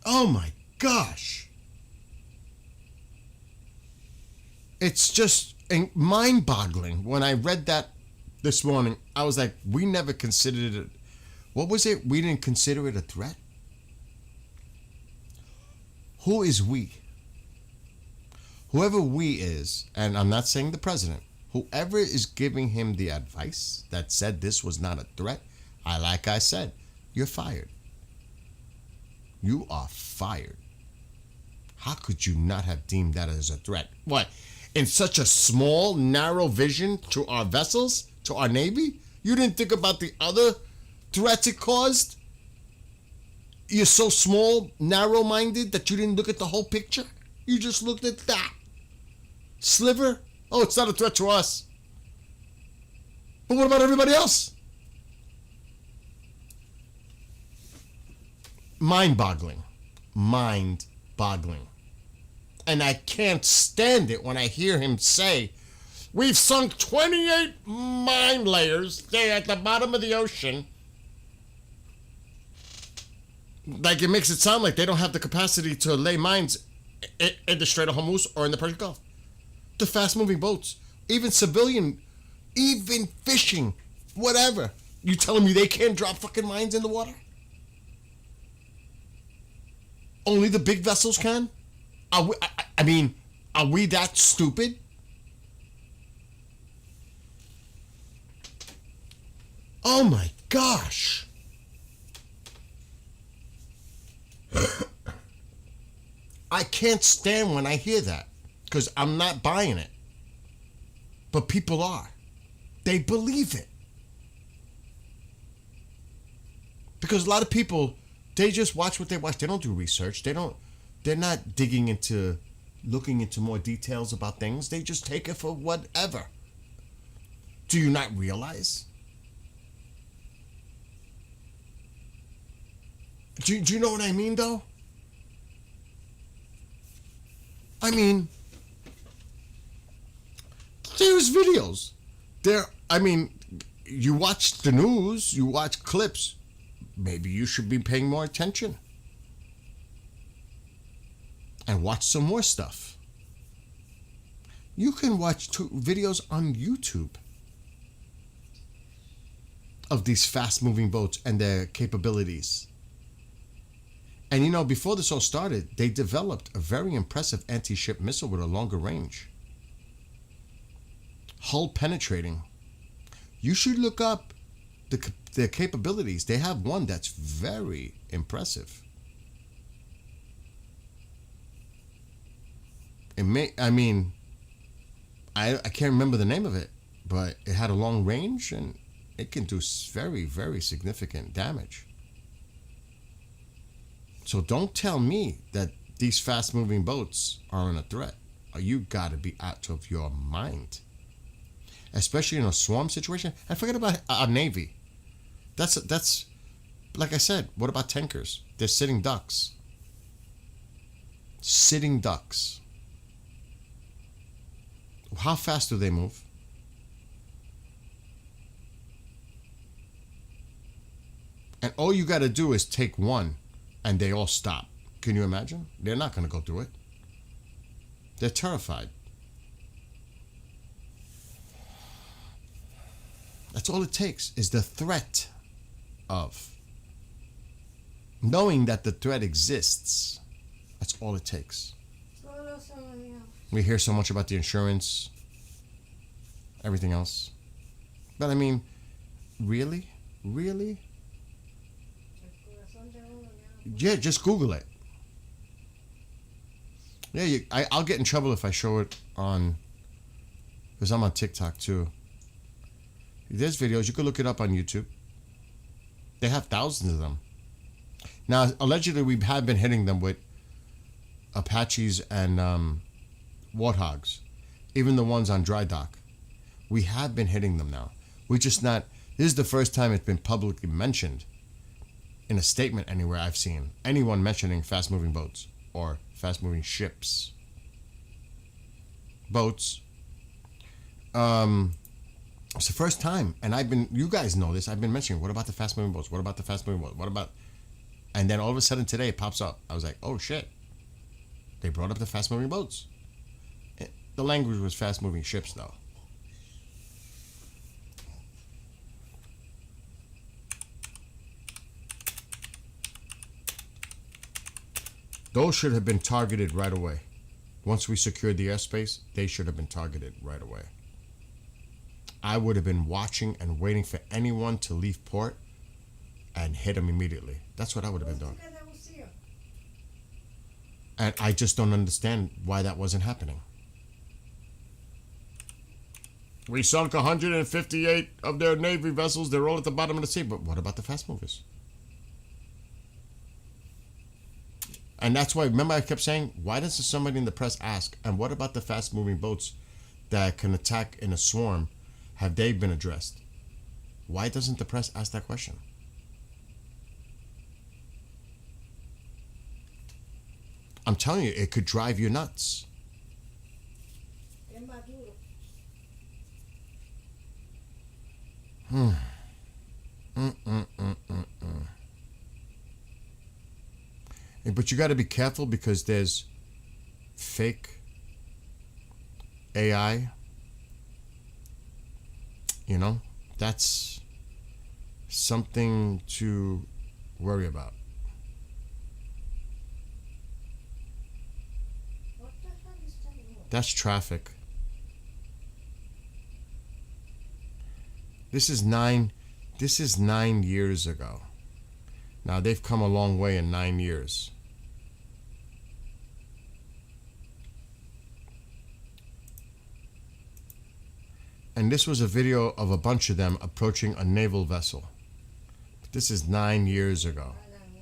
Oh my gosh. It's just mind-boggling. When I read that this morning, I was like, we never considered it. What was it? We didn't consider it a threat? Who is we? Whoever we is, and I'm not saying the president, whoever is giving him the advice that said this was not a threat, like I said, you're fired. You are fired. How could you not have deemed that as a threat? What? In such a small, narrow vision to our vessels, to our Navy? You didn't think about the other threats it caused? You're so small, narrow-minded that you didn't look at the whole picture? You just looked at that sliver? Oh, it's not a threat to us. But what about everybody else? Mind-boggling. Mind-boggling. And I can't stand it when I hear him say, we've sunk 28 mine layers there at the bottom of the ocean. Like, it makes it sound like they don't have the capacity to lay mines in the Strait of Hormuz or in the Persian Gulf. The fast-moving boats. even civilian, even fishing, whatever. You telling me they can't drop fucking mines in the water? Only the big vessels can? Are we, I mean, are we that stupid? Oh my gosh. I can't stand when I hear that because I'm not buying it. But people are. They believe it. Because a lot of people, they just watch what they watch. They don't do research. They're not digging into, looking into more details about things. They just take it for whatever. Do you not realize? Do you know what I mean, though? I mean, there's videos. You watch the news, you watch clips. Maybe you should be paying more attention. And watch some more stuff. You can watch videos on YouTube of these fast-moving boats and their capabilities. And you know, before this all started, they developed a very impressive anti-ship missile with a longer range. Hull penetrating. You should look up their capabilities. They have one that's very impressive. I can't remember the name of it, but it had a long range and it can do very, very significant damage. So don't tell me that these fast-moving boats aren't a threat. You gotta be out of your mind. Especially in a swarm situation. And forget about a navy. That's like I said, what about tankers? They're sitting ducks. Sitting ducks. How fast do they move? And all you gotta do is take one and they all stop. Can you imagine? They're not gonna go through it. They're terrified. That's all it takes, is the threat of. Knowing that the threat exists. That's all it takes. We hear so much about the insurance, everything else. But I mean, really? Really? Yeah, just Google it. Yeah, I'll get in trouble if I show it on, because I'm on TikTok too. There's videos, you could look it up on YouTube. They have thousands of them. Now, allegedly, we have been hitting them with Apaches and Warthogs, even the ones on dry dock. We have been hitting them now. We're just not, this is the first time it's been publicly mentioned in a statement anywhere I've seen anyone mentioning fast-moving boats or fast-moving ships. Boats. It's the first time, and you guys know this, I've been mentioning, what about the fast-moving boats? What about the fast-moving boats? What about, and then all of a sudden today it pops up. I was like, oh shit. They brought up the fast-moving boats. The language was fast-moving ships, though. Those should have been targeted right away. Once we secured the airspace, they should have been targeted right away. I would have been watching and waiting for anyone to leave port and hit them immediately. That's what I would have been doing. And I just don't understand why that wasn't happening. We sunk 158 of their Navy vessels. They're all at the bottom of the sea. But what about the fast movers? And that's why, remember I kept saying, why doesn't somebody in the press ask, and what about the fast moving boats that can attack in a swarm? Have they been addressed? Why doesn't the press ask that question? I'm telling you, it could drive you nuts. But you got to be careful because there's fake AI You know, that's something to worry about. What the hell is that noise? That's traffic. This is 9 years ago. Now they've come a long way in 9 years. And this was a video of a bunch of them approaching a naval vessel. This is 9 years ago. I don't know.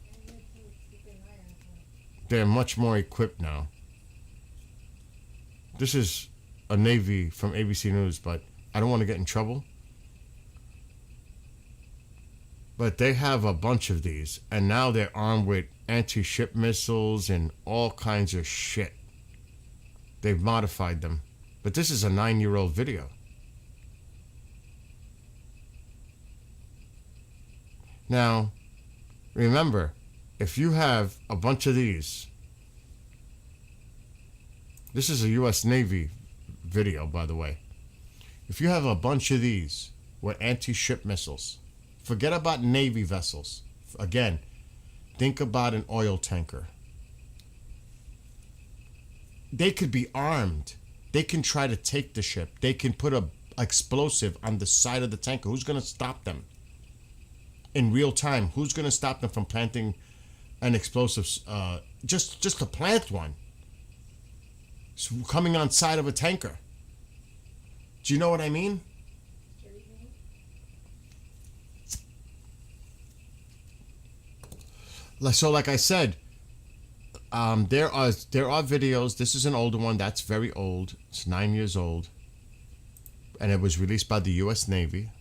I need to keep an eye on her. They're much more equipped now. This is a Navy from ABC News, but I don't want to get in trouble. But they have a bunch of these, and now they're armed with anti-ship missiles and all kinds of shit. They've modified them. But this is a 9-year-old video. Now, remember, if you have a bunch of these, this is a U.S. Navy video, by the way. If you have a bunch of these with anti-ship missiles, forget about Navy vessels. Again, think about an oil tanker. They could be armed. They can try to take the ship. They can put a explosive on the side of the tanker. Who's going to stop them? In real time, who's going to stop them from planting an explosive? Just to plant one. It's coming on side of a tanker. Do you know what I mean? So like I said, there are videos. This is an older one. That's very old. It's 9 years old. And it was released by the U.S. Navy.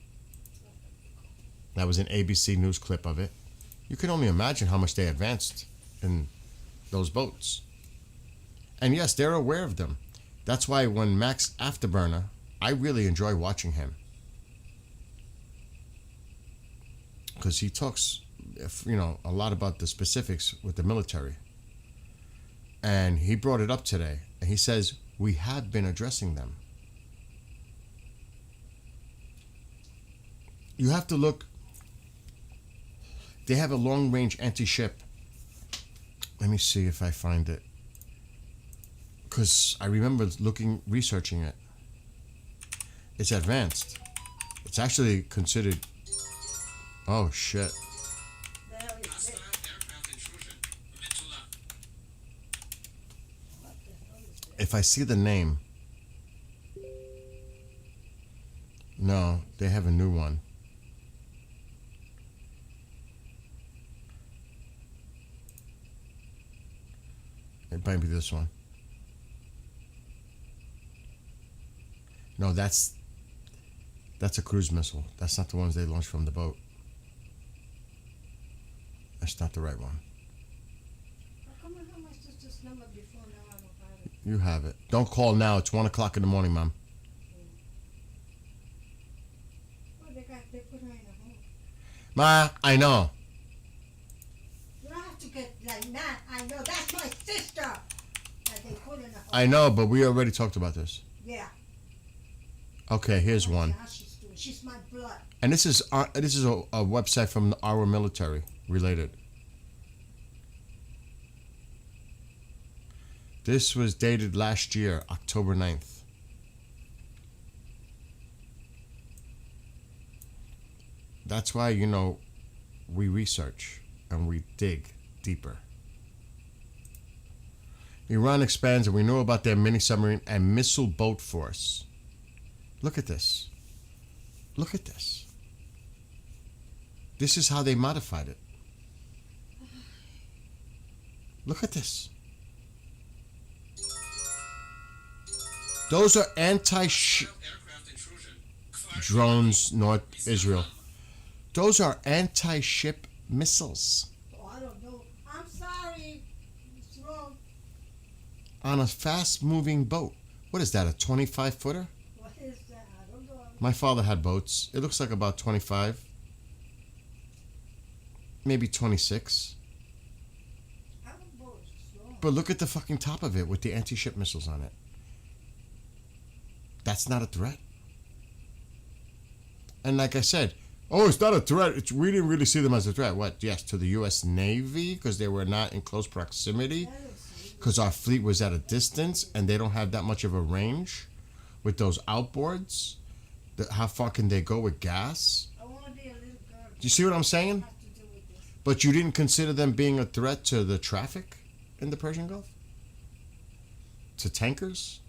That was an ABC News clip of it. You can only imagine how much they advanced in those boats. And yes, they're aware of them. That's why when Max Afterburner, I really enjoy watching him. Because he talks, a lot about the specifics with the military. And he brought it up today. And he says, we have been addressing them. You have to look. They have a long-range anti-ship. Let me see if I find it. Because I remember researching it. It's advanced. It's actually considered... Oh, shit. The hell is this? What the hell is this? If I see the name... No, they have a new one. It might be this one. No, that's a cruise missile. That's not the ones they launched from the boat. That's not the right one. How come I have my sister's number before now? I don't have it. You have it. Don't call now. It's 1 o'clock in the morning, Mom. Oh, they put her in a home. Ma, I know. You don't have to get like that. I know that's my sister that they put in a home. I know, but we already talked about this. Yeah. Okay, here's one. How she's doing. She's my blood. And this is a website from our military related. This was dated last year, October 9th. That's why, we research and we dig deeper. Iran expands, and we know about their mini submarine and missile boat force. Look at this. Look at this. This is how they modified it. Look at this. Those are drones, North Israel. Those are anti-ship missiles. Oh, I don't know. I'm sorry. It's wrong. On a fast-moving boat. What is that, a 25-footer? What is that? I don't know. My father had boats. It looks like about 25. Maybe 26. I don't know. It's wrong. But look at the fucking top of it with the anti-ship missiles on it. That's not a threat. And like I said, oh, it's not a threat. We didn't really see them as a threat. What? Yes, to the U.S. Navy, because they were not in close proximity, because our fleet was at a distance, and they don't have that much of a range with those outboards. How far can they go with gas? I want to be a little girl. Do you see what I'm saying? Have to do with this. But you didn't consider them being a threat to the traffic in the Persian Gulf? To tankers?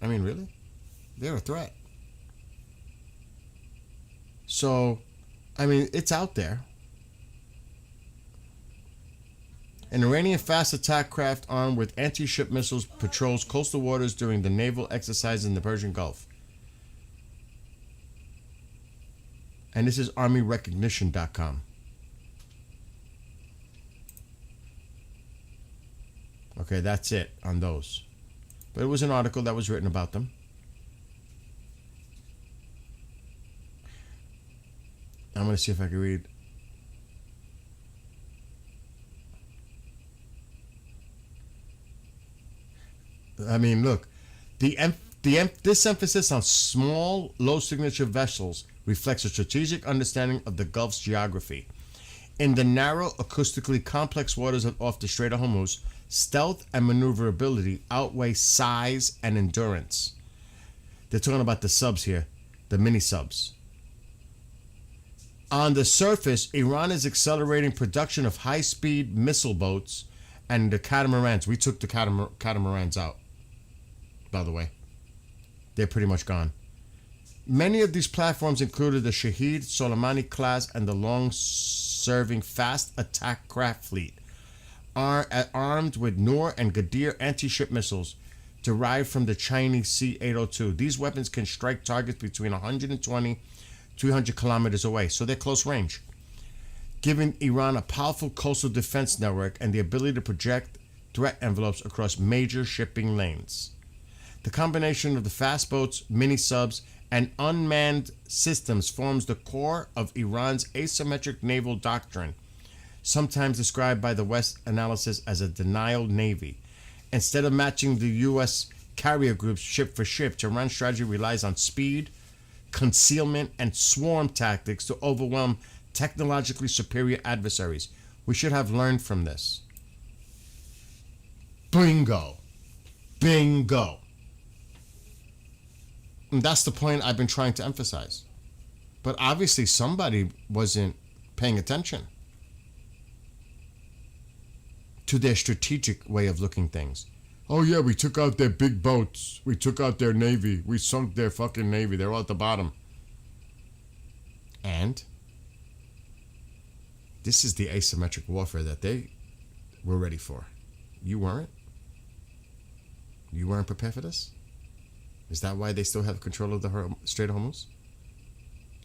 I mean, really? They're a threat. So, I mean, it's out there. An Iranian fast attack craft armed with anti-ship missiles patrols coastal waters during the naval exercise in the Persian Gulf. And this is ArmyRecognition.com. Okay, that's it on those. But it was an article that was written about them. I'm going to see if I can read. I mean, look, this emphasis on small, low-signature vessels reflects a strategic understanding of the Gulf's geography. In the narrow, acoustically complex waters off the Strait of Hormuz, stealth and maneuverability outweigh size and endurance. They're talking about the subs here, the mini-subs. On the surface, Iran is accelerating production of high-speed missile boats and the catamarans. We took the catamarans out, by the way. They're pretty much gone. Many of these platforms included the Shahid Soleimani class and the long-serving fast attack craft fleet, armed with Noor and Ghadir anti-ship missiles derived from the Chinese C-802. These weapons can strike targets between 120 300 kilometers away, so they're close range, giving Iran a powerful coastal defense network and the ability to project threat envelopes across major shipping lanes. The combination of the fast boats, mini-subs, and unmanned systems forms the core of Iran's asymmetric naval doctrine, sometimes described by the West analysis as a denial navy. Instead of matching the U.S. carrier groups ship for ship, Tehran's strategy relies on speed, concealment, and swarm tactics to overwhelm technologically superior adversaries. We should have learned from this. Bingo. Bingo. And that's the point I've been trying to emphasize. But obviously somebody wasn't paying attention to their strategic way of looking things. Oh yeah, we took out their big boats. We took out their navy. We sunk their fucking navy. They're all at the bottom. And this is the asymmetric warfare that they were ready for. You weren't? You weren't prepared for this? Is that why they still have control of the Strait of Hormuz?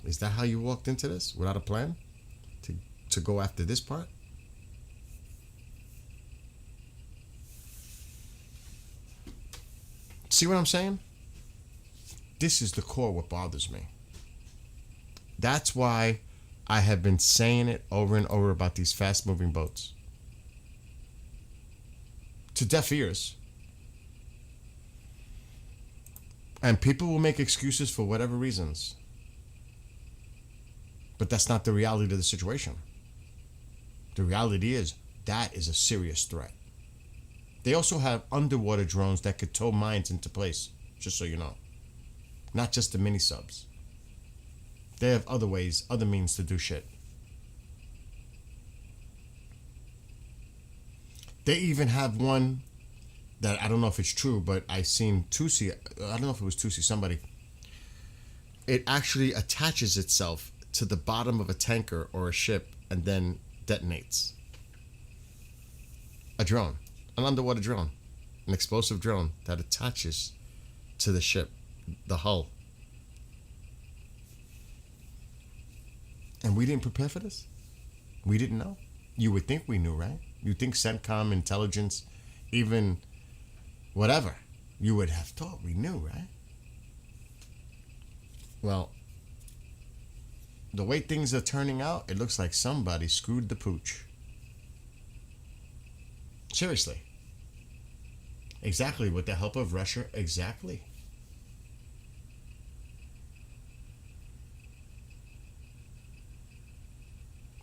Is that how you walked into this? Without a plan? To go after this part? See what I'm saying? This is the core what bothers me. That's why I have been saying it over and over about these fast-moving boats. To deaf ears. And people will make excuses for whatever reasons. But that's not the reality of the situation. The reality is that is a serious threat. They also have underwater drones that could tow mines into place, just so you know. Not just the mini-subs. They have other ways, other means to do shit. They even have one that I don't know if it's true, but I seen Tusi, I don't know if it was Tusi, somebody. It actually attaches itself to the bottom of a tanker or a ship and then detonates. A drone. An underwater drone, an explosive drone that attaches to the ship, the hull. And we didn't prepare for this? We didn't know? You would think we knew, right? You'd think CENTCOM, intelligence, even whatever. You would have thought we knew, right? Well, the way things are turning out, it looks like somebody screwed the pooch. Seriously. Exactly. With the help of Russia. Exactly.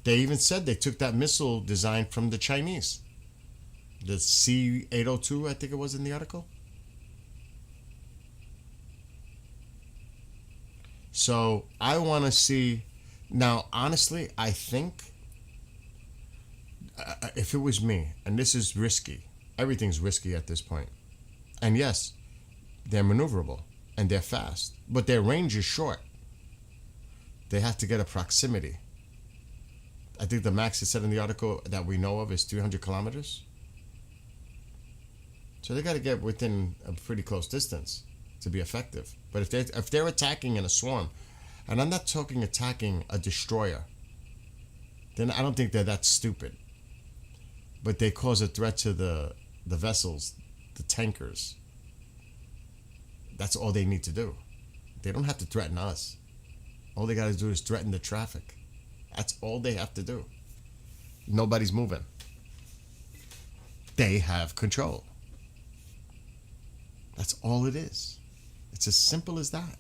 They even said they took that missile design from the Chinese. The C-802, I think it was in the article. So I want to see. Now, honestly, I think if it was me, and this is risky, everything's risky at this point. And yes, they're maneuverable and they're fast, but their range is short. They have to get a proximity. I think the max it said in the article that we know of is 300 kilometers. So they got to get within a pretty close distance to be effective. But if they're attacking in a swarm, and I'm not talking attacking a destroyer, then I don't think they're that stupid. But they cause a threat to the vessels, the tankers. That's all they need to do. They don't have to threaten us. All they got to do is threaten the traffic. That's all they have to do. Nobody's moving. They have control. That's all it is. It's as simple as that.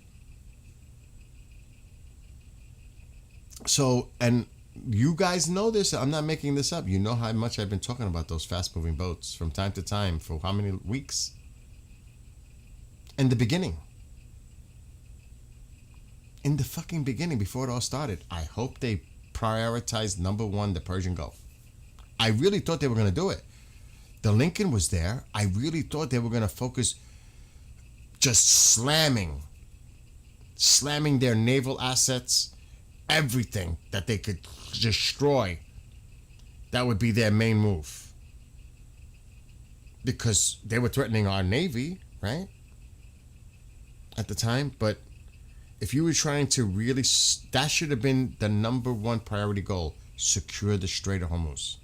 So, and you guys know this. I'm not making this up. You know how much I've been talking about those fast-moving boats from time to time for how many weeks? In the beginning. In the fucking beginning, before it all started, I hope they prioritized number one, the Persian Gulf. I really thought they were going to do it. The Lincoln was there. I really thought they were going to focus just slamming their naval assets, everything that they could destroy. That would be their main move. Because they were threatening our Navy, right? At the time. But if you were trying to really, that should have been the number one priority goal. Secure the Strait of Hormuz.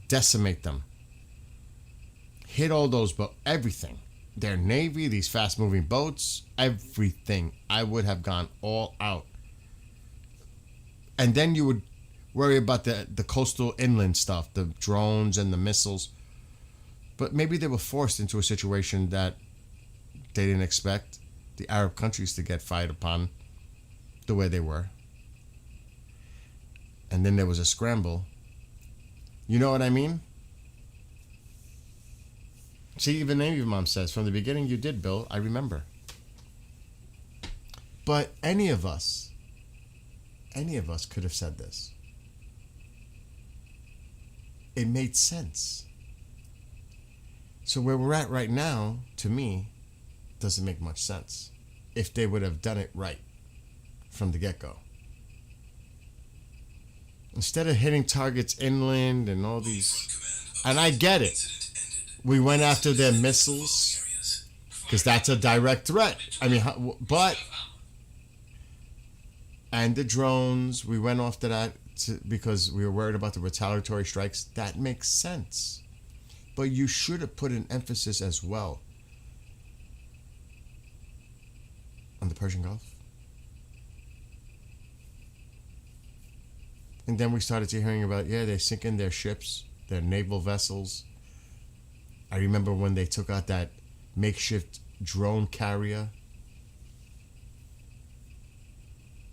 Decimate them. Hit all those, but everything. Their Navy, these fast-moving boats, everything. I would have gone all out. And then you would worry about the coastal inland stuff, the drones and the missiles. But maybe they were forced into a situation that they didn't expect the Arab countries to get fired upon the way they were. And then there was a scramble. You know what I mean? See, even Navy Mom says, from the beginning you did, Bill. I remember. But any of us could have said this. It made sense. So where we're at right now, to me, doesn't make much sense. If they would have done it right from the get-go. Instead of hitting targets inland and all these... And I get it. We went after their missiles because that's a direct threat. I mean, but... And the drones, we went after that because we were worried about the retaliatory strikes. That makes sense. But you should have put an emphasis as well on the Persian Gulf. And then we started to hearing about, they're sinking their ships, their naval vessels. I remember when they took out that makeshift drone carrier.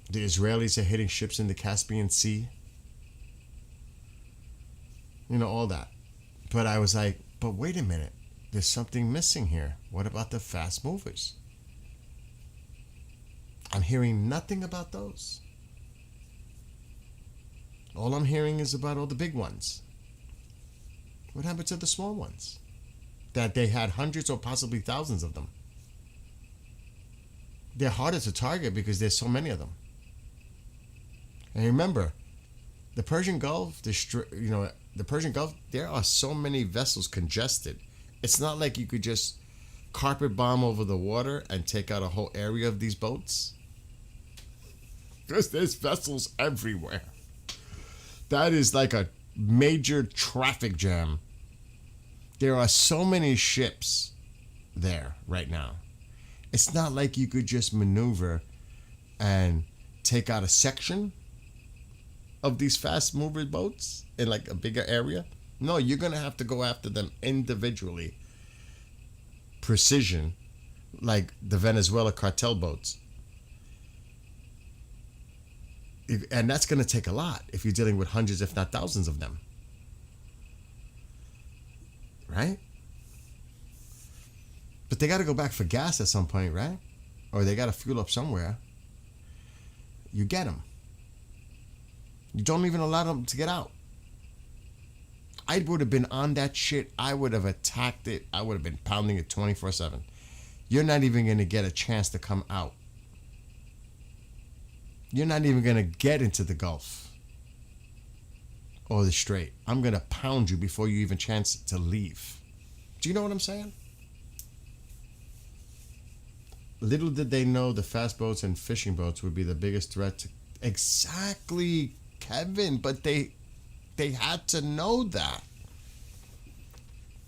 The Israelis are hitting ships in the Caspian Sea. You know, all that. But I was like, but wait a minute. There's something missing here. What about the fast movers? I'm hearing nothing about those. All I'm hearing is about all the big ones. What happened to the small ones? That they had hundreds or possibly thousands of them. They're harder to target because there's so many of them. And remember, the Persian Gulf, the Persian Gulf, there are so many vessels congested. It's not like you could just carpet bomb over the water and take out a whole area of these boats. Because there's vessels everywhere. That is like a major traffic jam. There are so many ships there right now. It's not like you could just maneuver and take out a section of these fast mover boats in like a bigger area. No, you're gonna have to go after them individually. Precision, like the Venezuela cartel boats. And that's gonna take a lot if you're dealing with hundreds, if not thousands of them. Right? But they gotta go back for gas at some point, right? Or they gotta fuel up somewhere. You get them. You don't even allow them to get out. I would have been on that shit. I would have attacked it. I would have been pounding it 24/7. You're not even going to get a chance to come out. You're not even going to get into the Gulf or the Strait. I'm going to pound you before you even chance to leave. Do you know what I'm saying? Little did they know the fast boats and fishing boats would be the biggest threat to... Exactly, Kevin, but they had to know that.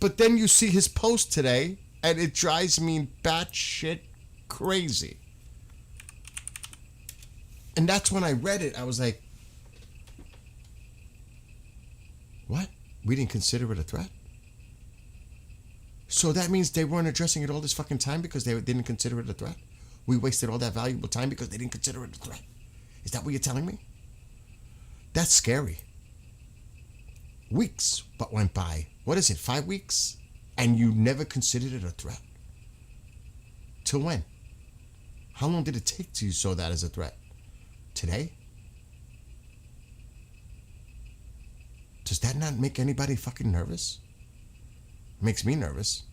But then you see his post today, and it drives me batshit crazy. And that's when I read it, I was like, what? We didn't consider it a threat? So that means they weren't addressing it all this fucking time because they didn't consider it a threat? We wasted all that valuable time because they didn't consider it a threat? Is that what you're telling me? That's scary. Weeks but went by. What is it, 5 weeks? And you never considered it a threat? Till when? How long did it take till you saw that as a threat? Today? Does that not make anybody fucking nervous? Makes me nervous.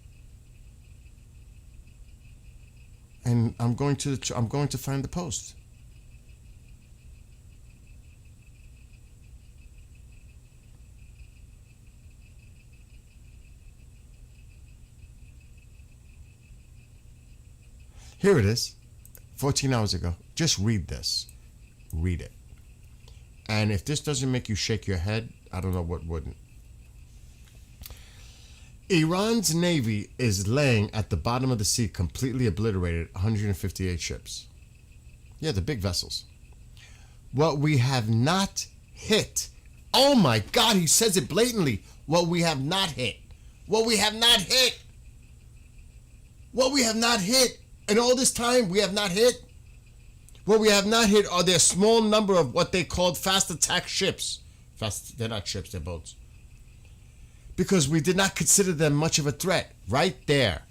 And I'm going to find the post. Here it is, 14 hours ago. Just read this. Read it. And if this doesn't make you shake your head, I don't know what wouldn't. Iran's navy is laying at the bottom of the sea, completely obliterated, 158 ships. Yeah, the big vessels. What we have not hit. Oh my God, he says it blatantly. What we have not hit. What we have not hit. What we have not hit. And all this time, we have not hit. What we have not hit are their small number of what they called fast attack ships. They're not ships, they're boats. Because we did not consider them much of a threat. Right there.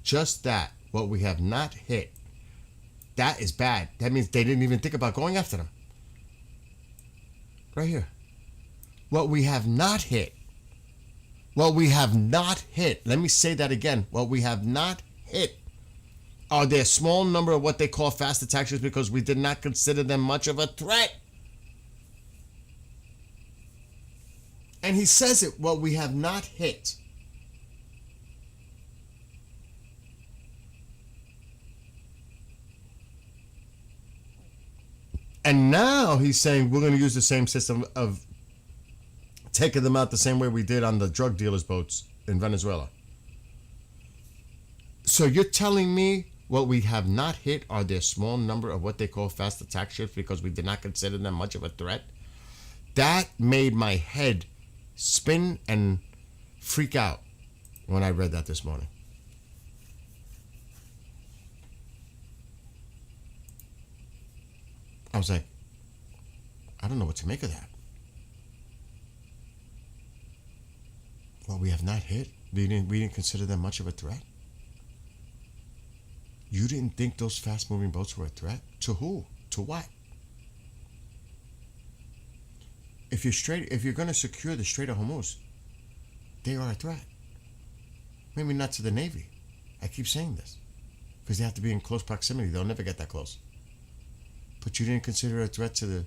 Just that. What we have not hit. That is bad. That means they didn't even think about going after them. Right here. What we have not hit. What we have not hit. Let me say that again. What we have not hit are their small number of what they call fast attack ships because we did not consider them much of a threat. And he says it, what we have not hit. And now he's saying we're going to use the same system of taking them out the same way we did on the drug dealers' boats in Venezuela. So you're telling me what we have not hit are their small number of what they call fast attack ships because we did not consider them much of a threat? That made my head spin and freak out when I read that this morning. I was like, I don't know what to make of that. Well, we have not hit. We didn't consider them much of a threat. You didn't think those fast-moving boats were a threat? To who? To what? If you're going to secure the Strait of Hormuz, they are a threat. Maybe not to the Navy. I keep saying this because they have to be in close proximity. They'll never get that close. But you didn't consider it a threat to the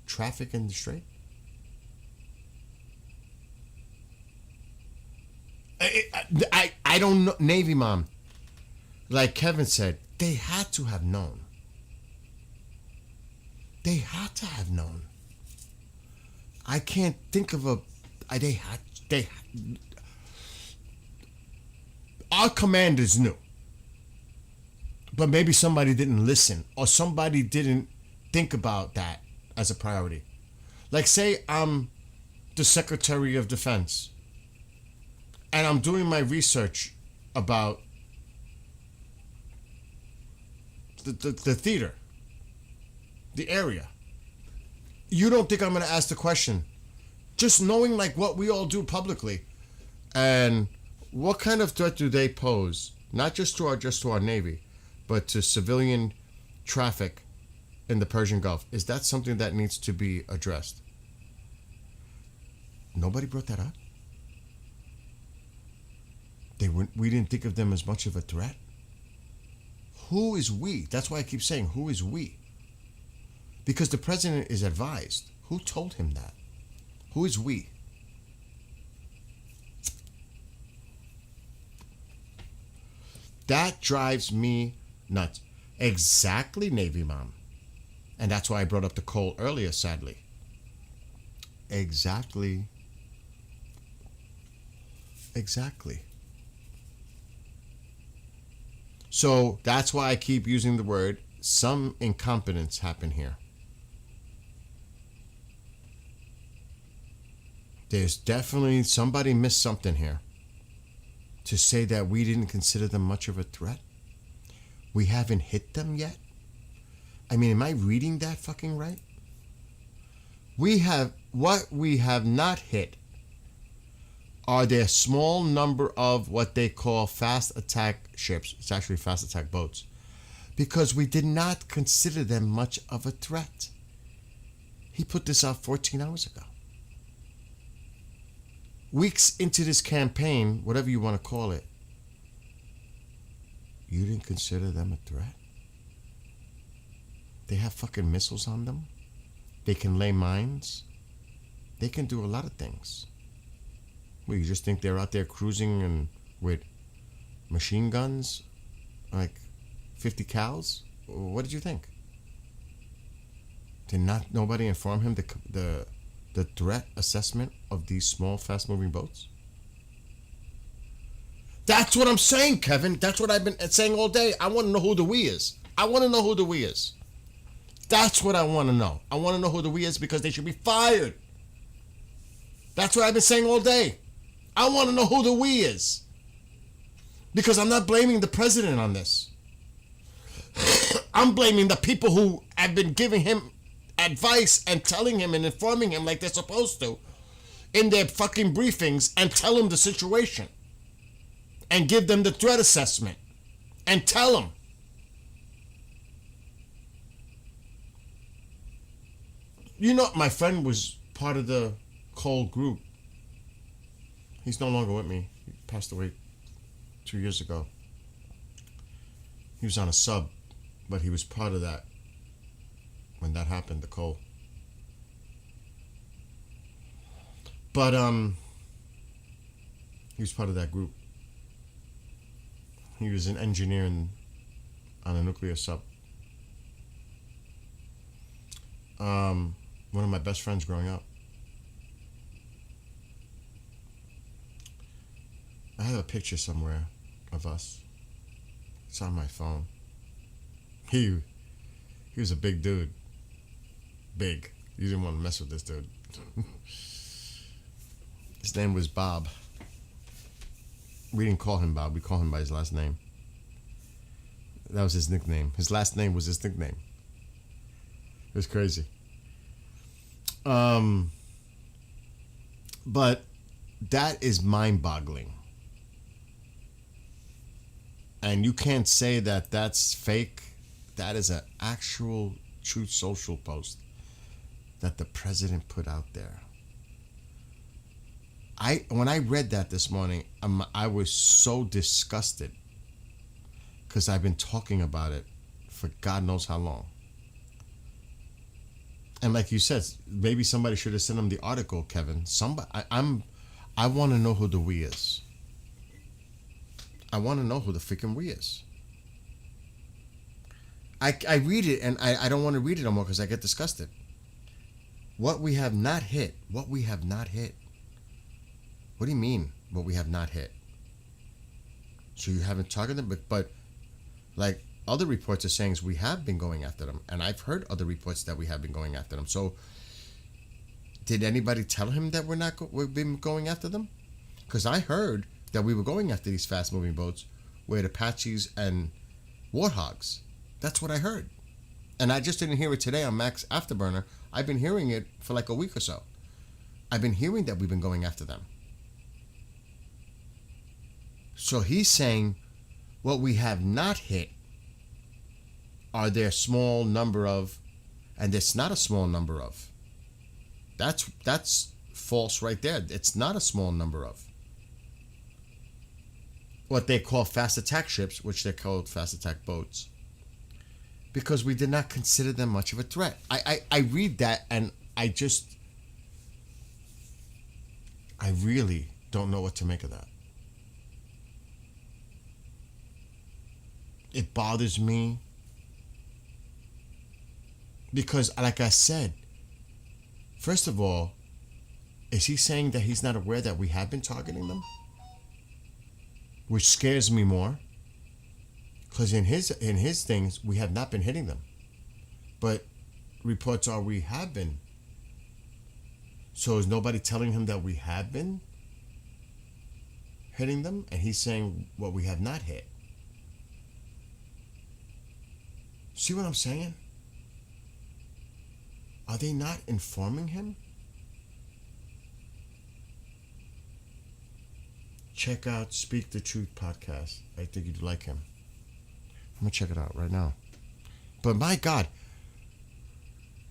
traffic in the Strait? I don't know. Navy mom, like Kevin said, they had to have known. They had to have known. I can't think of our commanders knew. But maybe somebody didn't listen or somebody didn't think about that as a priority. Like say I'm the Secretary of Defense and I'm doing my research about the theater, the area. You don't think I'm going to ask the question? Just knowing like what we all do publicly, and what kind of threat do they pose? Not just to our Navy, but to civilian traffic in the Persian Gulf. Is that something that needs to be addressed? Nobody brought that up. We didn't think of them as much of a threat. Who is we? That's why I keep saying, who is we? Because the president is advised. Who told him that? Who is we? That drives me nuts. Exactly, Navy Mom. And that's why I brought up the coal earlier, sadly. Exactly. So that's why I keep using the word, some incompetence happened here. There's definitely somebody missed something here. To say that we didn't consider them much of a threat. We haven't hit them yet. I mean, am I reading that fucking right? What we have not hit are their small number of what they call fast attack ships. It's actually fast attack boats. Because we did not consider them much of a threat. He put this out 14 hours ago. Weeks into this campaign, whatever you want to call it, you didn't consider them a threat? They have fucking missiles on them. They can lay mines. They can do a lot of things. Well, you just think they're out there cruising and with machine guns, like 50 cals? What did you think? Did nobody inform him the threat assessment of these small, fast-moving boats? That's what I'm saying, Kevin. That's what I've been saying all day. I want to know who the we is. I want to know who the we is. That's what I want to know. I want to know who the we is because they should be fired. That's what I've been saying all day. I want to know who the we is. Because I'm not blaming the president on this. I'm blaming the people who have been giving him advice and telling him and informing him like they're supposed to in their fucking briefings and tell him the situation and give them the threat assessment and tell them. You know, my friend was part of the Cole group. He's no longer with me. He passed away 2 years ago. He was on a sub, but he was part of that when that happened, the Cole. But he was part of that group. He was an engineer on a nuclear sub. One of my best friends growing up. I have a picture somewhere of us. It's on my phone. He was a big dude. Big. You didn't want to mess with this dude. His name was Bob. We didn't call him Bob. We called him by his last name. That was his nickname. His last name was his nickname. It was crazy. But that is mind-boggling. And you can't say that that's fake. That is an actual Truth Social post that the president put out there. When I read that this morning, I was so disgusted because I've been talking about it for God knows how long. And like you said, maybe somebody should have sent him the article, Kevin. I want to know who the we is. I want to know who the freaking we is. I read it and I don't want to read it anymore because I get disgusted. What we have not hit. What we have not hit. What do you mean, what we have not hit? So you haven't targeted them, but like other reports are saying is we have been going after them, and I've heard other reports that we have been going after them. So did anybody tell him that we've been going after them? Because I heard that we were going after these fast-moving boats were Apaches and Warthogs. That's what I heard. And I just didn't hear it today on Max Afterburner. I've been hearing it for like a week or so. I've been hearing that we've been going after them. So he's saying what we have not hit are there small number of, and it's not a small number of. That's false right there. It's not a small number of. What they call fast attack ships, which they're called fast attack boats, because we did not consider them much of a threat. I read that and I really don't know what to make of that. It bothers me because, like I said, first of all, is he saying that he's not aware that we have been targeting them? Which scares me more, because in his things we have not been hitting them, but reports are we have been. So is nobody telling him that we have been hitting them, and he's saying what we have not hit? See what I'm saying? Are they not informing him? Check out Speak the Truth podcast. I think you'd like him. I'm going to check it out right now. But my God,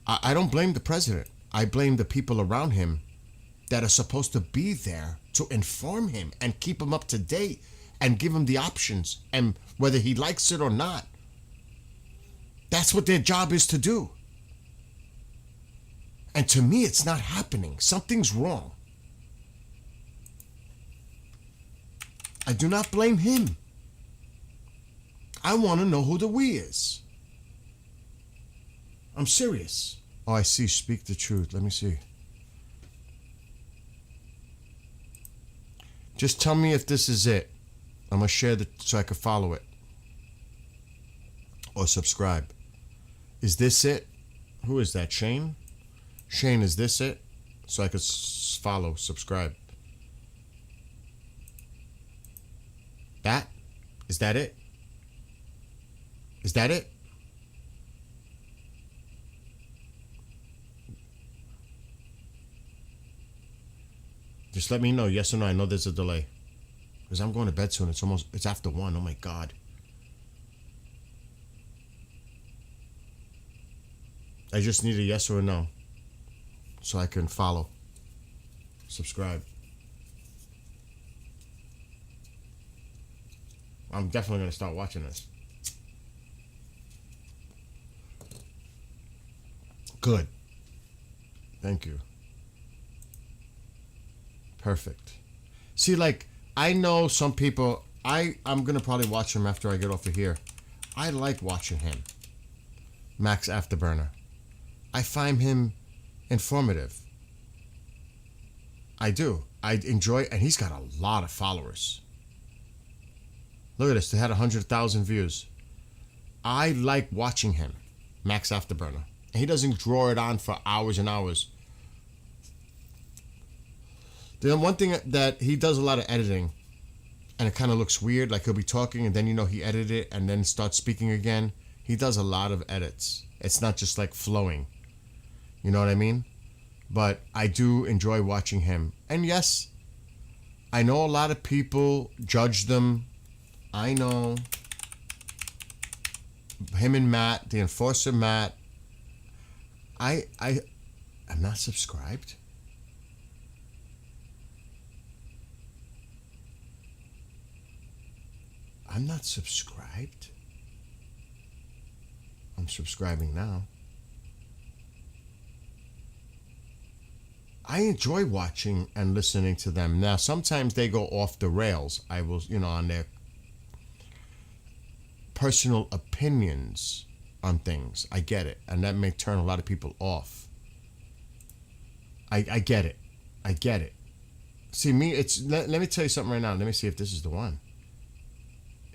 I don't blame the president. I blame the people around him that are supposed to be there to inform him and keep him up to date and give him the options, and whether he likes it or not. That's what their job is to do. And to me, it's not happening. Something's wrong. I do not blame him. I want to know who the we is. I'm serious. Oh, I see. Speak the Truth. Let me see. Just tell me if this is it. I'm going to share it so I can follow it. Or subscribe. Is this it? Who is that? Shane? Shane, is this it? So I could follow, subscribe. That? Is that it? Is that it? Just let me know, yes or no. I know there's a delay. Because I'm going to bed soon. It's after 1. Oh my God. I just need a yes or a no. So I can follow. Subscribe. I'm definitely going to start watching this. Good. Thank you. Perfect. See, like, I know some people, I'm going to probably watch him after I get off of here. I like watching him. Max Afterburner. I find him informative. I do. I enjoy, and he's got a lot of followers. Look at this. They had 100,000 views. I like watching him, Max Afterburner. And he doesn't draw it on for hours and hours. The one thing that he does a lot of editing, and it kind of looks weird, like he'll be talking and then he edited it and then starts speaking again. He does a lot of edits. It's not just like flowing. You know what I mean? But I do enjoy watching him. And yes, I know a lot of people judge them. I know him and Matt, the enforcer Matt. I'm not subscribed. I'm not subscribed. I'm subscribing now. I enjoy watching and listening to them. Now, sometimes they go off the rails. I will, on their personal opinions on things. I get it. And that may turn a lot of people off. I get it. I get it. See, me, let me tell you something right now. Let me see if this is the one.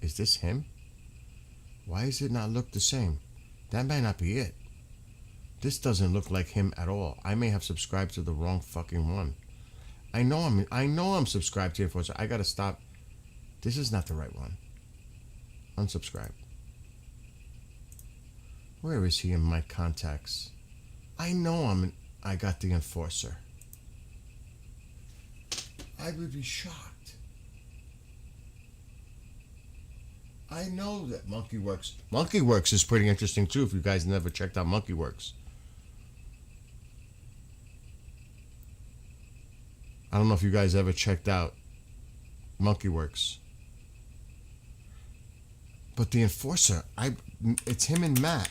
Is this him? Why does it not look the same? That might not be it. This doesn't look like him at all. I may have subscribed to the wrong fucking one. I know I'm subscribed to Enforcer. I gotta stop This is not the right one. Unsubscribe. Where is he in my contacts? I know I got the enforcer. I would be shocked. I know that Monkeyworks. Monkeyworks is pretty interesting too. If you guys never checked out Monkeyworks, I don't know if you guys ever checked out Monkeyworks. But the enforcer, it's him and Matt.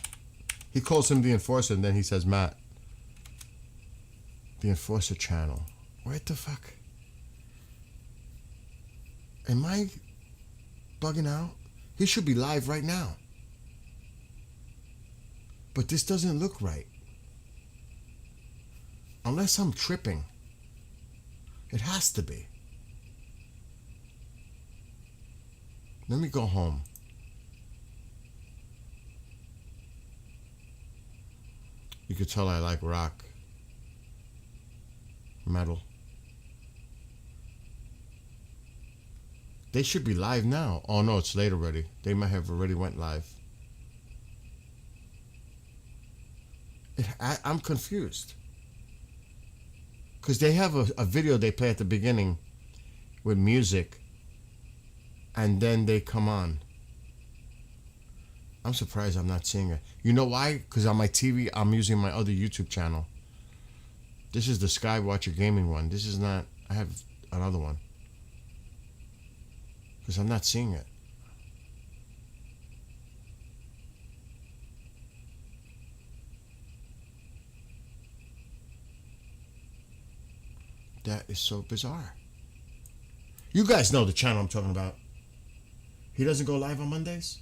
He calls him the enforcer, and then he says Matt. The enforcer channel. What the fuck? Am I bugging out? He should be live right now. But this doesn't look right. Unless I'm tripping. It has to be. Let me go home. You could tell I like rock. Metal. They should be live now. Oh no, it's late already. They might have already went live. I'm confused. Because they have a video they play at the beginning with music. And then they come on. I'm surprised I'm not seeing it. You know why? Because on my TV, I'm using my other YouTube channel. This is the Skywatcher Gaming one. This is not... I have another one. Because I'm not seeing it. That is so bizarre. You guys know the channel I'm talking about. He doesn't go live on Mondays?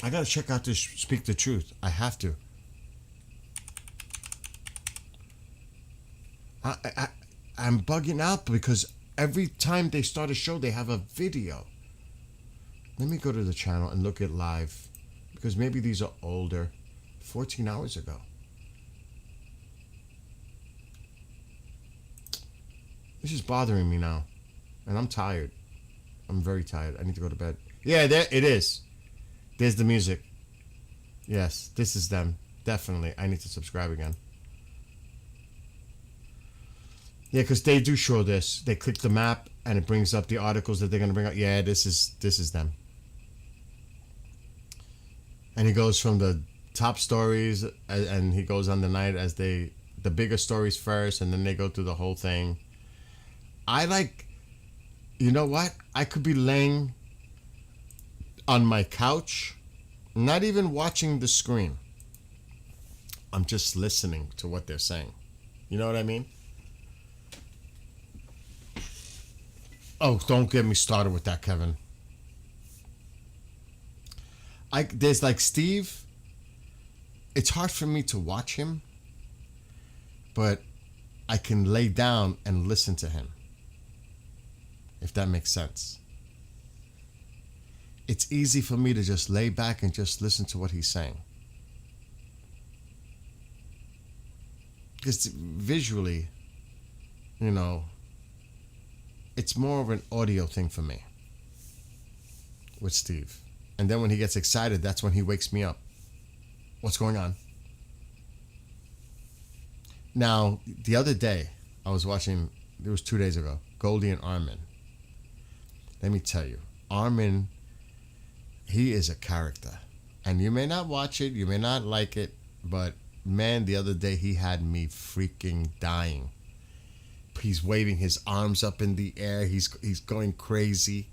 I gotta check out this Speak the Truth. I have to. I'm bugging out because every time they start a show, they have a video. Let me go to the channel and look at live. Because maybe these are older. 14 hours ago. This is bothering me now. And I'm tired. I'm very tired. I need to go to bed. Yeah, there it is. There's the music. Yes, this is them. Definitely. I need to subscribe again. Yeah, because they do show this. They click the map and it brings up the articles that they're going to bring up. Yeah, this is them. And he goes from the top stories and he goes on the night as the bigger stories first, and then they go through the whole thing. I like, you know what? I could be laying on my couch, not even watching the screen. I'm just listening to what they're saying. You know what I mean? Oh, don't get me started with that, Kevin. There's like Steve. It's hard for me to watch him, but I can lay down and listen to him. If that makes sense. It's easy for me to just lay back and just listen to what he's saying. Because visually, you know, it's more of an audio thing for me with Steve. And then when he gets excited, that's when he wakes me up. What's going on? Now, the other day, I was watching, it was 2 days ago, Goldie and Armin. Let me tell you, Armin, he is a character. And you may not watch it, you may not like it, but man, the other day he had me freaking dying. He's waving his arms up in the air. He's going crazy.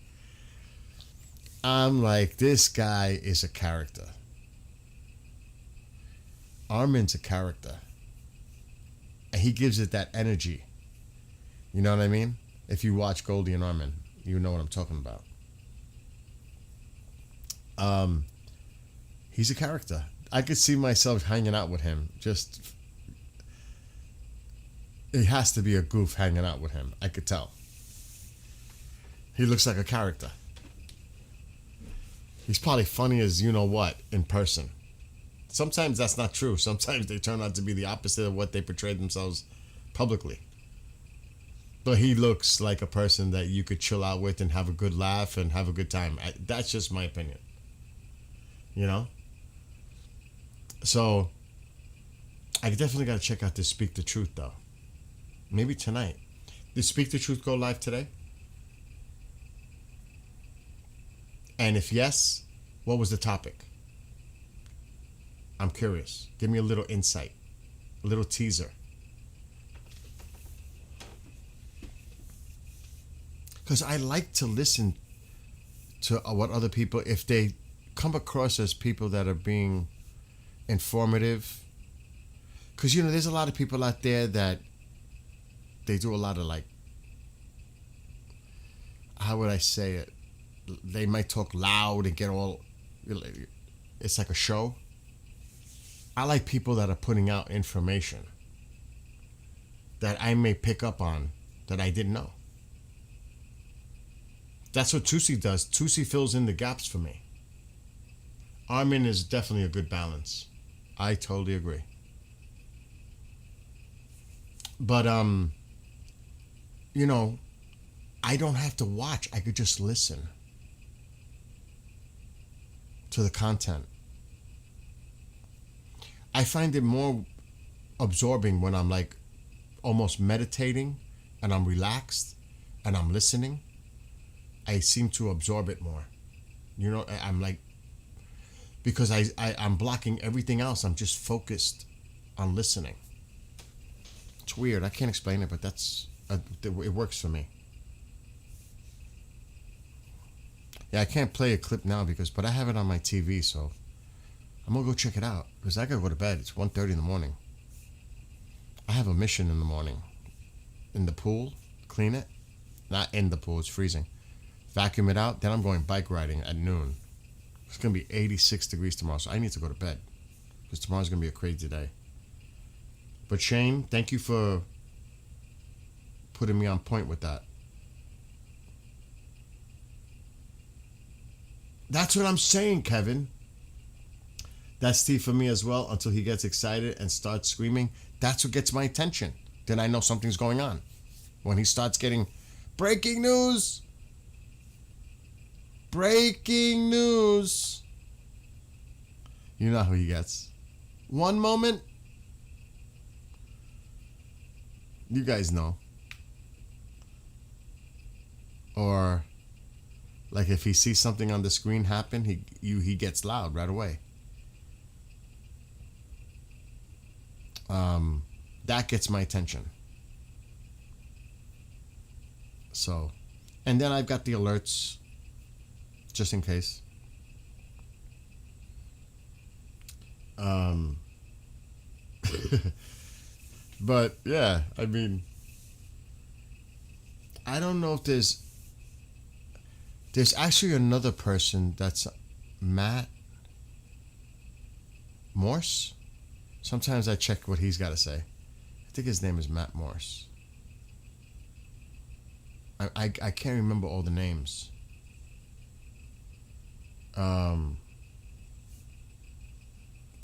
I'm like, this guy is a character. Armin's a character. And he gives it that energy. You know what I mean? If you watch Goldie and Armin, you know what I'm talking about. He's a character. I could see myself hanging out with him. Just, it has to be a goof hanging out with him. I could tell. He looks like a character. He's probably funny as you know what in person. Sometimes that's not true. Sometimes they turn out to be the opposite of what they portray themselves publicly. But he looks like a person that you could chill out with and have a good laugh and have a good time. That's just my opinion. You know? So, I definitely got to check out this Speak the Truth, though. Maybe tonight. Did Speak the Truth go live today? And if yes, what was the topic? I'm curious. Give me a little insight, a little teaser. Because I like to listen to what other people, if they come across as people that are being informative. Because, you know, there's a lot of people out there that they do a lot of, like, how would I say it? They might talk loud and get all, it's like a show. I like people that are putting out information that I may pick up on that I didn't know. That's what Tusi does. Tusi fills in the gaps for me. Armin is definitely a good balance. I totally agree. But, you know, I don't have to watch. I could just listen to the content. I find it more absorbing when I'm like almost meditating and I'm relaxed and I'm listening. I seem to absorb it more. You know, I'm like, because I'm blocking everything else. I'm just focused on listening. It's weird. I can't explain it, but it works for me. Yeah, I can't play a clip now but I have it on my TV, so I'm gonna go check it out because I gotta go to bed. It's 1:30 in the morning. I have a mission in the morning. In the pool, clean it. Not in the pool, it's freezing. Vacuum it out, then I'm going bike riding at noon. It's gonna be 86 degrees tomorrow, so I need to go to bed because tomorrow's gonna be a crazy day. But Shane, thank you for putting me on point with that. That's what I'm saying, Kevin. That's Steve for me as well until he gets excited and starts screaming. That's what gets my attention. Then I know something's going on. When he starts getting breaking news. Breaking news. You know who he gets. One moment. You guys know. Or like if he sees something on the screen happen, he gets loud right away. That gets my attention. So, and then I've got the alerts just in case. But yeah, I mean, I don't know if there's actually another person that's Matt Morse. Sometimes I check what he's got to say. I think his name is Matt Morse. I can't remember all the names.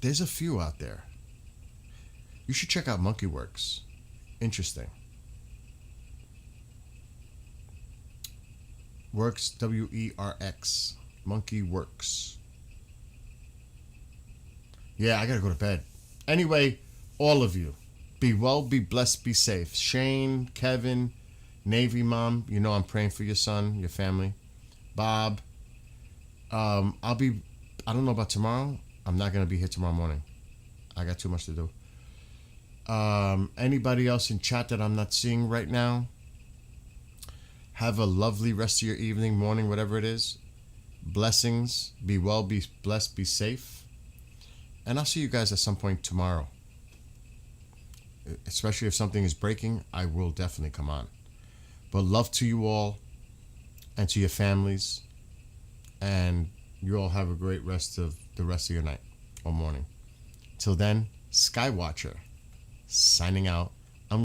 There's a few out there. You should check out Monkey Works. Interesting. Works, WERX. Monkey Works. Yeah, I gotta go to bed. Anyway, all of you, be well, be blessed, be safe. Shane, Kevin, Navy Mom, you know I'm praying for your son, your family. Bob, I don't know about tomorrow. I'm not gonna be here tomorrow morning. I got too much to do. Anybody else in chat that I'm not seeing right now? Have a lovely rest of your evening, morning, whatever it is. Blessings. Be well, be blessed, be safe. And I'll see you guys at some point tomorrow. Especially if something is breaking, I will definitely come on. But love to you all and to your families. And you all have a great rest of your night or morning. Till then, Skywatcher signing out.